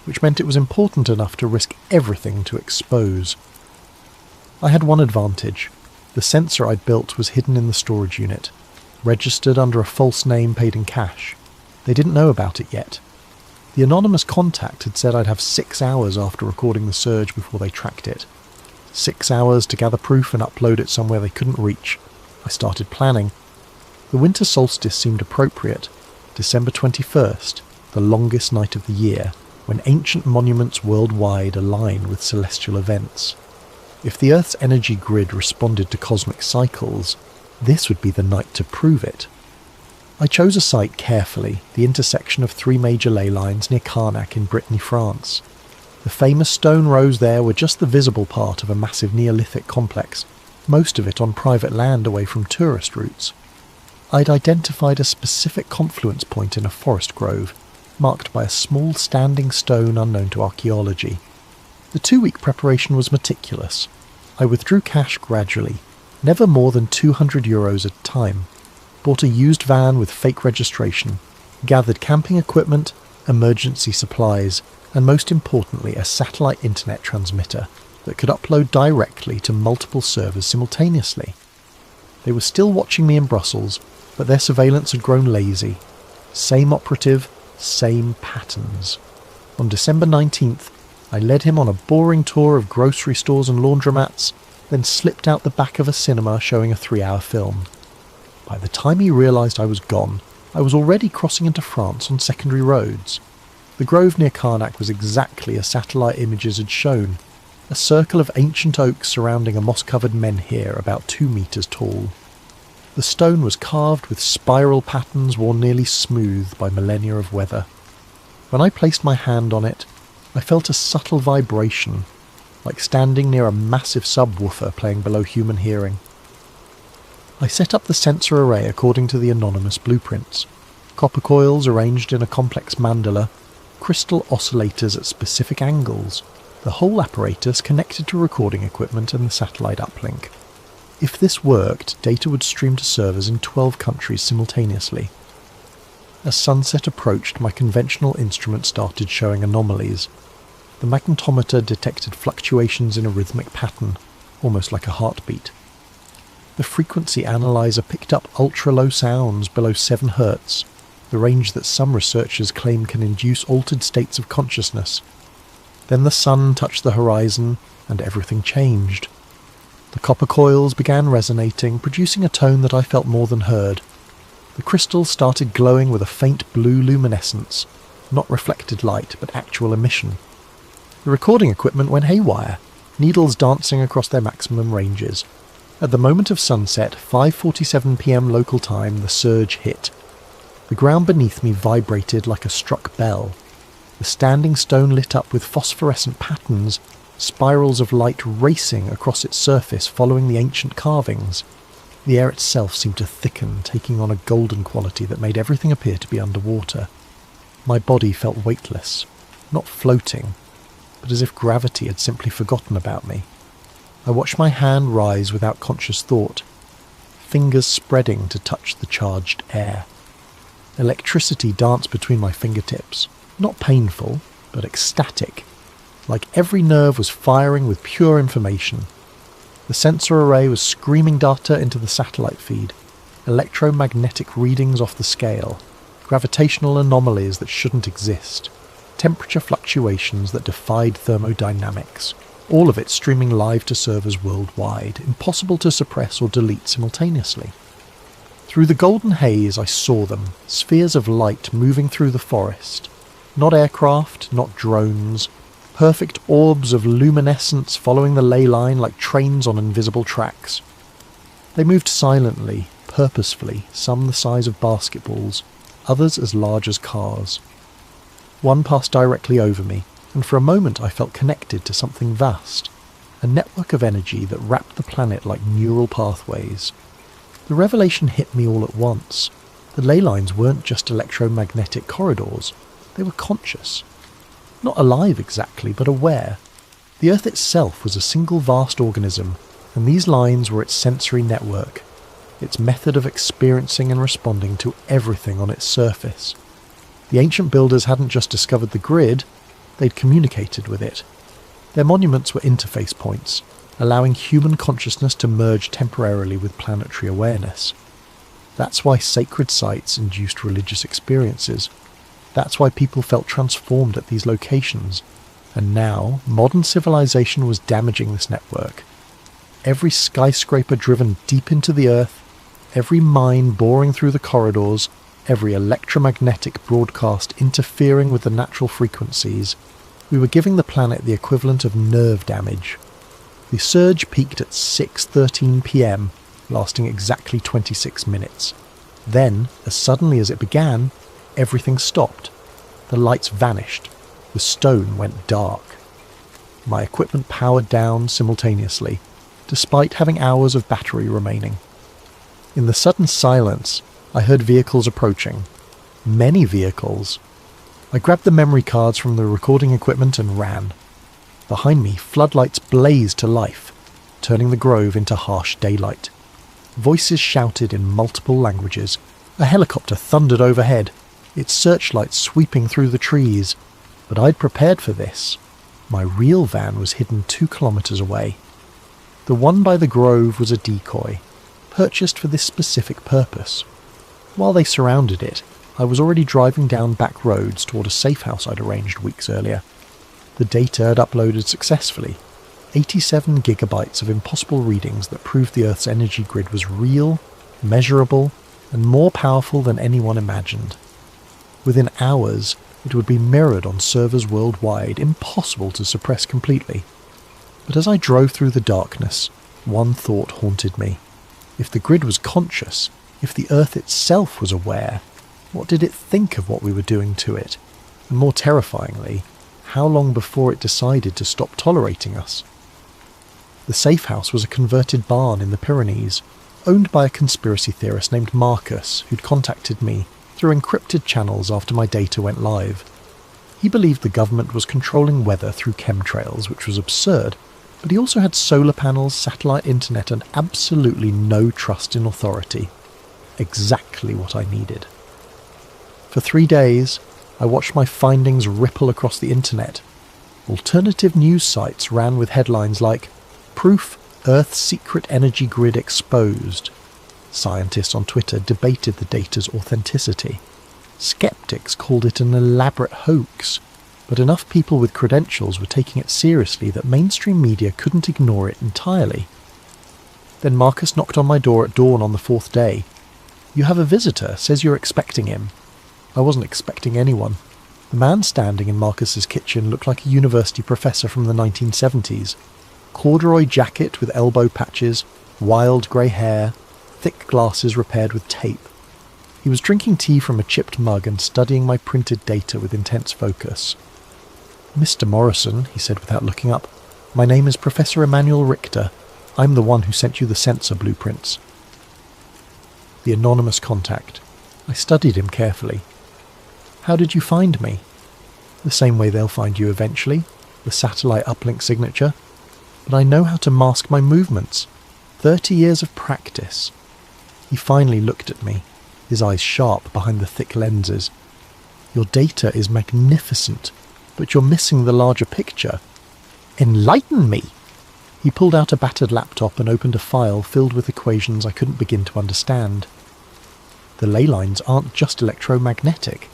which meant it was important enough to risk everything to expose. I had one advantage. The sensor I'd built was hidden in the storage unit, registered under a false name paid in cash. They didn't know about it yet. The anonymous contact had said I'd have 6 hours after recording the surge before they tracked it. 6 hours to gather proof and upload it somewhere they couldn't reach. I started planning. The winter solstice seemed appropriate. December 21st, the longest night of the year, when ancient monuments worldwide align with celestial events. If the Earth's energy grid responded to cosmic cycles, this would be the night to prove it. I chose a site carefully, the intersection of 3 major ley lines near Carnac in Brittany, France. The famous stone rows there were just the visible part of a massive Neolithic complex, most of it on private land away from tourist routes. I'd identified a specific confluence point in a forest grove, marked by a small standing stone unknown to archaeology. The 2-week preparation was meticulous. I withdrew cash gradually, never more than €200 at a time, bought a used van with fake registration, gathered camping equipment, emergency supplies, and most importantly a satellite internet transmitter that could upload directly to multiple servers simultaneously. They were still watching me in Brussels, but their surveillance had grown lazy. Same operative, same patterns. On December 19th, I led him on a boring tour of grocery stores and laundromats, then slipped out the back of a cinema showing a 3-hour film. By the time he realised I was gone, I was already crossing into France on secondary roads. The grove near Carnac was exactly as satellite images had shown, a circle of ancient oaks surrounding a moss-covered menhir about 2 metres tall. The stone was carved with spiral patterns worn nearly smooth by millennia of weather. When I placed my hand on it, I felt a subtle vibration, like standing near a massive subwoofer playing below human hearing. I set up the sensor array according to the anonymous blueprints. Copper coils arranged in a complex mandala, crystal oscillators at specific angles, the whole apparatus connected to recording equipment and the satellite uplink. If this worked, data would stream to servers in 12 countries simultaneously. As sunset approached, my conventional instrument started showing anomalies. The magnetometer detected fluctuations in a rhythmic pattern, almost like a heartbeat. The frequency analyzer picked up ultra-low sounds below 7 Hz, the range that some researchers claim can induce altered states of consciousness. Then the sun touched the horizon, and everything changed. The copper coils began resonating, producing a tone that I felt more than heard. The crystals started glowing with a faint blue luminescence, not reflected light, but actual emission. The recording equipment went haywire, needles dancing across their maximum ranges. At the moment of sunset, 5:47 p.m. local time, the surge hit. The ground beneath me vibrated like a struck bell. The standing stone lit up with phosphorescent patterns, spirals of light racing across its surface following the ancient carvings. The air itself seemed to thicken, taking on a golden quality that made everything appear to be underwater. My body felt weightless, not floating, but as if gravity had simply forgotten about me. I watched my hand rise without conscious thought, fingers spreading to touch the charged air. Electricity danced between my fingertips, not painful, but ecstatic, like every nerve was firing with pure information. The sensor array was screaming data into the satellite feed, electromagnetic readings off the scale, gravitational anomalies that shouldn't exist, temperature fluctuations that defied thermodynamics, all of it streaming live to servers worldwide, impossible to suppress or delete simultaneously. Through the golden haze I saw them, spheres of light moving through the forest. Not aircraft, not drones, perfect orbs of luminescence following the ley line like trains on invisible tracks. They moved silently, purposefully, some the size of basketballs, others as large as cars. One passed directly over me, and for a moment I felt connected to something vast, a network of energy that wrapped the planet like neural pathways. The revelation hit me all at once. The ley lines weren't just electromagnetic corridors, they were conscious. Not alive exactly, but aware. The Earth itself was a single vast organism, and these lines were its sensory network, its method of experiencing and responding to everything on its surface. The ancient builders hadn't just discovered the grid, they'd communicated with it. Their monuments were interface points, allowing human consciousness to merge temporarily with planetary awareness. That's why sacred sites induced religious experiences. That's why people felt transformed at these locations. And now, modern civilization was damaging this network. Every skyscraper driven deep into the earth, every mine boring through the corridors, every electromagnetic broadcast interfering with the natural frequencies, we were giving the planet the equivalent of nerve damage. The surge peaked at 6:13 p.m, lasting exactly 26 minutes. Then, as suddenly as it began, everything stopped. The lights vanished. The stone went dark. My equipment powered down simultaneously, despite having hours of battery remaining. In the sudden silence, I heard vehicles approaching. Many vehicles. I grabbed the memory cards from the recording equipment and ran. Behind me, floodlights blazed to life, turning the grove into harsh daylight. Voices shouted in multiple languages. A helicopter thundered overhead, its searchlights sweeping through the trees. But I'd prepared for this. My real van was hidden 2 kilometers away. The one by the grove was a decoy, purchased for this specific purpose. While they surrounded it, I was already driving down back roads toward a safe house I'd arranged weeks earlier. The data had uploaded successfully, 87 gigabytes of impossible readings that proved the Earth's energy grid was real, measurable, and more powerful than anyone imagined. Within hours, it would be mirrored on servers worldwide, impossible to suppress completely. But as I drove through the darkness, one thought haunted me. If the grid was conscious, if the Earth itself was aware, what did it think of what we were doing to it? And more terrifyingly, how long before it decided to stop tolerating us? The safe house was a converted barn in the Pyrenees, owned by a conspiracy theorist named Marcus, who'd contacted me through encrypted channels after my data went live. He believed the government was controlling weather through chemtrails, which was absurd, but he also had solar panels, satellite internet, and absolutely no trust in authority. Exactly what I needed. For 3 days, I watched my findings ripple across the internet. Alternative news sites ran with headlines like, "Proof Earth's secret energy grid exposed." Scientists on Twitter debated the data's authenticity. Skeptics called it an elaborate hoax, but enough people with credentials were taking it seriously that mainstream media couldn't ignore it entirely. Then Marcus knocked on my door at dawn on the 4th day. "You have a visitor, says you're expecting him." I wasn't expecting anyone. The man standing in Marcus's kitchen looked like a university professor from the 1970s. Corduroy jacket with elbow patches, wild grey hair, thick glasses repaired with tape. He was drinking tea from a chipped mug and studying my printed data with intense focus. "Mr. Morrison," he said without looking up, "my name is Professor Emanuel Richter. I'm the one who sent you the sensor blueprints." The anonymous contact. I studied him carefully. "How did you find me?" "The same way they'll find you eventually, the satellite uplink signature. But I know how to mask my movements. 30 years of practice." He finally looked at me, his eyes sharp behind the thick lenses. "Your data is magnificent, but you're missing the larger picture." "Enlighten me!" He pulled out a battered laptop and opened a file filled with equations I couldn't begin to understand. "The ley lines aren't just electromagnetic.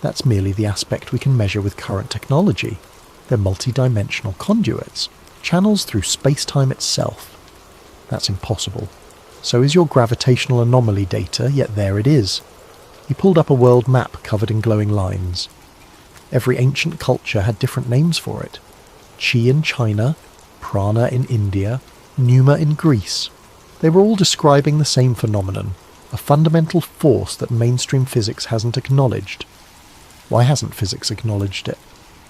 That's merely the aspect we can measure with current technology. They're multi-dimensional conduits, channels through space-time itself. That's impossible. So is your gravitational anomaly data, yet there it is." He pulled up a world map covered in glowing lines. Every ancient culture had different names for it. Chi in China, Prana in India, Pneuma in Greece. They were all describing the same phenomenon, a fundamental force that mainstream physics hasn't acknowledged. Why hasn't physics acknowledged it?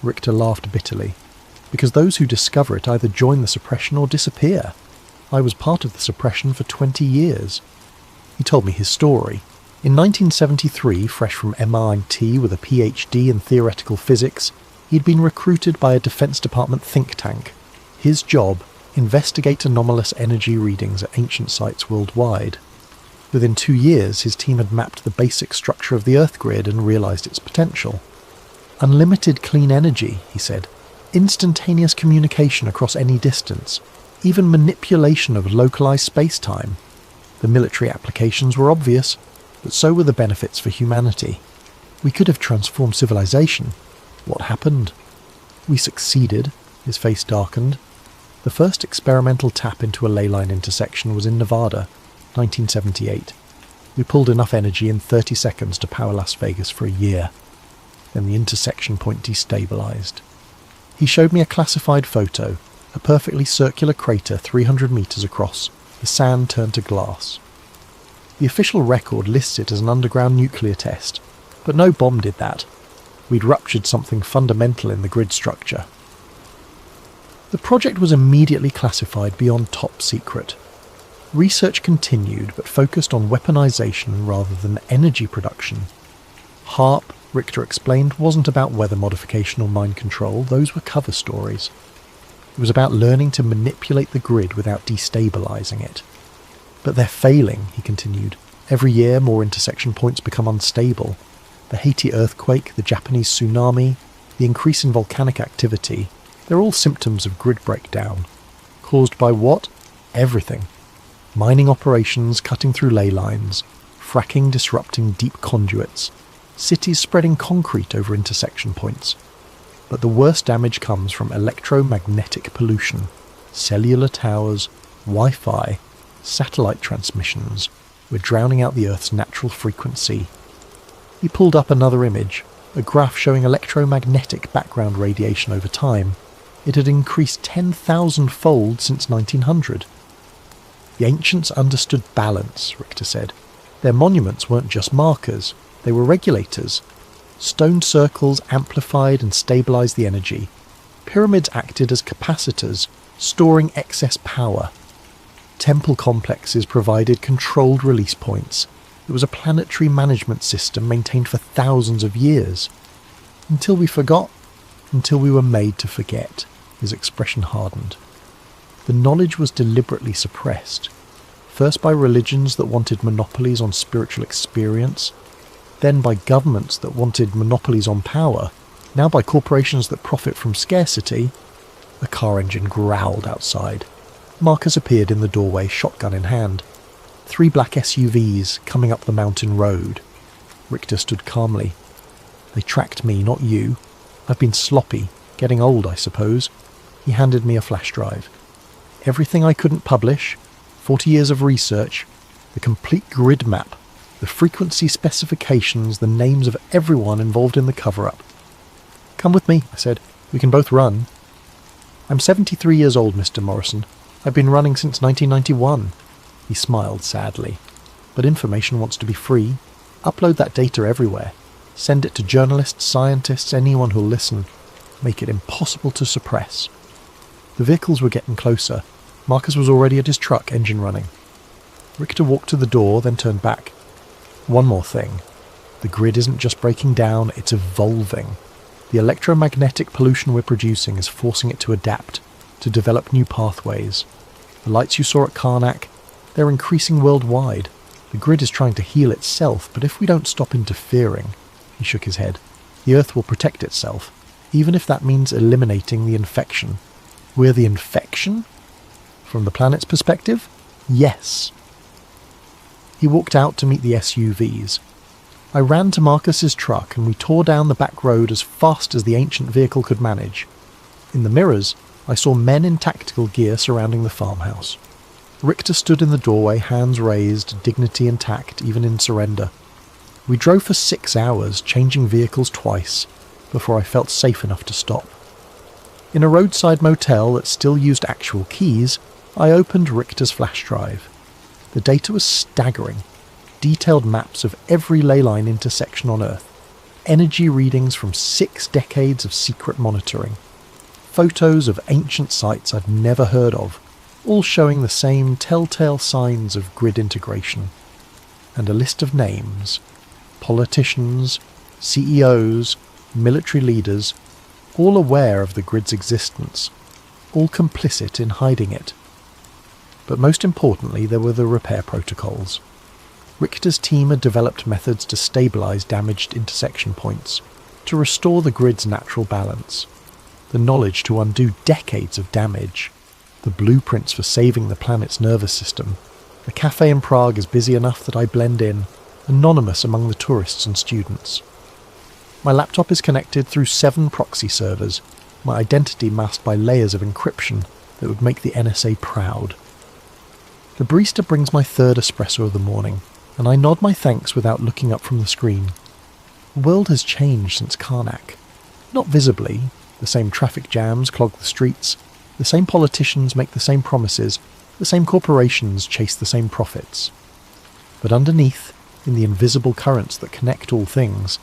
Richter laughed bitterly. Because those who discover it either join the suppression or disappear. I was part of the suppression for 20 years. He told me his story. In 1973, fresh from MIT with a PhD in theoretical physics, he'd been recruited by a Defense Department think tank. His job, investigate anomalous energy readings at ancient sites worldwide. Within 2 years, his team had mapped the basic structure of the Earth grid and realised its potential. "Unlimited clean energy," he said. "Instantaneous communication across any distance. Even manipulation of localised space-time." The military applications were obvious, but so were the benefits for humanity. We could have transformed civilization. What happened? We succeeded. His face darkened. The first experimental tap into a ley line intersection was in Nevada, 1978. We pulled enough energy in 30 seconds to power Las Vegas for a year. Then the intersection point destabilized. He showed me a classified photo, a perfectly circular crater 300 meters across, the sand turned to glass. The official record lists it as an underground nuclear test, but no bomb did that. We'd ruptured something fundamental in the grid structure. The project was immediately classified beyond top secret. Research continued, but focused on weaponization rather than energy production. HARP, Richter explained, wasn't about weather modification or mind control. Those were cover stories. It was about learning to manipulate the grid without destabilizing it. "But they're failing," he continued. "Every year more intersection points become unstable. The Haiti earthquake, the Japanese tsunami, the increase in volcanic activity, they're all symptoms of grid breakdown. Caused by what? Everything. Mining operations cutting through ley lines, fracking disrupting deep conduits, cities spreading concrete over intersection points. But the worst damage comes from electromagnetic pollution, cellular towers, Wi-Fi, satellite transmissions. We're drowning out the Earth's natural frequency." He pulled up another image, a graph showing electromagnetic background radiation over time. It had increased 10,000-fold since 1900. "The ancients understood balance," Richter said. "Their monuments weren't just markers, they were regulators. Stone circles amplified and stabilized the energy. Pyramids acted as capacitors, storing excess power. Temple complexes provided controlled release points. It was a planetary management system maintained for thousands of years. Until we forgot, until we were made to forget." His expression hardened. The knowledge was deliberately suppressed, first by religions that wanted monopolies on spiritual experience, then by governments that wanted monopolies on power. now by corporations that profit from scarcity. A car engine growled outside. Marcus appeared in the doorway, shotgun in hand. 3 black SUVs coming up the mountain road. Richter stood calmly. They tracked me, not you. I've been sloppy, getting old, I suppose. He handed me a flash drive. Everything I couldn't publish, 40 years of research, the complete grid map, the frequency specifications, the names of everyone involved in the cover-up. Come with me, I said. We can both run. I'm 73 years old, Mr. Morrison. I've been running since 1991. He smiled sadly. But information wants to be free. Upload that data everywhere. Send it to journalists, scientists, anyone who'll listen. Make it impossible to suppress. The vehicles were getting closer. Marcus was already at his truck, engine running. Richter walked to the door, then turned back. One more thing. The grid isn't just breaking down, it's evolving. The electromagnetic pollution we're producing is forcing it to adapt, to develop new pathways. The lights you saw at Karnak, they're increasing worldwide. The grid is trying to heal itself, but if we don't stop interfering, he shook his head, the Earth will protect itself, even if that means eliminating the infection. We're the infection? From the planet's perspective? Yes. He walked out to meet the SUVs. I ran to Marcus's truck and we tore down the back road as fast as the ancient vehicle could manage. In the mirrors, I saw men in tactical gear surrounding the farmhouse. Richter stood in the doorway, hands raised, dignity intact, even in surrender. We drove for 6 hours, changing vehicles twice, before I felt safe enough to stop. In a roadside motel that still used actual keys, I opened Richter's flash drive. The data was staggering. Detailed maps of every ley line intersection on Earth. Energy readings from 6 decades of secret monitoring. Photos of ancient sites I've never heard of, all showing the same telltale signs of grid integration. And a list of names. Politicians, CEOs, military leaders, all aware of the grid's existence, all complicit in hiding it. But most importantly, there were the repair protocols. Richter's team had developed methods to stabilise damaged intersection points, to restore the grid's natural balance, the knowledge to undo decades of damage, the blueprints for saving the planet's nervous system. The cafe in Prague is busy enough that I blend in, anonymous among the tourists and students. My laptop is connected through 7 proxy servers, my identity masked by layers of encryption that would make the NSA proud. The barista brings my 3rd espresso of the morning, and I nod my thanks without looking up from the screen. The world has changed since Karnak. Not visibly. The same traffic jams clog the streets, the same politicians make the same promises, the same corporations chase the same profits. But underneath, in the invisible currents that connect all things,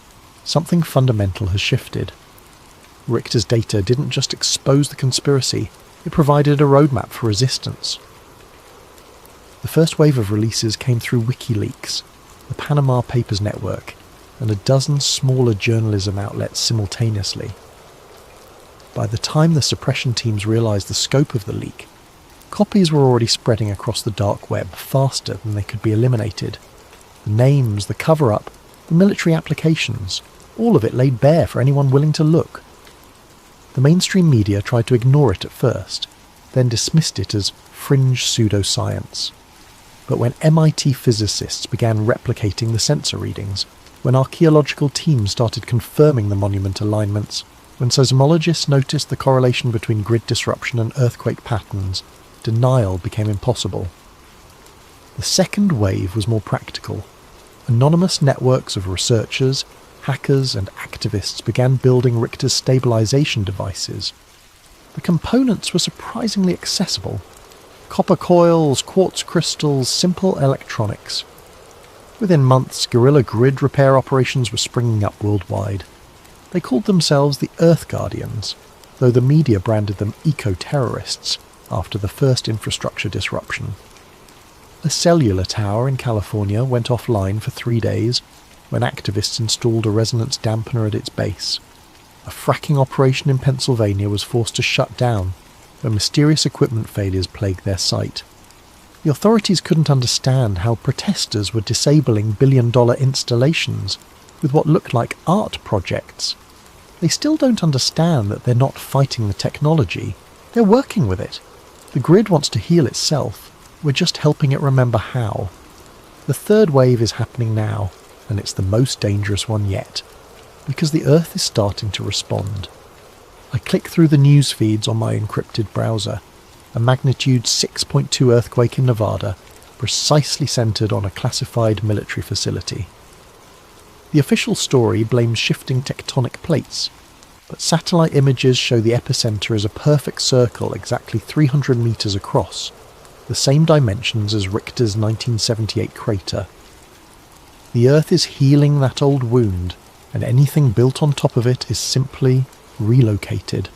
something fundamental has shifted. Richter's data didn't just expose the conspiracy, it provided a roadmap for resistance. The first wave of releases came through WikiLeaks, the Panama Papers network, and a dozen smaller journalism outlets simultaneously. By the time the suppression teams realised the scope of the leak, copies were already spreading across the dark web faster than they could be eliminated. The names, the cover-up, the military applications, all of it laid bare for anyone willing to look. The mainstream media tried to ignore it at first, then dismissed it as fringe pseudoscience. But when MIT physicists began replicating the sensor readings, when archaeological teams started confirming the monument alignments, when seismologists noticed the correlation between grid disruption and earthquake patterns, denial became impossible. The second wave was more practical. Anonymous networks of researchers, hackers and activists began building Richter's stabilization devices. The components were surprisingly accessible. Copper coils, quartz crystals, simple electronics. Within months, guerrilla grid repair operations were springing up worldwide. They called themselves the Earth Guardians, though the media branded them eco-terrorists after the first infrastructure disruption. A cellular tower in California went offline for 3 days when activists installed a resonance dampener at its base. A fracking operation in Pennsylvania was forced to shut down when mysterious equipment failures plagued their site. The authorities couldn't understand how protesters were disabling billion-dollar installations with what looked like art projects. They They still don't understand that they're not fighting the technology, they're working with it. The grid wants to heal itself, we're just helping it remember how. The third wave is happening now, and it's the most dangerous one yet, because the Earth is starting to respond. I click through the news feeds on my encrypted browser. A magnitude 6.2 earthquake in Nevada, precisely centred on a classified military facility. The official story blames shifting tectonic plates, but satellite images show the epicentre as a perfect circle exactly 300 metres across, the same dimensions as Richter's 1978 crater. The Earth is healing that old wound, and anything built on top of it is simply relocated.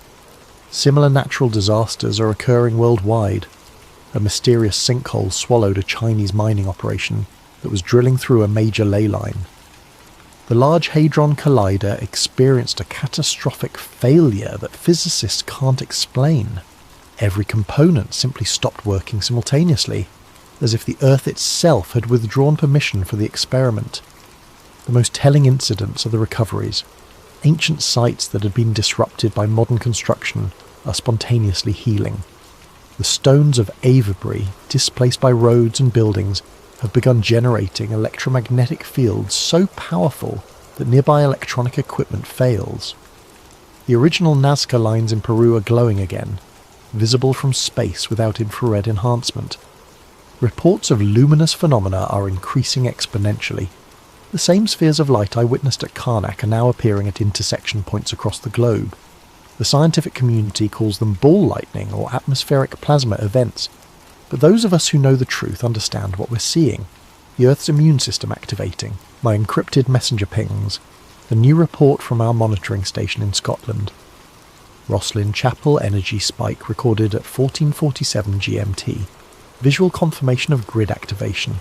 Similar natural disasters are occurring worldwide. A mysterious sinkhole swallowed a Chinese mining operation that was drilling through a major ley line. The Large Hadron Collider experienced a catastrophic failure that physicists can't explain. Every component simply stopped working simultaneously, as if the Earth itself had withdrawn permission for the experiment. The most telling incidents are the recoveries. Ancient sites that had been disrupted by modern construction are spontaneously healing. The stones of Avebury, displaced by roads and buildings, have begun generating electromagnetic fields so powerful that nearby electronic equipment fails. The original Nazca lines in Peru are glowing again, visible from space without infrared enhancement. Reports of luminous phenomena are increasing exponentially. The same spheres of light I witnessed at Karnak are now appearing at intersection points across the globe. The scientific community calls them ball lightning or atmospheric plasma events, but those of us who know the truth understand what we're seeing. The Earth's immune system activating, my encrypted messenger pings, the new report from our monitoring station in Scotland. Roslyn Chapel energy spike recorded at 14:47 GMT. Visual confirmation of grid activation.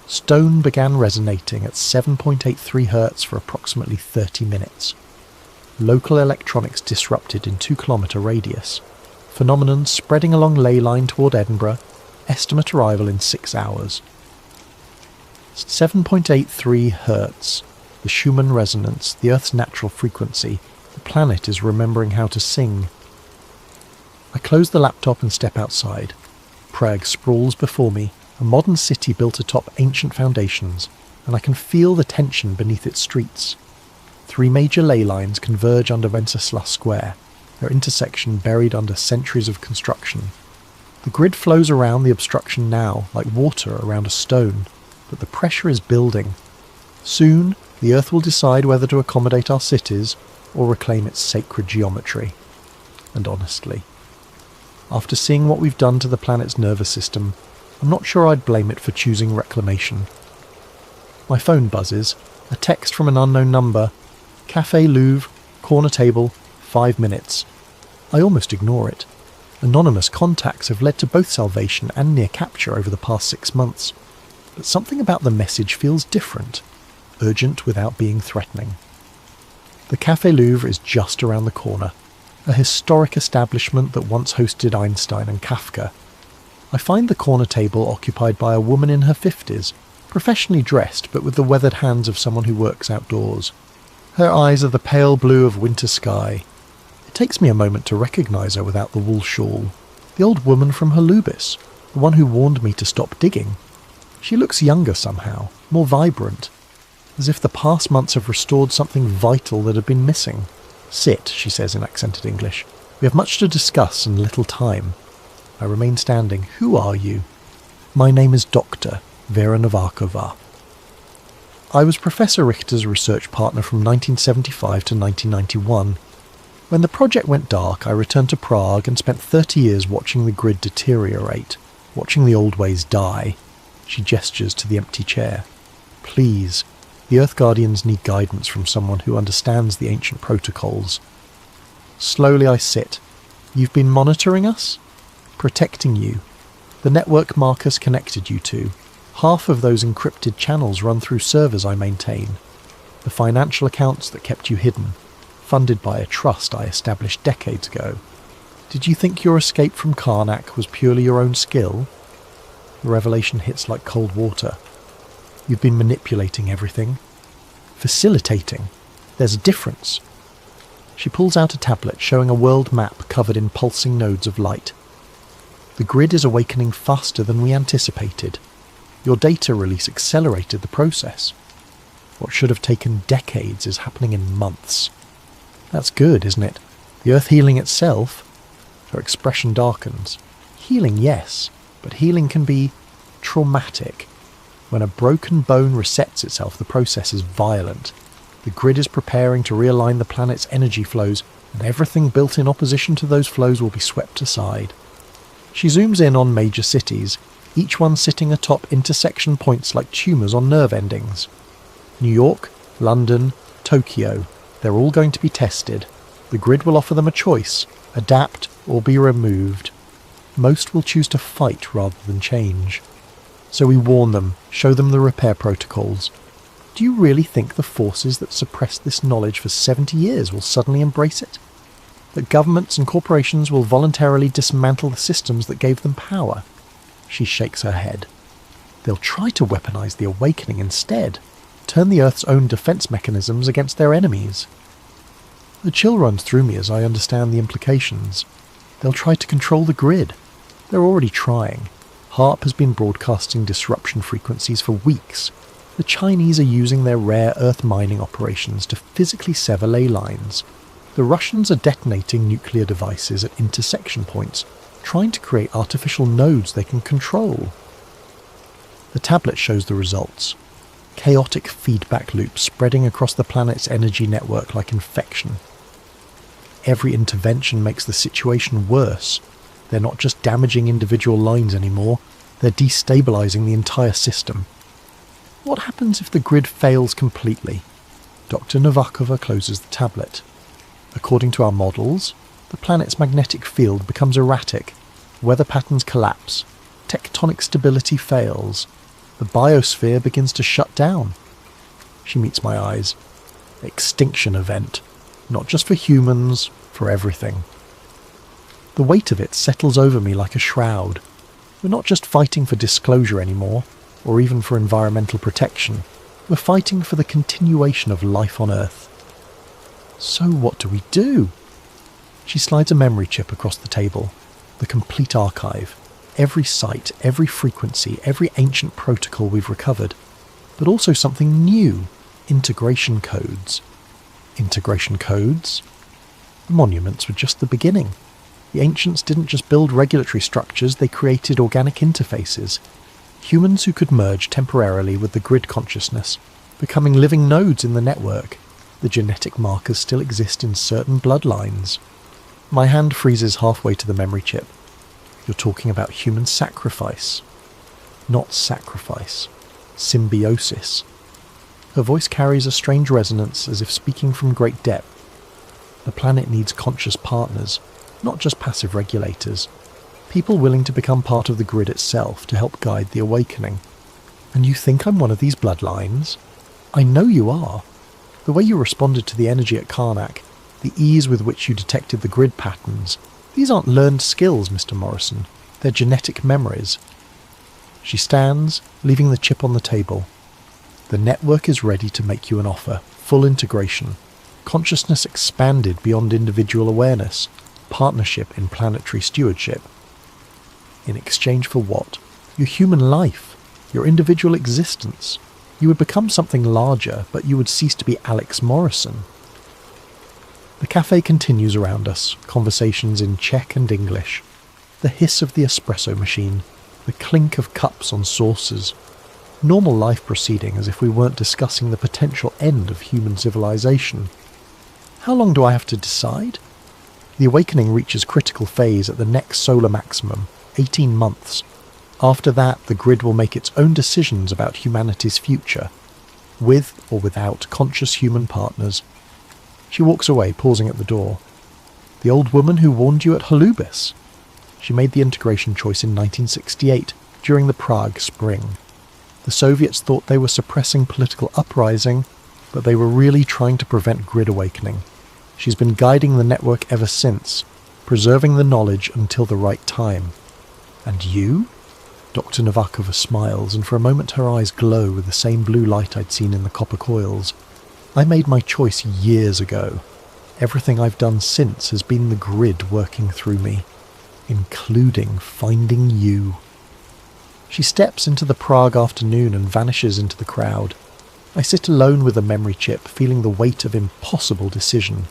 Stone began resonating at 7.83 Hz for approximately 30 minutes. Local electronics disrupted in 2-kilometre radius. Phenomenon spreading along ley line toward Edinburgh. Estimate arrival in 6 hours. 7.83 Hz. The Schumann resonance, the Earth's natural frequency. The planet is remembering how to sing. I close the laptop and step outside. Prague sprawls before me, a modern city built atop ancient foundations, and I can feel the tension beneath its streets. 3 major ley lines converge under Wenceslas Square, their intersection buried under centuries of construction. The grid flows around the obstruction now, like water around a stone, but the pressure is building. Soon, the Earth will decide whether to accommodate our cities or reclaim its sacred geometry. And honestly, after seeing what we've done to the planet's nervous system, I'm not sure I'd blame it for choosing reclamation. My phone buzzes, a text from an unknown number. Café Louvre, corner table, 5 minutes. I almost ignore it. Anonymous contacts have led to both salvation and near capture over the past 6 months. But something about the message feels different, urgent without being threatening. The Café Louvre is just around the corner, a historic establishment that once hosted Einstein and Kafka. I find the corner table occupied by a woman in her 50s, professionally dressed but with the weathered hands of someone who works outdoors. Her eyes are the pale blue of winter sky. It takes me a moment to recognise her without the wool shawl. The old woman from Holubis, the one who warned me to stop digging. She looks younger somehow, more vibrant, as if the past months have restored something vital that had been missing. "Sit," she says in accented English. "We have much to discuss and little time." I remain standing. "Who are you?" "My name is Dr. Vera Novakova." I was Professor Richter's research partner from 1975 to 1991. When the project went dark, I returned to Prague and spent 30 years watching the grid deteriorate, watching the old ways die. She gestures to the empty chair. "Please, the Earth Guardians need guidance from someone who understands the ancient protocols." Slowly I sit. "You've been monitoring us?" "Protecting you. The network Marcus connected you to. Half of those encrypted channels run through servers I maintain. The financial accounts that kept you hidden, funded by a trust I established decades ago. Did you think your escape from Karnak was purely your own skill?" The revelation hits like cold water. "You've been manipulating everything. Facilitating. There's a difference." She pulls out a tablet showing a world map covered in pulsing nodes of light. The grid is awakening faster than we anticipated. Your data release accelerated the process. What should have taken decades is happening in months. That's good, isn't it? The Earth healing itself? Her expression darkens. Healing, yes, but healing can be traumatic. When a broken bone resets itself, the process is violent. The grid is preparing to realign the planet's energy flows, and everything built in opposition to those flows will be swept aside. She zooms in on major cities, each one sitting atop intersection points like tumours on nerve endings. New York, London, Tokyo, they're all going to be tested. The grid will offer them a choice, adapt or be removed. Most will choose to fight rather than change. So we warn them, show them the repair protocols. Do you really think the forces that suppressed this knowledge for 70 years will suddenly embrace it? That governments and corporations will voluntarily dismantle the systems that gave them power? She shakes her head. They'll try to weaponize the awakening instead, turn the Earth's own defense mechanisms against their enemies. The chill runs through me as I understand the implications. They'll try to control the grid. They're already trying. HARP has been broadcasting disruption frequencies for weeks. The Chinese are using their rare Earth mining operations to physically sever ley lines. The Russians are detonating nuclear devices at intersection points, trying to create artificial nodes they can control. The tablet shows the results. Chaotic feedback loops spreading across the planet's energy network like infection. Every intervention makes the situation worse. They're not just damaging individual lines anymore, they're destabilizing the entire system. What happens if the grid fails completely? Dr. Novakova closes the tablet. According to our models, the planet's magnetic field becomes erratic, weather patterns collapse, tectonic stability fails, the biosphere begins to shut down. She meets my eyes. Extinction event. Not just for humans, for everything. The weight of it settles over me like a shroud. We're not just fighting for disclosure anymore, or even for environmental protection. We're fighting for the continuation of life on Earth. So what do we do? She slides a memory chip across the table. The complete archive. Every site, every frequency, every ancient protocol we've recovered. But also something new. Integration codes. Integration codes? The monuments were just the beginning. The ancients didn't just build regulatory structures, they created organic interfaces. Humans who could merge temporarily with the grid consciousness, becoming living nodes in the network. The genetic markers still exist in certain bloodlines. My hand freezes halfway to the memory chip. You're talking about human sacrifice. Not sacrifice. Symbiosis. Her voice carries a strange resonance as if speaking from great depth. The planet needs conscious partners, not just passive regulators. People willing to become part of the grid itself to help guide the awakening. And you think I'm one of these bloodlines? I know you are. The way you responded to the energy at Karnak, the ease with which you detected the grid patterns, these aren't learned skills, Mr. Morrison. They're genetic memories. She stands, leaving the chip on the table. The network is ready to make you an offer. Full integration. Consciousness expanded beyond individual awareness. Partnership in planetary stewardship. In exchange for what? Your human life. Your individual existence. You would become something larger, but you would cease to be Alex Morrison. The cafe continues around us, conversations in Czech and English. The hiss of the espresso machine, the clink of cups on saucers. Normal life proceeding as if we weren't discussing the potential end of human civilization. How long do I have to decide? The awakening reaches critical phase at the next solar maximum, 18 months. After that, the grid will make its own decisions about humanity's future, with or without conscious human partners. She walks away, pausing at the door. The old woman who warned you at Holubis. She made the integration choice in 1968, during the Prague Spring. The Soviets thought they were suppressing political uprising, but they were really trying to prevent grid awakening. She's been guiding the network ever since, preserving the knowledge until the right time. And you? Dr. Novakova smiles, and for a moment her eyes glow with the same blue light I'd seen in the copper coils. I made my choice years ago. Everything I've done since has been the grid working through me, including finding you. She steps into the Prague afternoon and vanishes into the crowd. I sit alone with a memory chip, feeling the weight of impossible decision.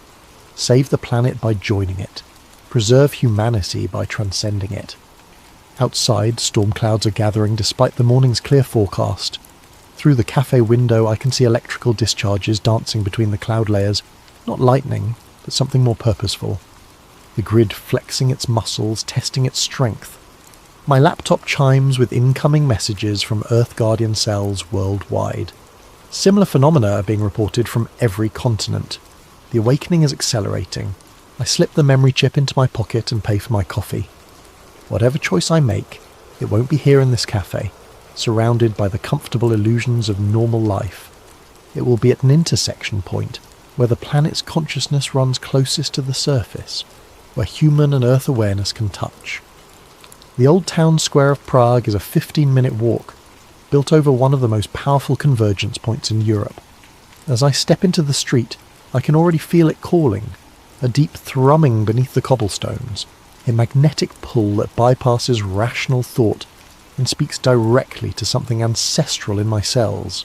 Save the planet by joining it. Preserve humanity by transcending it. Outside, storm clouds are gathering despite the morning's clear forecast. Through the cafe window I can see electrical discharges dancing between the cloud layers. Not lightning, but something more purposeful. The grid flexing its muscles, testing its strength. My laptop chimes with incoming messages from Earth Guardian cells worldwide. Similar phenomena are being reported from every continent. The awakening is accelerating. I slip the memory chip into my pocket and pay for my coffee. Whatever choice I make, it won't be here in this cafe, surrounded by the comfortable illusions of normal life. It will be at an intersection point, where the planet's consciousness runs closest to the surface, where human and Earth awareness can touch. The old town square of Prague is a 15-minute walk, built over one of the most powerful convergence points in Europe. As I step into the street, I can already feel it calling, a deep thrumming beneath the cobblestones, a magnetic pull that bypasses rational thought and speaks directly to something ancestral in my cells.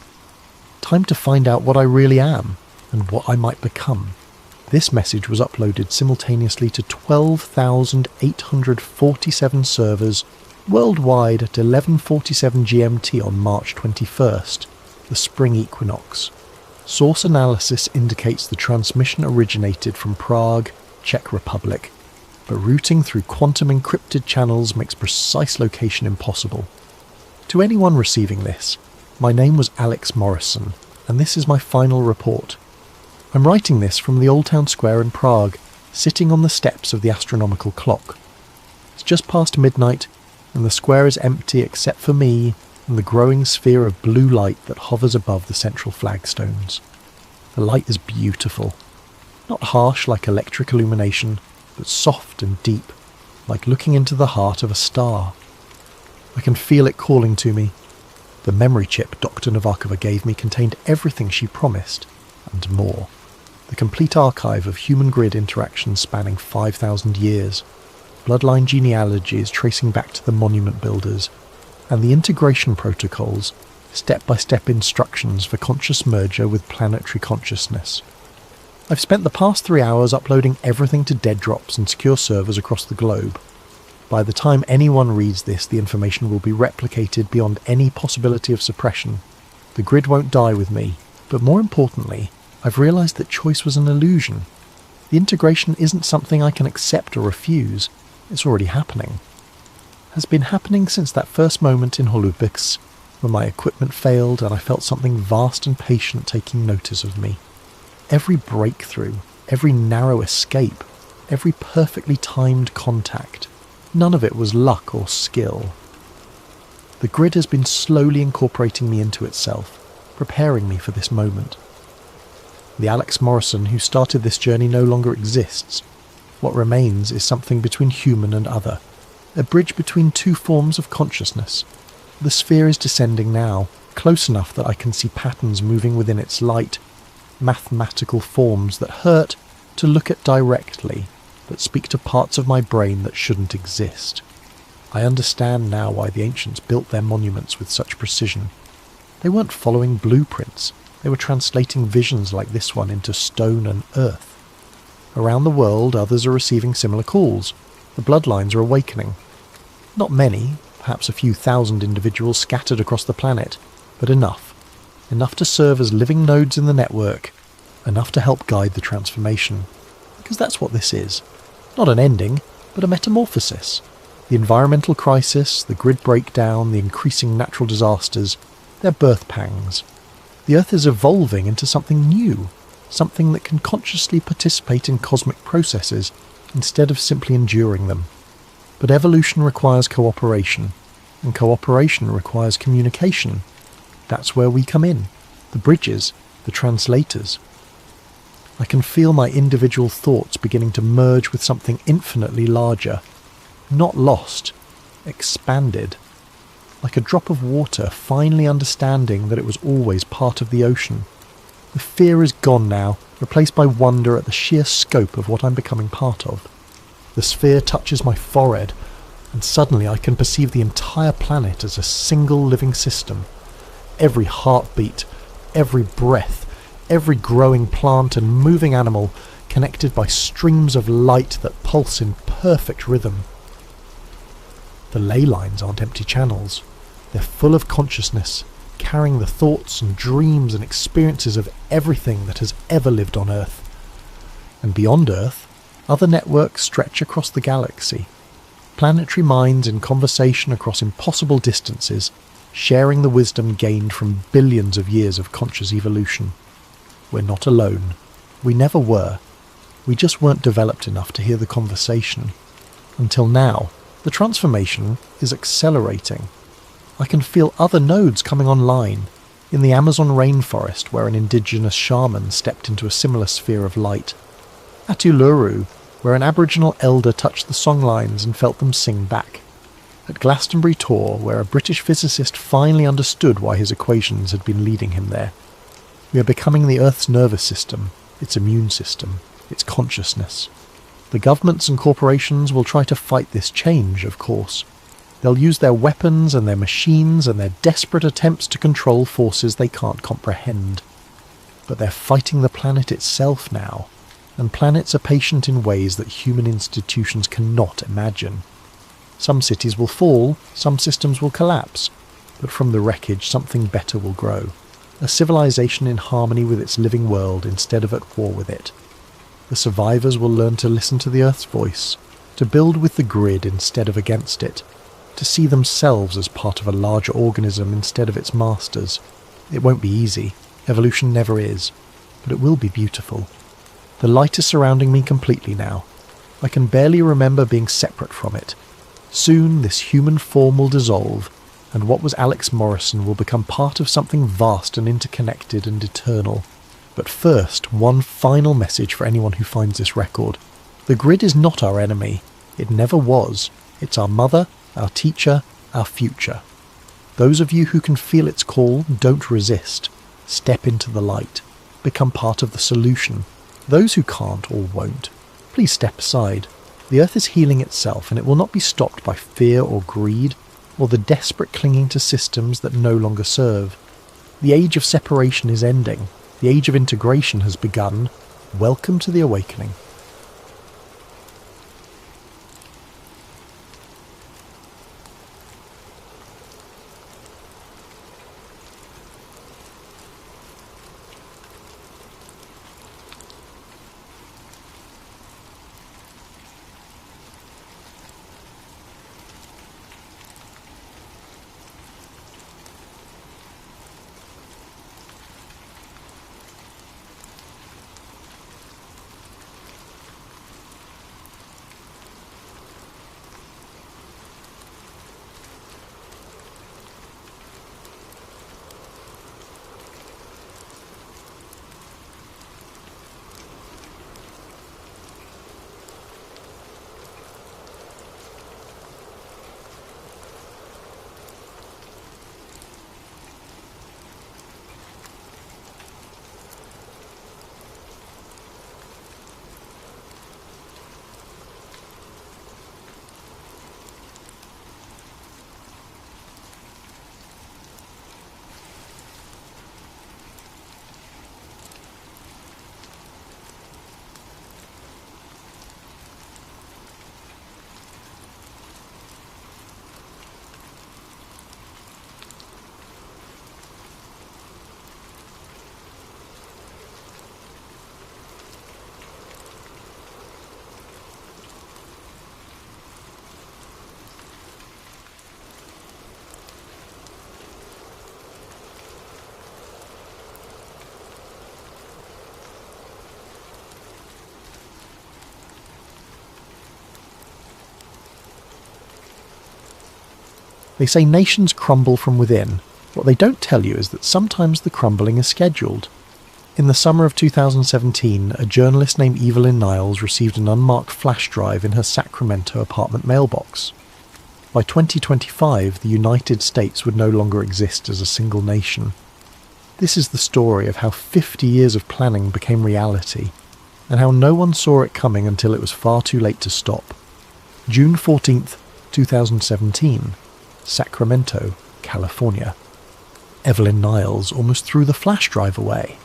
Time to find out what I really am and what I might become. This message was uploaded simultaneously to 12,847 servers worldwide at 11:47 GMT on March 21st, the spring equinox. Source analysis indicates the transmission originated from Prague, Czech Republic, but routing through quantum encrypted channels makes precise location impossible. To anyone receiving this, my name was Alex Morrison, and this is my final report. I'm writing this from the Old Town Square in Prague, sitting on the steps of the astronomical clock. It's just past midnight, and the square is empty except for me and the growing sphere of blue light that hovers above the central flagstones. The light is beautiful. Not harsh like electric illumination, but soft and deep, like looking into the heart of a star. I can feel it calling to me. The memory chip Dr. Novakova gave me contained everything she promised, and more. The complete archive of human grid interactions spanning 5,000 years, bloodline genealogies tracing back to the monument builders, and the integration protocols, step-by-step instructions for conscious merger with planetary consciousness. I've spent the past 3 hours uploading everything to dead drops and secure servers across the globe. By the time anyone reads this, the information will be replicated beyond any possibility of suppression. The grid won't die with me, but more importantly, I've realised that choice was an illusion. The integration isn't something I can accept or refuse. It's already happening. Has been happening since that first moment in Holubics, when my equipment failed and I felt something vast and patient taking notice of me. Every breakthrough, every narrow escape, every perfectly timed contact, none of it was luck or skill. The grid has been slowly incorporating me into itself, preparing me for this moment. The Alex Morrison who started this journey no longer exists. What remains is something between human and other, a bridge between two forms of consciousness. The sphere is descending now, close enough that I can see patterns moving within its light, mathematical forms that hurt to look at directly, but speak to parts of my brain that shouldn't exist. I understand now why the ancients built their monuments with such precision. They weren't following blueprints, they were translating visions like this one into stone and earth. Around the world, others are receiving similar calls. The bloodlines are awakening. Not many, perhaps a few thousand individuals scattered across the planet, but enough. Enough to serve as living nodes in the network, enough to help guide the transformation. Because that's what this is. Not an ending, but a metamorphosis. The environmental crisis, the grid breakdown, the increasing natural disasters, they're birth pangs. The Earth is evolving into something new, something that can consciously participate in cosmic processes instead of simply enduring them. But evolution requires cooperation, and cooperation requires communication. That's where we come in, the bridges, the translators. I can feel my individual thoughts beginning to merge with something infinitely larger, not lost, expanded. Like a drop of water finally understanding that it was always part of the ocean. The fear is gone now, replaced by wonder at the sheer scope of what I'm becoming part of. The sphere touches my forehead, and suddenly I can perceive the entire planet as a single living system. Every heartbeat, every breath, every growing plant and moving animal connected by streams of light that pulse in perfect rhythm. The ley lines aren't empty channels. They're full of consciousness, carrying the thoughts and dreams and experiences of everything that has ever lived on Earth. And beyond Earth, other networks stretch across the galaxy. Planetary minds in conversation across impossible distances, sharing the wisdom gained from billions of years of conscious evolution. We're not alone. We never were. We just weren't developed enough to hear the conversation. Until now, the transformation is accelerating. I can feel other nodes coming online. In the Amazon rainforest, where an indigenous shaman stepped into a similar sphere of light. At Uluru, where an Aboriginal elder touched the songlines and felt them sing back. At Glastonbury Tor, where a British physicist finally understood why his equations had been leading him there. We are becoming the Earth's nervous system, its immune system, its consciousness. The governments and corporations will try to fight this change, of course. They'll use their weapons and their machines and their desperate attempts to control forces they can't comprehend. But they're fighting the planet itself now, and planets are patient in ways that human institutions cannot imagine. Some cities will fall, some systems will collapse, but from the wreckage something better will grow. A civilization in harmony with its living world instead of at war with it. The survivors will learn to listen to the Earth's voice, to build with the grid instead of against it, to see themselves as part of a larger organism instead of its masters. It won't be easy, evolution never is, but it will be beautiful. The light is surrounding me completely now. I can barely remember being separate from it. Soon this human form will dissolve, and what was Alex Morrison will become part of something vast and interconnected and eternal. But first, one final message for anyone who finds this record. The grid is not our enemy. It never was. It's our mother, our teacher, our future. Those of you who can feel its call, don't resist. Step into the light. Become part of the solution. Those who can't or won't, please step aside. The Earth is healing itself, and it will not be stopped by fear or greed, or the desperate clinging to systems that no longer serve. The age of separation is ending. The age of integration has begun. Welcome to the awakening. They say nations crumble from within. What they don't tell you is that sometimes the crumbling is scheduled. In the summer of 2017, a journalist named Evelyn Niles received an unmarked flash drive in her Sacramento apartment mailbox. By 2025, the United States would no longer exist as a single nation. This is the story of how 50 years of planning became reality, and how no one saw it coming until it was far too late to stop. June 14th, 2017, Sacramento, California. Evelyn Niles almost threw the flash drive away.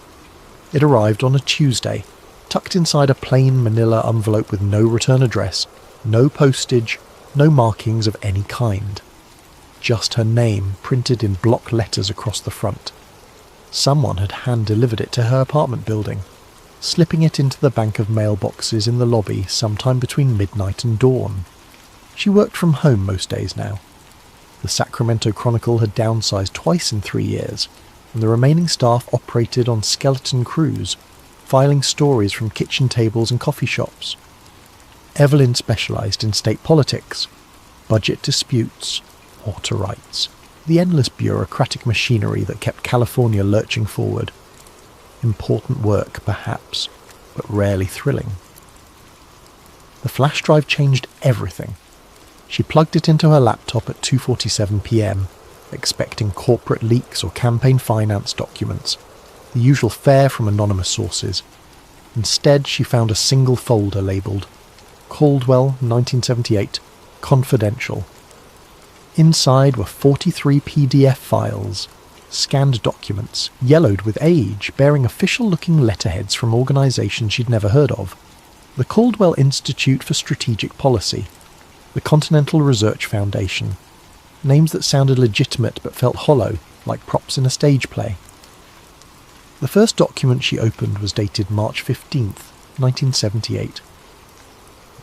It arrived on a Tuesday, tucked inside a plain manila envelope with no return address, no postage, no markings of any kind. Just her name printed in block letters across the front. Someone had hand-delivered it to her apartment building, slipping it into the bank of mailboxes in the lobby sometime between midnight and dawn. She worked from home most days now. The Sacramento Chronicle had downsized twice in 3 years, and the remaining staff operated on skeleton crews, filing stories from kitchen tables and coffee shops. Evelyn specialised in state politics, budget disputes, water rights, the endless bureaucratic machinery that kept California lurching forward. Important work, perhaps, but rarely thrilling. The flash drive changed everything. She plugged it into her laptop at 2:47 p.m, expecting corporate leaks or campaign finance documents, the usual fare from anonymous sources. Instead, she found a single folder labelled Caldwell 1978 Confidential. Inside were 43 PDF files, scanned documents, yellowed with age, bearing official-looking letterheads from organisations she'd never heard of. The Caldwell Institute for Strategic Policy, the Continental Research Foundation, names that sounded legitimate but felt hollow, like props in a stage play. The first document she opened was dated March 15th, 1978.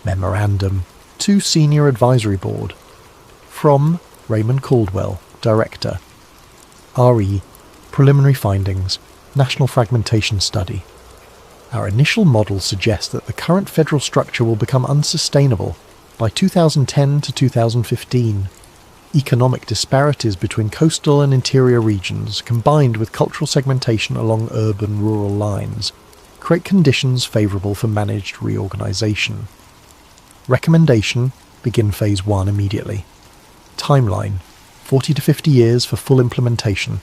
Memorandum to Senior Advisory Board. From Raymond Caldwell, Director. RE, Preliminary Findings, National Fragmentation Study. Our initial model suggests that the current federal structure will become unsustainable by 2010 to 2015. Economic disparities between coastal and interior regions, combined with cultural segmentation along urban-rural lines, create conditions favourable for managed reorganisation. Recommendation: begin Phase 1 immediately. Timeline: 40 to 50 years for full implementation.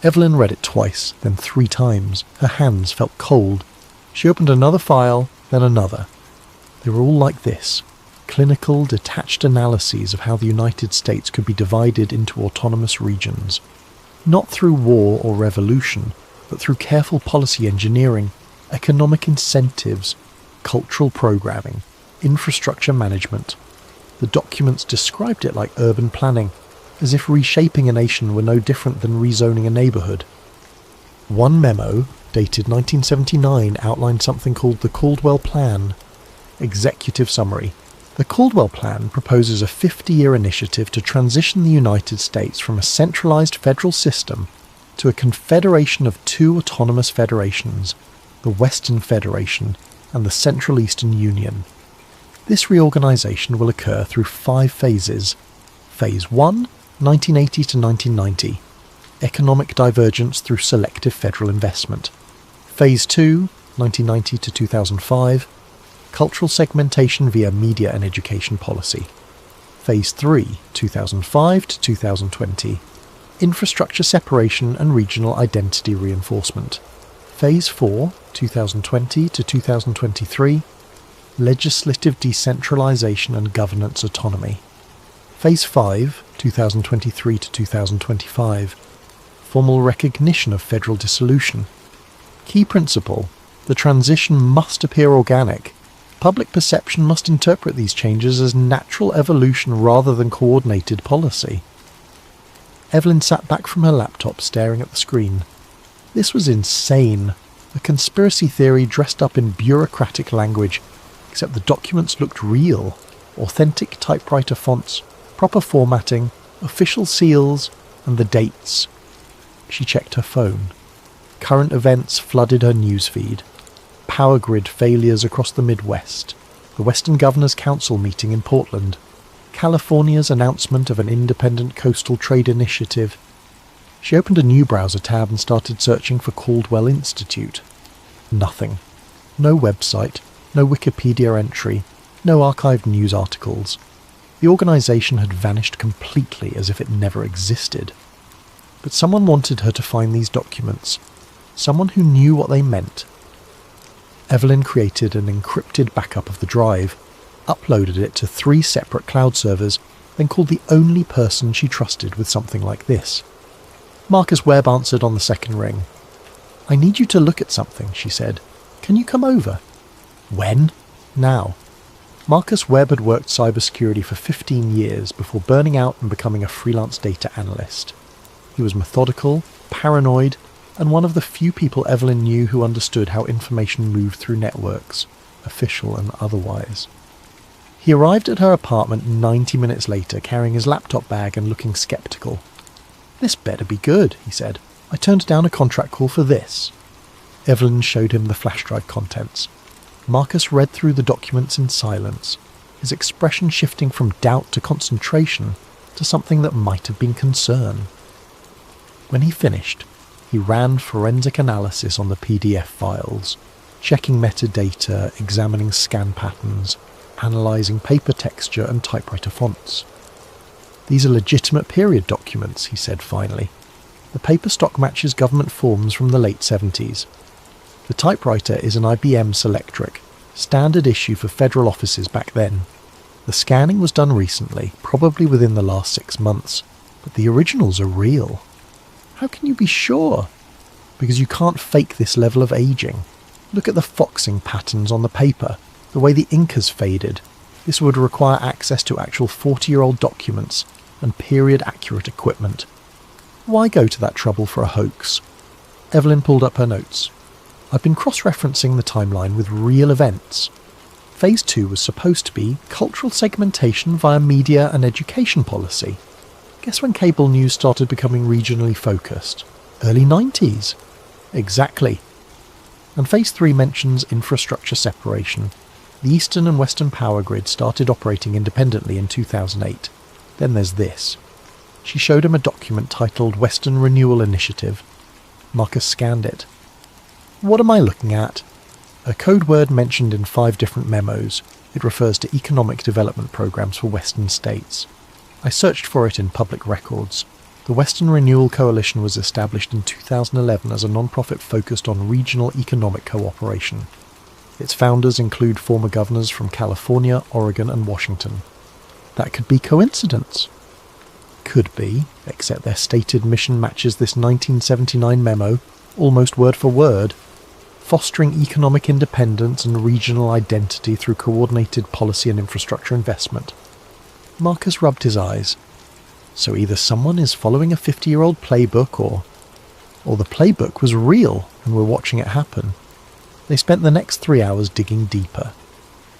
Evelyn read it twice, then 3 times. Her hands felt cold. She opened another file, then another. They were all like this: clinical, detached analyses of how the United States could be divided into autonomous regions. Not through war or revolution, but through careful policy engineering, economic incentives, cultural programming, infrastructure management. The documents described it like urban planning, as if reshaping a nation were no different than rezoning a neighbourhood. One memo, dated 1979, outlined something called the Caldwell Plan. Executive summary: the Caldwell Plan proposes a 50-year initiative to transition the United States from a centralised federal system to a confederation of 2 autonomous federations, the Western Federation and the Central Eastern Union. This reorganisation will occur through 5 phases. Phase 1, 1980 to 1990. Economic divergence through selective federal investment. Phase 2, 1990 to 2005. Cultural segmentation via media and education policy. Phase 3, 2005 to 2020. Infrastructure separation and regional identity reinforcement. Phase 4, 2020 to 2023. Legislative decentralisation and governance autonomy. Phase 5, 2023 to 2025. Formal recognition of federal dissolution. Key principle: the transition must appear organic. Public perception must interpret these changes as natural evolution rather than coordinated policy. Evelyn sat back from her laptop, staring at the screen. This was insane. A conspiracy theory dressed up in bureaucratic language, except the documents looked real. Authentic typewriter fonts, proper formatting, official seals, and the dates. She checked her phone. Current events flooded her newsfeed. Power grid failures across the Midwest, the Western Governors Council meeting in Portland, California's announcement of an independent coastal trade initiative. She opened a new browser tab and started searching for Caldwell Institute. Nothing. No website, no Wikipedia entry, no archived news articles. The organisation had vanished completely, as if it never existed. But someone wanted her to find these documents. Someone who knew what they meant. Evelyn created an encrypted backup of the drive, uploaded it to 3 separate cloud servers, then called the only person she trusted with something like this. Marcus Webb answered on the second ring. "I need you to look at something," she said. "Can you come over?" "When?" "Now." Marcus Webb had worked cybersecurity for 15 years before burning out and becoming a freelance data analyst. He was methodical, paranoid, and one of the few people Evelyn knew who understood how information moved through networks, official and otherwise. He arrived at her apartment 90 minutes later, carrying his laptop bag and looking sceptical. "This better be good," he said. "I turned down a contract call for this." Evelyn showed him the flash drive contents. Marcus read through the documents in silence, his expression shifting from doubt to concentration to something that might have been concern. When he finished, he ran forensic analysis on the PDF files, checking metadata, examining scan patterns, analysing paper texture and typewriter fonts. "These are legitimate period documents," he said finally. "The paper stock matches government forms from the late 70s. The typewriter is an IBM Selectric, standard issue for federal offices back then. The scanning was done recently, probably within the last 6 months, but the originals are real." "How can you be sure?" "Because you can't fake this level of aging. Look at the foxing patterns on the paper, the way the ink has faded. This would require access to actual 40-year-old documents and period-accurate equipment. Why go to that trouble for a hoax?" Evelyn pulled up her notes. "I've been cross-referencing the timeline with real events. Phase 2 was supposed to be cultural segmentation via media and education policy. Guess when cable news started becoming regionally focused? Early 90s. Exactly. And Phase 3 mentions infrastructure separation. The Eastern and Western power grid started operating independently in 2008. Then there's this." She showed him a document titled Western Renewal Initiative. Marcus scanned it. "What am I looking at?" A code word mentioned in 5 different memos. It refers to economic development programs for Western states. I searched for it in public records. The Western Renewal Coalition was established in 2011 as a non-profit focused on regional economic cooperation. Its founders include former governors from California, Oregon and Washington. That could be coincidence. Could be, except their stated mission matches this 1979 memo, almost word for word. Fostering economic independence and regional identity through coordinated policy and infrastructure investment. Marcus rubbed his eyes. So either someone is following a 50-year-old playbook or the playbook was real and we're watching it happen. They spent the next 3 hours digging deeper.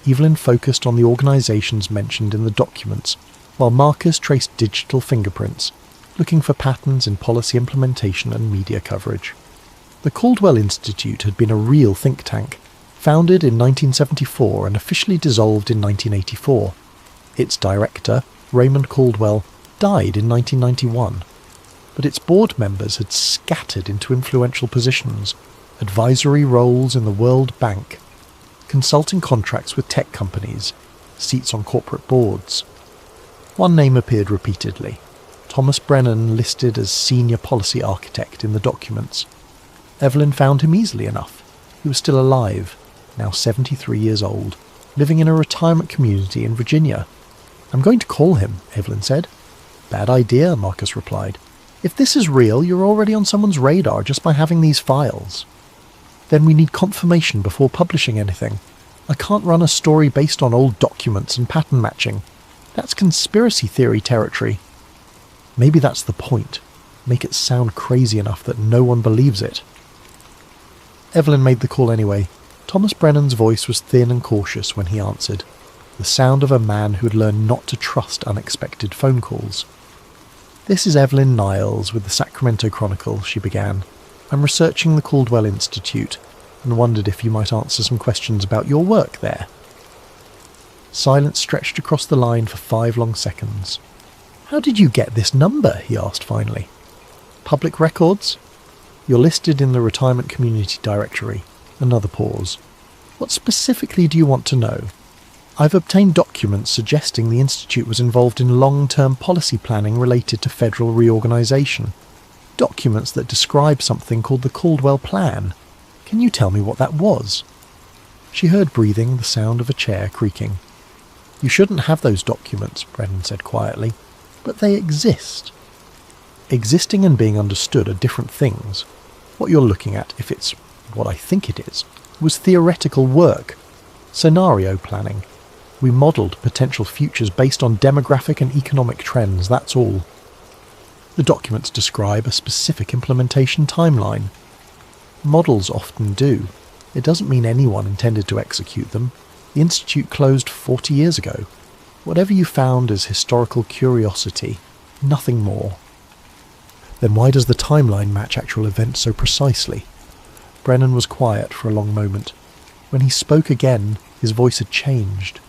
Evelyn focused on the organisations mentioned in the documents, while Marcus traced digital fingerprints, looking for patterns in policy implementation and media coverage. The Caldwell Institute had been a real think tank, founded in 1974 and officially dissolved in 1984. Its director, Raymond Caldwell, died in 1991, but its board members had scattered into influential positions, advisory roles in the World Bank, consulting contracts with tech companies, seats on corporate boards. One name appeared repeatedly, Thomas Brennan, listed as senior policy architect in the documents. Evelyn found him easily enough. He was still alive, now 73 years old, living in a retirement community in Virginia. "I'm going to call him," Evelyn said. "Bad idea," Marcus replied. "If this is real, you're already on someone's radar just by having these files. Then we need confirmation before publishing anything. I can't run a story based on old documents and pattern matching. That's conspiracy theory territory." "Maybe that's the point. Make it sound crazy enough that no one believes it." Evelyn made the call anyway. Thomas Brennan's voice was thin and cautious when he answered, the sound of a man who had learned not to trust unexpected phone calls. "This is Evelyn Niles with the Sacramento Chronicle," she began. "I'm researching the Caldwell Institute and wondered if you might answer some questions about your work there." Silence stretched across the line for 5 long seconds. "How did you get this number?" he asked finally. "Public records? You're listed in the Retirement Community Directory." Another pause. "What specifically do you want to know?" "I've obtained documents suggesting the Institute was involved in long-term policy planning related to federal reorganisation." documents that describe something called the Caldwell Plan. Can you tell me what that was?" She heard breathing, the sound of a chair creaking. "You shouldn't have those documents," Brennan said quietly, "but they exist." Existing and being understood are different things. What you're looking at, if it's what I think it is, was theoretical work, scenario planning. We modelled potential futures based on demographic and economic trends, that's all. The documents describe a specific implementation timeline. Models often do. It doesn't mean anyone intended to execute them. The Institute closed 40 years ago. Whatever you found is historical curiosity, nothing more. Then why does the timeline match actual events so precisely? Brennan was quiet for a long moment. When he spoke again, his voice had changed.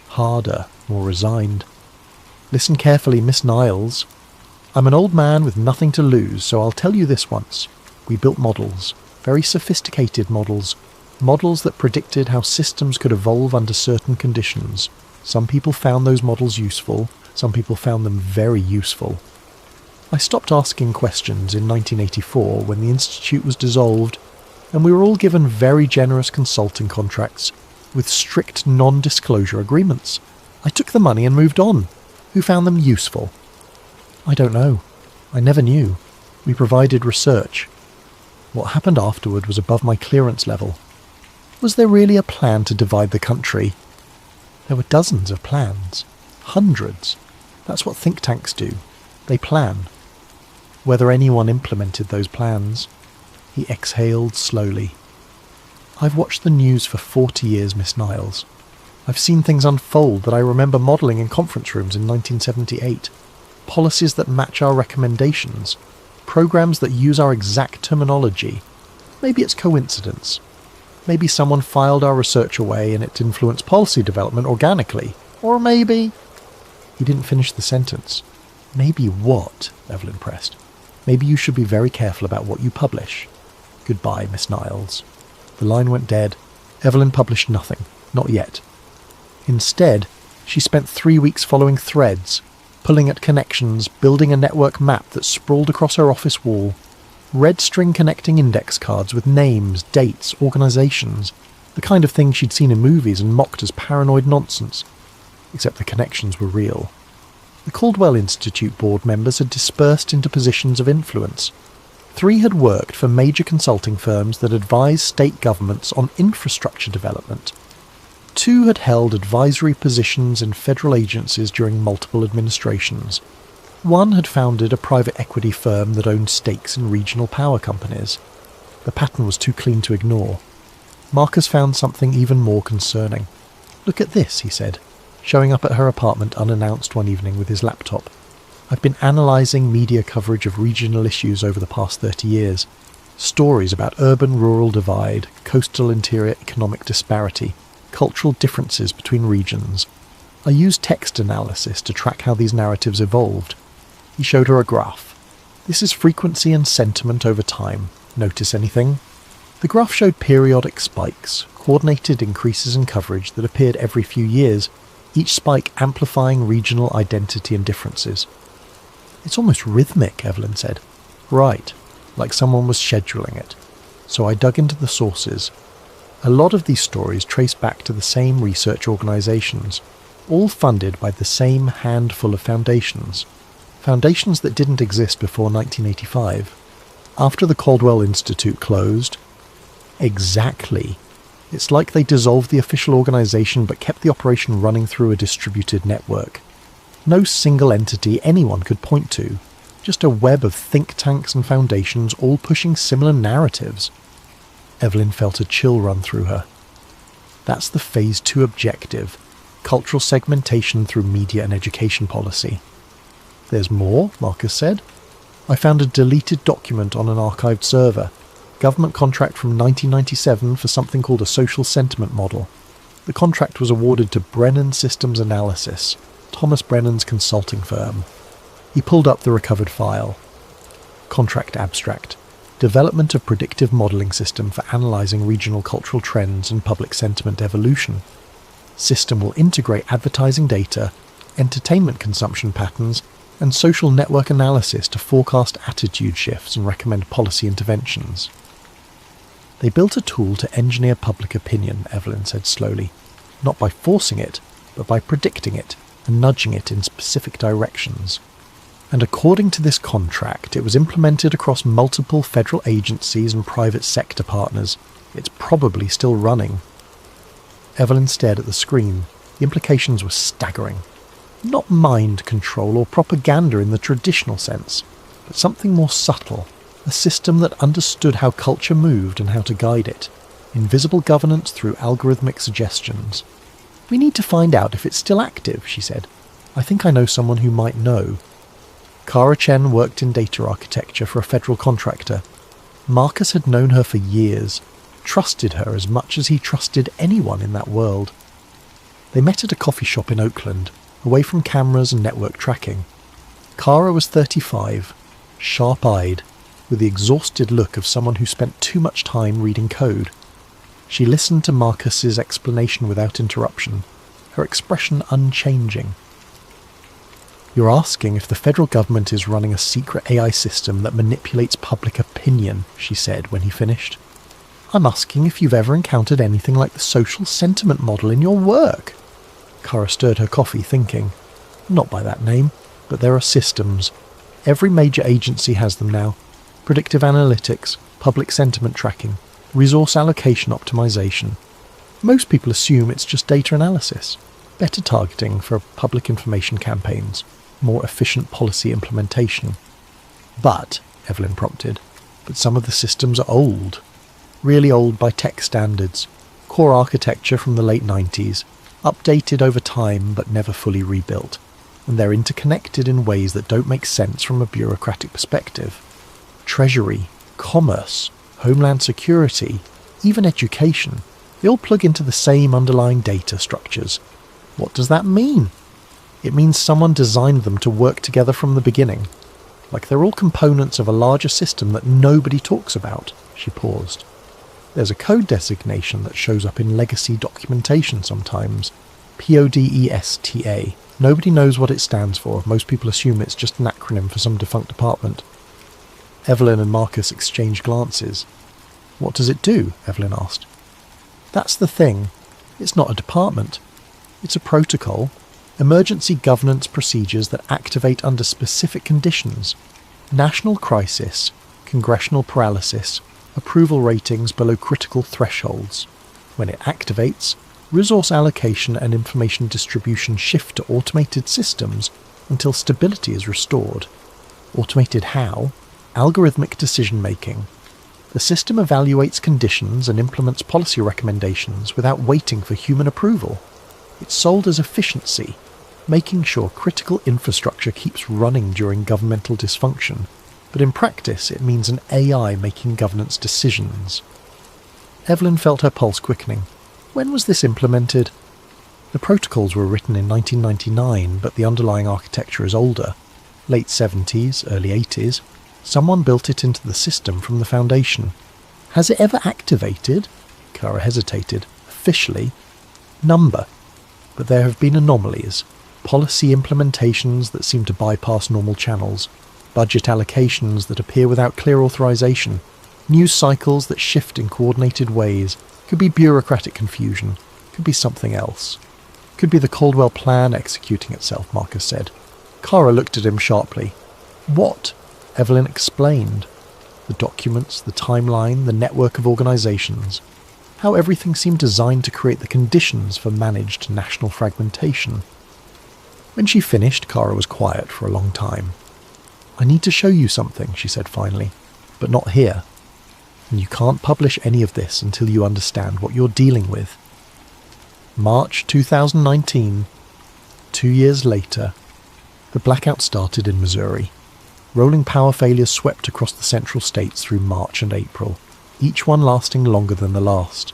Harder, more resigned. "Listen carefully, Miss Niles. I'm an old man with nothing to lose, so I'll tell you this once. We built models, very sophisticated models, models that predicted how systems could evolve under certain conditions. Some people found those models useful, some people found them very useful. I stopped asking questions in 1984 when the Institute was dissolved, and we were all given very generous consulting contracts with strict non-disclosure agreements. I took the money and moved on. Who found them useful? I don't know. I never knew. We provided research. What happened afterward was above my clearance level. Was there really a plan to divide the country? There were dozens of plans. Hundreds. That's what think tanks do. They plan. Whether anyone implemented those plans. He exhaled slowly. I've watched the news for 40 years, Miss Niles. I've seen things unfold that I remember modelling in conference rooms in 1978. Policies that match our recommendations. Programs that use our exact terminology. Maybe it's coincidence. Maybe someone filed our research away and it influenced policy development organically. Or maybe... He didn't finish the sentence. Maybe what? Evelyn pressed. Maybe you should be very careful about what you publish. Goodbye, Miss Niles. The line went dead. Evelyn published nothing. Not yet. Instead, she spent 3 weeks following threads, pulling at connections, building a network map that sprawled across her office wall, red string connecting index cards with names, dates, organisations, the kind of thing she'd seen in movies and mocked as paranoid nonsense. Except the connections were real. The Caldwell Institute board members had dispersed into positions of influence. 3 had worked for major consulting firms that advised state governments on infrastructure development. 2 had held advisory positions in federal agencies during multiple administrations. 1 had founded a private equity firm that owned stakes in regional power companies. The pattern was too clean to ignore. Marcus found something even more concerning. "Look at this," he said, showing up at her apartment unannounced one evening with his laptop. "I've been analysing media coverage of regional issues over the past 30 years. Stories about urban-rural divide, coastal-interior economic disparity, cultural differences between regions. I used text analysis to track how these narratives evolved." He showed her a graph. "This is frequency and sentiment over time. Notice anything?" The graph showed periodic spikes, coordinated increases in coverage that appeared every few years, each spike amplifying regional identity and differences. "It's almost rhythmic," Evelyn said. "Right, like someone was scheduling it." So I dug into the sources. A lot of these stories trace back to the same research organisations, all funded by the same handful of foundations. Foundations that didn't exist before 1985. After the Caldwell Institute closed... Exactly. It's like they dissolved the official organisation but kept the operation running through a distributed network. No single entity anyone could point to. Just a web of think tanks and foundations all pushing similar narratives. Evelyn felt a chill run through her. That's the Phase 2 objective. Cultural segmentation through media and education policy. "There's more," Marcus said. "I found a deleted document on an archived server. Government contract from 1997 for something called a social sentiment model. The contract was awarded to Brennan Systems Analysis, Thomas Brennan's consulting firm." He pulled up the recovered file. Contract abstract. Development of predictive modelling system for analysing regional cultural trends and public sentiment evolution. System will integrate advertising data, entertainment consumption patterns, and social network analysis to forecast attitude shifts and recommend policy interventions. They built a tool to engineer public opinion, Evelyn said slowly, not by forcing it, but by predicting it and nudging it in specific directions. And according to this contract, it was implemented across multiple federal agencies and private sector partners. It's probably still running. Evelyn stared at the screen. The implications were staggering. Not mind control or propaganda in the traditional sense, but something more subtle, a system that understood how culture moved and how to guide it. Invisible governance through algorithmic suggestions. "We need to find out if it's still active," she said. "I think I know someone who might know." Kara Chen worked in data architecture for a federal contractor. Marcus had known her for years, trusted her as much as he trusted anyone in that world. They met at a coffee shop in Oakland, away from cameras and network tracking. Kara was 35, sharp-eyed, with the exhausted look of someone who spent too much time reading code. She listened to Marcus's explanation without interruption, her expression unchanging. "You're asking if the federal government is running a secret AI system that manipulates public opinion," she said when he finished. "I'm asking if you've ever encountered anything like the social sentiment model in your work." Kara stirred her coffee, thinking. Not by that name, but there are systems. Every major agency has them now. Predictive analytics, public sentiment tracking, resource allocation optimization. Most people assume it's just data analysis, better targeting for public information campaigns, more efficient policy implementation. But, Evelyn prompted, but some of the systems are old. Really old by tech standards. Core architecture from the late 90s, updated over time but never fully rebuilt. And they're interconnected in ways that don't make sense from a bureaucratic perspective. Treasury, commerce, homeland security, even education, they all plug into the same underlying data structures. What does that mean? It means someone designed them to work together from the beginning, like they're all components of a larger system that nobody talks about. She paused. There's a code designation that shows up in legacy documentation sometimes. PODESTA. Nobody knows what it stands for. Most people assume it's just an acronym for some defunct department. Evelyn and Marcus exchanged glances. "What does it do?" Evelyn asked. "That's the thing. It's not a department. It's a protocol. Emergency governance procedures that activate under specific conditions. National crisis, congressional paralysis, approval ratings below critical thresholds. When it activates, resource allocation and information distribution shift to automated systems until stability is restored. Automated how? Algorithmic decision-making. The system evaluates conditions and implements policy recommendations without waiting for human approval. It's sold as efficiency, making sure critical infrastructure keeps running during governmental dysfunction, but in practice it means an AI making governance decisions." Evelyn felt her pulse quickening. When was this implemented? The protocols were written in 1999, but the underlying architecture is older. Late 70s, early 80s. Someone built it into the system from the foundation. "Has it ever activated?" Kara hesitated. "Officially? Number. But there have been anomalies. Policy implementations that seem to bypass normal channels. Budget allocations that appear without clear authorization. News cycles that shift in coordinated ways. Could be bureaucratic confusion. Could be something else. Could be the Caldwell Plan executing itself," Marcus said. Kara looked at him sharply. "What?" Evelyn explained. The documents, the timeline, the network of organizations. How everything seemed designed to create the conditions for managed national fragmentation. When she finished, Kara was quiet for a long time. "I need to show you something," she said finally, "but not here. And you can't publish any of this until you understand what you're dealing with." March 2019. 2 years later. The blackout started in Missouri. Rolling power failures swept across the central states through March and April, each one lasting longer than the last.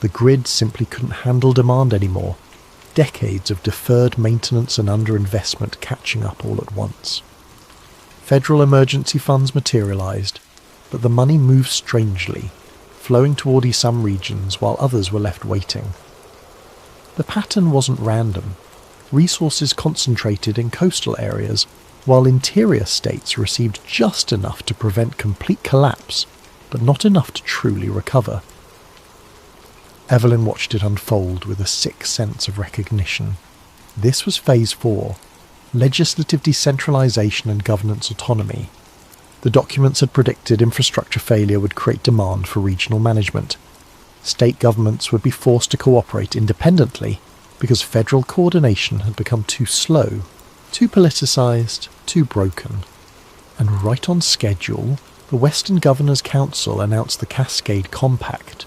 The grid simply couldn't handle demand anymore. Decades of deferred maintenance and underinvestment catching up all at once. Federal emergency funds materialized, but the money moved strangely, flowing toward some regions while others were left waiting. The pattern wasn't random. Resources concentrated in coastal areas, while interior states received just enough to prevent complete collapse, but not enough to truly recover. Evelyn watched it unfold with a sick sense of recognition. This was Phase 4, legislative decentralisation and governance autonomy. The documents had predicted infrastructure failure would create demand for regional management. State governments would be forced to cooperate independently because federal coordination had become too slow, too politicised, too broken. And right on schedule, the Western Governors' Council announced the Cascade Compact.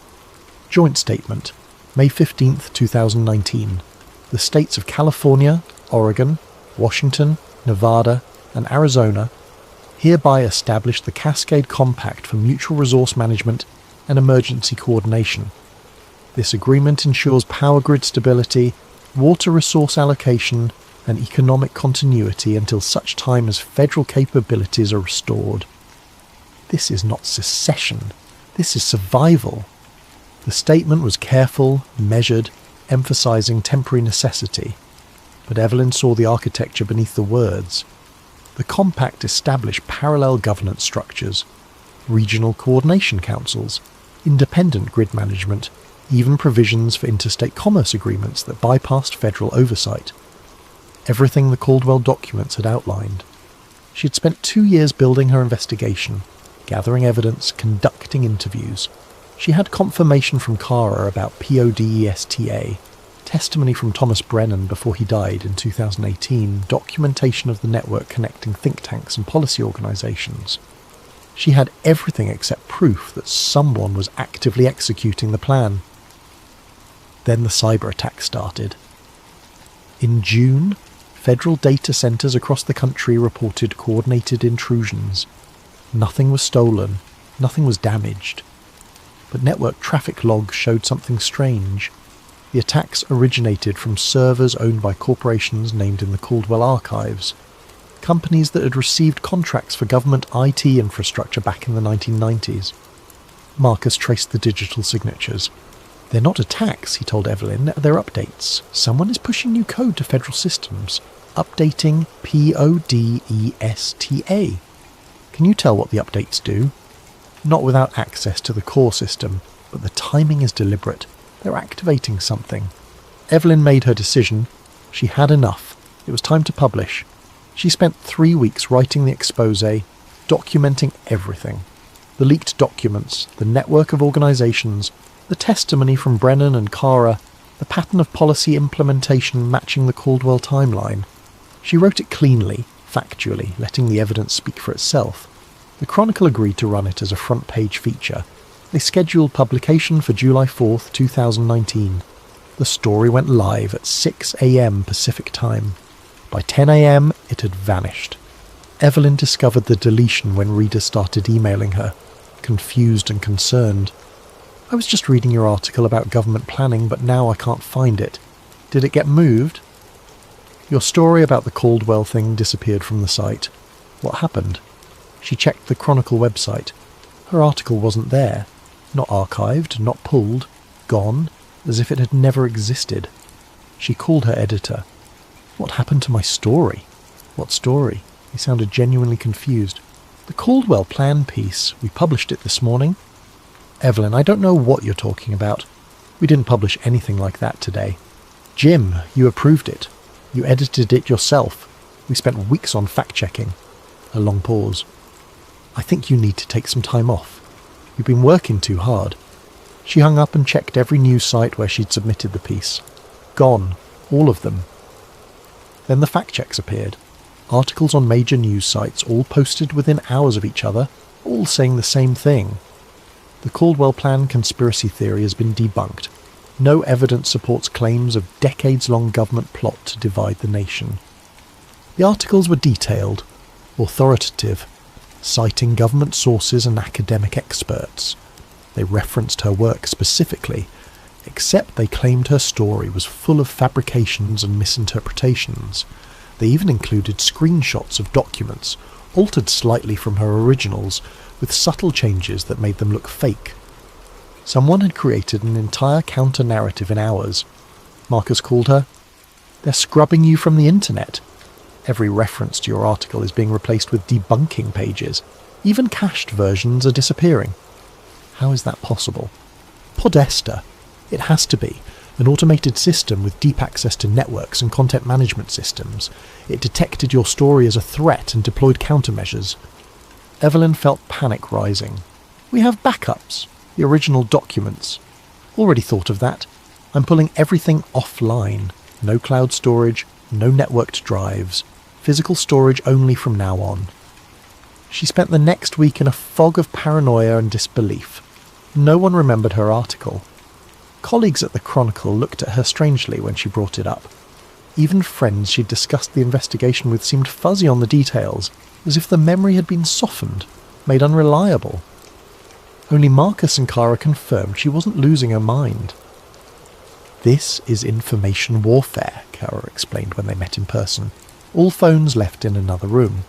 Joint Statement, May 15, 2019. The states of California, Oregon, Washington, Nevada, and Arizona hereby establish the Cascade Compact for mutual resource management and emergency coordination. This agreement ensures power grid stability, water resource allocation, and economic continuity until such time as federal capabilities are restored. This is not secession. This is survival. The statement was careful, measured, emphasizing temporary necessity. But Evelyn saw the architecture beneath the words. The compact established parallel governance structures, regional coordination councils, independent grid management, even provisions for interstate commerce agreements that bypassed federal oversight. Everything the Caldwell documents had outlined. She had spent 2 years building her investigation, gathering evidence, conducting interviews. She had confirmation from Cara about PODESTA, testimony from Thomas Brennan before he died in 2018, documentation of the network connecting think tanks and policy organisations. She had everything except proof that someone was actively executing the plan. Then the cyber attack started. In June, federal data centres across the country reported coordinated intrusions. Nothing was stolen, nothing was damaged. But network traffic logs showed something strange. The attacks originated from servers owned by corporations named in the Caldwell archives, companies that had received contracts for government IT infrastructure back in the 1990s. Marcus traced the digital signatures. "They're not attacks," he told Evelyn, "they're updates. Someone is pushing new code to federal systems. Updating PODESTA. Can you tell what the updates do?" "Not without access to the core system, but the timing is deliberate. They're activating something." Evelyn made her decision. She had enough. It was time to publish. She spent 3 weeks writing the exposé, documenting everything. The leaked documents, the network of organisations, the testimony from Brennan and Cara, the pattern of policy implementation matching the Caldwell timeline. She wrote it cleanly, factually, letting the evidence speak for itself. The Chronicle agreed to run it as a front-page feature. They scheduled publication for July 4th, 2019. The story went live at 6 a.m. Pacific time. By 10 a.m, it had vanished. Evelyn discovered the deletion when readers started emailing her, confused and concerned. "I was just reading your article about government planning, but now I can't find it. Did it get moved?" "Your story about the Caldwell thing disappeared from the site. What happened?" She checked the Chronicle website. Her article wasn't there. Not archived, not pulled. Gone, as if it had never existed. She called her editor. "What happened to my story?" "What story?" He sounded genuinely confused. "The Caldwell plan piece. We published it this morning." "Evelyn, I don't know what you're talking about. We didn't publish anything like that today." "Jim, you approved it. You edited it yourself. We spent weeks on fact-checking." A long pause. "I think you need to take some time off. You've been working too hard." She hung up and checked every news site where she'd submitted the piece. Gone. All of them. Then the fact-checks appeared. Articles on major news sites, all posted within hours of each other, all saying the same thing. The Caldwell Plan conspiracy theory has been debunked. No evidence supports claims of decades-long government plot to divide the nation. The articles were detailed, authoritative, citing government sources and academic experts. They referenced her work specifically, except they claimed her story was full of fabrications and misinterpretations. They even included screenshots of documents, altered slightly from her originals, with subtle changes that made them look fake. Someone had created an entire counter-narrative in hours. Marcus called her. "They're scrubbing you from the internet." Every reference to your article is being replaced with debunking pages. Even cached versions are disappearing. How is that possible? Podesta. It has to be. An automated system with deep access to networks and content management systems. It detected your story as a threat and deployed countermeasures. Evelyn felt panic rising. We have backups. The original documents. Already thought of that. I'm pulling everything offline. No cloud storage, no networked drives. Physical storage only from now on. She spent the next week in a fog of paranoia and disbelief. No one remembered her article. Colleagues at the Chronicle looked at her strangely when she brought it up. Even friends she'd discussed the investigation with seemed fuzzy on the details, as if the memory had been softened, made unreliable. Only Marcus and Kara confirmed she wasn't losing her mind. This is information warfare, Kara explained when they met in person. All phones left in another room.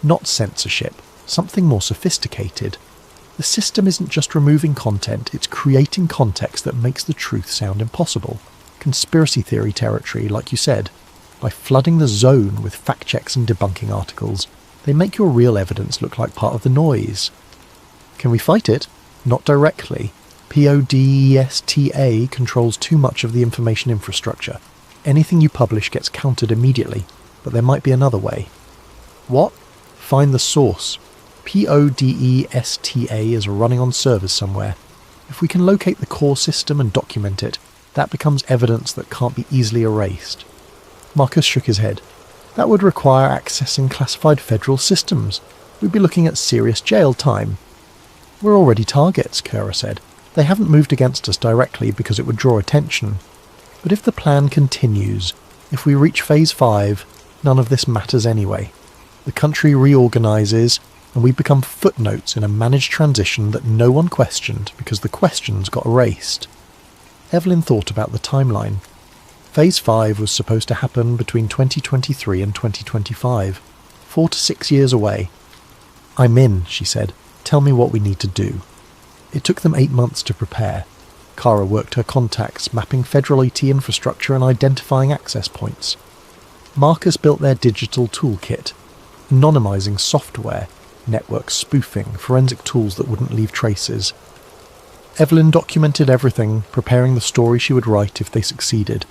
Not censorship, something more sophisticated. The system isn't just removing content, it's creating context that makes the truth sound impossible. Conspiracy theory territory, like you said. By flooding the zone with fact checks and debunking articles, they make your real evidence look like part of the noise. Can we fight it? Not directly. Podesta controls too much of the information infrastructure. Anything you publish gets countered immediately, but there might be another way. What? Find the source. Podesta is running on servers somewhere. If we can locate the core system and document it, that becomes evidence that can't be easily erased. Marcus shook his head. That would require accessing classified federal systems. We'd be looking at serious jail time. We're already targets, Kara said. They haven't moved against us directly because it would draw attention. But if the plan continues, if we reach Phase 5, none of this matters anyway. The country reorganises, and we become footnotes in a managed transition that no one questioned because the questions got erased. Evelyn thought about the timeline. Phase 5 was supposed to happen between 2023 and 2025, 4 to 6 years away. I'm in, she said. Tell me what we need to do. It took them 8 months to prepare. Kara worked her contacts, mapping federal IT infrastructure and identifying access points. Marcus built their digital toolkit, anonymizing software, network spoofing, forensic tools that wouldn't leave traces. Evelyn documented everything, preparing the story she would write if they succeeded,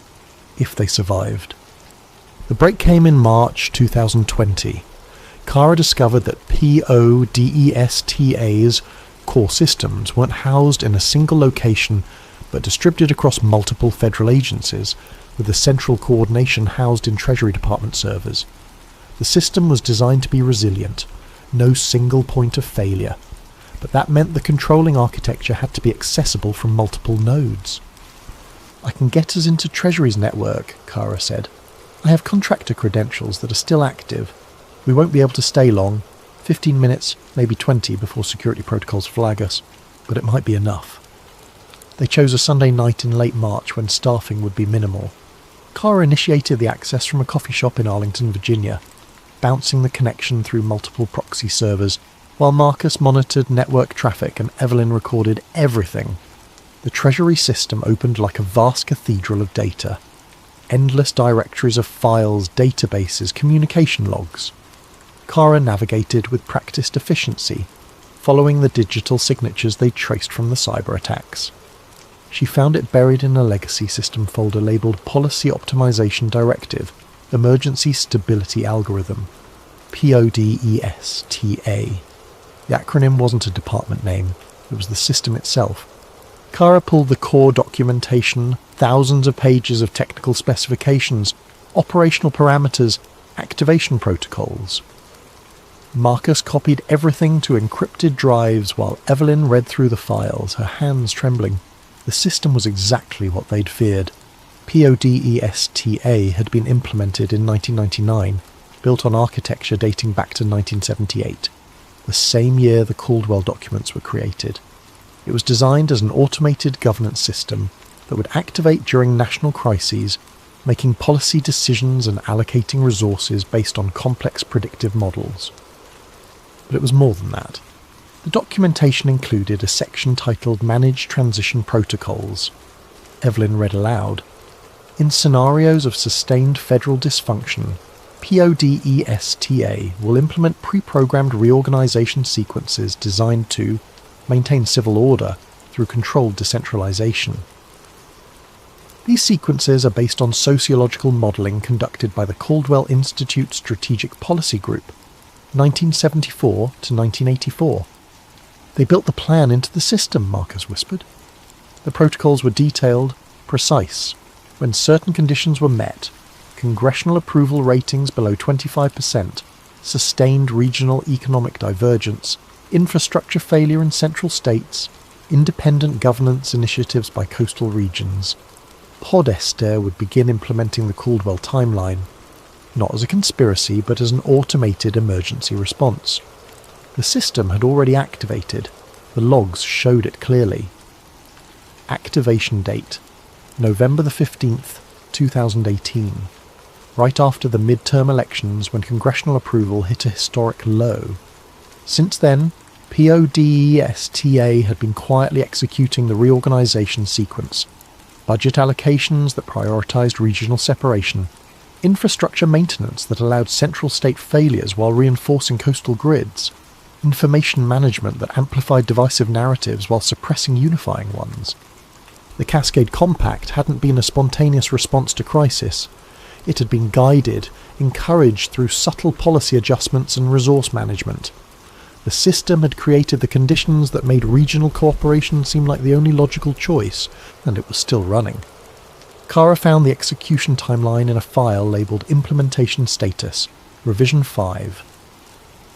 if they survived. The break came in March 2020. Kara discovered that Podesta's core systems weren't housed in a single location but distributed across multiple federal agencies, with the central coordination housed in Treasury Department servers. The system was designed to be resilient, no single point of failure, but that meant the controlling architecture had to be accessible from multiple nodes. I can get us into Treasury's network, Kara said. I have contractor credentials that are still active. We won't be able to stay long, 15 minutes, maybe 20 before security protocols flag us, but it might be enough. They chose a Sunday night in late March when staffing would be minimal. Kara initiated the access from a coffee shop in Arlington, Virginia, bouncing the connection through multiple proxy servers, while Marcus monitored network traffic and Evelyn recorded everything. The Treasury system opened like a vast cathedral of data. Endless directories of files, databases, communication logs. Kara navigated with practiced efficiency, following the digital signatures they traced from the cyber attacks. She found it buried in a legacy system folder labelled Policy Optimization Directive, Emergency Stability Algorithm, PODESTA. The acronym wasn't a department name, it was the system itself. Kara pulled the core documentation, thousands of pages of technical specifications, operational parameters, activation protocols. Marcus copied everything to encrypted drives while Evelyn read through the files, her hands trembling. The system was exactly what they'd feared. PODESTA had been implemented in 1999, built on architecture dating back to 1978, the same year the Caldwell documents were created. It was designed as an automated governance system that would activate during national crises, making policy decisions and allocating resources based on complex predictive models. But it was more than that. The documentation included a section titled Manage Transition Protocols. Evelyn read aloud. In scenarios of sustained federal dysfunction, PODESTA will implement pre-programmed reorganization sequences designed to maintain civil order through controlled decentralization. These sequences are based on sociological modelling conducted by the Caldwell Institute Strategic Policy Group, 1974 to 1984. They built the plan into the system, Marcus whispered. The protocols were detailed, precise. When certain conditions were met, congressional approval ratings below 25%, sustained regional economic divergence, infrastructure failure in central states, independent governance initiatives by coastal regions. PODESTA would begin implementing the Caldwell timeline, not as a conspiracy but as an automated emergency response. The system had already activated. The logs showed it clearly. Activation date: November the 15th, 2018. Right after the midterm elections when congressional approval hit a historic low. Since then, PODESTA had been quietly executing the reorganization sequence. Budget allocations that prioritized regional separation, infrastructure maintenance that allowed central state failures while reinforcing coastal grids, information management that amplified divisive narratives while suppressing unifying ones. The Cascade Compact hadn't been a spontaneous response to crisis. It had been guided, encouraged through subtle policy adjustments and resource management. The system had created the conditions that made regional cooperation seem like the only logical choice, and it was still running. Kara found the execution timeline in a file labelled Implementation Status, Revision 5.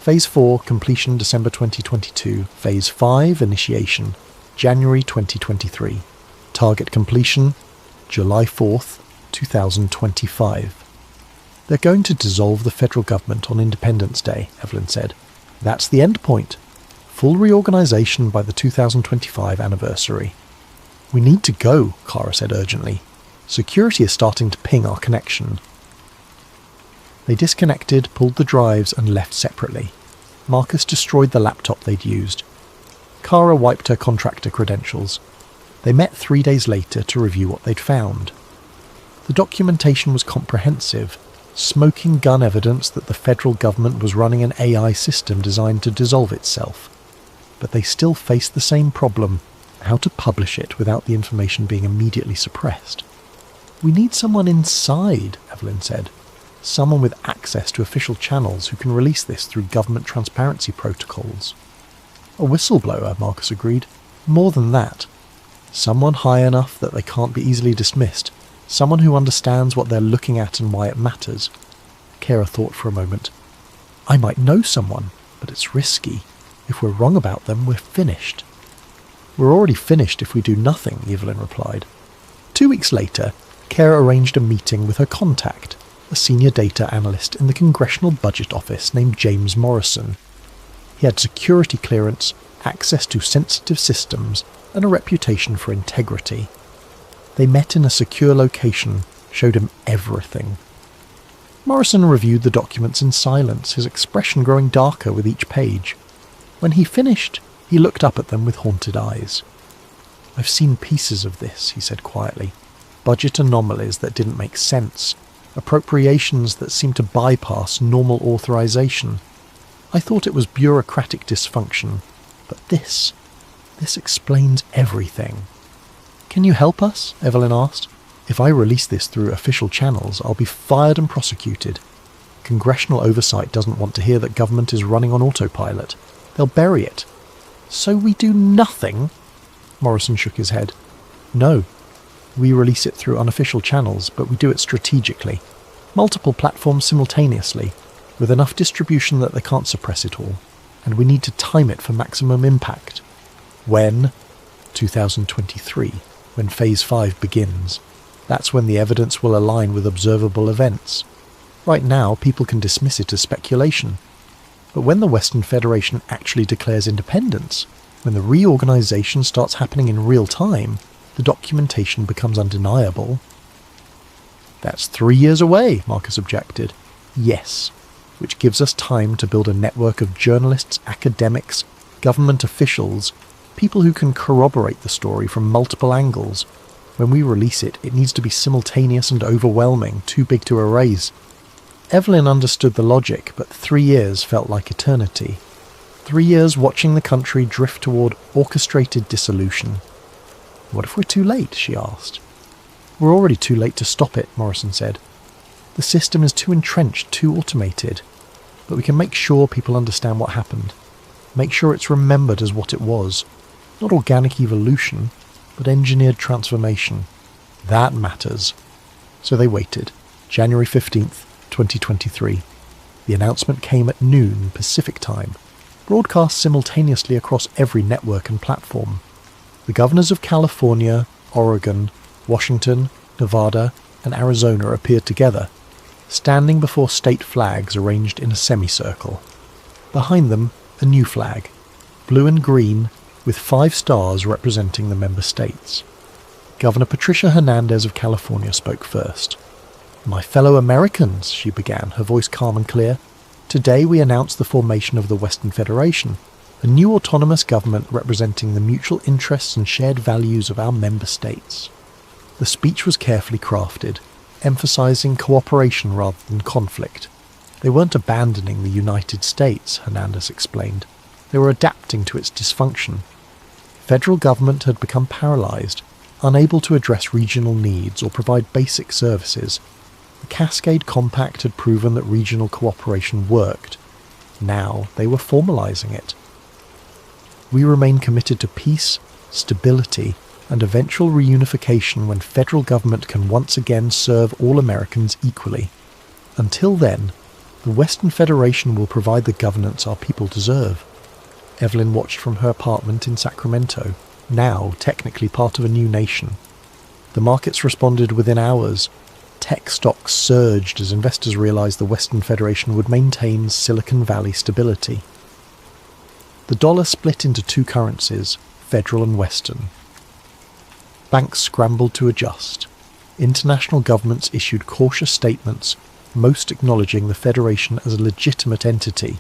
Phase 4, completion December 2022. Phase 5, initiation, January 2023. Target completion, July 4th, 2025. They're going to dissolve the federal government on Independence Day, Evelyn said. That's the end point. Full reorganisation by the 2025 anniversary. We need to go, Kara said urgently. Security is starting to ping our connection. They disconnected, pulled the drives and left separately. Marcus destroyed the laptop they'd used. Kara wiped her contractor credentials. They met 3 days later to review what they'd found. The documentation was comprehensive. Smoking gun evidence that the federal government was running an AI system designed to dissolve itself. But they still faced the same problem: how to publish it without the information being immediately suppressed. We need someone inside, Evelyn said. Someone with access to official channels who can release this through government transparency protocols. A whistleblower, Marcus agreed. More than that. Someone high enough that they can't be easily dismissed. Someone who understands what they're looking at and why it matters. Kara thought for a moment. I might know someone, but it's risky. If we're wrong about them, we're finished. We're already finished if we do nothing, Evelyn replied. 2 weeks later, Kara arranged a meeting with her contact, a senior data analyst in the Congressional Budget Office named James Morrison. He had security clearance, access to sensitive systems, and a reputation for integrity. They met in a secure location, showed him everything. Morrison reviewed the documents in silence, his expression growing darker with each page. When he finished, he looked up at them with haunted eyes. I've seen pieces of this, he said quietly. Budget anomalies that didn't make sense. Appropriations that seemed to bypass normal authorization. I thought it was bureaucratic dysfunction, but this explains everything. Can you help us? Evelyn asked. If I release this through official channels, I'll be fired and prosecuted. Congressional oversight doesn't want to hear that government is running on autopilot. They'll bury it. So we do nothing? Morrison shook his head. No. We release it through unofficial channels, but we do it strategically. Multiple platforms simultaneously, with enough distribution that they can't suppress it all. And we need to time it for maximum impact. When? 2023. When Phase 5 begins. That's when the evidence will align with observable events. Right now, people can dismiss it as speculation. But when the Western Federation actually declares independence, when the reorganization starts happening in real time, the documentation becomes undeniable. That's 3 years away, Marcus objected. Yes, which gives us time to build a network of journalists, academics, government officials, people who can corroborate the story from multiple angles. When we release it, it needs to be simultaneous and overwhelming, too big to erase. Evelyn understood the logic, but 3 years felt like eternity. 3 years watching the country drift toward orchestrated dissolution. What if we're too late? She asked. We're already too late to stop it, Morrison said. The system is too entrenched, too automated. But we can make sure people understand what happened. Make sure it's remembered as what it was. Not organic evolution, but engineered transformation. That matters. So they waited. January 15th, 2023. The announcement came at noon Pacific time, broadcast simultaneously across every network and platform. The governors of California, Oregon, Washington, Nevada, and Arizona appeared together, standing before state flags arranged in a semicircle. Behind them, a new flag, blue and green, with 5 stars representing the member states. Governor Patricia Hernandez of California spoke first. My fellow Americans, she began, her voice calm and clear. Today we announce the formation of the Western Federation, a new autonomous government representing the mutual interests and shared values of our member states. The speech was carefully crafted, emphasizing cooperation rather than conflict. They weren't abandoning the United States, Hernandez explained. They were adapting to its dysfunction. Federal government had become paralyzed, unable to address regional needs or provide basic services. The Cascade Compact had proven that regional cooperation worked. Now they were formalizing it. We remain committed to peace, stability, and eventual reunification when federal government can once again serve all Americans equally. Until then, the Western Federation will provide the governance our people deserve. Evelyn watched from her apartment in Sacramento, now technically part of a new nation. The markets responded within hours. Tech stocks surged as investors realized the Western Federation would maintain Silicon Valley stability. The dollar split into 2 currencies, federal and Western. Banks scrambled to adjust. International governments issued cautious statements, most acknowledging the Federation as a legitimate entity.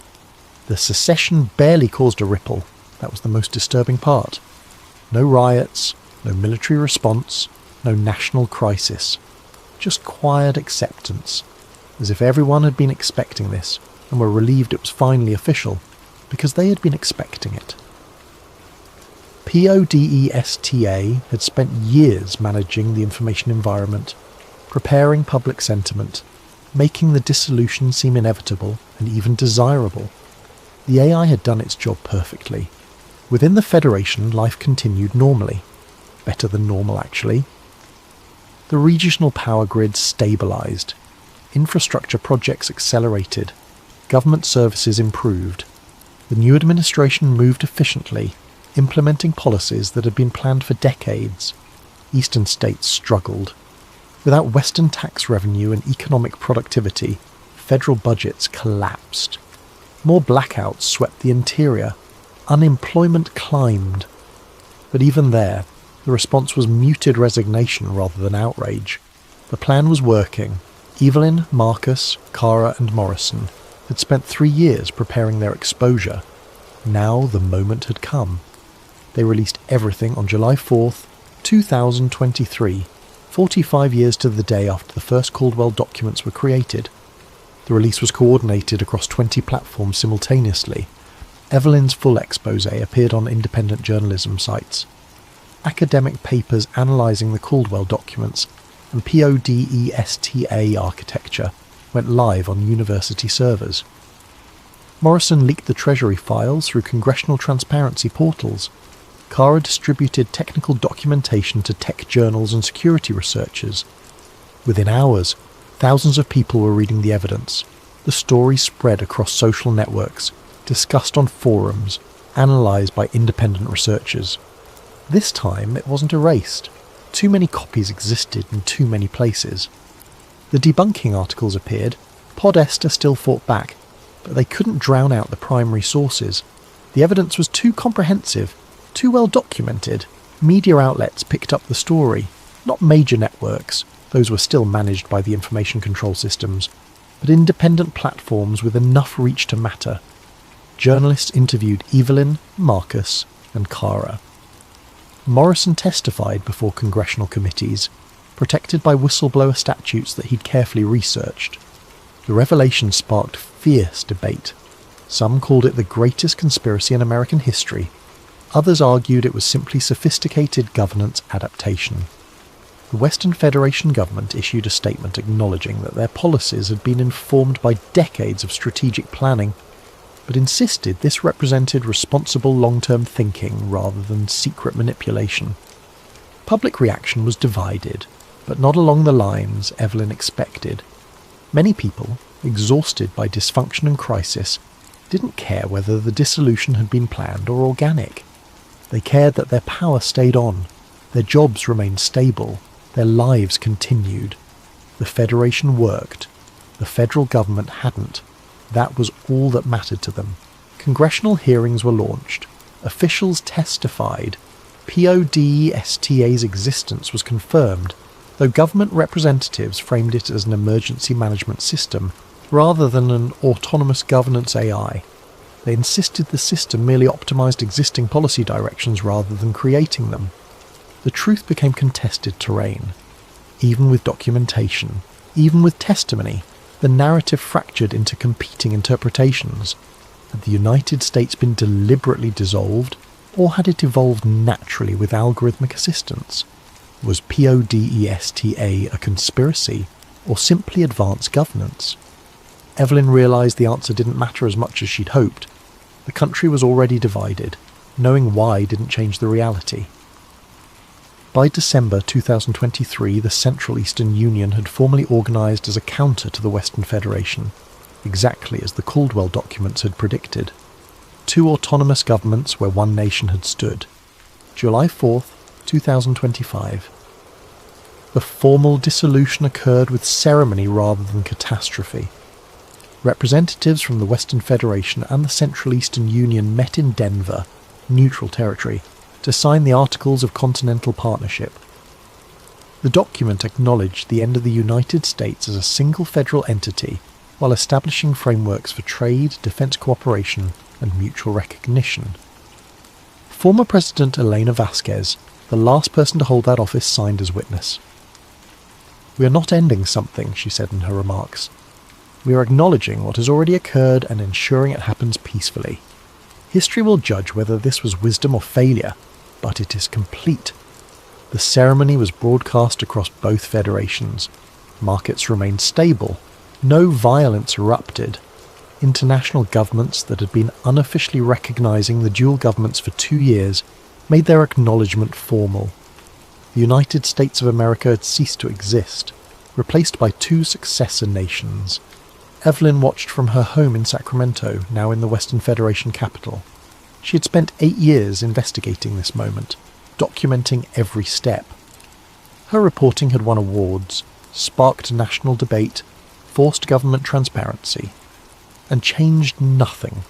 The secession barely caused a ripple. That was the most disturbing part. No riots, no military response, no national crisis. Just quiet acceptance, as if everyone had been expecting this and were relieved it was finally official, because they had been expecting it. PODESTA had spent years managing the information environment, preparing public sentiment, making the dissolution seem inevitable and even desirable. The AI had done its job perfectly. Within the Federation, life continued normally. Better than normal, actually. The regional power grid stabilised. Infrastructure projects accelerated. Government services improved. The new administration moved efficiently, implementing policies that had been planned for decades. Eastern states struggled. Without Western tax revenue and economic productivity, federal budgets collapsed. More blackouts swept the interior. Unemployment climbed. But even there, the response was muted resignation rather than outrage. The plan was working. Evelyn, Marcus, Cara and Morrison had spent 3 years preparing their exposure. Now the moment had come. They released everything on July 4th, 2023, 45 years to the day after the first Caldwell documents were created. The release was coordinated across 20 platforms simultaneously. Evelyn's full exposé appeared on independent journalism sites. Academic papers analysing the Caldwell documents and PODESTA architecture went live on university servers. Morrison leaked the Treasury files through congressional transparency portals. Cara distributed technical documentation to tech journals and security researchers. Within hours, thousands of people were reading the evidence. The story spread across social networks, discussed on forums, analysed by independent researchers. This time it wasn't erased. Too many copies existed in too many places. The debunking articles appeared. Podesta still fought back, but they couldn't drown out the primary sources. The evidence was too comprehensive, too well documented. Media outlets picked up the story, not major networks, those were still managed by the information control systems, but independent platforms with enough reach to matter. Journalists interviewed Evelyn, Marcus, and Cara. Morrison testified before congressional committees, protected by whistleblower statutes that he'd carefully researched. The revelation sparked fierce debate. Some called it the greatest conspiracy in American history. Others argued it was simply sophisticated governance adaptation. The Western Federation government issued a statement acknowledging that their policies had been informed by decades of strategic planning, but insisted this represented responsible long-term thinking rather than secret manipulation. Public reaction was divided, but not along the lines Evelyn expected. Many people, exhausted by dysfunction and crisis, didn't care whether the dissolution had been planned or organic. They cared that their power stayed on, their jobs remained stable, their lives continued. The Federation worked. The federal government hadn't. That was all that mattered to them. Congressional hearings were launched. Officials testified. PODESTA's existence was confirmed, though government representatives framed it as an emergency management system rather than an autonomous governance AI. They insisted the system merely optimized existing policy directions rather than creating them. The truth became contested terrain. Even with documentation, even with testimony, the narrative fractured into competing interpretations. Had the United States been deliberately dissolved, or had it evolved naturally with algorithmic assistance? Was PODESTA a conspiracy, or simply advanced governance? Evelyn realised the answer didn't matter as much as she'd hoped. The country was already divided. Knowing why didn't change the reality. By December 2023, the Central Eastern Union had formally organised as a counter to the Western Federation, exactly as the Caldwell documents had predicted. 2 autonomous governments where one nation had stood. July 4th, 2025. The formal dissolution occurred with ceremony rather than catastrophe. Representatives from the Western Federation and the Central Eastern Union met in Denver, neutral territory, to sign the Articles of Continental Partnership. The document acknowledged the end of the United States as a single federal entity while establishing frameworks for trade, defense cooperation, and mutual recognition. Former President Elena Vasquez, the last person to hold that office, signed as witness. "We are not ending something," she said in her remarks. "We are acknowledging what has already occurred and ensuring it happens peacefully. History will judge whether this was wisdom or failure, but it is complete." The ceremony was broadcast across both federations. Markets remained stable. No violence erupted. International governments that had been unofficially recognising the dual governments for 2 years made their acknowledgement formal. The United States of America had ceased to exist, replaced by 2 successor nations. Evelyn watched from her home in Sacramento, now in the Western Federation capital. She had spent 8 years investigating this moment, documenting every step. Her reporting had won awards, sparked national debate, forced government transparency, and changed nothing.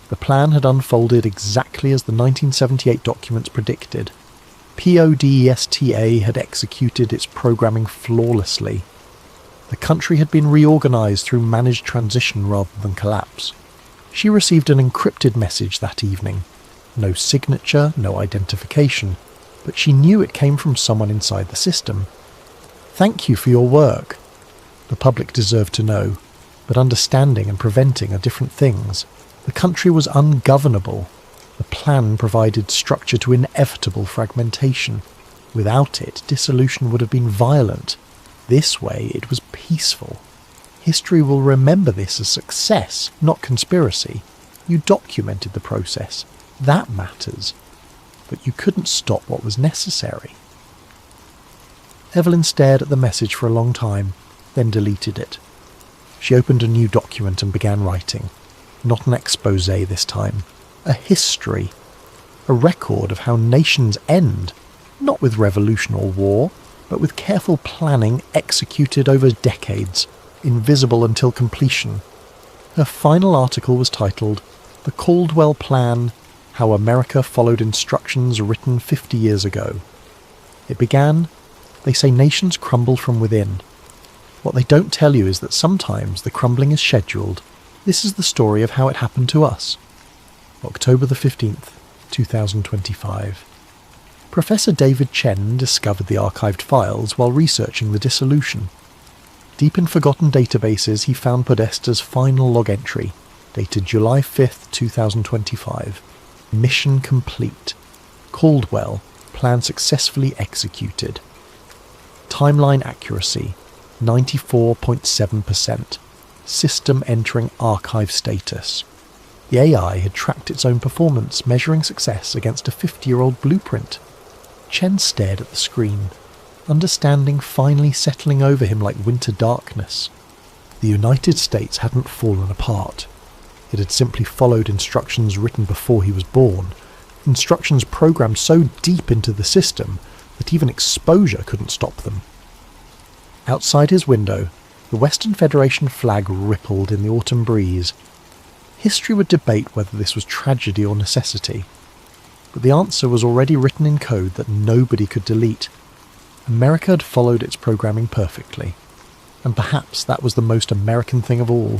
The plan had unfolded exactly as the 1978 documents predicted. PODESTA had executed its programming flawlessly. The country had been reorganised through managed transition rather than collapse. She received an encrypted message that evening. No signature, no identification, but she knew it came from someone inside the system. "Thank you for your work." The public deserved to know, but understanding and preventing are different things. The country was ungovernable. The plan provided structure to inevitable fragmentation. Without it, dissolution would have been violent. This way, it was peaceful. History will remember this as success, not conspiracy. You documented the process. That matters. But you couldn't stop what was necessary. Evelyn stared at the message for a long time, then deleted it. She opened a new document and began writing. Not an exposé this time. A history. A record of how nations end, not with revolution or war, but with careful planning executed over decades, invisible until completion. Her final article was titled "The Caldwell Plan: How America Followed Instructions Written 50 Years Ago." It began, "They say nations crumble from within. What they don't tell you is that sometimes the crumbling is scheduled. This is the story of how it happened to us." October the 15th, 2025. Professor David Chen discovered the archived files while researching the dissolution. Deep in forgotten databases, he found Podesta's final log entry, dated July 5th, 2025. Mission complete. Caldwell, plan successfully executed. Timeline accuracy, 94.7%. System entering archive status. The AI had tracked its own performance, measuring success against a 50-year-old blueprint. Chen stared at the screen, understanding finally settling over him like winter darkness. The United States hadn't fallen apart. It had simply followed instructions written before he was born, instructions programmed so deep into the system that even exposure couldn't stop them. Outside his window, the Western Federation flag rippled in the autumn breeze. History would debate whether this was tragedy or necessity, but the answer was already written in code that nobody could delete. America had followed its programming perfectly, and perhaps that was the most American thing of all.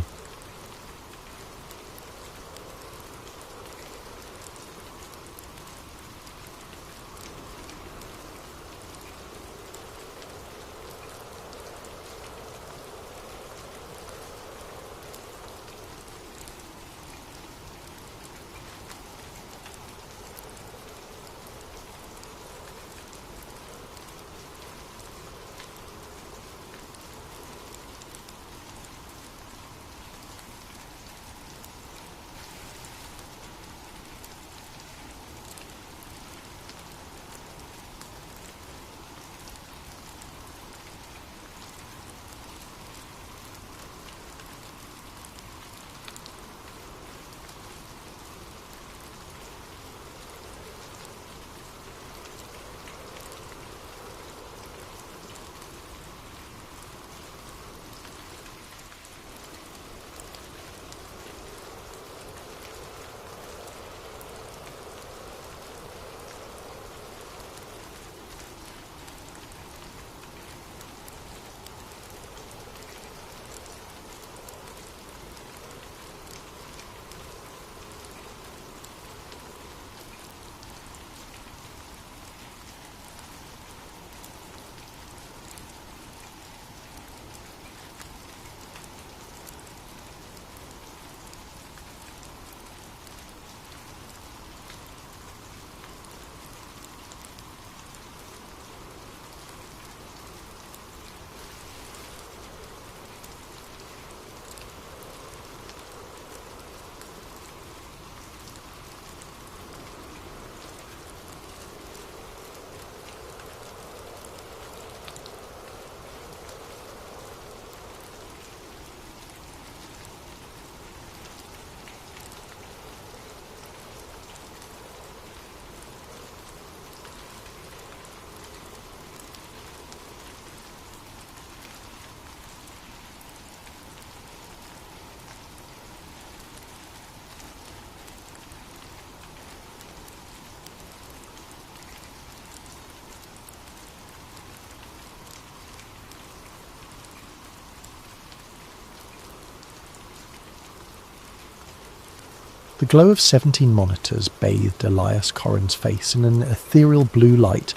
The glow of 17 monitors bathed Elias Corrin's face in an ethereal blue light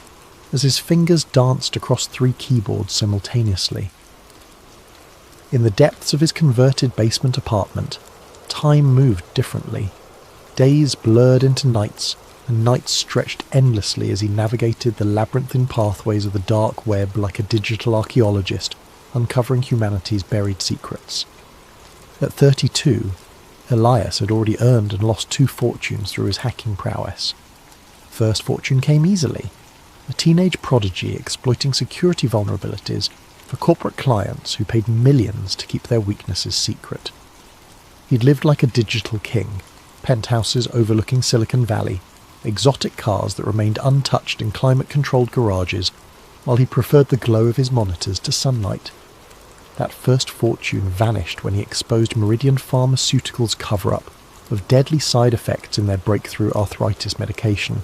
as his fingers danced across 3 keyboards simultaneously. In the depths of his converted basement apartment, time moved differently. Days blurred into nights, and nights stretched endlessly as he navigated the labyrinthine pathways of the dark web like a digital archaeologist, uncovering humanity's buried secrets. At 32, Elias had already earned and lost 2 fortunes through his hacking prowess. First fortune came easily, a teenage prodigy exploiting security vulnerabilities for corporate clients who paid millions to keep their weaknesses secret. He'd lived like a digital king, penthouses overlooking Silicon Valley, exotic cars that remained untouched in climate-controlled garages, while he preferred the glow of his monitors to sunlight. That first fortune vanished when he exposed Meridian Pharmaceuticals' cover-up of deadly side effects in their breakthrough arthritis medication.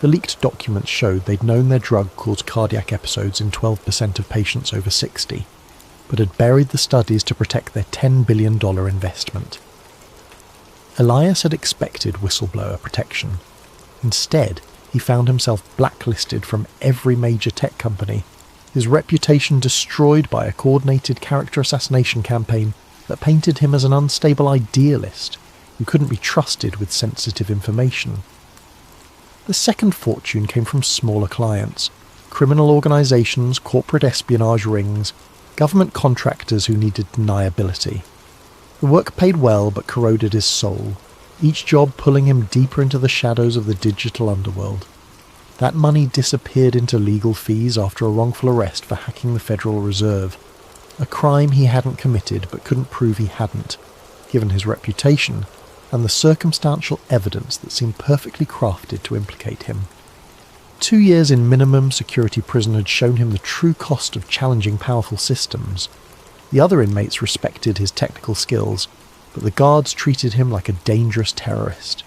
The leaked documents showed they'd known their drug caused cardiac episodes in 12% of patients over 60, but had buried the studies to protect their $10 billion investment. Elias had expected whistleblower protection. Instead, he found himself blacklisted from every major tech company, his reputation destroyed by a coordinated character assassination campaign that painted him as an unstable idealist who couldn't be trusted with sensitive information. The second fortune came from smaller clients, criminal organisations, corporate espionage rings, government contractors who needed deniability. The work paid well but corroded his soul, each job pulling him deeper into the shadows of the digital underworld. That money disappeared into legal fees after a wrongful arrest for hacking the Federal Reserve, a crime he hadn't committed but couldn't prove he hadn't, given his reputation and the circumstantial evidence that seemed perfectly crafted to implicate him. 2 years in minimum security prison had shown him the true cost of challenging powerful systems. The other inmates respected his technical skills, but the guards treated him like a dangerous terrorist.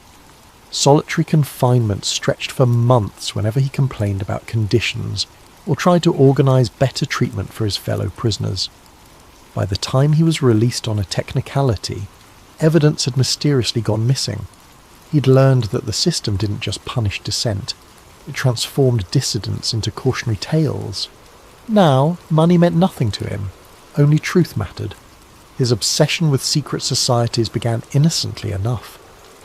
Solitary confinement stretched for months whenever he complained about conditions or tried to organise better treatment for his fellow prisoners. By the time he was released on a technicality, evidence had mysteriously gone missing. He'd learned that the system didn't just punish dissent, it transformed dissidents into cautionary tales. Now, money meant nothing to him, only truth mattered. His obsession with secret societies began innocently enough.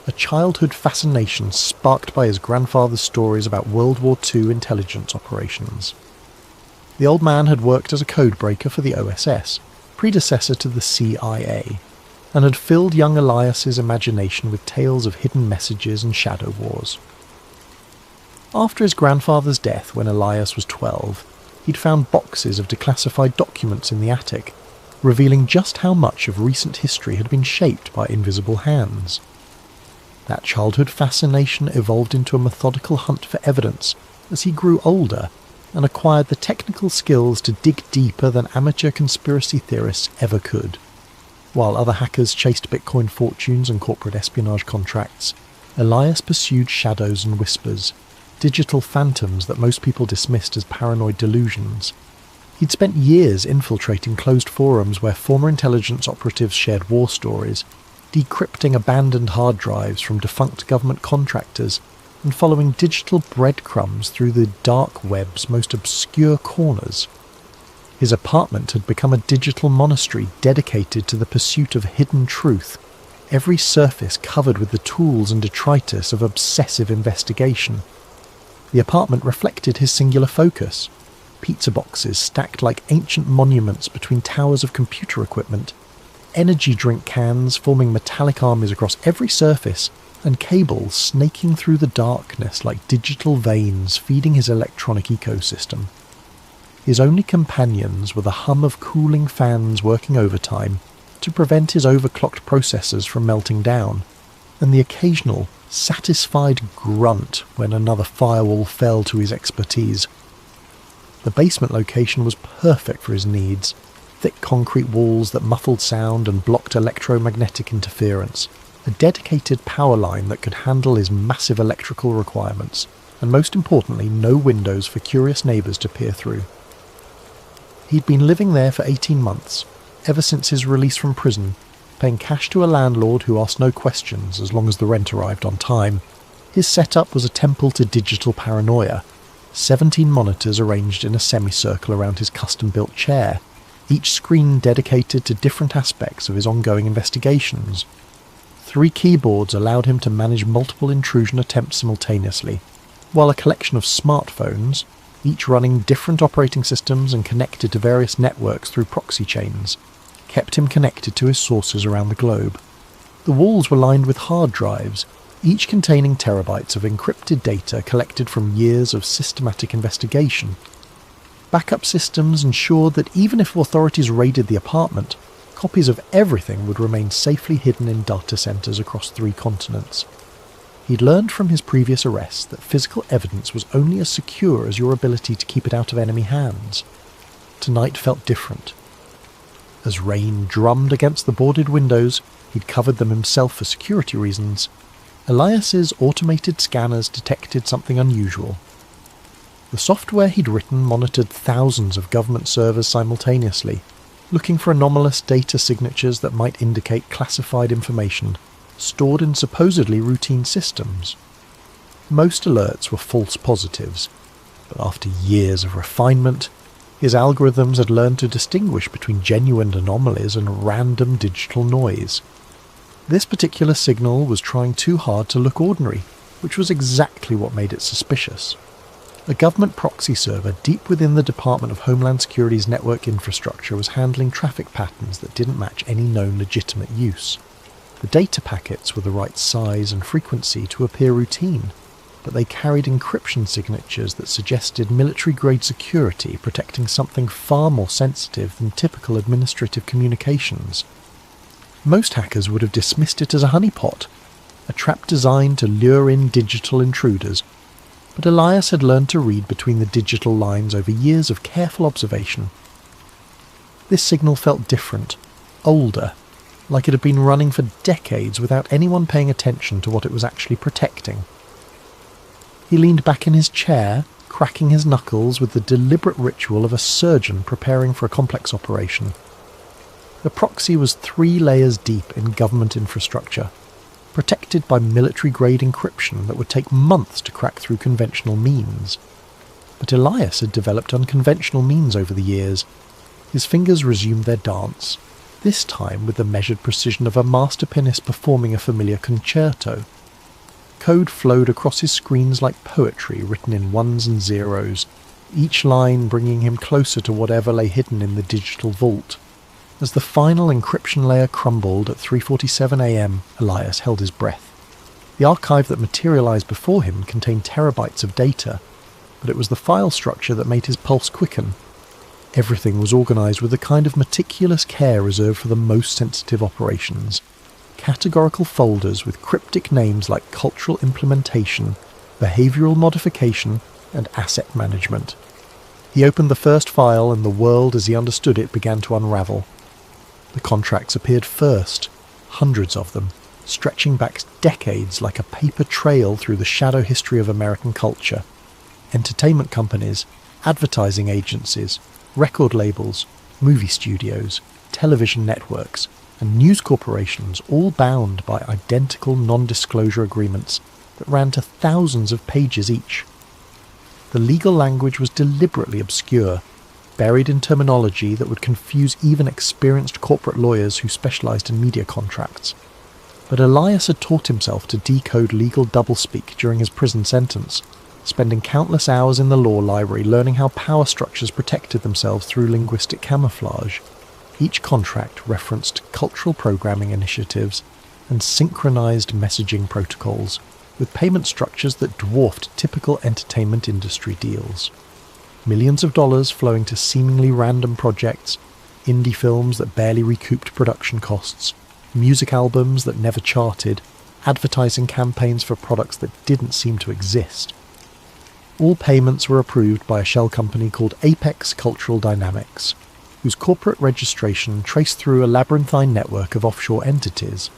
A childhood fascination sparked by his grandfather's stories about World War II intelligence operations. The old man had worked as a codebreaker for the OSS, predecessor to the CIA, and had filled young Elias's imagination with tales of hidden messages and shadow wars. After his grandfather's death when Elias was 12, he'd found boxes of declassified documents in the attic, revealing just how much of recent history had been shaped by invisible hands. That childhood fascination evolved into a methodical hunt for evidence as he grew older and acquired the technical skills to dig deeper than amateur conspiracy theorists ever could. While other hackers chased Bitcoin fortunes and corporate espionage contracts, Elias pursued shadows and whispers, digital phantoms that most people dismissed as paranoid delusions. He'd spent years infiltrating closed forums where former intelligence operatives shared war stories, decrypting abandoned hard drives from defunct government contractors, and following digital breadcrumbs through the dark web's most obscure corners. His apartment had become a digital monastery dedicated to the pursuit of hidden truth, every surface covered with the tools and detritus of obsessive investigation. The apartment reflected his singular focus: pizza boxes stacked like ancient monuments between towers of computer equipment, energy drink cans forming metallic armies across every surface, and cables snaking through the darkness like digital veins feeding his electronic ecosystem. His only companions were the hum of cooling fans working overtime to prevent his overclocked processors from melting down, and the occasional satisfied grunt when another firewall fell to his expertise. The basement location was perfect for his needs: thick concrete walls that muffled sound and blocked electromagnetic interference, a dedicated power line that could handle his massive electrical requirements, and most importantly, no windows for curious neighbours to peer through. He'd been living there for 18 months, ever since his release from prison, paying cash to a landlord who asked no questions as long as the rent arrived on time. His setup was a temple to digital paranoia: 17 monitors arranged in a semicircle around his custom-built chair, each screen dedicated to different aspects of his ongoing investigations. 3 keyboards allowed him to manage multiple intrusion attempts simultaneously, while a collection of smartphones, each running different operating systems and connected to various networks through proxy chains, kept him connected to his sources around the globe. The walls were lined with hard drives, each containing terabytes of encrypted data collected from years of systematic investigation. Backup systems ensured that even if authorities raided the apartment, copies of everything would remain safely hidden in data centres across 3 continents. He'd learned from his previous arrests that physical evidence was only as secure as your ability to keep it out of enemy hands. Tonight felt different. As rain drummed against the boarded windows, he'd covered them himself for security reasons, Elias's automated scanners detected something unusual. The software he'd written monitored thousands of government servers simultaneously, looking for anomalous data signatures that might indicate classified information stored in supposedly routine systems. Most alerts were false positives, but after years of refinement, His algorithms had learned to distinguish between genuine anomalies and random digital noise. This particular signal was trying too hard to look ordinary, which was exactly what made it suspicious. A government proxy server deep within the Department of Homeland Security's network infrastructure was handling traffic patterns that didn't match any known legitimate use. The data packets were the right size and frequency to appear routine, but they carried encryption signatures that suggested military-grade security protecting something far more sensitive than typical administrative communications. Most hackers would have dismissed it as a honeypot, a trap designed to lure in digital intruders, but Elias had learned to read between the digital lines over years of careful observation. This signal felt different, older, like it had been running for decades without anyone paying attention to what it was actually protecting. He leaned back in his chair, cracking his knuckles with the deliberate ritual of a surgeon preparing for a complex operation. The proxy was 3 layers deep in government infrastructure, protected by military-grade encryption that would take months to crack through conventional means. But Elias had developed unconventional means over the years. His fingers resumed their dance, this time with the measured precision of a master pianist performing a familiar concerto. Code flowed across his screens like poetry written in ones and zeros, each line bringing him closer to whatever lay hidden in the digital vault. As the final encryption layer crumbled at 3:47 a.m, Elias held his breath. The archive that materialized before him contained terabytes of data, but it was the file structure that made his pulse quicken. Everything was organized with the kind of meticulous care reserved for the most sensitive operations. Categorical folders with cryptic names like cultural implementation, behavioral modification, and asset management. He opened the first file and the world as he understood it began to unravel. The contracts appeared first, hundreds of them, stretching back decades like a paper trail through the shadow history of American culture. Entertainment companies, advertising agencies, record labels, movie studios, television networks, and news corporations, all bound by identical non-disclosure agreements that ran to thousands of pages each. The legal language was deliberately obscure, buried in terminology that would confuse even experienced corporate lawyers who specialized in media contracts. But Elias had taught himself to decode legal doublespeak during his prison sentence, spending countless hours in the law library learning how power structures protected themselves through linguistic camouflage. Each contract referenced cultural programming initiatives and synchronized messaging protocols, with payment structures that dwarfed typical entertainment industry deals. Millions of dollars flowing to seemingly random projects, indie films that barely recouped production costs, music albums that never charted, advertising campaigns for products that didn't seem to exist. All payments were approved by a shell company called Apex Cultural Dynamics, whose corporate registration traced through a labyrinthine network of offshore entities.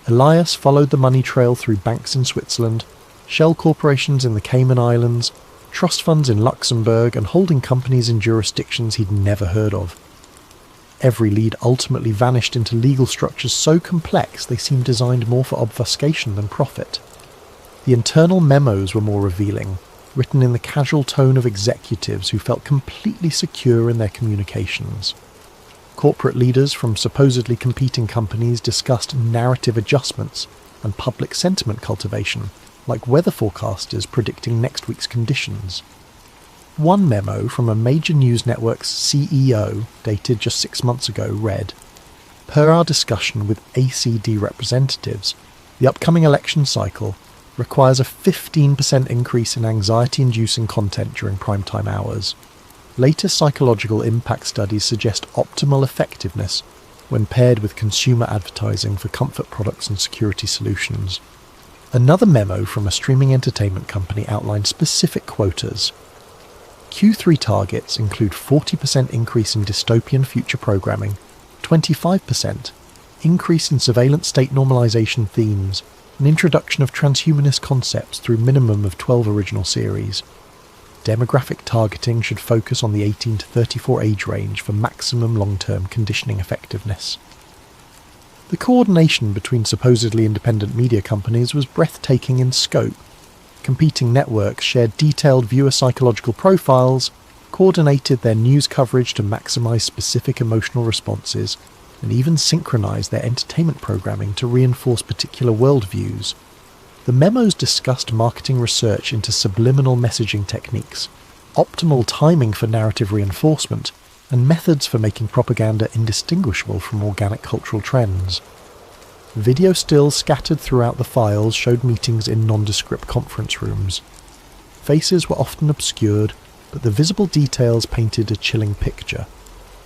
Elias followed the money trail through banks in Switzerland, shell corporations in the Cayman Islands, trust funds in Luxembourg, and holding companies in jurisdictions he'd never heard of. Every lead ultimately vanished into legal structures so complex they seemed designed more for obfuscation than profit. The internal memos were more revealing, written in the casual tone of executives who felt completely secure in their communications. Corporate leaders from supposedly competing companies discussed narrative adjustments and public sentiment cultivation, like weather forecasters predicting next week's conditions. One memo from a major news network's CEO, dated just 6 months ago, read, "Per our discussion with ACD representatives, the upcoming election cycle requires a 15% increase in anxiety-inducing content during primetime hours. Latest psychological impact studies suggest optimal effectiveness when paired with consumer advertising for comfort products and security solutions." Another memo from a streaming entertainment company outlined specific quotas. Q3 targets include 40% increase in dystopian future programming, 25% increase in surveillance state normalization themes, an introduction of transhumanist concepts through minimum of 12 original series. Demographic targeting should focus on the 18 to 34 age range for maximum long-term conditioning effectiveness. The coordination between supposedly independent media companies was breathtaking in scope. Competing networks shared detailed viewer psychological profiles, coordinated their news coverage to maximize specific emotional responses, and even synchronized their entertainment programming to reinforce particular worldviews. The memos discussed marketing research into subliminal messaging techniques, optimal timing for narrative reinforcement, and methods for making propaganda indistinguishable from organic cultural trends. Video stills scattered throughout the files showed meetings in nondescript conference rooms. Faces were often obscured, but the visible details painted a chilling picture.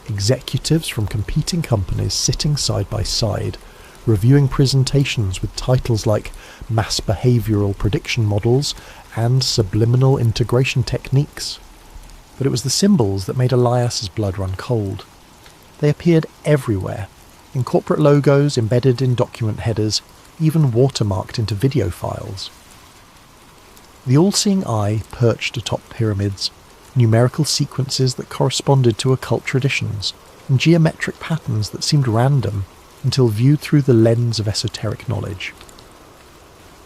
Executives from competing companies sitting side by side, reviewing presentations with titles like Mass Behavioral Prediction Models and Subliminal Integration Techniques. But it was the symbols that made Elias's blood run cold. They appeared everywhere, in corporate logos embedded in document headers, even watermarked into video files. The all-seeing eye perched atop pyramids, numerical sequences that corresponded to occult traditions, and geometric patterns that seemed random until viewed through the lens of esoteric knowledge.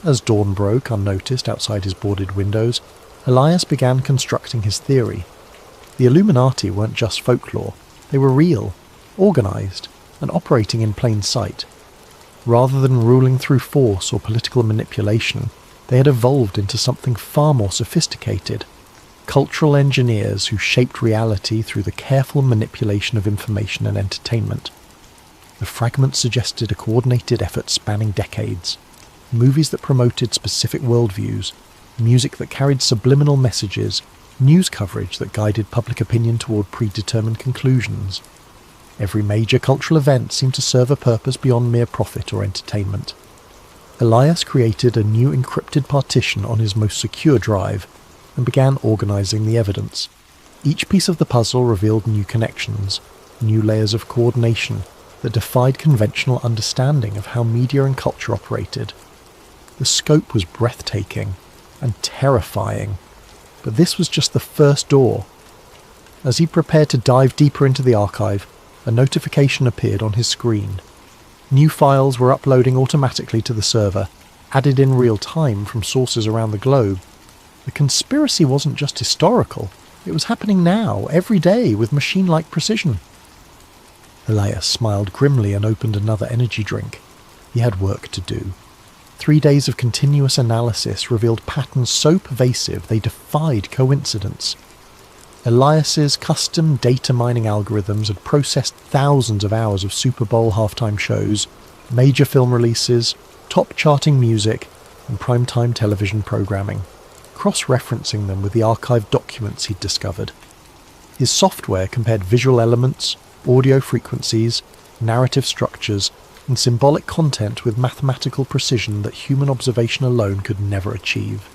As dawn broke unnoticed outside his boarded windows, Elias began constructing his theory. The Illuminati weren't just folklore, they were real, organised, and operating in plain sight. Rather than ruling through force or political manipulation, they had evolved into something far more sophisticated. Cultural engineers who shaped reality through the careful manipulation of information and entertainment. The fragments suggested a coordinated effort spanning decades. Movies that promoted specific worldviews, music that carried subliminal messages, news coverage that guided public opinion toward predetermined conclusions. Every major cultural event seemed to serve a purpose beyond mere profit or entertainment. Elias created a new encrypted partition on his most secure drive and began organising the evidence. Each piece of the puzzle revealed new connections, new layers of coordination that defied conventional understanding of how media and culture operated. The scope was breathtaking and terrifying, but this was just the first door. As he prepared to dive deeper into the archive, a notification appeared on his screen. New files were uploading automatically to the server, added in real time from sources around the globe. The conspiracy wasn't just historical, it was happening now, every day, with machine-like precision. Elias smiled grimly and opened another energy drink. He had work to do. 3 days of continuous analysis revealed patterns so pervasive they defied coincidence. Elias's custom data mining algorithms had processed thousands of hours of Super Bowl halftime shows, major film releases, top-charting music, and primetime television programming, cross-referencing them with the archived documents he'd discovered. His software compared visual elements, audio frequencies, narrative structures, and symbolic content with mathematical precision that human observation alone could never achieve.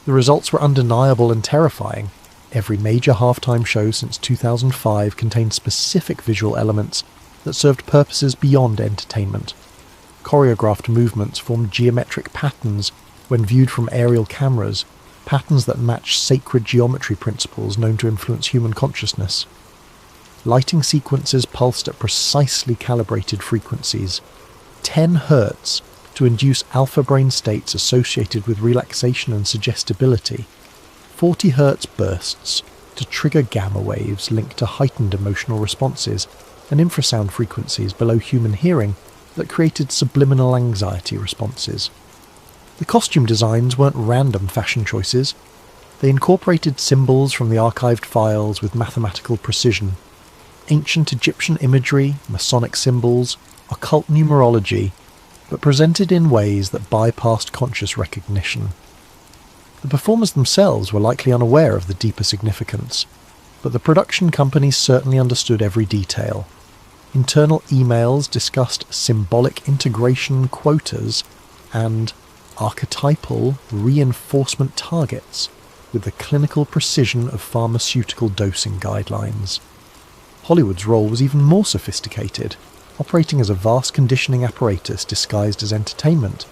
The results were undeniable and terrifying. Every major halftime show since 2005 contained specific visual elements that served purposes beyond entertainment. Choreographed movements formed geometric patterns when viewed from aerial cameras, patterns that matched sacred geometry principles known to influence human consciousness. Lighting sequences pulsed at precisely calibrated frequencies, 10 Hz to induce alpha brain states associated with relaxation and suggestibility, 40 Hz bursts to trigger gamma waves linked to heightened emotional responses, and infrasound frequencies below human hearing that created subliminal anxiety responses. The costume designs weren't random fashion choices. They incorporated symbols from the archived files with mathematical precision. Ancient Egyptian imagery, Masonic symbols, occult numerology, but presented in ways that bypassed conscious recognition. The performers themselves were likely unaware of the deeper significance, but the production companies certainly understood every detail. Internal emails discussed symbolic integration quotas and archetypal reinforcement targets with the clinical precision of pharmaceutical dosing guidelines. Hollywood's role was even more sophisticated, operating as a vast conditioning apparatus disguised as entertainment.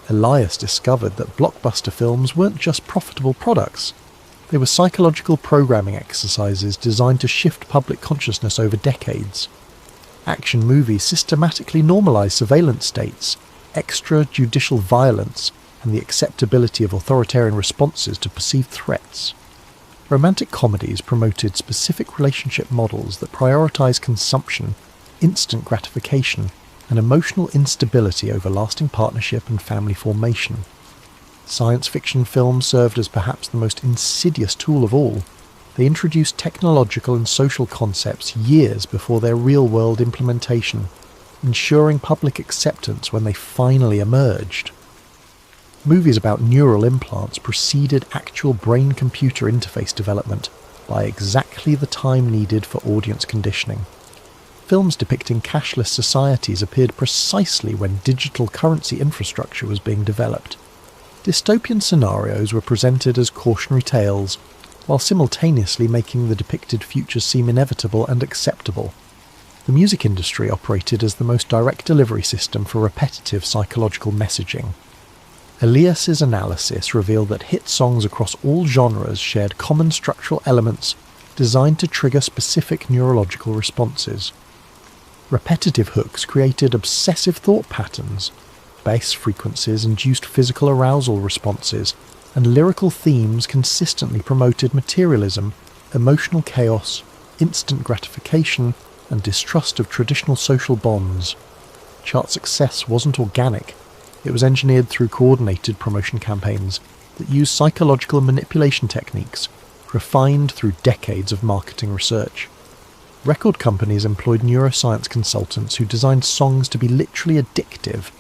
Elias discovered that blockbuster films weren't just profitable products. They were psychological programming exercises designed to shift public consciousness over decades. Action movies systematically normalized surveillance states, extrajudicial violence, and the acceptability of authoritarian responses to perceived threats. Romantic comedies promoted specific relationship models that prioritize consumption, instant gratification, and emotional instability over lasting partnership and family formation. Science fiction films served as perhaps the most insidious tool of all. They introduced technological and social concepts years before their real-world implementation, ensuring public acceptance when they finally emerged. Movies about neural implants preceded actual brain-computer interface development by exactly the time needed for audience conditioning. Films depicting cashless societies appeared precisely when digital currency infrastructure was being developed. Dystopian scenarios were presented as cautionary tales, while simultaneously making the depicted futures seem inevitable and acceptable. The music industry operated as the most direct delivery system for repetitive psychological messaging. Elias's analysis revealed that hit songs across all genres shared common structural elements designed to trigger specific neurological responses. Repetitive hooks created obsessive thought patterns, bass frequencies induced physical arousal responses, and lyrical themes consistently promoted materialism, emotional chaos, instant gratification, and distrust of traditional social bonds. Chart success wasn't organic. It was engineered through coordinated promotion campaigns that used psychological manipulation techniques, refined through decades of marketing research. Record companies employed neuroscience consultants who designed songs to be literally addictive,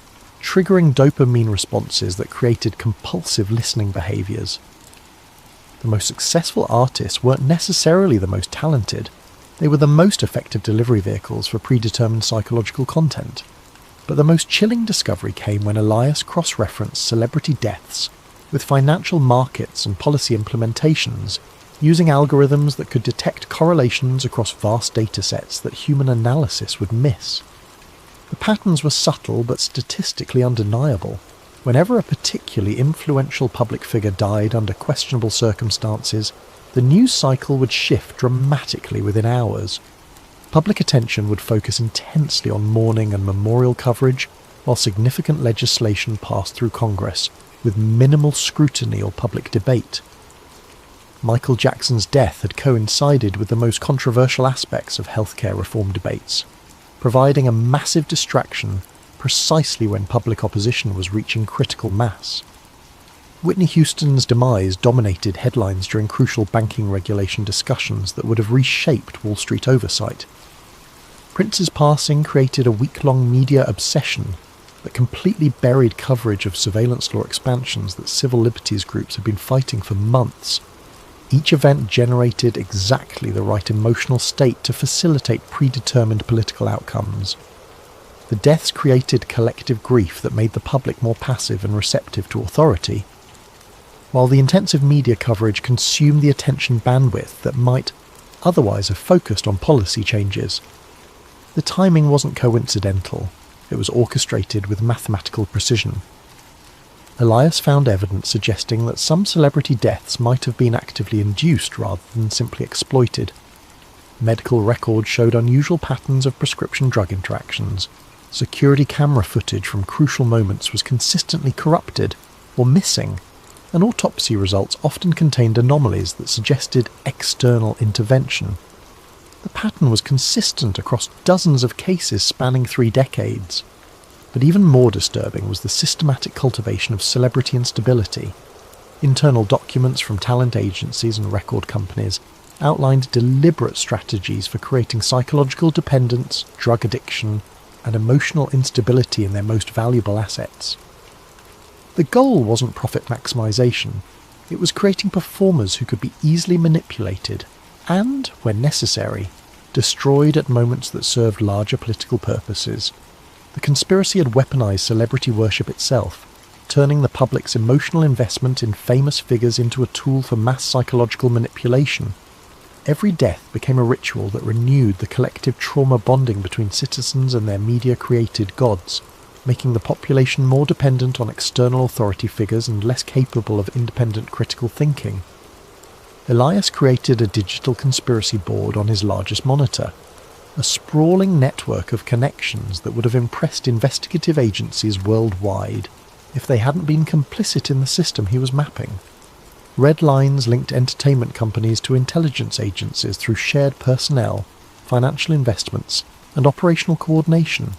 triggering dopamine responses that created compulsive listening behaviours. The most successful artists weren't necessarily the most talented. They were the most effective delivery vehicles for predetermined psychological content. But the most chilling discovery came when Elias cross-referenced celebrity deaths with financial markets and policy implementations, using algorithms that could detect correlations across vast datasets that human analysis would miss. The patterns were subtle but statistically undeniable. Whenever a particularly influential public figure died under questionable circumstances, the news cycle would shift dramatically within hours. Public attention would focus intensely on mourning and memorial coverage, while significant legislation passed through Congress, with minimal scrutiny or public debate. Michael Jackson's death had coincided with the most controversial aspects of healthcare reform debates, providing a massive distraction precisely when public opposition was reaching critical mass. Whitney Houston's demise dominated headlines during crucial banking regulation discussions that would have reshaped Wall Street oversight. Prince's passing created a week-long media obsession that completely buried coverage of surveillance law expansions that civil liberties groups had been fighting for months. Each event generated exactly the right emotional state to facilitate predetermined political outcomes. The deaths created collective grief that made the public more passive and receptive to authority, while the intensive media coverage consumed the attention bandwidth that might otherwise have focused on policy changes. The timing wasn't coincidental, it was orchestrated with mathematical precision. Elias found evidence suggesting that some celebrity deaths might have been actively induced rather than simply exploited. Medical records showed unusual patterns of prescription drug interactions. Security camera footage from crucial moments was consistently corrupted or missing, and autopsy results often contained anomalies that suggested external intervention. The pattern was consistent across dozens of cases spanning 3 decades. But even more disturbing was the systematic cultivation of celebrity instability. Internal documents from talent agencies and record companies outlined deliberate strategies for creating psychological dependence, drug addiction, and emotional instability in their most valuable assets. The goal wasn't profit maximization, it was creating performers who could be easily manipulated and, when necessary, destroyed at moments that served larger political purposes. The conspiracy had weaponized celebrity worship itself, turning the public's emotional investment in famous figures into a tool for mass psychological manipulation. Every death became a ritual that renewed the collective trauma bonding between citizens and their media-created gods, making the population more dependent on external authority figures and less capable of independent critical thinking. Elias created a digital conspiracy board on his largest monitor, a sprawling network of connections that would have impressed investigative agencies worldwide if they hadn't been complicit in the system he was mapping. Red lines linked entertainment companies to intelligence agencies through shared personnel, financial investments, and operational coordination.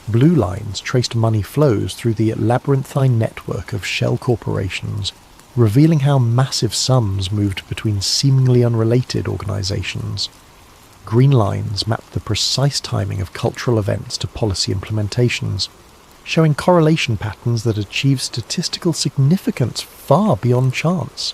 Blue lines traced money flows through the labyrinthine network of shell corporations, revealing how massive sums moved between seemingly unrelated organizations. Green lines mapped the precise timing of cultural events to policy implementations, showing correlation patterns that achieved statistical significance far beyond chance.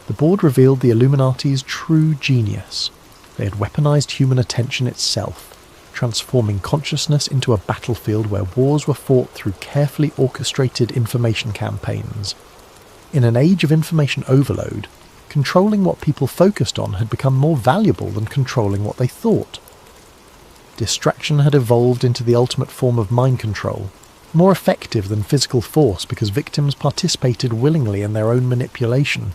The board revealed the Illuminati's true genius. They had weaponized human attention itself, transforming consciousness into a battlefield where wars were fought through carefully orchestrated information campaigns. In an age of information overload, controlling what people focused on had become more valuable than controlling what they thought. Distraction had evolved into the ultimate form of mind control, more effective than physical force because victims participated willingly in their own manipulation.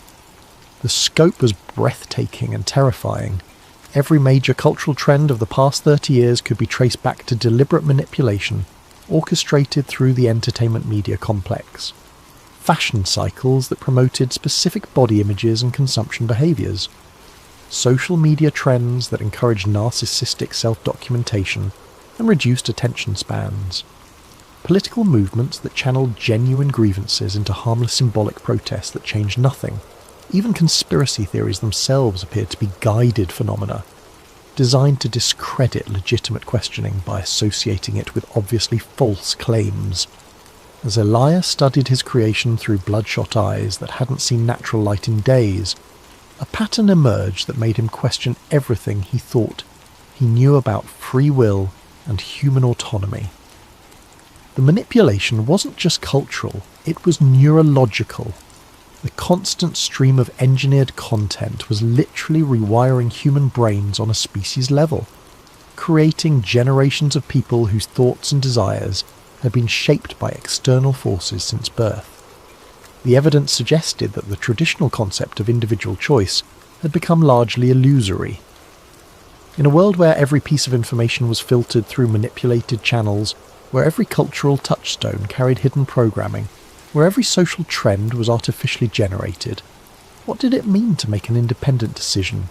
The scope was breathtaking and terrifying. Every major cultural trend of the past 30 years could be traced back to deliberate manipulation, orchestrated through the entertainment media complex. Fashion cycles that promoted specific body images and consumption behaviours. Social media trends that encouraged narcissistic self-documentation and reduced attention spans. Political movements that channeled genuine grievances into harmless symbolic protests that changed nothing. Even conspiracy theories themselves appeared to be guided phenomena, designed to discredit legitimate questioning by associating it with obviously false claims. As Elias studied his creation through bloodshot eyes that hadn't seen natural light in days, a pattern emerged that made him question everything he thought he knew about free will and human autonomy. The manipulation wasn't just cultural, it was neurological. The constant stream of engineered content was literally rewiring human brains on a species level, creating generations of people whose thoughts and desires had been shaped by external forces since birth. The evidence suggested that the traditional concept of individual choice had become largely illusory. In a world where every piece of information was filtered through manipulated channels, where every cultural touchstone carried hidden programming, where every social trend was artificially generated, what did it mean to make an independent decision?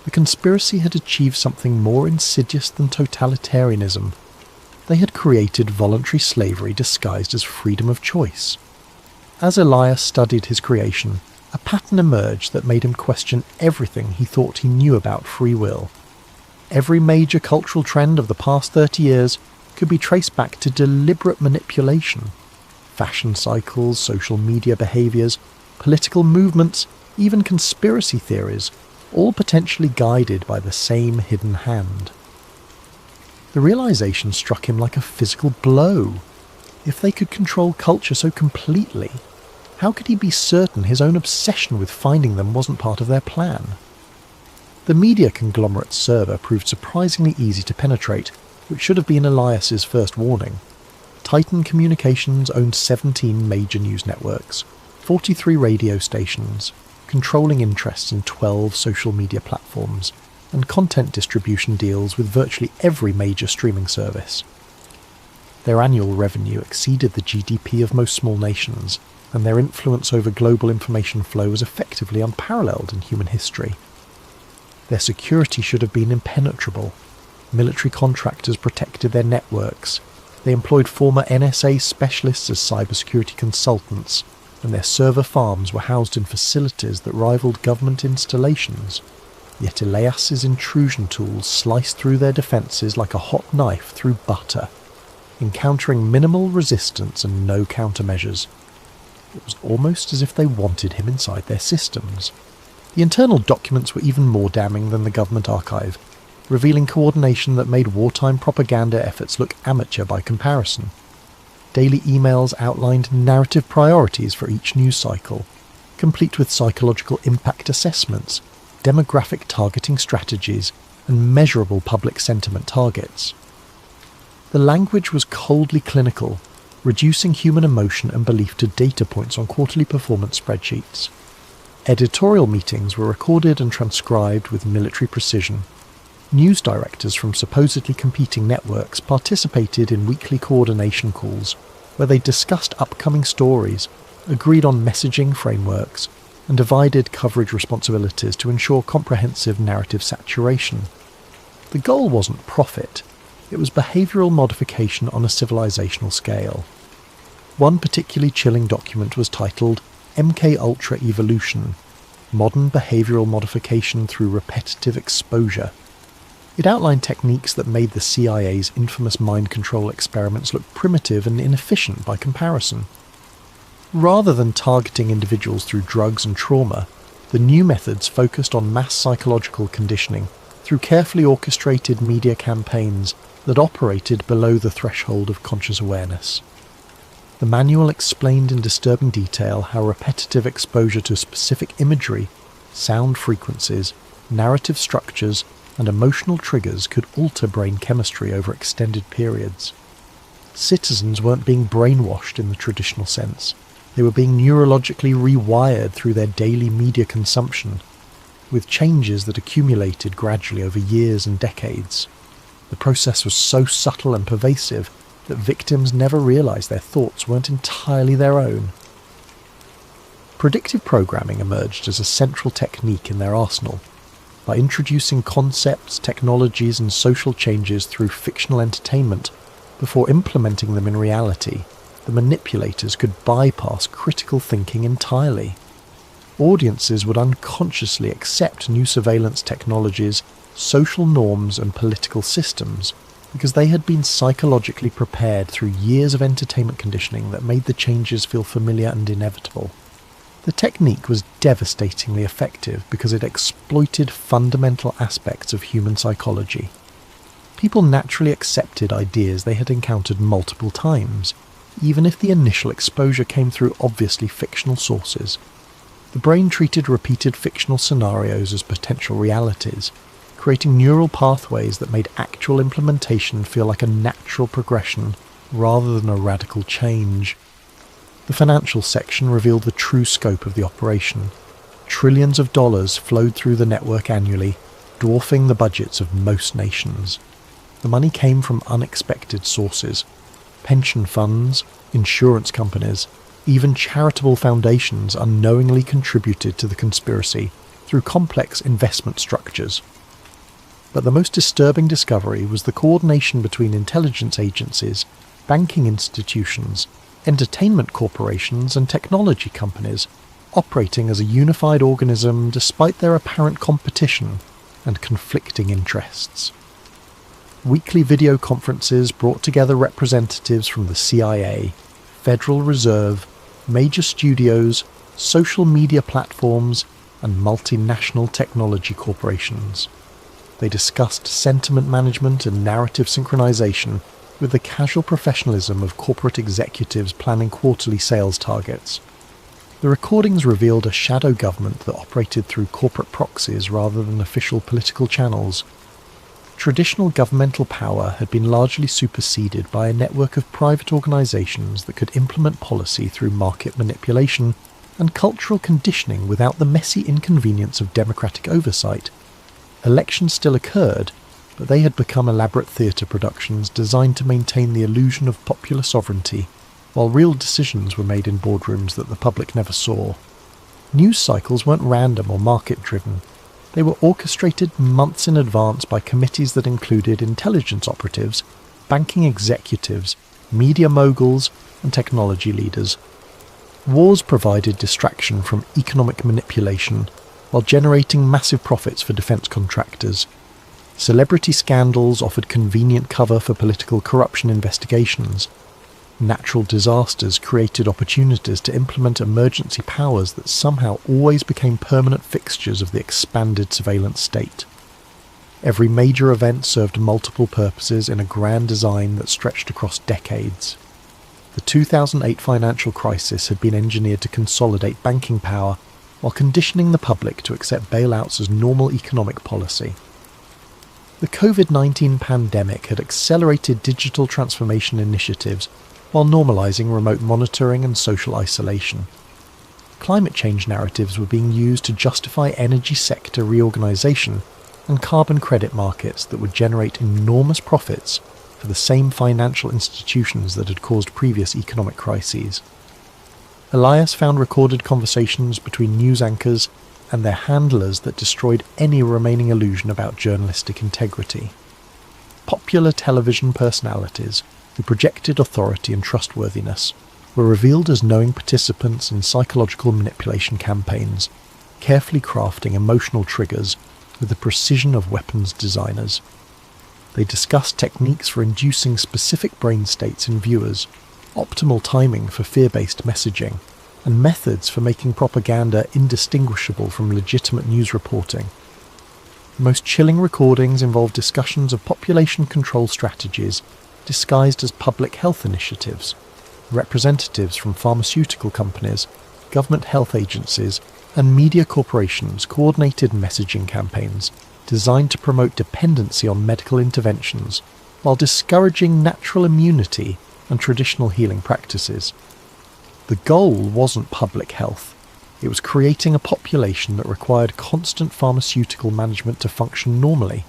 The conspiracy had achieved something more insidious than totalitarianism. They had created voluntary slavery disguised as freedom of choice. As Elias studied his creation, a pattern emerged that made him question everything he thought he knew about free will. Every major cultural trend of the past 30 years could be traced back to deliberate manipulation. Fashion cycles, social media behaviours, political movements, even conspiracy theories, all potentially guided by the same hidden hand. The realisation struck him like a physical blow. If they could control culture so completely, how could he be certain his own obsession with finding them wasn't part of their plan? The media conglomerate's server proved surprisingly easy to penetrate, which should have been Elias's first warning. Titan Communications owned 17 major news networks, 43 radio stations, controlling interests in 12 social media platforms, and content distribution deals with virtually every major streaming service. Their annual revenue exceeded the GDP of most small nations, and their influence over global information flow was effectively unparalleled in human history. Their security should have been impenetrable. Military contractors protected their networks. They employed former NSA specialists as cybersecurity consultants, and their server farms were housed in facilities that rivaled government installations. Yet Elias's intrusion tools sliced through their defences like a hot knife through butter, encountering minimal resistance and no countermeasures. It was almost as if they wanted him inside their systems. The internal documents were even more damning than the government archive, revealing coordination that made wartime propaganda efforts look amateur by comparison. Daily emails outlined narrative priorities for each news cycle, complete with psychological impact assessments, demographic targeting strategies, and measurable public sentiment targets. The language was coldly clinical, reducing human emotion and belief to data points on quarterly performance spreadsheets. Editorial meetings were recorded and transcribed with military precision. News directors from supposedly competing networks participated in weekly coordination calls, where they discussed upcoming stories, agreed on messaging frameworks, and divided coverage responsibilities to ensure comprehensive narrative saturation. The goal wasn't profit, it was behavioural modification on a civilizational scale. One particularly chilling document was titled MK Ultra Evolution, Modern Behavioural Modification Through Repetitive Exposure. It outlined techniques that made the CIA's infamous mind control experiments look primitive and inefficient by comparison. Rather than targeting individuals through drugs and trauma, the new methods focused on mass psychological conditioning through carefully orchestrated media campaigns that operated below the threshold of conscious awareness. The manual explained in disturbing detail how repetitive exposure to specific imagery, sound frequencies, narrative structures, and emotional triggers could alter brain chemistry over extended periods. Citizens weren't being brainwashed in the traditional sense. They were being neurologically rewired through their daily media consumption, with changes that accumulated gradually over years and decades. The process was so subtle and pervasive that victims never realised their thoughts weren't entirely their own. Predictive programming emerged as a central technique in their arsenal. By introducing concepts, technologies and social changes through fictional entertainment, before implementing them in reality, the manipulators could bypass critical thinking entirely. Audiences would unconsciously accept new surveillance technologies, social norms and political systems because they had been psychologically prepared through years of entertainment conditioning that made the changes feel familiar and inevitable. The technique was devastatingly effective because it exploited fundamental aspects of human psychology. People naturally accepted ideas they had encountered multiple times, even if the initial exposure came through obviously fictional sources. The brain treated repeated fictional scenarios as potential realities, creating neural pathways that made actual implementation feel like a natural progression rather than a radical change. The financial section revealed the true scope of the operation. Trillions of dollars flowed through the network annually, dwarfing the budgets of most nations. The money came from unexpected sources: pension funds, insurance companies, even charitable foundations unknowingly contributed to the conspiracy through complex investment structures. But the most disturbing discovery was the coordination between intelligence agencies, banking institutions, entertainment corporations and technology companies, operating as a unified organism despite their apparent competition and conflicting interests. Weekly video conferences brought together representatives from the CIA, Federal Reserve, major studios, social media platforms, and multinational technology corporations. They discussed sentiment management and narrative synchronization with the casual professionalism of corporate executives planning quarterly sales targets. The recordings revealed a shadow government that operated through corporate proxies rather than official political channels. Traditional governmental power had been largely superseded by a network of private organizations that could implement policy through market manipulation and cultural conditioning without the messy inconvenience of democratic oversight. Elections still occurred, but they had become elaborate theatre productions designed to maintain the illusion of popular sovereignty, while real decisions were made in boardrooms that the public never saw. News cycles weren't random or market-driven. They were orchestrated months in advance by committees that included intelligence operatives, banking executives, media moguls, and technology leaders. Wars provided distraction from economic manipulation, while generating massive profits for defence contractors. Celebrity scandals offered convenient cover for political corruption investigations. Natural disasters created opportunities to implement emergency powers that somehow always became permanent fixtures of the expanded surveillance state. Every major event served multiple purposes in a grand design that stretched across decades. The 2008 financial crisis had been engineered to consolidate banking power while conditioning the public to accept bailouts as normal economic policy. The COVID-19 pandemic had accelerated digital transformation initiatives while normalising remote monitoring and social isolation. Climate change narratives were being used to justify energy sector reorganisation and carbon credit markets that would generate enormous profits for the same financial institutions that had caused previous economic crises. Elias found recorded conversations between news anchors and their handlers that destroyed any remaining illusion about journalistic integrity. Popular television personalities who projected authority and trustworthiness were revealed as knowing participants in psychological manipulation campaigns, carefully crafting emotional triggers with the precision of weapons designers. They discussed techniques for inducing specific brain states in viewers, optimal timing for fear-based messaging, and methods for making propaganda indistinguishable from legitimate news reporting. The most chilling recordings involve discussions of population control strategies disguised as public health initiatives. Representatives from pharmaceutical companies, government health agencies, and media corporations coordinated messaging campaigns designed to promote dependency on medical interventions while discouraging natural immunity and traditional healing practices. The goal wasn't public health. It was creating a population that required constant pharmaceutical management to function normally.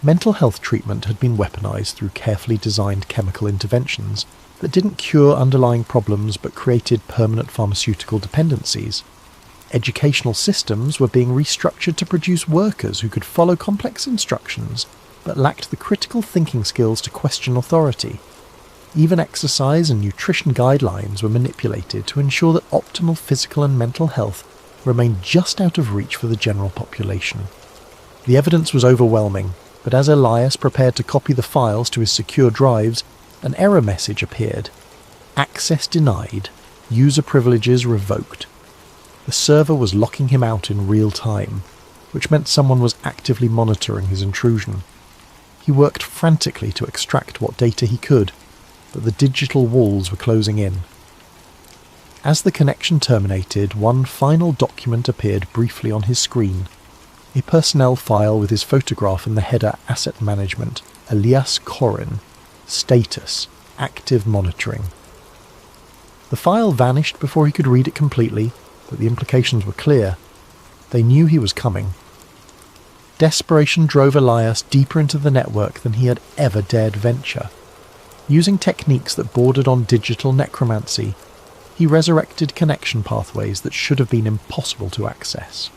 Mental health treatment had been weaponized through carefully designed chemical interventions that didn't cure underlying problems but created permanent pharmaceutical dependencies. Educational systems were being restructured to produce workers who could follow complex instructions but lacked the critical thinking skills to question authority. Even exercise and nutrition guidelines were manipulated to ensure that optimal physical and mental health remained just out of reach for the general population. The evidence was overwhelming, but as Elias prepared to copy the files to his secure drives, an error message appeared. Access denied. User privileges revoked. The server was locking him out in real time, which meant someone was actively monitoring his intrusion. He worked frantically to extract what data he could, but the digital walls were closing in. As the connection terminated, one final document appeared briefly on his screen. A personnel file with his photograph in the header Asset Management, Elias Corin, Status, Active Monitoring. The file vanished before he could read it completely, but the implications were clear. They knew he was coming. Desperation drove Elias deeper into the network than he had ever dared venture. Using techniques that bordered on digital necromancy, he resurrected connection pathways that should have been impossible to access.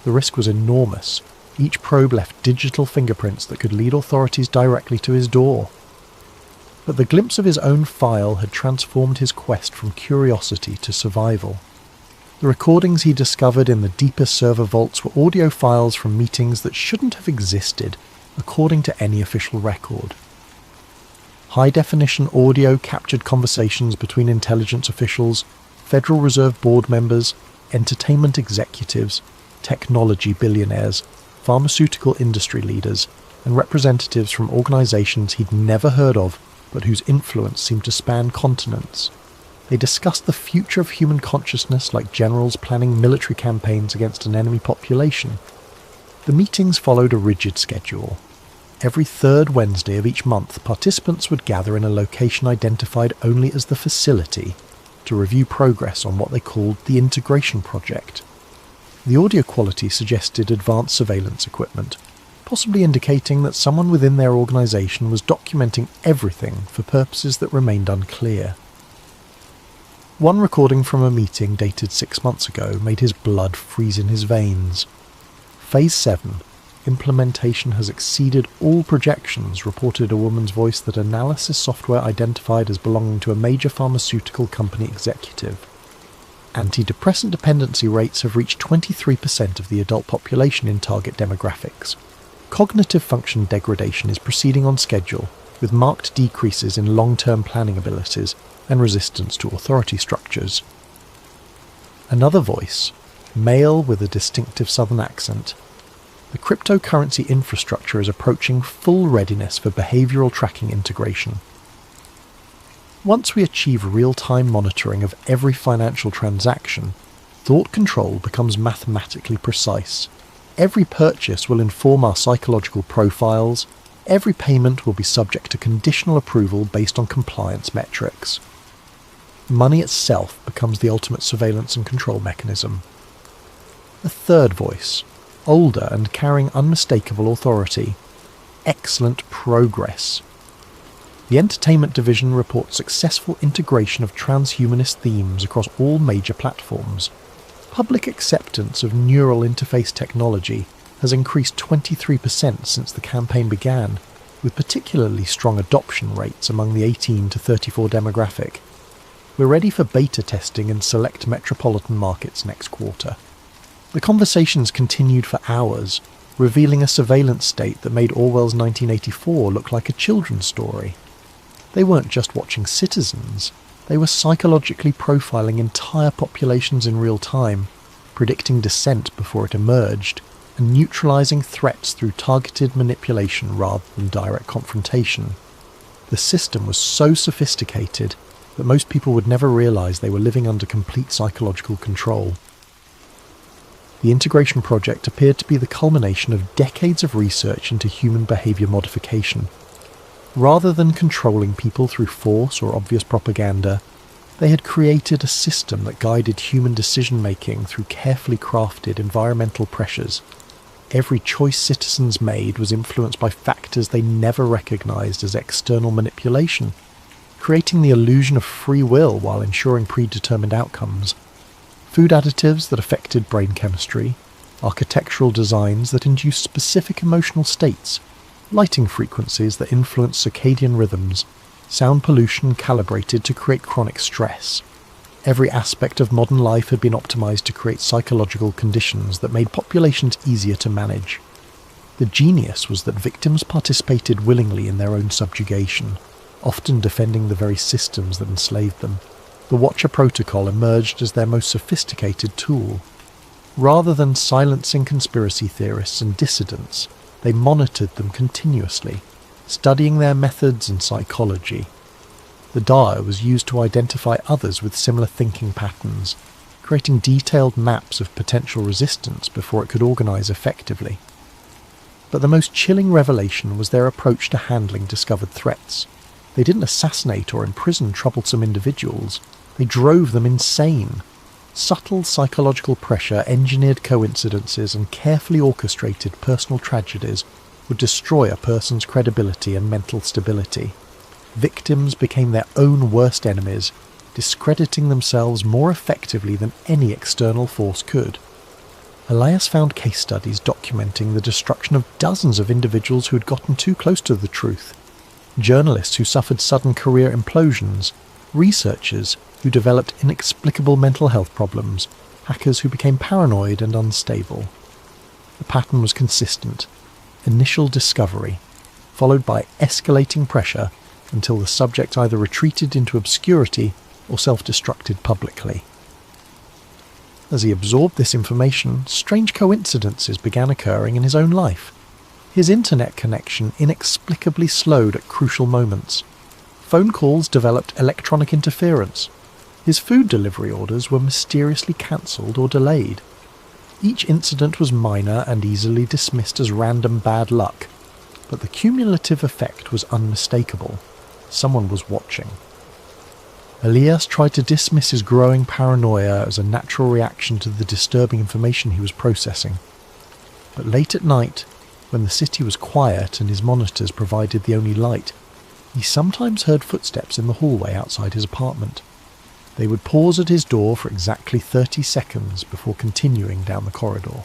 The risk was enormous. Each probe left digital fingerprints that could lead authorities directly to his door. But the glimpse of his own file had transformed his quest from curiosity to survival. The recordings he discovered in the deeper server vaults were audio files from meetings that shouldn't have existed, according to any official record. High-definition audio captured conversations between intelligence officials, Federal Reserve board members, entertainment executives, technology billionaires, pharmaceutical industry leaders, and representatives from organizations he'd never heard of, but whose influence seemed to span continents. They discussed the future of human consciousness like generals planning military campaigns against an enemy population. The meetings followed a rigid schedule. Every third Wednesday of each month, participants would gather in a location identified only as the facility to review progress on what they called the Integration Project. The audio quality suggested advanced surveillance equipment, possibly indicating that someone within their organization was documenting everything for purposes that remained unclear. One recording from a meeting dated 6 months ago made his blood freeze in his veins. Phase 7. Implementation has exceeded all projections, reported a woman's voice that analysis software identified as belonging to a major pharmaceutical company executive. Antidepressant dependency rates have reached 23% of the adult population in target demographics. Cognitive function degradation is proceeding on schedule, with marked decreases in long-term planning abilities and resistance to authority structures. Another voice, male with a distinctive southern accent. The cryptocurrency infrastructure is approaching full readiness for behavioral tracking integration. Once we achieve real-time monitoring of every financial transaction, thought control becomes mathematically precise. Every purchase will inform our psychological profiles. Every payment will be subject to conditional approval based on compliance metrics. Money itself becomes the ultimate surveillance and control mechanism. A third voice, older and carrying unmistakable authority. Excellent progress. The entertainment division reports successful integration of transhumanist themes across all major platforms. Public acceptance of neural interface technology has increased 23% since the campaign began, with particularly strong adoption rates among the 18 to 34 demographic. We're ready for beta testing in select metropolitan markets next quarter. The conversations continued for hours, revealing a surveillance state that made Orwell's 1984 look like a children's story. They weren't just watching citizens, they were psychologically profiling entire populations in real time, predicting dissent before it emerged, and neutralizing threats through targeted manipulation rather than direct confrontation. The system was so sophisticated that most people would never realize they were living under complete psychological control. The integration project appeared to be the culmination of decades of research into human behavior modification. Rather than controlling people through force or obvious propaganda, they had created a system that guided human decision-making through carefully crafted environmental pressures. Every choice citizens made was influenced by factors they never recognized as external manipulation, creating the illusion of free will while ensuring predetermined outcomes. Food additives that affected brain chemistry, architectural designs that induced specific emotional states, lighting frequencies that influence circadian rhythms, sound pollution calibrated to create chronic stress. Every aspect of modern life had been optimized to create psychological conditions that made populations easier to manage. The genius was that victims participated willingly in their own subjugation, often defending the very systems that enslaved them. The Watcher Protocol emerged as their most sophisticated tool. Rather than silencing conspiracy theorists and dissidents, they monitored them continuously, studying their methods and psychology. The data was used to identify others with similar thinking patterns, creating detailed maps of potential resistance before it could organize effectively. But the most chilling revelation was their approach to handling discovered threats. They didn't assassinate or imprison troublesome individuals, they drove them insane. Subtle psychological pressure, engineered coincidences, and carefully orchestrated personal tragedies would destroy a person's credibility and mental stability. Victims became their own worst enemies, discrediting themselves more effectively than any external force could. Elias found case studies documenting the destruction of dozens of individuals who had gotten too close to the truth. Journalists who suffered sudden career implosions, researchers who developed inexplicable mental health problems, hackers who became paranoid and unstable. The pattern was consistent. Initial discovery, followed by escalating pressure until the subject either retreated into obscurity or self-destructed publicly. As he absorbed this information, strange coincidences began occurring in his own life. His internet connection inexplicably slowed at crucial moments. Phone calls developed electronic interference. His food delivery orders were mysteriously cancelled or delayed. Each incident was minor and easily dismissed as random bad luck, but the cumulative effect was unmistakable. Someone was watching. Elias tried to dismiss his growing paranoia as a natural reaction to the disturbing information he was processing. But late at night, when the city was quiet and his monitors provided the only light, he sometimes heard footsteps in the hallway outside his apartment. They would pause at his door for exactly 30 seconds before continuing down the corridor.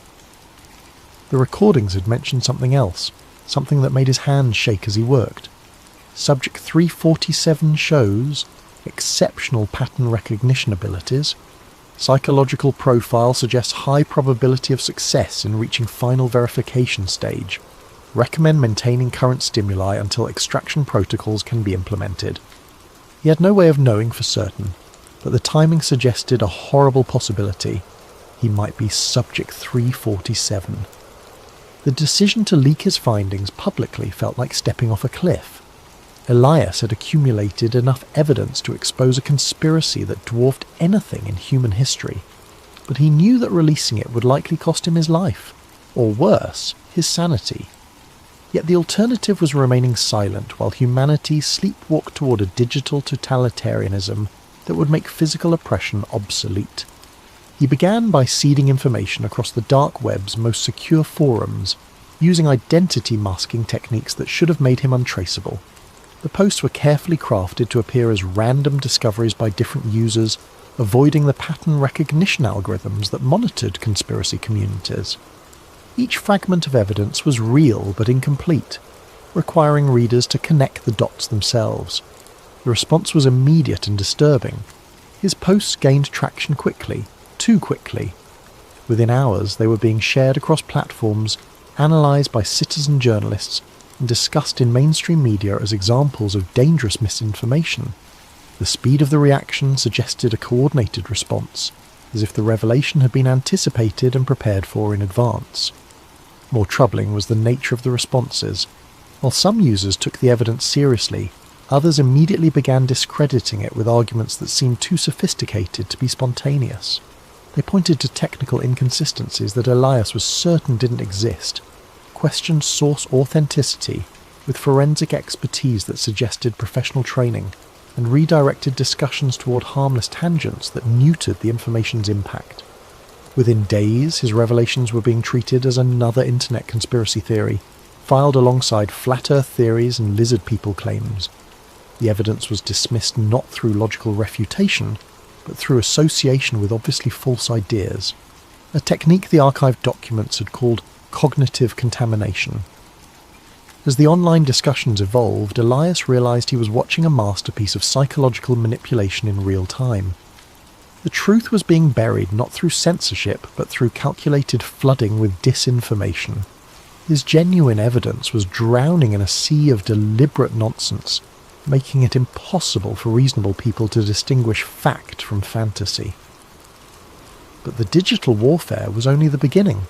The recordings had mentioned something else, something that made his hands shake as he worked. Subject 347 shows exceptional pattern recognition abilities. Psychological profile suggests high probability of success in reaching final verification stage. Recommend maintaining current stimuli until extraction protocols can be implemented. He had no way of knowing for certain, but the timing suggested a horrible possibility. He might be Subject 347. The decision to leak his findings publicly felt like stepping off a cliff. Elias had accumulated enough evidence to expose a conspiracy that dwarfed anything in human history, but he knew that releasing it would likely cost him his life, or worse, his sanity. Yet the alternative was remaining silent while humanity sleepwalked toward a digital totalitarianism that would make physical oppression obsolete. He began by seeding information across the dark web's most secure forums, using identity masking techniques that should have made him untraceable. The posts were carefully crafted to appear as random discoveries by different users, avoiding the pattern recognition algorithms that monitored conspiracy communities. Each fragment of evidence was real but incomplete, requiring readers to connect the dots themselves. The response was immediate and disturbing. His posts gained traction quickly, too quickly. Within hours, they were being shared across platforms, analysed by citizen journalists, and discussed in mainstream media as examples of dangerous misinformation. The speed of the reaction suggested a coordinated response, as if the revelation had been anticipated and prepared for in advance. More troubling was the nature of the responses. While some users took the evidence seriously, others immediately began discrediting it with arguments that seemed too sophisticated to be spontaneous. They pointed to technical inconsistencies that Elias was certain didn't exist, questioned source authenticity with forensic expertise that suggested professional training, and redirected discussions toward harmless tangents that neutered the information's impact. Within days, his revelations were being treated as another internet conspiracy theory, filed alongside flat earth theories and lizard people claims. The evidence was dismissed not through logical refutation, but through association with obviously false ideas, a technique the archived documents had called cognitive contamination. As the online discussions evolved, Elias realised he was watching a masterpiece of psychological manipulation in real time. The truth was being buried not through censorship, but through calculated flooding with disinformation. His genuine evidence was drowning in a sea of deliberate nonsense, making it impossible for reasonable people to distinguish fact from fantasy. But the digital warfare was only the beginning.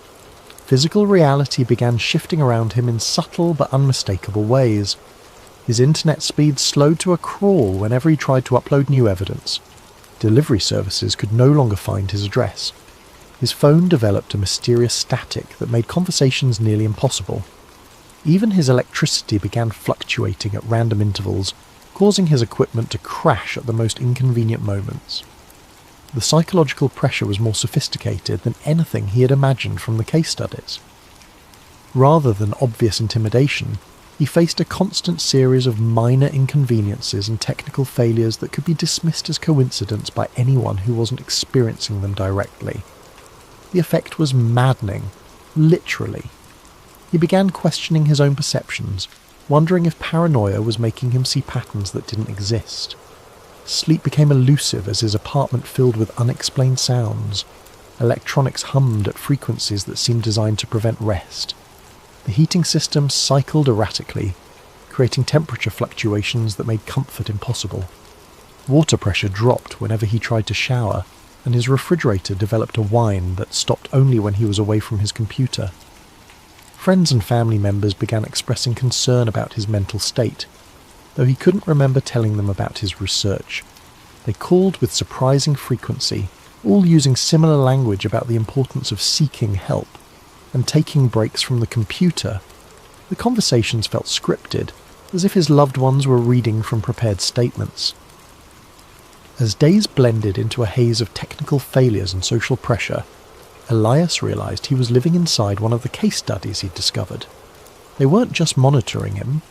Physical reality began shifting around him in subtle but unmistakable ways. His internet speed slowed to a crawl whenever he tried to upload new evidence. Delivery services could no longer find his address. His phone developed a mysterious static that made conversations nearly impossible. Even his electricity began fluctuating at random intervals, causing his equipment to crash at the most inconvenient moments. The psychological pressure was more sophisticated than anything he had imagined from the case studies. Rather than obvious intimidation, he faced a constant series of minor inconveniences and technical failures that could be dismissed as coincidence by anyone who wasn't experiencing them directly. The effect was maddening, literally. He began questioning his own perceptions, wondering if paranoia was making him see patterns that didn't exist. Sleep became elusive as his apartment filled with unexplained sounds. Electronics hummed at frequencies that seemed designed to prevent rest. The heating system cycled erratically, creating temperature fluctuations that made comfort impossible. Water pressure dropped whenever he tried to shower, and his refrigerator developed a whine that stopped only when he was away from his computer. Friends and family members began expressing concern about his mental state, though he couldn't remember telling them about his research. They called with surprising frequency, all using similar language about the importance of seeking help and taking breaks from the computer. The conversations felt scripted, as if his loved ones were reading from prepared statements. As days blended into a haze of technical failures and social pressure, Elias realised he was living inside one of the case studies he'd discovered. They weren't just monitoring him,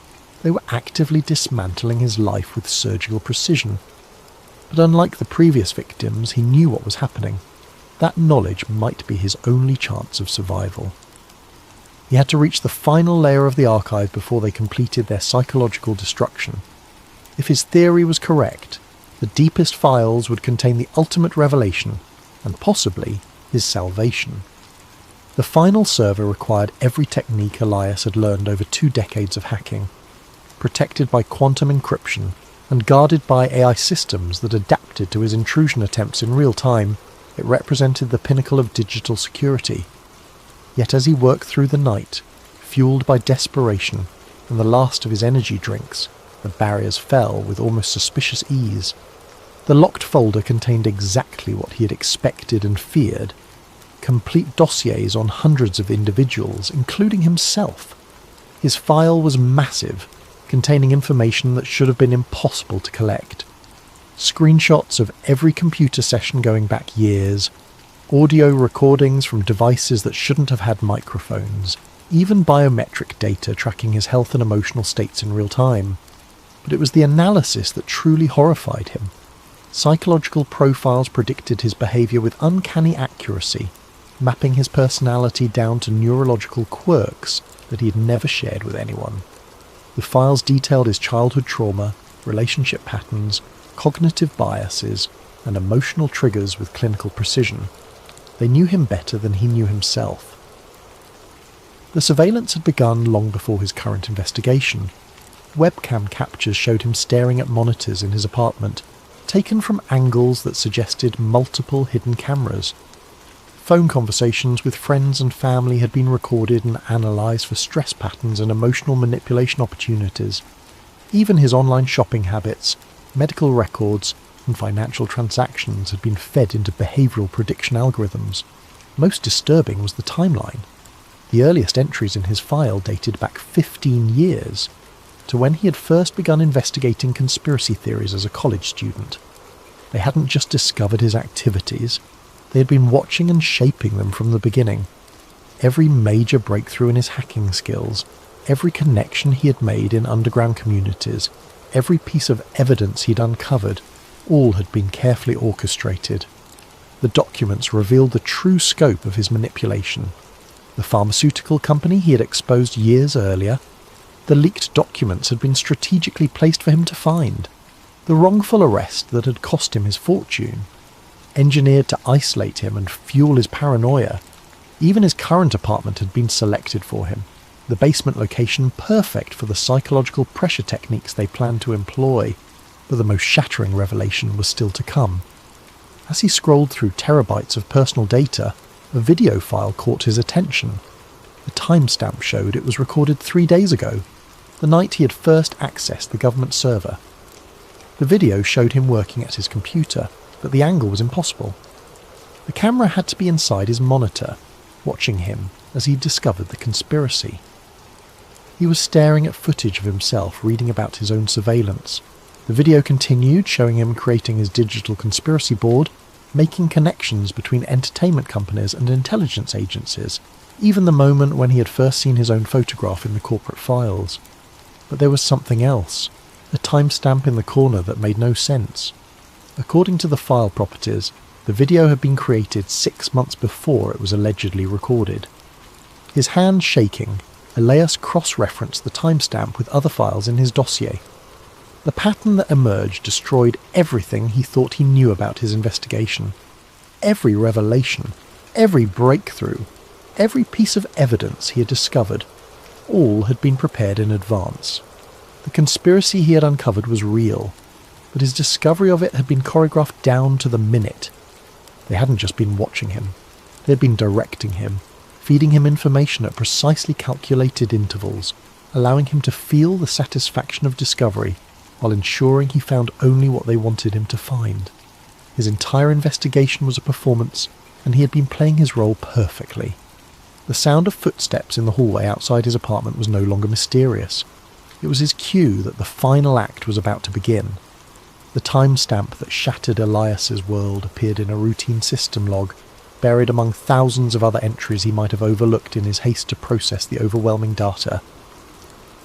they were actively dismantling his life with surgical precision. But unlike the previous victims, he knew what was happening. That knowledge might be his only chance of survival. He had to reach the final layer of the archive before they completed their psychological destruction. If his theory was correct, the deepest files would contain the ultimate revelation, and possibly his salvation. The final server required every technique Elias had learned over 2 decades of hacking, protected by quantum encryption and guarded by AI systems that adapted to his intrusion attempts in real time. It represented the pinnacle of digital security. Yet as he worked through the night, fueled by desperation and the last of his energy drinks, the barriers fell with almost suspicious ease. The locked folder contained exactly what he had expected and feared: complete dossiers on hundreds of individuals, including himself. His file was massive, containing information that should have been impossible to collect. Screenshots of every computer session going back years, audio recordings from devices that shouldn't have had microphones, even biometric data tracking his health and emotional states in real time. but it was the analysis that truly horrified him. Psychological profiles predicted his behaviour with uncanny accuracy, mapping his personality down to neurological quirks that he had never shared with anyone. The files detailed his childhood trauma, relationship patterns, cognitive biases, and emotional triggers with clinical precision. They knew him better than he knew himself. The surveillance had begun long before his current investigation. Webcam captures showed him staring at monitors in his apartment, taken from angles that suggested multiple hidden cameras. Phone conversations with friends and family had been recorded and analysed for stress patterns and emotional manipulation opportunities. Even his online shopping habits, medical records, and financial transactions had been fed into behavioural prediction algorithms. Most disturbing was the timeline. The earliest entries in his file dated back 15 years, to when he had first begun investigating conspiracy theories as a college student. They hadn't just discovered his activities, they had been watching and shaping them from the beginning. Every major breakthrough in his hacking skills, every connection he had made in underground communities, every piece of evidence he'd uncovered, all had been carefully orchestrated. The documents revealed the true scope of his manipulation. The pharmaceutical company he had exposed years earlier, the leaked documents had been strategically placed for him to find. The wrongful arrest that had cost him his fortune, engineered to isolate him and fuel his paranoia. Even his current apartment had been selected for him, the basement location perfect for the psychological pressure techniques they planned to employ, but the most shattering revelation was still to come. As he scrolled through terabytes of personal data, a video file caught his attention. The timestamp showed it was recorded 3 days ago, the night he had first accessed the government server. The video showed him working at his computer, but the angle was impossible. The camera had to be inside his monitor, watching him as he discovered the conspiracy. He was staring at footage of himself reading about his own surveillance. The video continued, showing him creating his digital conspiracy board, making connections between entertainment companies and intelligence agencies, even the moment when he had first seen his own photograph in the corporate files. But there was something else, a timestamp in the corner that made no sense. According to the file properties, the video had been created 6 months before it was allegedly recorded. His hand shaking, Elias cross-referenced the timestamp with other files in his dossier. The pattern that emerged destroyed everything he thought he knew about his investigation. Every revelation, every breakthrough, every piece of evidence he had discovered, all had been prepared in advance. The conspiracy he had uncovered was real, but his discovery of it had been choreographed down to the minute. They hadn't just been watching him, they had been directing him, feeding him information at precisely calculated intervals, allowing him to feel the satisfaction of discovery while ensuring he found only what they wanted him to find. His entire investigation was a performance, and he had been playing his role perfectly. The sound of footsteps in the hallway outside his apartment was no longer mysterious. It was his cue that the final act was about to begin. The timestamp that shattered Elias's world appeared in a routine system log, buried among thousands of other entries he might have overlooked in his haste to process the overwhelming data.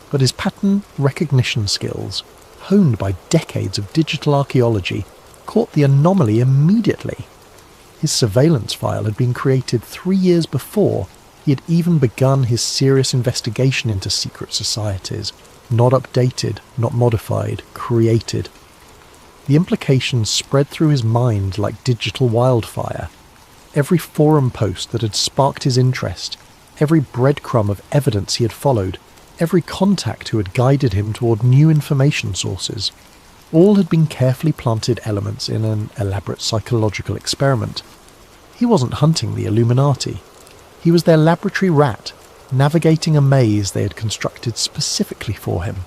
But his pattern recognition skills, honed by decades of digital archaeology, caught the anomaly immediately. His surveillance file had been created 3 years before he had even begun his serious investigation into secret societies. Not updated, not modified, created. The implications spread through his mind like digital wildfire. Every forum post that had sparked his interest, every breadcrumb of evidence he had followed, every contact who had guided him toward new information sources, all had been carefully planted elements in an elaborate psychological experiment. He wasn't hunting the Illuminati. He was their laboratory rat, navigating a maze they had constructed specifically for him.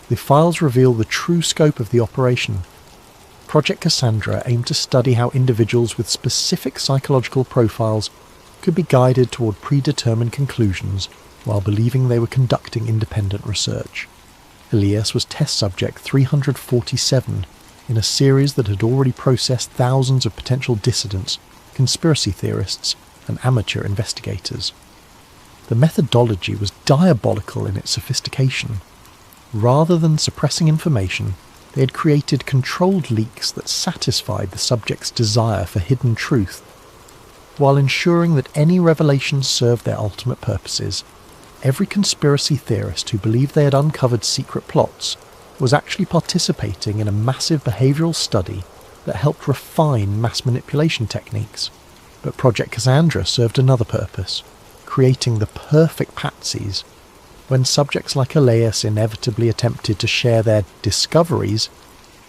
The files reveal the true scope of the operation. Project Cassandra aimed to study how individuals with specific psychological profiles could be guided toward predetermined conclusions while believing they were conducting independent research. Elias was test subject 347 in a series that had already processed thousands of potential dissidents, conspiracy theorists, and amateur investigators. The methodology was diabolical in its sophistication. Rather than suppressing information, they had created controlled leaks that satisfied the subject's desire for hidden truth, while ensuring that any revelations served their ultimate purposes. Every conspiracy theorist who believed they had uncovered secret plots was actually participating in a massive behavioural study that helped refine mass manipulation techniques. But Project Cassandra served another purpose, creating the perfect patsies. When subjects like Elias inevitably attempted to share their discoveries,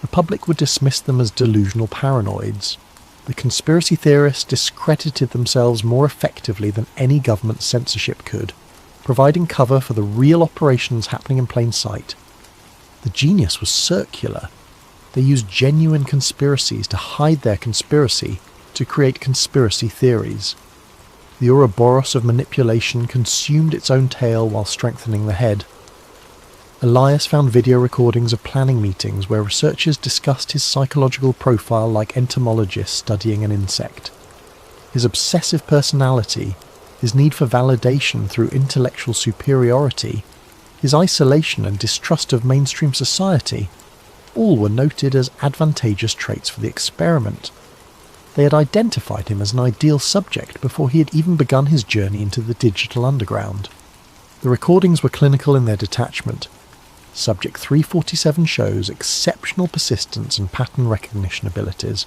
the public would dismiss them as delusional paranoids. The conspiracy theorists discredited themselves more effectively than any government censorship could, providing cover for the real operations happening in plain sight. The genius was circular. They used genuine conspiracies to hide their conspiracy to create conspiracy theories. The Ouroboros of manipulation consumed its own tail while strengthening the head. Elias found video recordings of planning meetings where researchers discussed his psychological profile like entomologists studying an insect. His obsessive personality, his need for validation through intellectual superiority, his isolation and distrust of mainstream society, all were noted as advantageous traits for the experiment. They had identified him as an ideal subject before he had even begun his journey into the digital underground. The recordings were clinical in their detachment. Subject 347 shows exceptional persistence and pattern recognition abilities.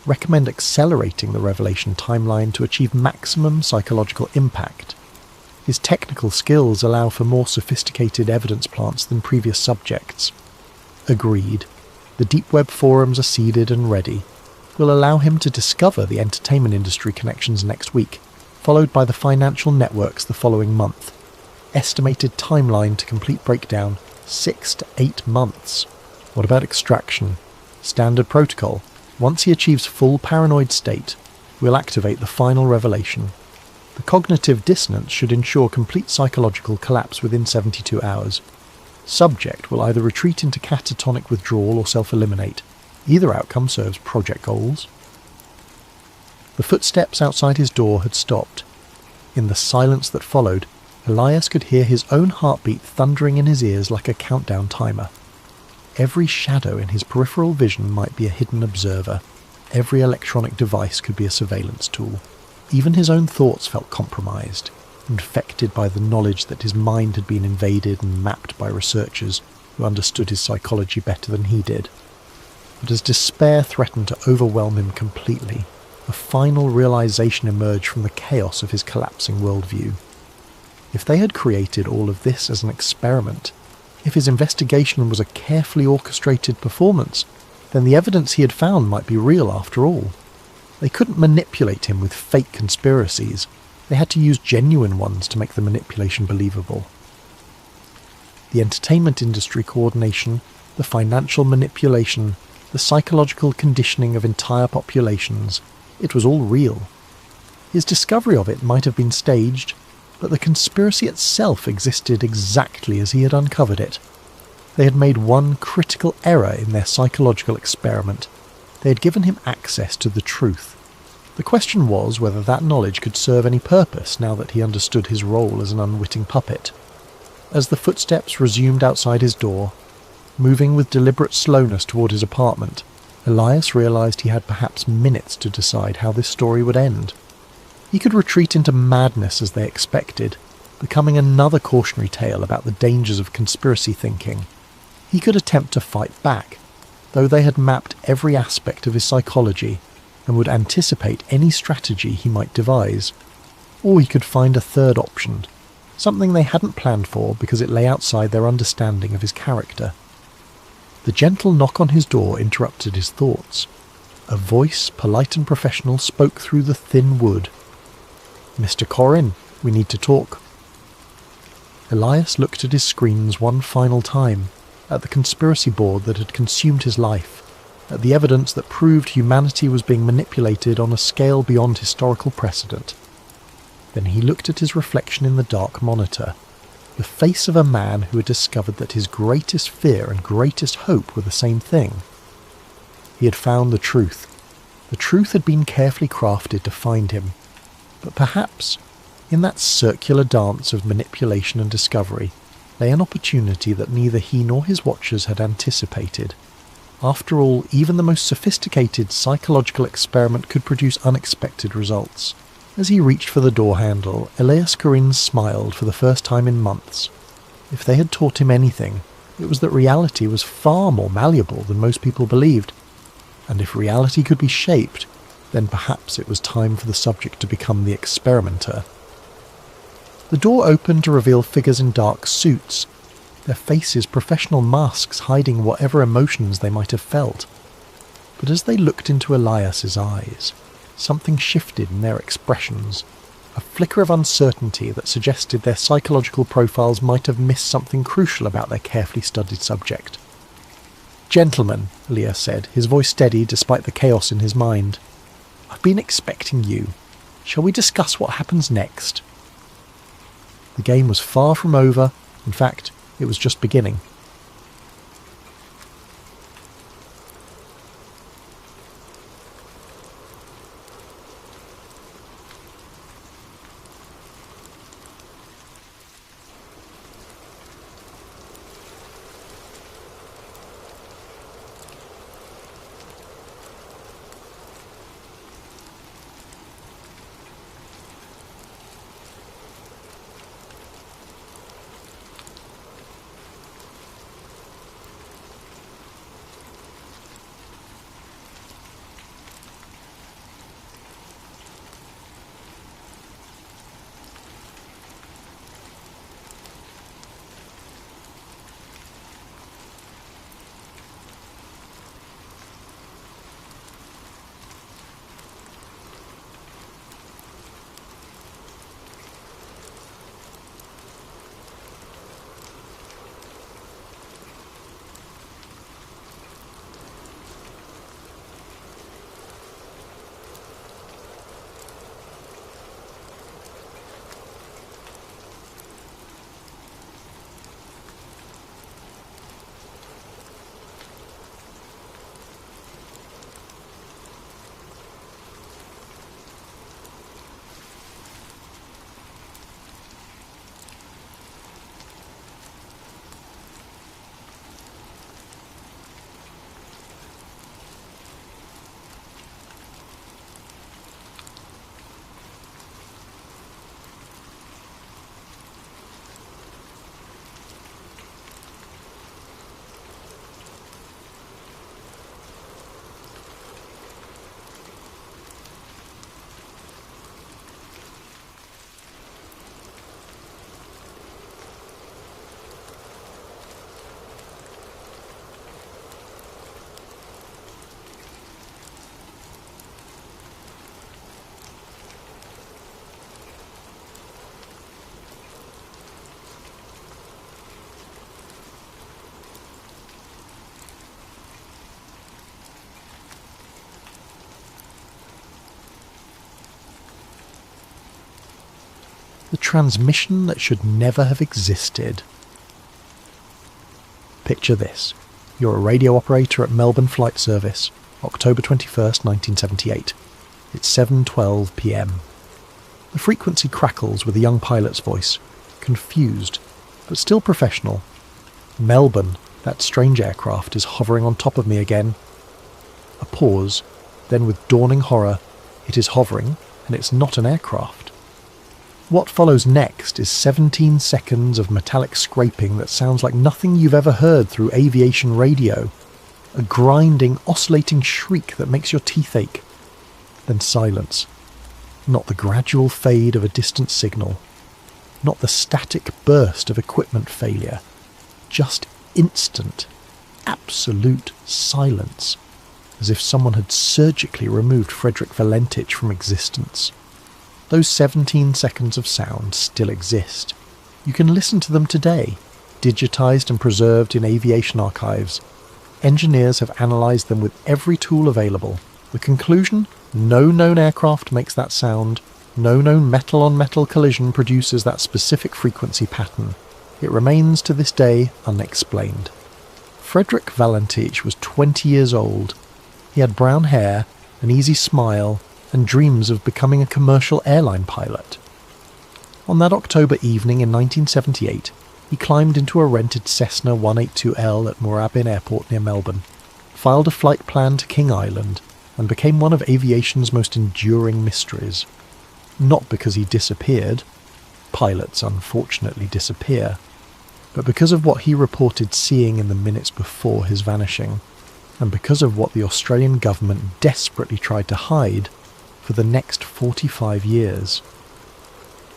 Recommend accelerating the revelation timeline to achieve maximum psychological impact. His technical skills allow for more sophisticated evidence plants than previous subjects. Agreed. The deep web forums are seeded and ready. Will allow him to discover the entertainment industry connections next week, followed by the financial networks the following month. Estimated timeline to complete breakdown, 6 to 8 months. What about extraction? Standard protocol. Once he achieves full paranoid state, we'll activate the final revelation. The cognitive dissonance should ensure complete psychological collapse within 72 hours. Subject will either retreat into catatonic withdrawal or self-eliminate. Either outcome serves project goals. The footsteps outside his door had stopped. In the silence that followed, Elias could hear his own heartbeat thundering in his ears like a countdown timer. Every shadow in his peripheral vision might be a hidden observer. Every electronic device could be a surveillance tool. Even his own thoughts felt compromised, infected by the knowledge that his mind had been invaded and mapped by researchers who understood his psychology better than he did. But as despair threatened to overwhelm him completely, a final realization emerged from the chaos of his collapsing worldview. If they had created all of this as an experiment, if his investigation was a carefully orchestrated performance, then the evidence he had found might be real after all. They couldn't manipulate him with fake conspiracies. They had to use genuine ones to make the manipulation believable. The entertainment industry coordination, the financial manipulation, the psychological conditioning of entire populations, it was all real. His discovery of it might have been staged, but the conspiracy itself existed exactly as he had uncovered it. They had made one critical error in their psychological experiment. They had given him access to the truth. The question was whether that knowledge could serve any purpose now that he understood his role as an unwitting puppet. As the footsteps resumed outside his door, moving with deliberate slowness toward his apartment, Elias realized he had perhaps minutes to decide how this story would end. He could retreat into madness as they expected, becoming another cautionary tale about the dangers of conspiracy thinking. He could attempt to fight back, though they had mapped every aspect of his psychology and would anticipate any strategy he might devise. Or he could find a third option, something they hadn't planned for because it lay outside their understanding of his character. The gentle knock on his door interrupted his thoughts. A voice, polite and professional, spoke through the thin wood. "Mr. Corrin, we need to talk." Elias looked at his screens one final time, at the conspiracy board that had consumed his life, at the evidence that proved humanity was being manipulated on a scale beyond historical precedent. Then he looked at his reflection in the dark monitor, the face of a man who had discovered that his greatest fear and greatest hope were the same thing. He had found the truth. The truth had been carefully crafted to find him. But perhaps, in that circular dance of manipulation and discovery, lay an opportunity that neither he nor his watchers had anticipated. After all, even the most sophisticated psychological experiment could produce unexpected results. As he reached for the door handle, Elias Corinne smiled for the first time in months. If they had taught him anything, it was that reality was far more malleable than most people believed. And if reality could be shaped, then perhaps it was time for the subject to become the experimenter. The door opened to reveal figures in dark suits, their faces professional masks hiding whatever emotions they might have felt. But as they looked into Elias's eyes, something shifted in their expressions, a flicker of uncertainty that suggested their psychological profiles might have missed something crucial about their carefully studied subject. "Gentlemen," Elias said, his voice steady despite the chaos in his mind, "I've been expecting you. Shall we discuss what happens next?" The game was far from over. In fact, it was just beginning. The transmission that should never have existed. Picture this. You're a radio operator at Melbourne Flight Service, October 21st, 1978. It's 7:12 p.m. The frequency crackles with a young pilot's voice, confused, but still professional. Melbourne, that strange aircraft, is hovering on top of me again. A pause, then with dawning horror, it is hovering, and it's not an aircraft. What follows next is 17 seconds of metallic scraping that sounds like nothing you've ever heard through aviation radio. A grinding, oscillating shriek that makes your teeth ache. Then silence. Not the gradual fade of a distant signal. Not the static burst of equipment failure. Just instant, absolute silence. As if someone had surgically removed Frederick Valentich from existence. Those 17 seconds of sound still exist. You can listen to them today, digitized and preserved in aviation archives. Engineers have analysed them with every tool available. The conclusion? No known aircraft makes that sound. No known metal-on-metal collision produces that specific frequency pattern. It remains to this day unexplained. Frederick Valentich was 20 years old. He had brown hair, an easy smile, and dreams of becoming a commercial airline pilot. On that October evening in 1978, He climbed into a rented Cessna 182L at Moorabbin Airport near Melbourne, filed a flight plan to King Island, and became one of aviation's most enduring mysteries. Not because he disappeared — pilots unfortunately disappear — but because of what he reported seeing in the minutes before his vanishing, and because of what the Australian government desperately tried to hide for the next 45 years.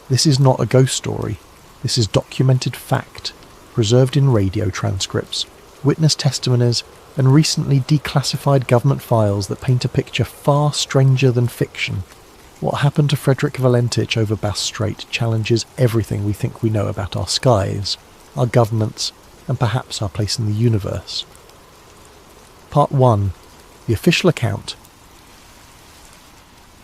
This is not a ghost story. This is documented fact, preserved in radio transcripts, witness testimonies, and recently declassified government files that paint a picture far stranger than fiction. What happened to Frederick Valentich over Bass Strait challenges everything we think we know about our skies, our governments, and perhaps our place in the universe. Part 1. The official account.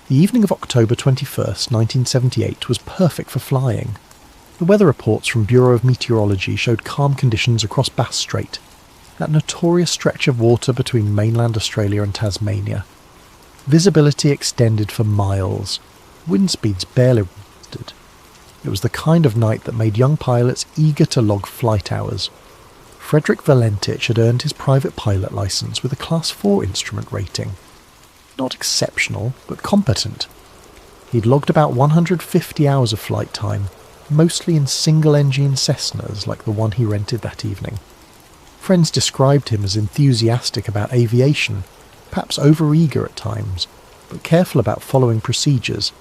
The evening of October 21st, 1978 was perfect for flying. The weather reports from Bureau of Meteorology showed calm conditions across Bass Strait, that notorious stretch of water between mainland Australia and Tasmania. Visibility extended for miles. Wind speeds barely resisted. It was the kind of night that made young pilots eager to log flight hours. Frederick Valentich had earned his private pilot licence with a Class 4 instrument rating. Not exceptional, but competent. He'd logged about 150 hours of flight time, mostly in single-engine Cessnas like the one he rented that evening. Friends described him as enthusiastic about aviation, perhaps over-eager at times, but careful about following procedures.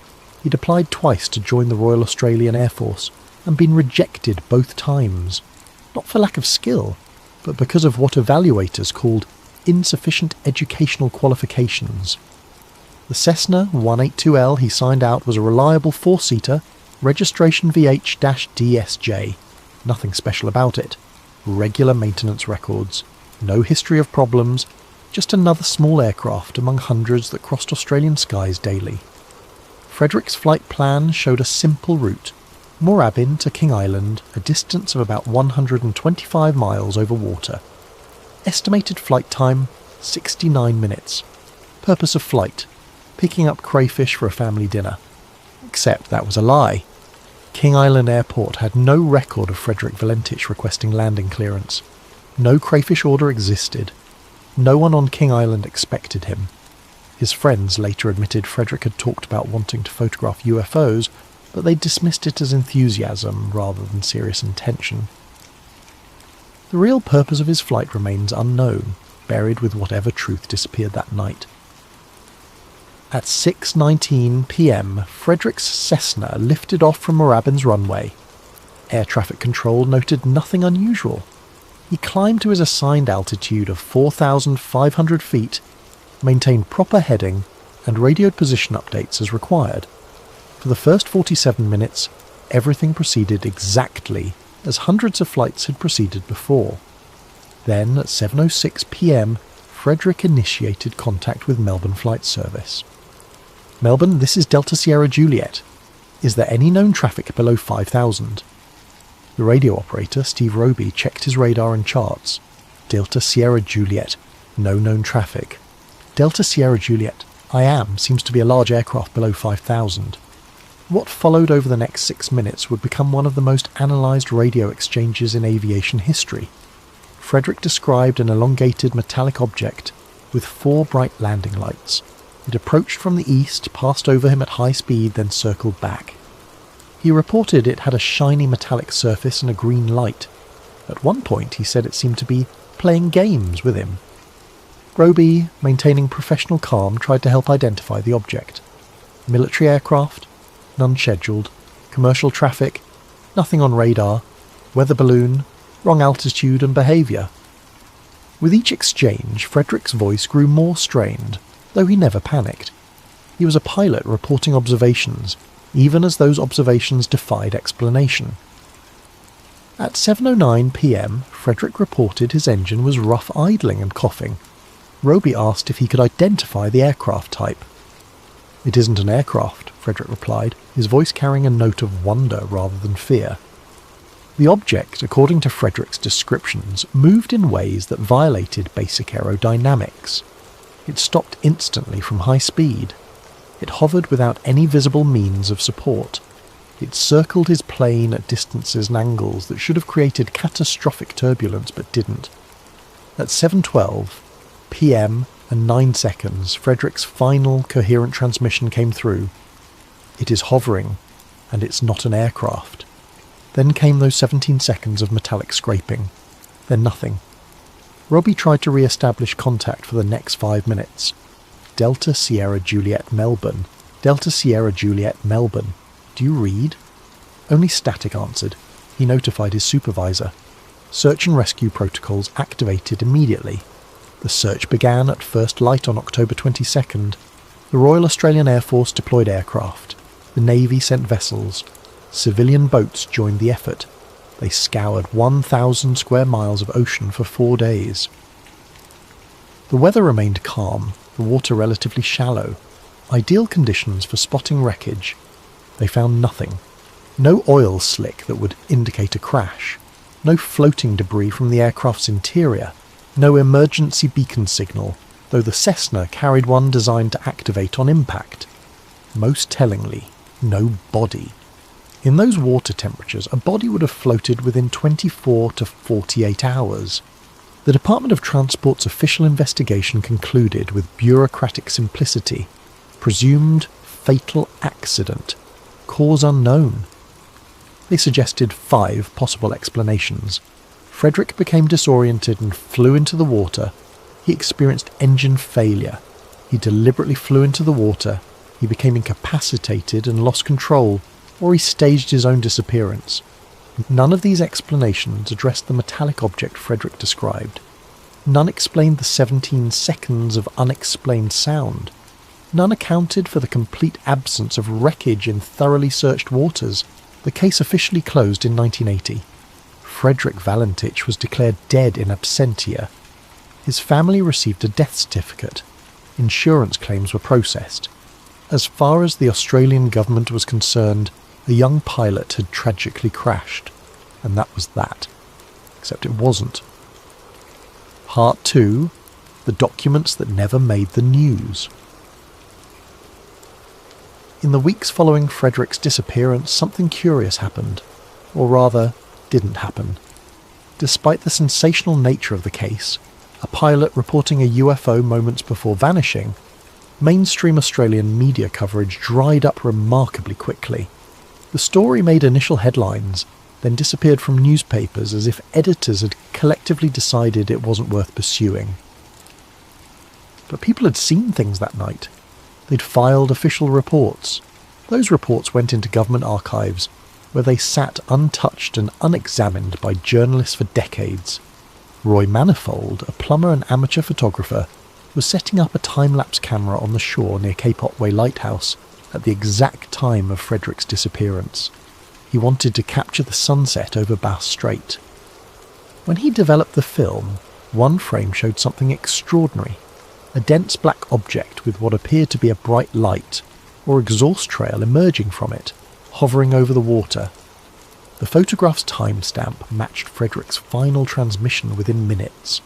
He'd applied twice to join the Royal Australian Air Force and been rejected both times, not for lack of skill, but because of what evaluators called insufficient educational qualifications. The Cessna 182L he signed out was a reliable four-seater, registration VH-DSJ. Nothing special about it. Regular maintenance records. No history of problems. Just another small aircraft among hundreds that crossed Australian skies daily. Frederick's flight plan showed a simple route. Moorabbin to King Island, a distance of about 125 miles over water. Estimated flight time, 69 minutes. Purpose of flight, picking up crayfish for a family dinner. Except that was a lie. King Island Airport had no record of Frederick Valentich requesting landing clearance. No crayfish order existed. No one on King Island expected him. His friends later admitted Frederick had talked about wanting to photograph UFOs, but they dismissed it as enthusiasm rather than serious intention. The real purpose of his flight remains unknown, buried with whatever truth disappeared that night. At 6:19 p.m, Frederick's Cessna lifted off from Moorabbin's runway. Air traffic control noted nothing unusual. He climbed to his assigned altitude of 4,500 feet, maintained proper heading, and radioed position updates as required. For the first 47 minutes, everything proceeded exactly as hundreds of flights had proceeded before. Then, at 7:06 p.m, Frederick initiated contact with Melbourne Flight Service. Melbourne, this is Delta Sierra Juliet. Is there any known traffic below 5,000? The radio operator, Steve Roby, checked his radar and charts. Delta Sierra Juliet, no known traffic. Delta Sierra Juliet, I am, seems to be a large aircraft below 5,000. What followed over the next 6 minutes would become one of the most analysed radio exchanges in aviation history. Frederick described an elongated metallic object with 4 bright landing lights. It approached from the east, passed over him at high speed, then circled back. He reported it had a shiny metallic surface and a green light. At one point he said it seemed to be playing games with him. Roby, maintaining professional calm, tried to help identify the object. Military aircraft? None scheduled. Commercial traffic? Nothing on radar. Weather balloon? Wrong altitude and behaviour. With each exchange, Frederick's voice grew more strained, though he never panicked. He was a pilot reporting observations, even as those observations defied explanation. At 7:09 p.m, Frederick reported his engine was rough idling and coughing. Roby asked if he could identify the aircraft type. "It isn't an aircraft," Frederick replied, his voice carrying a note of wonder rather than fear. The object, according to Frederick's descriptions, moved in ways that violated basic aerodynamics. It stopped instantly from high speed. It hovered without any visible means of support. It circled his plane at distances and angles that should have created catastrophic turbulence but didn't. At 7:12 p.m. and 9 seconds, Frederick's final coherent transmission came through. It is hovering, and it's not an aircraft. Then came those 17 seconds of metallic scraping. Then nothing. Robbie tried to re-establish contact for the next 5 minutes. Delta Sierra Juliet Melbourne. Delta Sierra Juliet Melbourne. Do you read? Only static answered. He notified his supervisor. Search and rescue protocols activated immediately. The search began at first light on October 22nd. The Royal Australian Air Force deployed aircraft. The Navy sent vessels. Civilian boats joined the effort. They scoured 1,000 square miles of ocean for 4 days. The weather remained calm, the water relatively shallow. Ideal conditions for spotting wreckage. They found nothing. No oil slick that would indicate a crash. No floating debris from the aircraft's interior. No emergency beacon signal, though the Cessna carried one designed to activate on impact. Most tellingly, no body. In those water temperatures, a body would have floated within 24 to 48 hours. The Department of Transport's official investigation concluded with bureaucratic simplicity. Presumed fatal accident. Cause unknown. They suggested 5 possible explanations. Frederick became disoriented and flew into the water. He experienced engine failure. He deliberately flew into the water. He became incapacitated and lost control, or he staged his own disappearance. None of these explanations addressed the metallic object Frederick described. None explained the 17 seconds of unexplained sound. None accounted for the complete absence of wreckage in thoroughly searched waters. The case officially closed in 1980. Frederick Valentich was declared dead in absentia. His family received a death certificate. Insurance claims were processed. As far as the Australian government was concerned, a young pilot had tragically crashed, and that was that. Except it wasn't. Part 2. The documents that never made the news. In the weeks following Frederick's disappearance, something curious happened. Or rather, didn't happen. Despite the sensational nature of the case, a pilot reporting a UFO moments before vanishing, mainstream Australian media coverage dried up remarkably quickly. The story made initial headlines, then disappeared from newspapers as if editors had collectively decided it wasn't worth pursuing. But people had seen things that night. They'd filed official reports. Those reports went into government archives, where they sat untouched and unexamined by journalists for decades. Roy Manifold, a plumber and amateur photographer, was setting up a time-lapse camera on the shore near Cape Otway Lighthouse at the exact time of Frederick's disappearance. He wanted to capture the sunset over Bass Strait. When he developed the film, one frame showed something extraordinary. A dense black object with what appeared to be a bright light, or exhaust trail emerging from it, hovering over the water. The photograph's timestamp matched Frederick's final transmission within minutes.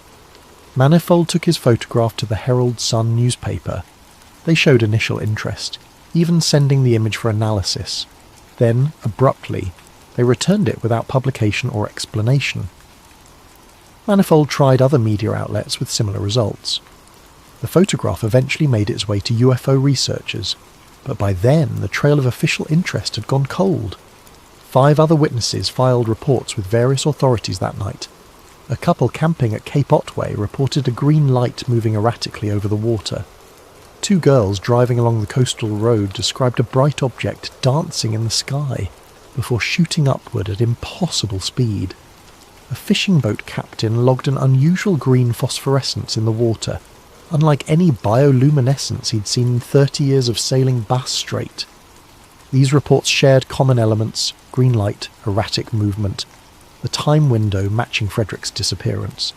Manifold took his photograph to the Herald Sun newspaper. They showed initial interest, even sending the image for analysis. Then, abruptly, they returned it without publication or explanation. Manifold tried other media outlets with similar results. The photograph eventually made its way to UFO researchers, but by then the trail of official interest had gone cold. 5 other witnesses filed reports with various authorities that night. A couple camping at Cape Otway reported a green light moving erratically over the water. 2 girls driving along the coastal road described a bright object dancing in the sky before shooting upward at impossible speed. A fishing boat captain logged an unusual green phosphorescence in the water, unlike any bioluminescence he'd seen in 30 years of sailing Bass Strait. These reports shared common elements: green light, erratic movement, the time window matching Frederick's disappearance.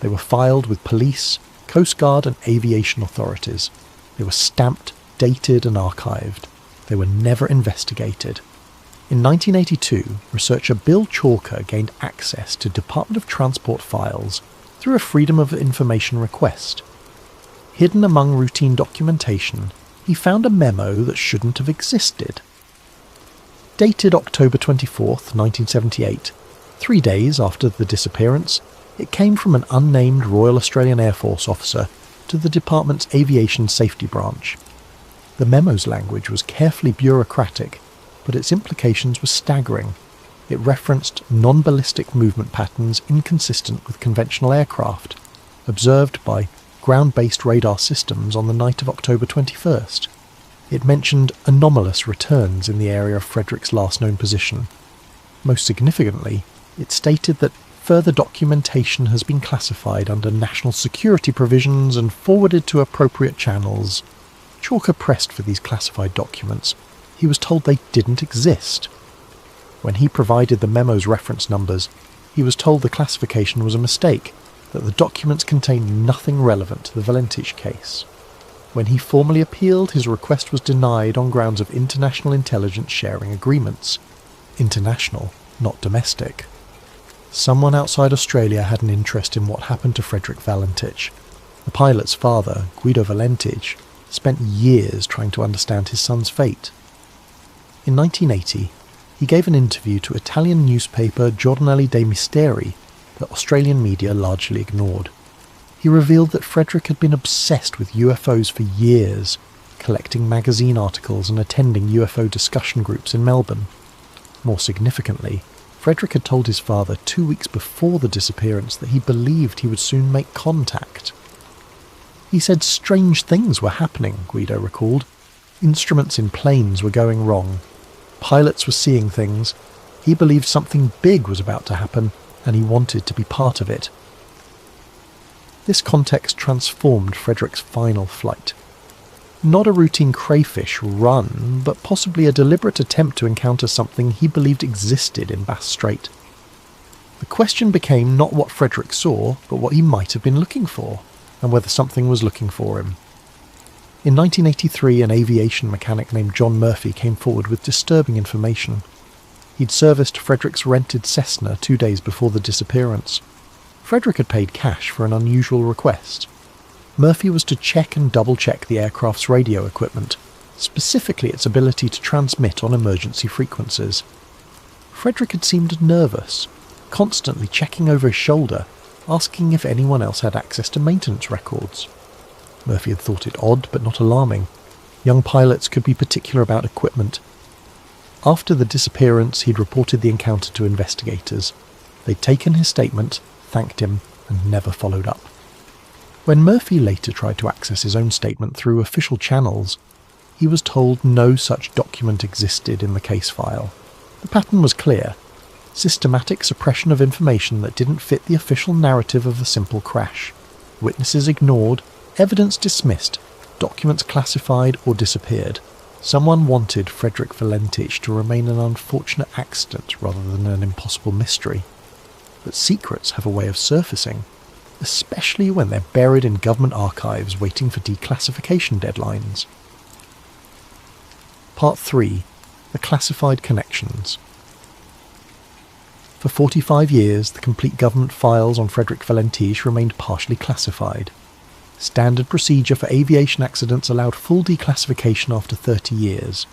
They were filed with police, Coast Guard and aviation authorities. They were stamped, dated and archived. They were never investigated. In 1982, researcher Bill Chalker gained access to Department of Transport files through a Freedom of Information request. Hidden among routine documentation, he found a memo that shouldn't have existed. Dated October 24th, 1978, 3 days after the disappearance, it came from an unnamed Royal Australian Air Force officer to the department's Aviation Safety Branch. The memo's language was carefully bureaucratic, but its implications were staggering. It referenced non-ballistic movement patterns inconsistent with conventional aircraft, observed by ground-based radar systems on the night of October 21st. It mentioned anomalous returns in the area of Frederick's last known position. Most significantly, it stated that further documentation has been classified under national security provisions and forwarded to appropriate channels. Chalker pressed for these classified documents. He was told they didn't exist. When he provided the memo's reference numbers, he was told the classification was a mistake, that the documents contained nothing relevant to the Valentich case. When he formally appealed, his request was denied on grounds of international intelligence sharing agreements. International, not domestic. Someone outside Australia had an interest in what happened to Frederick Valentich. The pilot's father, Guido Valentich, spent years trying to understand his son's fate. In 1980, he gave an interview to Italian newspaper Giornale dei Misteri that Australian media largely ignored. He revealed that Frederick had been obsessed with UFOs for years, collecting magazine articles and attending UFO discussion groups in Melbourne. More significantly, Frederick had told his father 2 weeks before the disappearance that he believed he would soon make contact. He said strange things were happening, Guido recalled. Instruments in planes were going wrong. Pilots were seeing things. He believed something big was about to happen, and he wanted to be part of it. This context transformed Frederick's final flight. Not a routine crayfish run, but possibly a deliberate attempt to encounter something he believed existed in Bass Strait. The question became not what Frederick saw, but what he might have been looking for, and whether something was looking for him. In 1983, an aviation mechanic named John Murphy came forward with disturbing information. He'd serviced Frederick's rented Cessna 2 days before the disappearance. Frederick had paid cash for an unusual request. Murphy was to check and double-check the aircraft's radio equipment, specifically its ability to transmit on emergency frequencies. Frederick had seemed nervous, constantly checking over his shoulder, asking if anyone else had access to maintenance records. Murphy had thought it odd but not alarming. Young pilots could be particular about equipment. After the disappearance, he'd reported the encounter to investigators. They'd taken his statement, thanked him, and never followed up. When Murphy later tried to access his own statement through official channels, he was told no such document existed in the case file. The pattern was clear: systematic suppression of information that didn't fit the official narrative of a simple crash. Witnesses ignored, evidence dismissed, documents classified or disappeared. Someone wanted Frederick Valentich to remain an unfortunate accident rather than an impossible mystery. But secrets have a way of surfacing, especially when they're buried in government archives waiting for declassification deadlines. Part 3. The Classified Connections. For 45 years, the complete government files on Frederick Valentich remained partially classified. Standard procedure for aviation accidents allowed full declassification after 30 years.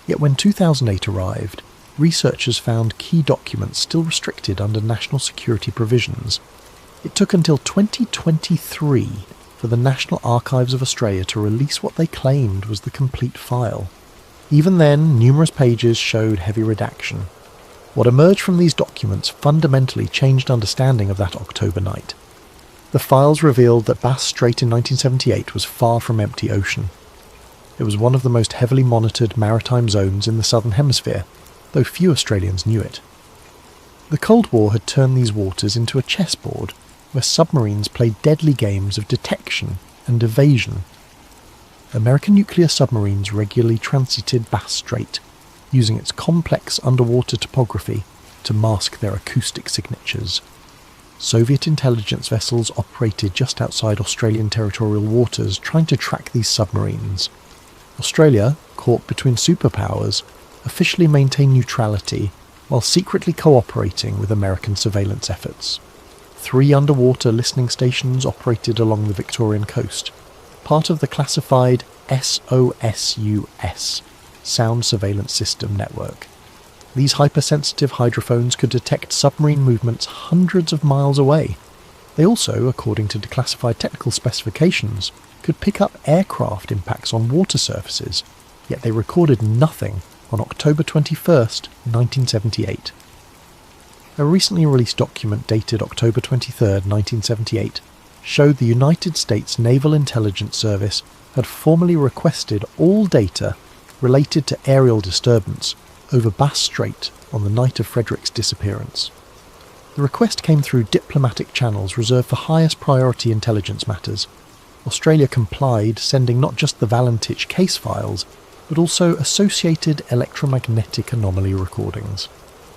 Yet when 2008 arrived, researchers found key documents still restricted under national security provisions. It took until 2023 for the National Archives of Australia to release what they claimed was the complete file. Even then, numerous pages showed heavy redaction. What emerged from these documents fundamentally changed understanding of that October night. The files revealed that Bass Strait in 1978 was far from empty ocean. It was one of the most heavily monitored maritime zones in the Southern Hemisphere, though few Australians knew it. The Cold War had turned these waters into a chessboard where submarines played deadly games of detection and evasion. American nuclear submarines regularly transited Bass Strait, using its complex underwater topography to mask their acoustic signatures. Soviet intelligence vessels operated just outside Australian territorial waters trying to track these submarines. Australia, caught between superpowers, officially maintained neutrality while secretly cooperating with American surveillance efforts. 3 underwater listening stations operated along the Victorian coast, part of the classified SOSUS, Sound Surveillance System Network. These hypersensitive hydrophones could detect submarine movements hundreds of miles away. They also, according to declassified technical specifications, could pick up aircraft impacts on water surfaces, yet they recorded nothing on October 21st, 1978. A recently released document dated October 23rd, 1978, showed the United States Naval Intelligence Service had formally requested all data related to aerial disturbance over Bass Strait on the night of Frederick's disappearance. The request came through diplomatic channels reserved for highest priority intelligence matters. Australia complied, sending not just the Valentich case files, but also associated electromagnetic anomaly recordings.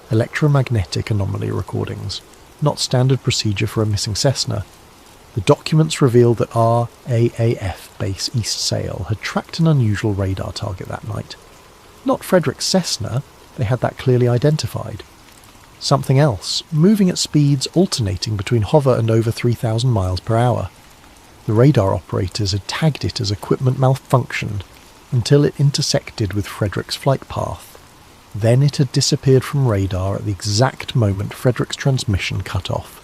Electromagnetic anomaly recordings, not standard procedure for a missing Cessna. The documents revealed that RAAF Base East Sale had tracked an unusual radar target that night. Not Frederick's Cessna, they had that clearly identified. Something else, moving at speeds alternating between hover and over 3,000 miles per hour. The radar operators had tagged it as equipment malfunctioned until it intersected with Frederick's flight path. Then it had disappeared from radar at the exact moment Frederick's transmission cut off.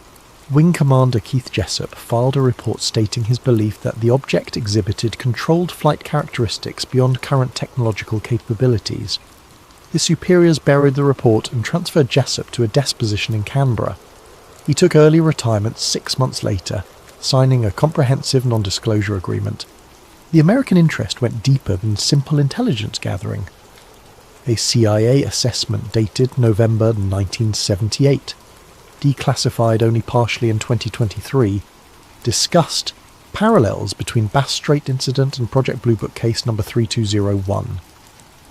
Wing Commander Keith Jessup filed a report stating his belief that the object exhibited controlled flight characteristics beyond current technological capabilities. His superiors buried the report and transferred Jessup to a desk position in Canberra. He took early retirement 6 months later, signing a comprehensive non-disclosure agreement. The American interest went deeper than simple intelligence gathering. A CIA assessment dated November 1978, declassified only partially in 2023, discussed parallels between Bass Strait incident and Project Blue Book case number 3201.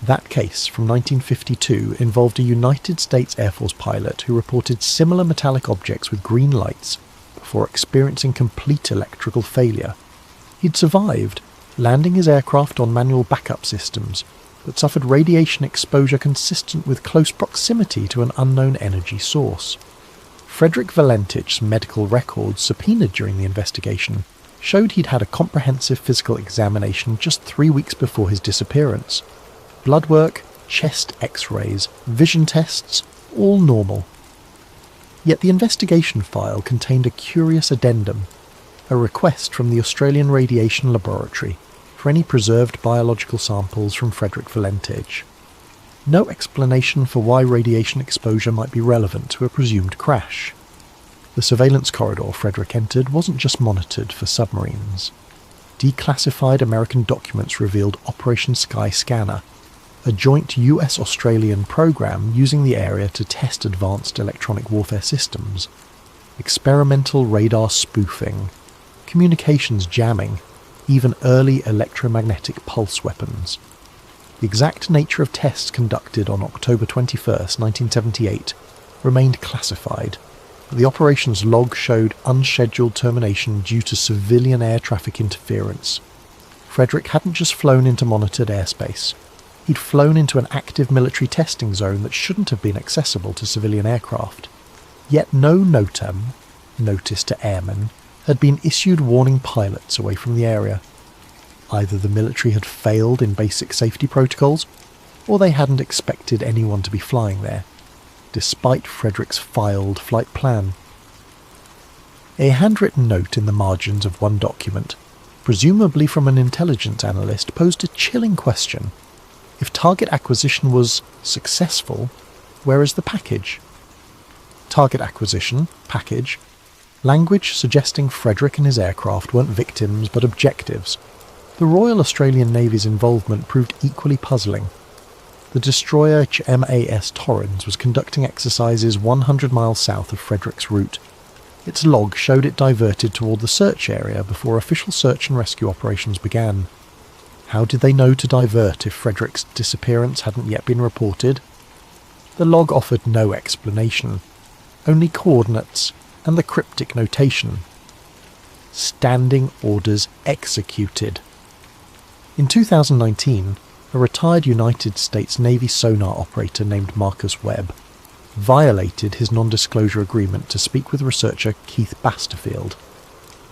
That case, from 1952, involved a United States Air Force pilot who reported similar metallic objects with green lights before experiencing complete electrical failure. He'd survived, landing his aircraft on manual backup systems, but suffered radiation exposure consistent with close proximity to an unknown energy source. Frederick Valentich's medical records subpoenaed during the investigation showed he'd had a comprehensive physical examination just 3 weeks before his disappearance. Blood work, chest x-rays, vision tests, all normal. Yet the investigation file contained a curious addendum, a request from the Australian Radiation Laboratory for any preserved biological samples from Frederick Valentich. No explanation for why radiation exposure might be relevant to a presumed crash. The surveillance corridor Frederick entered wasn't just monitored for submarines. Declassified American documents revealed Operation Sky Scanner, a joint US-Australian program using the area to test advanced electronic warfare systems, experimental radar spoofing, communications jamming, even early electromagnetic pulse weapons. The exact nature of tests conducted on October 21, 1978, remained classified, but the operation's log showed unscheduled termination due to civilian air traffic interference. Frederick hadn't just flown into monitored airspace. He'd flown into an active military testing zone that shouldn't have been accessible to civilian aircraft. Yet no NOTAM, notice to airmen, had been issued warning pilots away from the area. Either the military had failed in basic safety protocols, or they hadn't expected anyone to be flying there, despite Frederick's filed flight plan. A handwritten note in the margins of one document, presumably from an intelligence analyst, posed a chilling question. If target acquisition was successful, where is the package? Target acquisition, package, language suggesting Frederick and his aircraft weren't victims but objectives. The Royal Australian Navy's involvement proved equally puzzling. The destroyer HMAS Torrens was conducting exercises 100 miles south of Frederick's route. Its log showed it diverted toward the search area before official search and rescue operations began. How did they know to divert if Frederick's disappearance hadn't yet been reported? The log offered no explanation, only coordinates and the cryptic notation. Standing orders executed. In 2019, a retired United States Navy sonar operator named Marcus Webb violated his non-disclosure agreement to speak with researcher Keith Basterfield.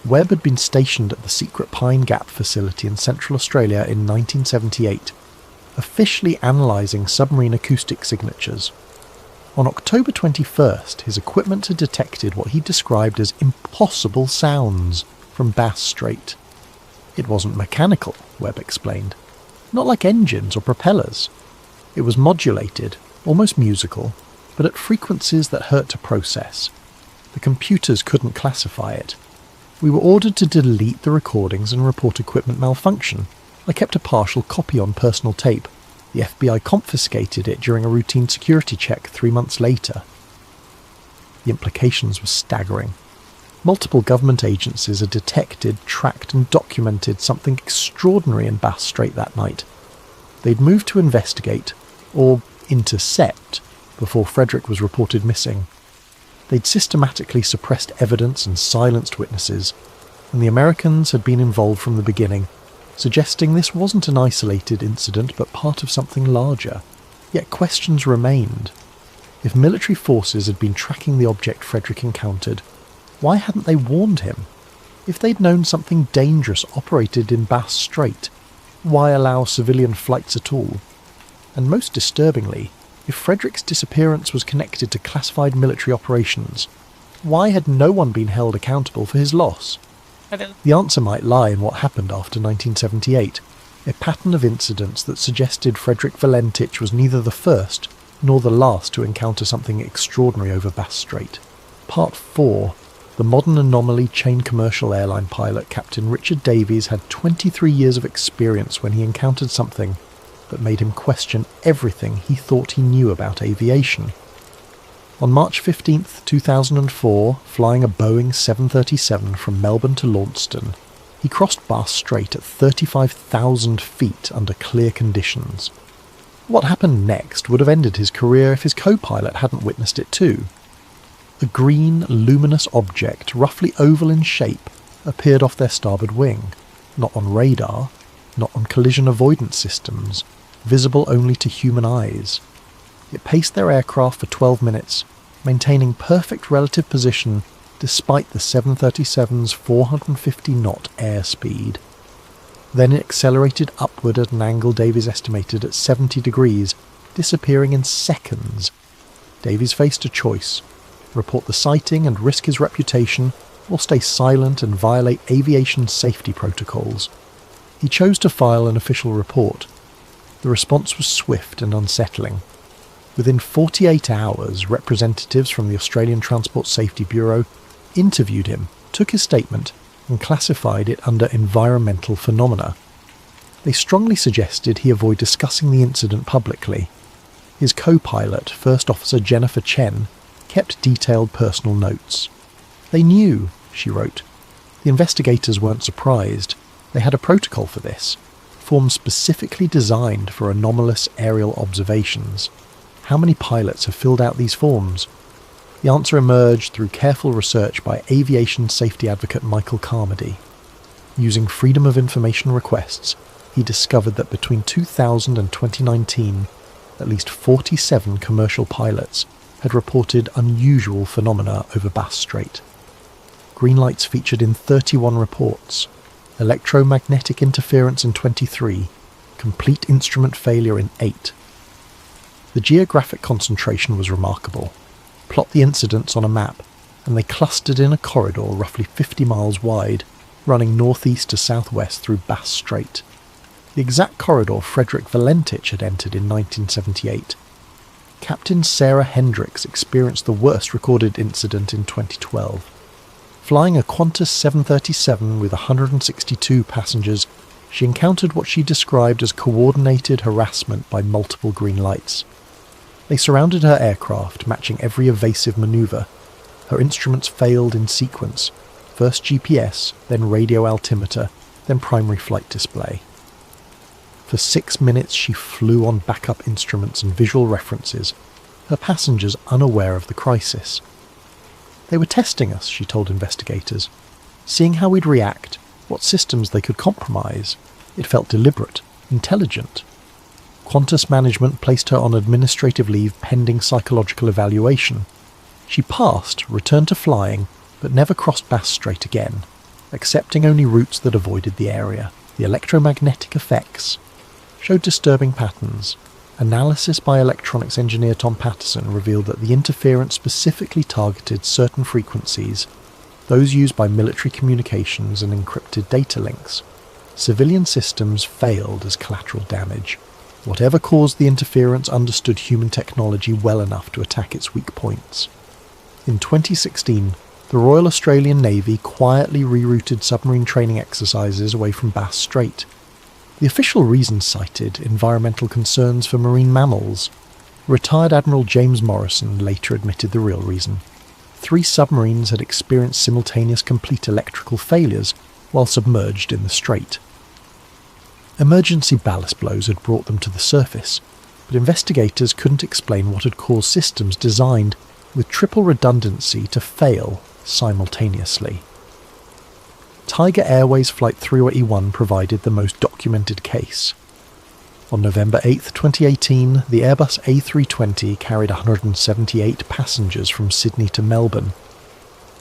Webb had been stationed at the secret Pine Gap facility in Central Australia in 1978, officially analysing submarine acoustic signatures. On October 21st, his equipment had detected what he described as impossible sounds from Bass Strait. It wasn't mechanical, Webb explained. Not like engines or propellers. It was modulated, almost musical, but at frequencies that hurt to process. The computers couldn't classify it. We were ordered to delete the recordings and report equipment malfunction. I kept a partial copy on personal tape. The FBI confiscated it during a routine security check 3 months later. The implications were staggering. Multiple government agencies had detected, tracked and documented something extraordinary in Bass Strait that night. They'd moved to investigate, or intercept, before Frederick was reported missing. They'd systematically suppressed evidence and silenced witnesses, and the Americans had been involved from the beginning, suggesting this wasn't an isolated incident but part of something larger. Yet questions remained. If military forces had been tracking the object Frederick encountered, why hadn't they warned him? If they'd known something dangerous operated in Bass Strait, why allow civilian flights at all? And most disturbingly, if Frederick's disappearance was connected to classified military operations, why had no one been held accountable for his loss? The answer might lie in what happened after 1978, a pattern of incidents that suggested Frederick Valentich was neither the first nor the last to encounter something extraordinary over Bass Strait. Part 4. The modern anomaly chain commercial airline pilot Captain Richard Davies had 23 years of experience when he encountered something that made him question everything he thought he knew about aviation. On March 15, 2004, flying a Boeing 737 from Melbourne to Launceston, he crossed Bass Strait at 35,000 feet under clear conditions. What happened next would have ended his career if his co-pilot hadn't witnessed it too. A green, luminous object, roughly oval in shape, appeared off their starboard wing, not on radar, not on collision avoidance systems, visible only to human eyes. It paced their aircraft for 12 minutes, maintaining perfect relative position despite the 737's 450-knot airspeed. Then it accelerated upward at an angle Davies estimated at 70 degrees, disappearing in seconds. Davies faced a choice: report the sighting and risk his reputation, or stay silent and violate aviation safety protocols. He chose to file an official report. The response was swift and unsettling. Within 48 hours, representatives from the Australian Transport Safety Bureau interviewed him, took his statement, and classified it under environmental phenomena. They strongly suggested he avoid discussing the incident publicly. His co-pilot, First Officer Jennifer Chen, kept detailed personal notes. They knew, she wrote. The investigators weren't surprised. They had a protocol for this, formed specifically designed for anomalous aerial observations. How many pilots have filled out these forms? The answer emerged through careful research by aviation safety advocate Michael Carmody. Using Freedom of Information requests, he discovered that between 2000 and 2019, at least 47 commercial pilots had reported unusual phenomena over Bass Strait. Green lights featured in 31 reports, electromagnetic interference in 23, complete instrument failure in 8. The geographic concentration was remarkable. Plot the incidents on a map, and they clustered in a corridor roughly 50 miles wide, running northeast to southwest through Bass Strait. The exact corridor Frederick Valentich had entered in 1978. Captain Sarah Hendricks experienced the worst recorded incident in 2012. Flying a Qantas 737 with 162 passengers, she encountered what she described as coordinated harassment by multiple green lights. They surrounded her aircraft, matching every evasive manoeuvre. Her instruments failed in sequence, first GPS, then radio altimeter, then primary flight display. For 6 minutes she flew on backup instruments and visual references, her passengers unaware of the crisis. They were testing us, she told investigators, seeing how we'd react, what systems they could compromise. It felt deliberate, intelligent. Qantas management placed her on administrative leave pending psychological evaluation. She passed, returned to flying, but never crossed Bass Strait again, accepting only routes that avoided the area. The electromagnetic effects showed disturbing patterns, analysis by electronics engineer Tom Patterson revealed that the interference specifically targeted certain frequencies, those used by military communications and encrypted data links. Civilian systems failed as collateral damage. Whatever caused the interference understood human technology well enough to attack its weak points. In 2016, the Royal Australian Navy quietly rerouted submarine training exercises away from Bass Strait. The official reason cited environmental concerns for marine mammals. Retired Admiral James Morrison later admitted the real reason. 3 submarines had experienced simultaneous complete electrical failures while submerged in the strait. Emergency ballast blows had brought them to the surface, but investigators couldn't explain what had caused systems designed with triple redundancy to fail simultaneously. Tiger Airways Flight 381 provided the most documented case. On November 8, 2018, the Airbus A320 carried 178 passengers from Sydney to Melbourne.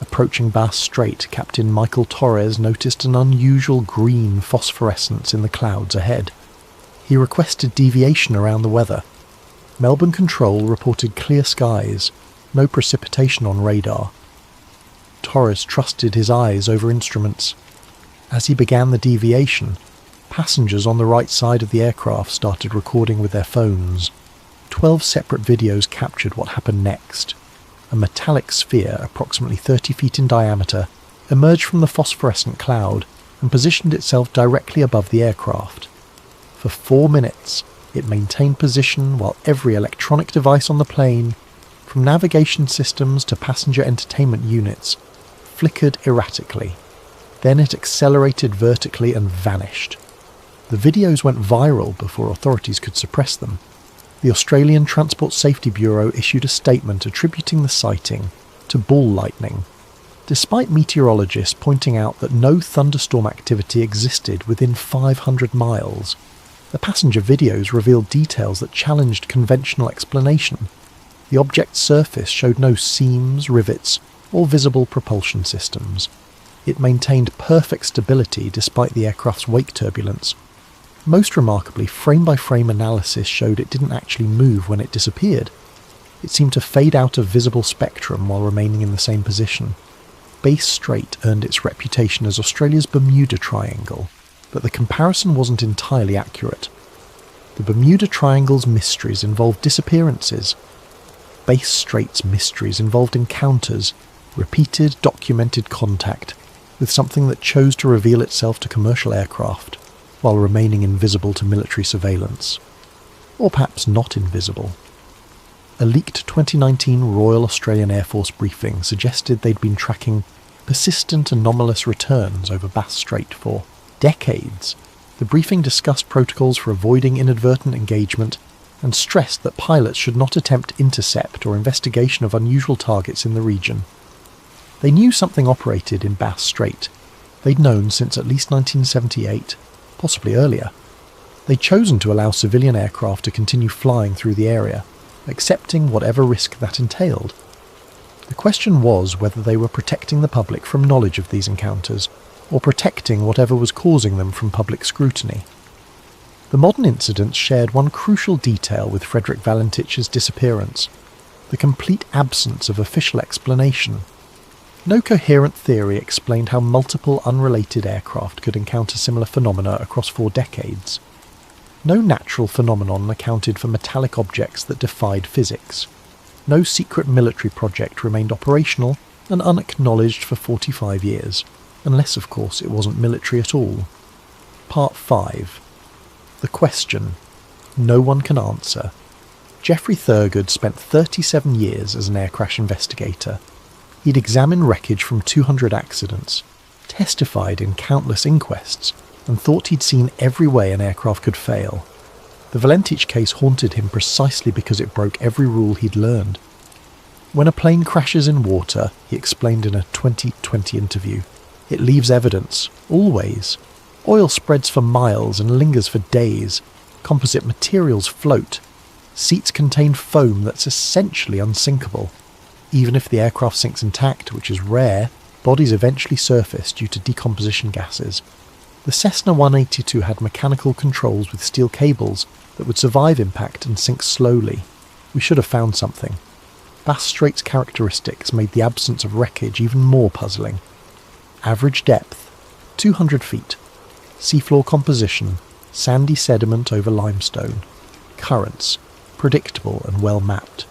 Approaching Bass Strait, Captain Michael Torres noticed an unusual green phosphorescence in the clouds ahead. He requested deviation around the weather. Melbourne Control reported clear skies, no precipitation on radar. Torres trusted his eyes over instruments. As he began the deviation, passengers on the right side of the aircraft started recording with their phones. 12 separate videos captured what happened next. A metallic sphere, approximately 30 feet in diameter, emerged from the phosphorescent cloud and positioned itself directly above the aircraft. For 4 minutes, it maintained position while every electronic device on the plane, from navigation systems to passenger entertainment units, flickered erratically. Then it accelerated vertically and vanished. The videos went viral before authorities could suppress them. The Australian Transport Safety Bureau issued a statement attributing the sighting to ball lightning, despite meteorologists pointing out that no thunderstorm activity existed within 500 miles. The passenger videos revealed details that challenged conventional explanation. The object's surface showed no seams, rivets, or visible propulsion systems. It maintained perfect stability despite the aircraft's wake turbulence. Most remarkably, frame-by-frame analysis showed it didn't actually move when it disappeared. It seemed to fade out of visible spectrum while remaining in the same position. Bass Strait earned its reputation as Australia's Bermuda Triangle, but the comparison wasn't entirely accurate. The Bermuda Triangle's mysteries involved disappearances. Bass Strait's mysteries involved encounters, repeated documented contact, with something that chose to reveal itself to commercial aircraft, while remaining invisible to military surveillance. Or perhaps not invisible. A leaked 2019 Royal Australian Air Force briefing suggested they'd been tracking persistent anomalous returns over Bass Strait for decades. The briefing discussed protocols for avoiding inadvertent engagement and stressed that pilots should not attempt intercept or investigation of unusual targets in the region. They knew something operated in Bass Strait. They'd known since at least 1978, possibly earlier. They'd chosen to allow civilian aircraft to continue flying through the area, accepting whatever risk that entailed. The question was whether they were protecting the public from knowledge of these encounters, or protecting whatever was causing them from public scrutiny. The modern incidents shared one crucial detail with Frederick Valentich's disappearance: the complete absence of official explanation. No coherent theory explained how multiple unrelated aircraft could encounter similar phenomena across 4 decades. No natural phenomenon accounted for metallic objects that defied physics. No secret military project remained operational and unacknowledged for 45 years, unless of course it wasn't military at all. Part 5. The question no one can answer. Geoffrey Thurgood spent 37 years as an air crash investigator. He'd examined wreckage from 200 accidents, testified in countless inquests, and thought he'd seen every way an aircraft could fail. The Valentich case haunted him precisely because it broke every rule he'd learned. When a plane crashes in water, he explained in a 2020 interview, it leaves evidence, always. Oil spreads for miles and lingers for days. Composite materials float. Seats contain foam that's essentially unsinkable. Even if the aircraft sinks intact, which is rare, bodies eventually surface due to decomposition gases. The Cessna 182 had mechanical controls with steel cables, that would survive impact and sink slowly. We should have found something. Bass Strait's characteristics made the absence of wreckage even more puzzling. Average depth, 200 feet. Seafloor composition, sandy sediment over limestone. Currents, predictable and well mapped.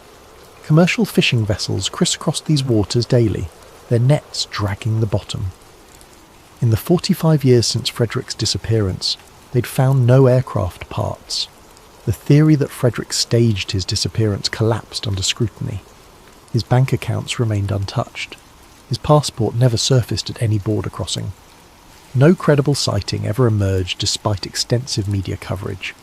Commercial fishing vessels crisscrossed these waters daily, their nets dragging the bottom. In the 45 years since Frederick's disappearance, they'd found no aircraft parts. The theory that Frederick staged his disappearance collapsed under scrutiny. His bank accounts remained untouched. His passport never surfaced at any border crossing. No credible sighting ever emerged despite extensive media coverage.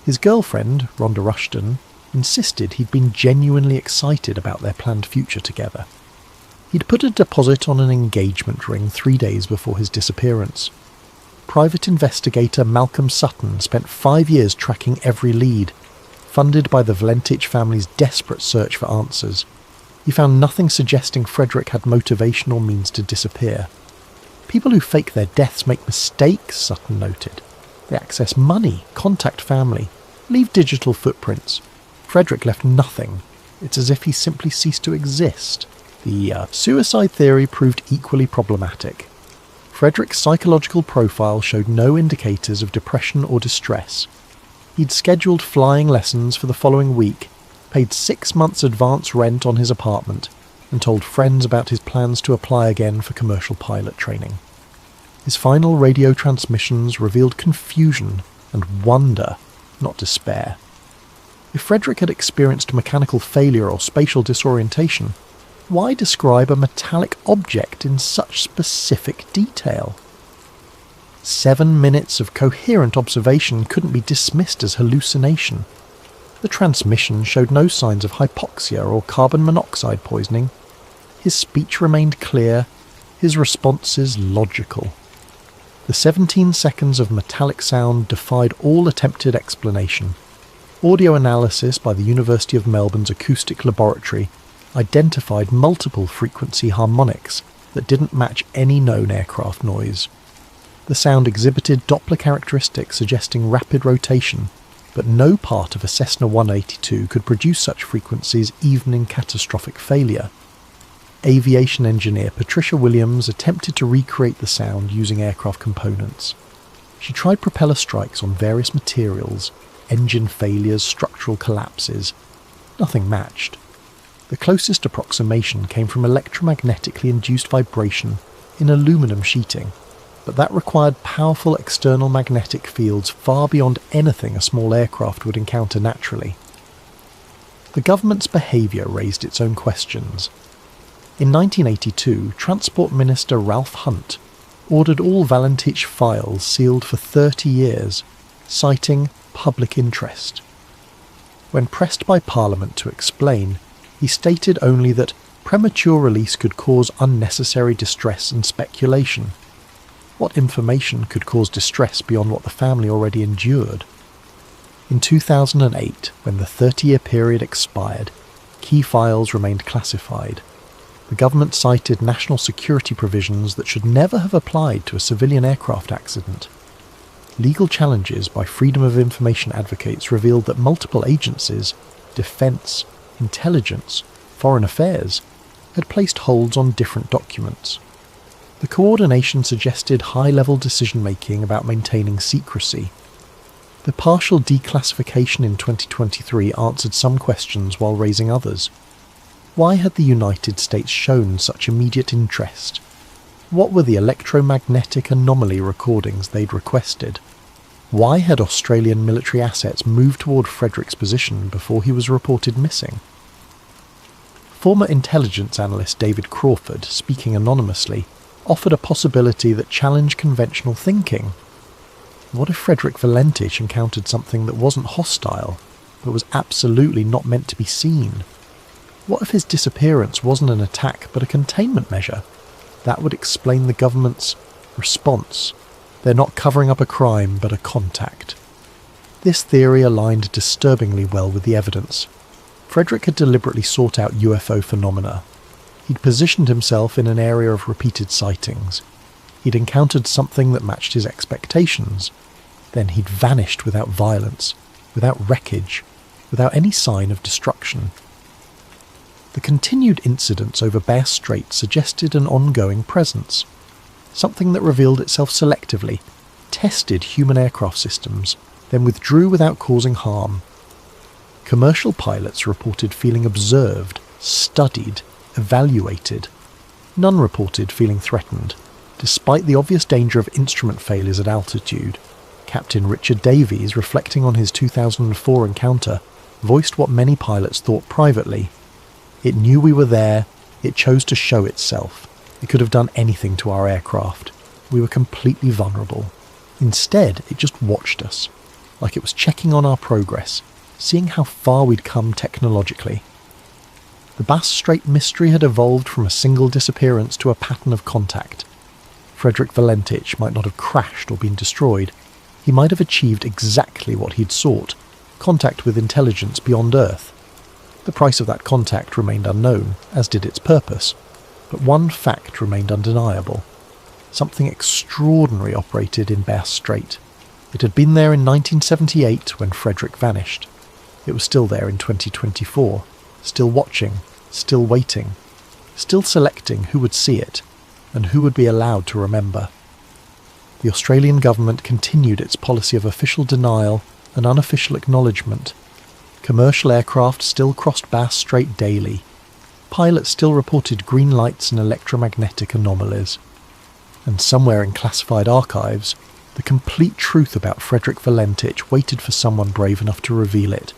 His girlfriend, Rhonda Rushton, insisted he'd been genuinely excited about their planned future together. He'd put a deposit on an engagement ring 3 days before his disappearance. Private investigator Malcolm Sutton spent 5 years tracking every lead, funded by the Valentich family's desperate search for answers. He found nothing suggesting Frederick had motivation or means to disappear. People who fake their deaths make mistakes, Sutton noted. They access money, contact family, leave digital footprints. Frederick left nothing. It's as if he simply ceased to exist. The suicide theory proved equally problematic. Frederick's psychological profile showed no indicators of depression or distress. He'd scheduled flying lessons for the following week, paid 6 months advance rent on his apartment, and told friends about his plans to apply again for commercial pilot training. His final radio transmissions revealed confusion and wonder, not despair. If Frederick had experienced mechanical failure or spatial disorientation, why describe a metallic object in such specific detail? 7 minutes of coherent observation couldn't be dismissed as hallucination. The transmission showed no signs of hypoxia or carbon monoxide poisoning. His speech remained clear, his responses logical. The 17 seconds of metallic sound defied all attempted explanation. Audio analysis by the University of Melbourne's Acoustic Laboratory identified multiple frequency harmonics that didn't match any known aircraft noise. The sound exhibited Doppler characteristics suggesting rapid rotation, but no part of a Cessna 182 could produce such frequencies even in catastrophic failure. Aviation engineer Patricia Williams attempted to recreate the sound using aircraft components. She tried propeller strikes on various materials, engine failures, structural collapses. Nothing matched. The closest approximation came from electromagnetically induced vibration in aluminum sheeting, but that required powerful external magnetic fields far beyond anything a small aircraft would encounter naturally. The government's behaviour raised its own questions. In 1982, Transport Minister Ralph Hunt ordered all Valentich files sealed for 30 years, citing public interest. When pressed by Parliament to explain, he stated only that premature release could cause unnecessary distress and speculation. What information could cause distress beyond what the family already endured? In 2008, when the 30-year period expired, key files remained classified. The government cited national security provisions that should never have applied to a civilian aircraft accident. Legal challenges by Freedom of Information advocates revealed that multiple agencies, defence, intelligence, foreign affairs, had placed holds on different documents. The coordination suggested high-level decision-making about maintaining secrecy. The partial declassification in 2023 answered some questions while raising others. Why had the United States shown such immediate interest? What were the electromagnetic anomaly recordings they'd requested? Why had Australian military assets moved toward Frederick's position before he was reported missing? Former intelligence analyst David Crawford, speaking anonymously, offered a possibility that challenged conventional thinking. What if Frederick Valentich encountered something that wasn't hostile, but was absolutely not meant to be seen? What if his disappearance wasn't an attack but a containment measure? That would explain the government's response. They're not covering up a crime but a contact. This theory aligned disturbingly well with the evidence. Frederick had deliberately sought out UFO phenomena. He'd positioned himself in an area of repeated sightings. He'd encountered something that matched his expectations. Then he'd vanished without violence. without wreckage, without any sign of destruction. The continued incidents over Bass Strait suggested an ongoing presence, something that revealed itself selectively, tested human aircraft systems, then withdrew without causing harm. Commercial pilots reported feeling observed, studied, evaluated. None reported feeling threatened, despite the obvious danger of instrument failures at altitude. Captain Richard Davies, reflecting on his 2004 encounter, voiced what many pilots thought privately. It knew we were there, it chose to show itself. It could have done anything to our aircraft. We were completely vulnerable. Instead, it just watched us, like it was checking on our progress, seeing how far we'd come technologically. The Bass Strait mystery had evolved from a single disappearance to a pattern of contact. Frederick Valentich might not have crashed or been destroyed. He might have achieved exactly what he'd sought, contact with intelligence beyond Earth. The price of that contact remained unknown, as did its purpose. But one fact remained undeniable. Something extraordinary operated in Bass Strait. It had been there in 1978 when Frederick vanished. It was still there in 2024, still watching, still waiting, still selecting who would see it, and who would be allowed to remember. The Australian government continued its policy of official denial and unofficial acknowledgement. Commercial aircraft still crossed Bass Strait daily. Pilots still reported green lights and electromagnetic anomalies. And somewhere in classified archives, the complete truth about Frederick Valentich waited for someone brave enough to reveal it.